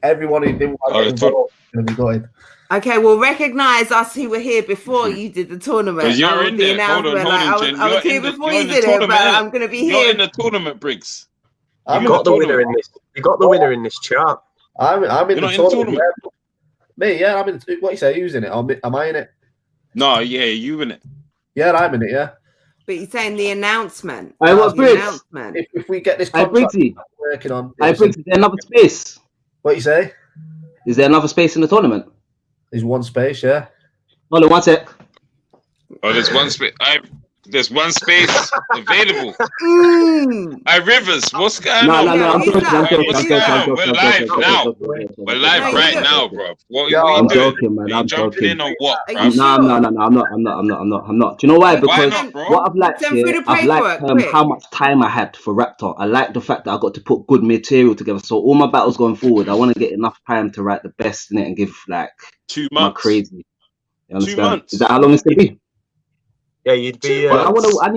Everyone who didn't want to vote is going to be going. Okay, well, recognize us who were here before you did the tournament. You're in there. Hold on, I was here before you did it, but I'm going to be here. You're in the tournament, Briggs. You got the winner in this. You got the winner in this chart. I'm in the tournament. Me, yeah, I'm in. What you say? Who's in it? Am I in it? No, yeah, you in it. Yeah, I'm in it. Yeah. But you're saying the announcement. If we get this contract working on, is there another space? What you say? Is there another space in the tournament? There's one space, yeah. Hold on, one sec. Oh, there's one space. There's one space available. Rivers, what's going on? No, I'm joking. We're live now. We're live right now, bro. I'm joking, man. I'm jumping in on what, bro? No, I'm not. Do you know why? Because what I've liked here, I've liked how much time I had for Raptor. I like the fact that I got to put good material together. So all my battles going forward, I want to get enough time to write the best in it and give like 2 months. My crazy. You understand? 2 months. Is that how long it's gonna be? Yeah, you'd be. I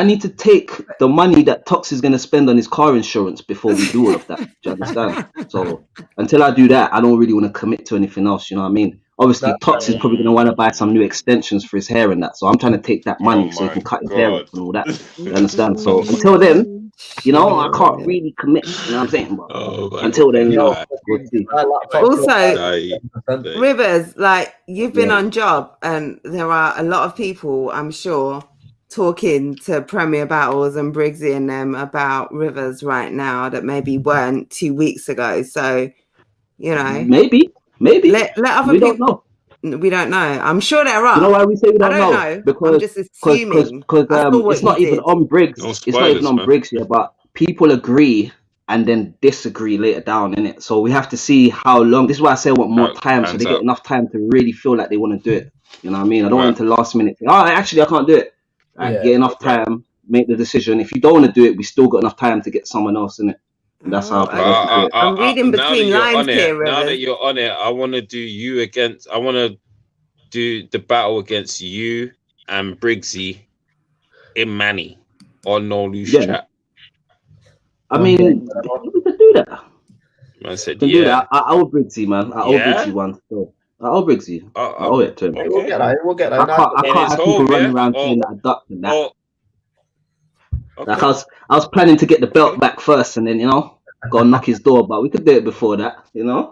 need to take the money that Tox is going to spend on his car insurance before we do all of that. Do you understand? So until I do that, I don't really want to commit to anything else. You know what I mean? Obviously, Tox is probably going to want to buy some new extensions for his hair and that. So I'm trying to take that money so he can cut his hair off and all that. You understand? So until then, you know, I can't really commit. You know what I'm saying? But until then, you know, we'll see. Also, Rivers, like, you've been on job, and there are a lot of people, I'm sure, talking to Premier Battles and Briggsy and them about Rivers right now that maybe weren't 2 weeks ago. So, you know, maybe let other people know. We don't know. I'm sure there are. You know why we say we don't know? Because I'm just assuming. It's not even on Briggs. No It's not even spoilers, on man. Briggs yet, but people agree and then disagree later down, innit? So we have to see how long. This is why I say I want more time, so they get enough time to really feel like they want to do it. You know what I mean? I don't want them to last minute think, oh, actually, I can't do it. Right, get enough time, make the decision. If you don't want to do it, we still got enough time to get someone else in it. And that's how I do it. I'm reading between lines here, Now that you're on it, I want to do you against. I want to do the battle against you and Briggsy in Manny on No Loose Chat. I mean, we could do that. Man said, do that. I owe Briggsy, man. I owe Briggsy one. So I owe Briggsy. I owe it to him. Okay. We'll get that. I can't have people running around saying that I ducked and that. Like I was planning to get the belt back first, and then go and knock his door. But we could do it before that, Yeah,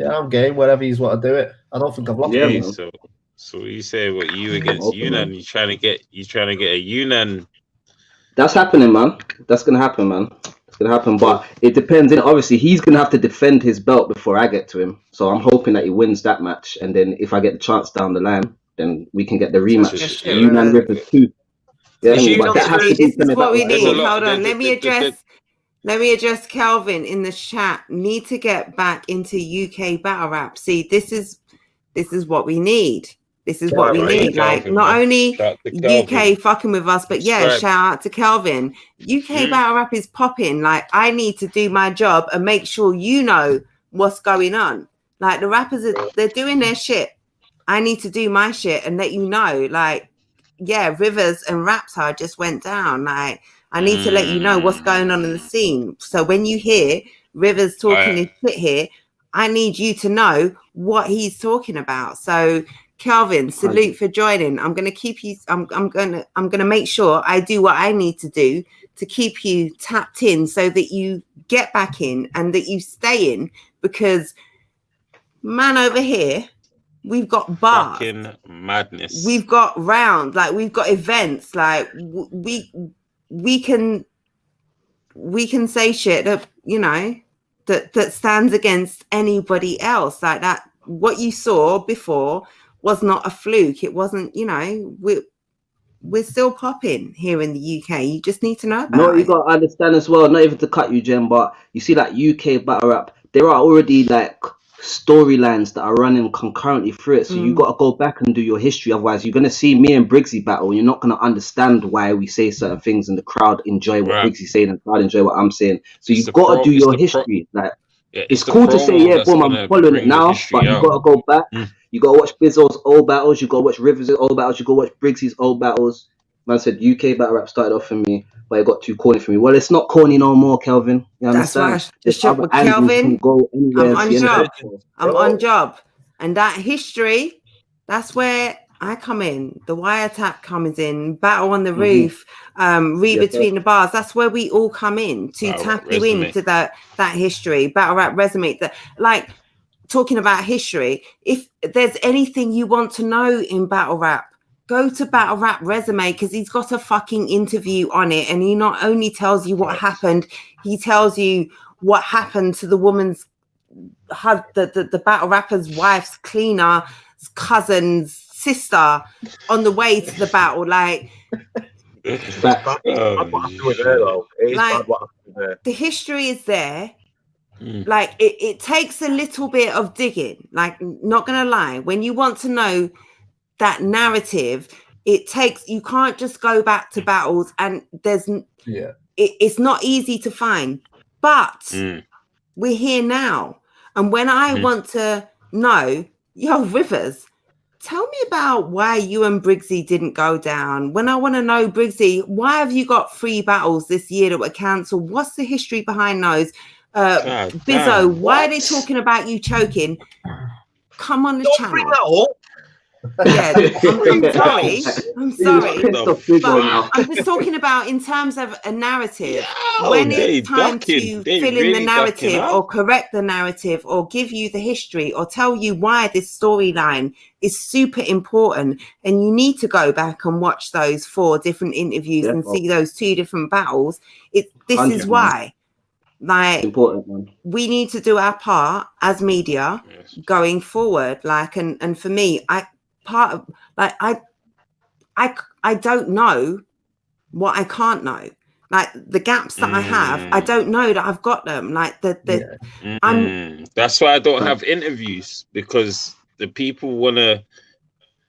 I'm game. Whatever he's want to do it. I don't think I've lost it. So you say what you against Yunan? You trying to get a Yunan? That's happening, man. That's gonna happen, man. It's gonna happen, but it depends. Obviously, he's gonna have to defend his belt before I get to him. So I'm hoping that he wins that match, and then if I get the chance down the line, then we can get the rematch. Yunan Rivers 2. Yeah, but that has to be this is what we need. Hold on, let me address Kelvin in the chat. Need to get back into UK battle rap. See, this is what we need. This is what we need. Like, not only UK fucking with us, but shout out to Kelvin. UK battle rap is popping. Like, I need to do my job and make sure you know what's going on. Like, the rappers, they're doing their shit. I need to do my shit and let you know. Like, Rivers and Raptor just went down. Like, I need to let you know what's going on in the scene. So when you hear Rivers talking his shit here, I need you to know what he's talking about. So Kelvin, salute for joining. I'm gonna keep you. I'm gonna make sure I do what I need to do to keep you tapped in, so that you get back in and that you stay in. Because man, over here, we've got bars. Fucking madness. We've got rounds. Like, we've got events. Like, we can say shit that that stands against anybody else. Like that. What you saw before was not a fluke. It wasn't, we're still popping here in the UK. You just need to know about you got to understand as well, not even to cut you, Jen, but you see, like, UK battle rap, there are already, like, storylines that are running concurrently through it. So you got to go back and do your history. Otherwise, you're going to see me and Briggsy battle, and you're not going to understand why we say certain things, and the crowd enjoy what Briggsy's saying, and the crowd enjoy what I'm saying. So you've got to do your history. Like, it's cool to say, boom, I'm following it now, but you got to go back. You got to watch Bizzo's old battles. You got to watch Rivers' old battles. You got to watch Briggsy's old battles. Man said UK battle rap started off for me, but it got too corny for me. Well, it's not corny no more, Kelvin. You understand? That's right. Just with Kelvin, I'm on job. I'm on job. And that history, that's where I come in. The wiretap comes in. Battle on the roof. Read between the bars. That's where we all come in to tap you into that history. Battle rap resume. Like, talking about history, if there's anything you want to know in battle rap, go to Battle Rap Resume, because he's got a fucking interview on it, and he not only tells you what happened, he tells you what happened to the woman's, the battle rapper's wife's cleaner, cousin's sister on the way to the battle. Like, the history is there. Like, it takes a little bit of digging. Like, not gonna lie, when you want to know that narrative, you can't just go back to battles, and it's not easy to find, but we're here now. And when I want to know, Rivers, tell me about why you and Briggsy didn't go down. When I want to know, Briggsy, why have you got 3 battles this year that were cancelled? What's the history behind those? Bizzo, why are they talking about you choking? Come on the channel. Bring that up. Yeah, I'm sorry, but I'm just talking about in terms of a narrative. When it's time to fill in the narrative or correct the narrative or give you the history or tell you why this storyline is super important, and you need to go back and watch those 4 different interviews and see those 2 different battles. This is why. Like, important, man. We need to do our part as media going forward. Like, and for me, I don't know what I can't know. Like the gaps that I have, I don't know that I've got them. Like that's why I don't have interviews, because the people want to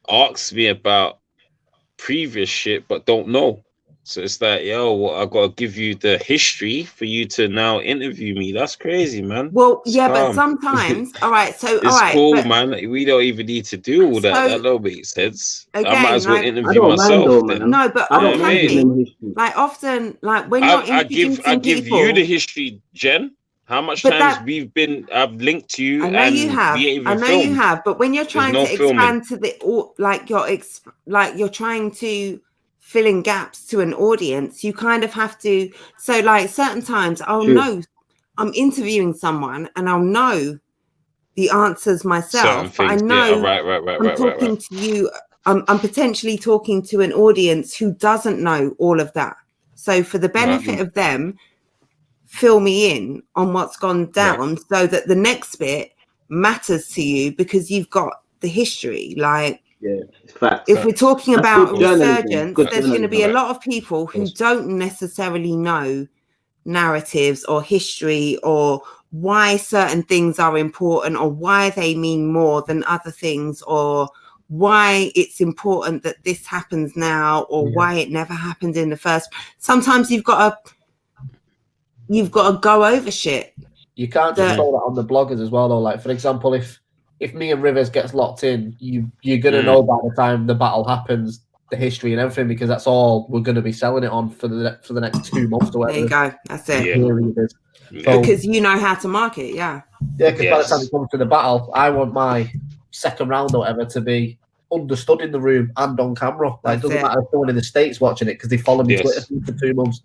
ask me about previous shit but don't know. So it's like, yo, I gotta give you the history for you to now interview me. That's crazy, man. Well, it's yeah, calm. But sometimes, all right, so it's all right, cool, man. We don't even need to do all that. That don't make sense. Again, I might as well like, interview myself. Though, then. No, but I don't mind like often, like when you're I give people, you the history, Jen. How much times I've linked to you, I know and you have. we ain't even I know filmed. you have, but when you're trying no to filming. expand to you're trying to fill in gaps to an audience, you kind of have to. So like certain times I'll know I'm interviewing someone and I'll know the answers myself, but I know I'm talking to you. I'm potentially talking to an audience who doesn't know all of that. So for the benefit of them, fill me in on what's gone down so that the next bit matters to you because you've got the history. Like, if we're talking about a resurgence, there's going to be a lot of people who don't necessarily know narratives or history or why certain things are important or why they mean more than other things or why it's important that this happens now or why it never happened in the first. Sometimes you've got to go over shit. You can't just throw that on the bloggers as well, though. Like, for example, if me and Rivers gets locked in, you're gonna know by the time the battle happens the history and everything, because that's all we're gonna be selling it on for the next 2 months or whatever. There you go. That's it. So, because you know how to market, because by the time it comes to the battle, I want my second round or whatever to be understood in the room and on camera. Like, it doesn't matter if someone in the States watching it because they follow me Twitter for 2 months.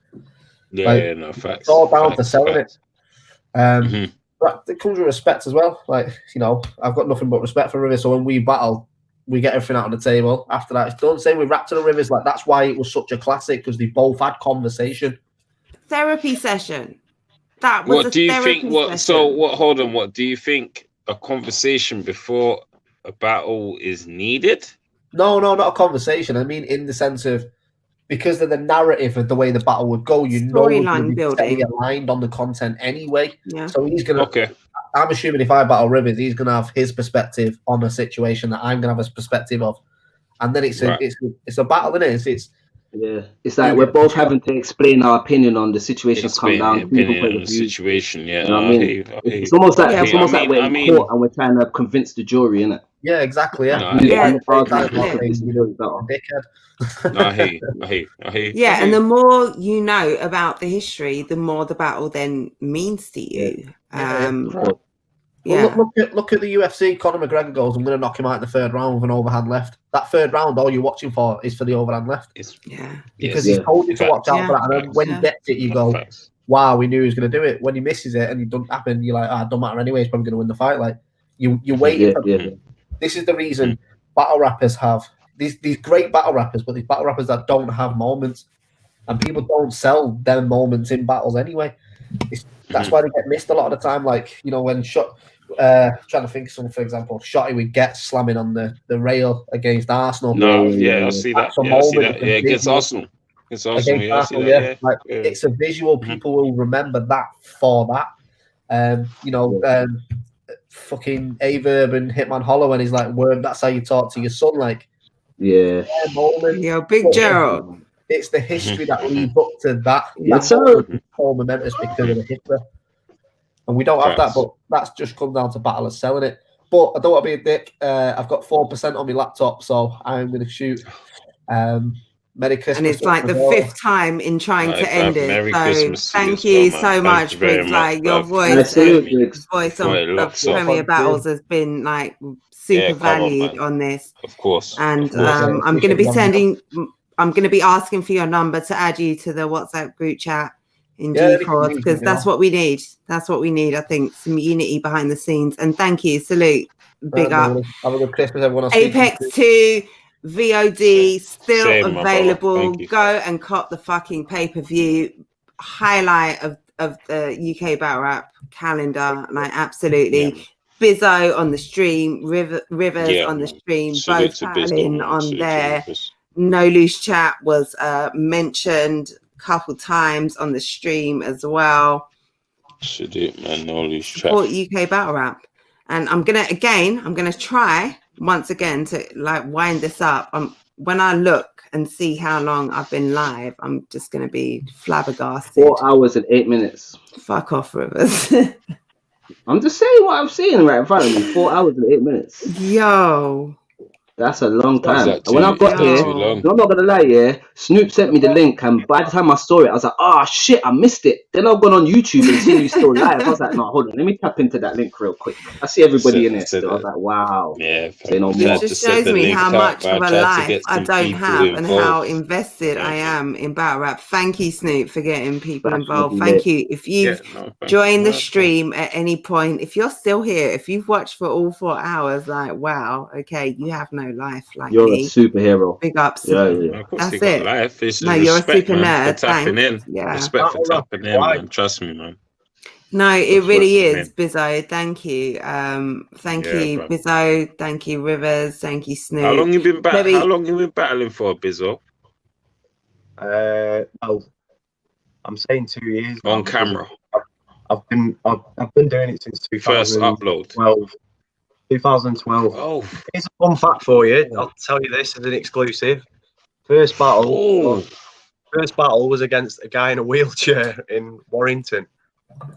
No facts. It's all down to selling it. But it comes with respect as well. Like, you know, I've got nothing but respect for Rivers. So when we battle, we get everything out on the table. After that, it's done. Same with Raptor and Rivers. Like, that's why it was such a classic, because they both had conversation. Therapy session. That was what do you think? Session. Hold on. What do you think? A conversation before a battle is needed? No, not a conversation. I mean, in the sense of, because of the narrative of the way the battle would go, you know, we're going to be stay aligned on the content anyway. Yeah. So he's going to. I'm assuming if I battle Rivers, he's going to have his perspective on a situation that I'm going to have a perspective of, and then it's a battle, isn't it? It's like we're both having to explain our opinion on the situation. Come down the situation. Yeah, you know what I mean? It's almost like we're in court and we're trying to convince the jury, innit? Yeah, exactly. Yeah, I hear. Yeah, and the more you know about the history, the more the battle then means to you. Look at the UFC. Conor McGregor goes, I'm going to knock him out in the third round with an overhand left. That third round, all you're watching for is for the overhand left. Because he's told you to watch out for that. And then when he gets it, you go, wow, we knew he was going to do it. When he misses it and it doesn't happen, you're like, it don't matter anyway. He's probably going to win the fight. Like, you're waiting for This is the reason battle rappers have these great battle rappers, but these battle rappers that don't have moments. And people don't sell their moments in battles anyway. That's why they get missed a lot of the time. Like, you know, when trying to think of something, for example, Shotty would get slamming on the rail against Arsenal. I see that. Against Arsenal. It's a visual. People will remember that for that. Fucking Averb and Hitman Hollow, and he's like, "Word, that's how you talk to your son." Like, Big Gerald. It's the history that leads up to that. That's so momentous because of the history. And we don't have that, but that's just come down to battle of selling it. But I don't want to be a dick. I've got 4% on my laptop, so I'm going to shoot. Merry Christmas. And it's like the 5th time in trying to end it. Merry so Christmas thank you so much, Briggs. Like, your voice of Premier Battles has been like super valued on this. Of course. And I'm going to be asking for your number to add you to the WhatsApp group chat in due course, because that's what we need. That's what we need. I think some unity behind the scenes. And thank you. Salute. Big up. Have a good Christmas, everyone. Apex 2 VOD still available. Go and cop the fucking pay-per-view. Highlight of of the UK Battle Rap calendar, like absolutely. Bizzo on the stream, Rivers on the stream, both battling on there. No Loose Chat was mentioned a couple times on the stream as well. Salute, man. No Loose Chat. Support UK Battle Rap. And I'm gonna try once again to like wind this up. When I look and see how long I've been live, I'm just gonna be flabbergasted. 4 hours and 8 minutes. Fuck off, Rivers. I'm just saying what I'm seeing right in front of me. 4 hours and 8 minutes. Yo. That's a long time. And when I got here, I'm not gonna lie, yeah. Snoop sent me the link, and by the time I saw it, I was like, "Oh shit, I missed it." Then I've gone on YouTube and seen you still live. I was like, "No, hold on, let me tap into that link real quick." I see everybody in it. So I was like, "Wow." Yeah. It just shows me how much of a life I don't have and how invested I am in battle rap. Thank you, Snoop, for getting people involved. Thank you. If you've joined the stream at any point, if you're still here, if you've watched for all 4 hours, like, wow, okay, you have no life like you're me. A superhero. Big ups. Yeah. That's it. Life. It's no, you're respect, a super man, nerd. for tapping in. Yeah. Respect for tapping in, man. Trust me, man. No, it really is, Bizzo. Thank you. Thank you, bro. Bizzo. Thank you, Rivers. Thank you, Snoop. How long you been How long you been battling for, Bizzo? Well, I'm saying 2 years on camera. I've been doing it since 2012. First upload. 2012. Oh, here's a fun fact for you. I'll tell you this as an exclusive. First battle was against a guy in a wheelchair in Warrington.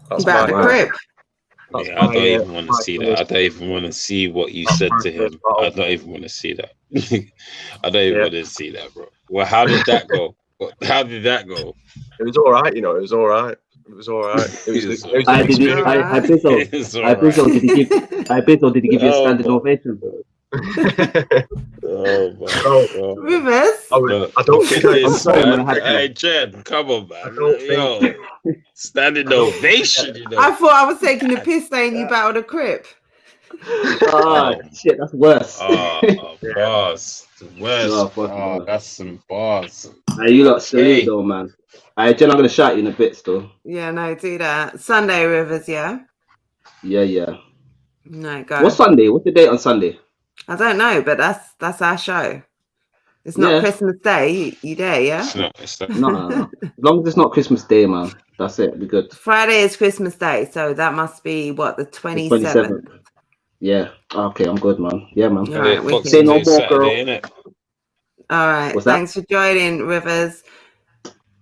That's about the grip. Yeah, I don't even want to see that. I don't even want to see what you said to him. I don't even want to see that. I don't even want to see that, bro. Well, how did that go? How did that go? It was all right, you know. It was all right. It was all right. It was Bizzle, did he give you a standing ovation? Rivers? I don't think I'm sorry, hey, Jen, come on, man. Yo, standing ovation, you know. I thought I was taking the piss saying you battled a crip. Oh, shit, that's worse. Bars. Worse. That's some bars. Hey, you lot silly though, man. Hey, Jen, I'm going to shout you in a bit still. Yeah, no, do that. Sunday, Rivers, yeah? Yeah. No, go. What's Sunday? What's the date on Sunday? I don't know, but that's our show. It's not Christmas Day. You there, yeah? It's not. No. As long as it's not Christmas Day, man. That's it. We're good. Friday is Christmas Day, so that must be, what, the 27th? Yeah. Okay, I'm good, man. Yeah, man. All right, we say no more, girl. All right. Thanks for joining, Rivers.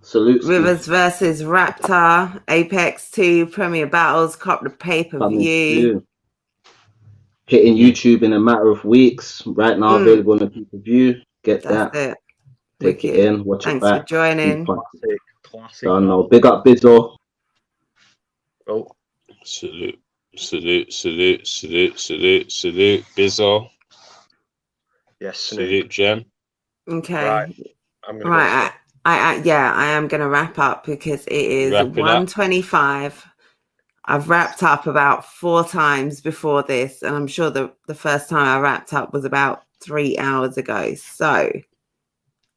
Salute. Rivers versus Raptor, Apex 2 Premier Battles, cop the pay-per-view. Hitting YouTube in a matter of weeks. Right now, available on the pay-per-view. Get that. It. Take it in. Watch Thanks it back. for joining. Classic. So, no, big up, Bizzo. Oh. Salute, Bizzo. Yes, salute, Jen. Okay. Right. I'm gonna I am going to wrap up because it is 1:25. I've wrapped up about 4 times before this, and I'm sure the first time I wrapped up was about 3 hours ago. So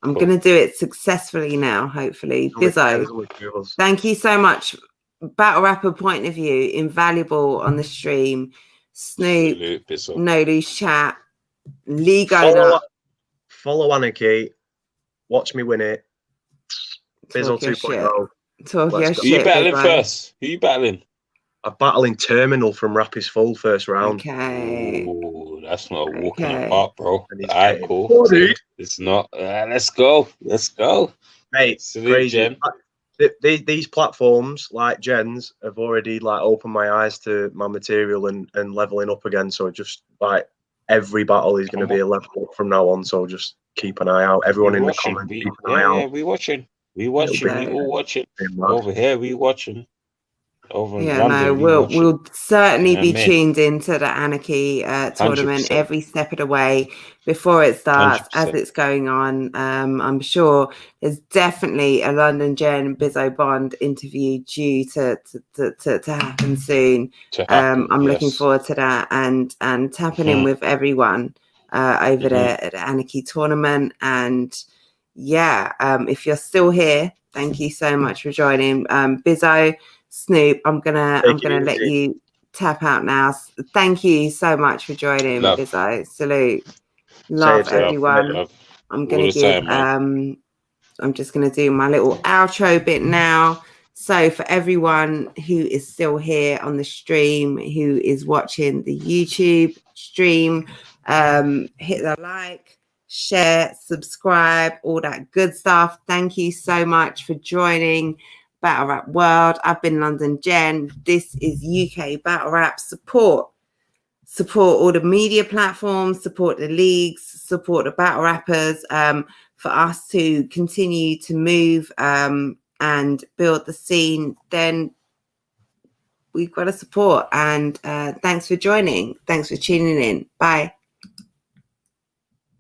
I'm going to do it successfully now, hopefully. Bizzo, thank you so much. Battle rapper point of view, invaluable on the stream. Snoop, No Loose Chat, Lee going up. Follow Anarchy. Watch me win it. Bizzle 2.0. Talk your shit. Who you battling first? Who you battling? I'm battling Terminal from Rap is Full first round. Okay. Ooh, that's not a walk in the park, bro. Alright, cool. It's not. Let's go. Mate, salute, crazy. Jen. These platforms like Jen's have already like opened my eyes to my material and leveling up again. So just like every battle is going to be a level up from now on. So just keep an eye out. Everyone in the comments, keep an eye out. Yeah, we watching. We all watching. Over here, we watching. Over in London, we'll certainly be tuned into the Anarchy tournament 100%. Every step of the way before it starts, 100%. As it's going on. I'm sure there's definitely a London Jen Bizzo Bond interview due to happen soon. I'm looking forward to that and tapping in with everyone over there at the Anarchy tournament. And if you're still here, thank you so much for joining. Bizzo, Snoop, I'm gonna let you tap out now. Thank you so much for joining, Bizzo. Salute. Love everyone. I'm gonna give I'm just gonna do my little outro bit now. So for everyone who is still here on the stream, who is watching the YouTube stream, hit the like, share, subscribe, all that good stuff. Thank you so much for joining Battle Rap World. I've been London Jen. This is UK Battle Rap. Support all the media platforms, support the leagues, support the battle rappers, for us to continue to move and build the scene. Then we've got to support. And thanks for joining. Thanks for tuning in. Bye.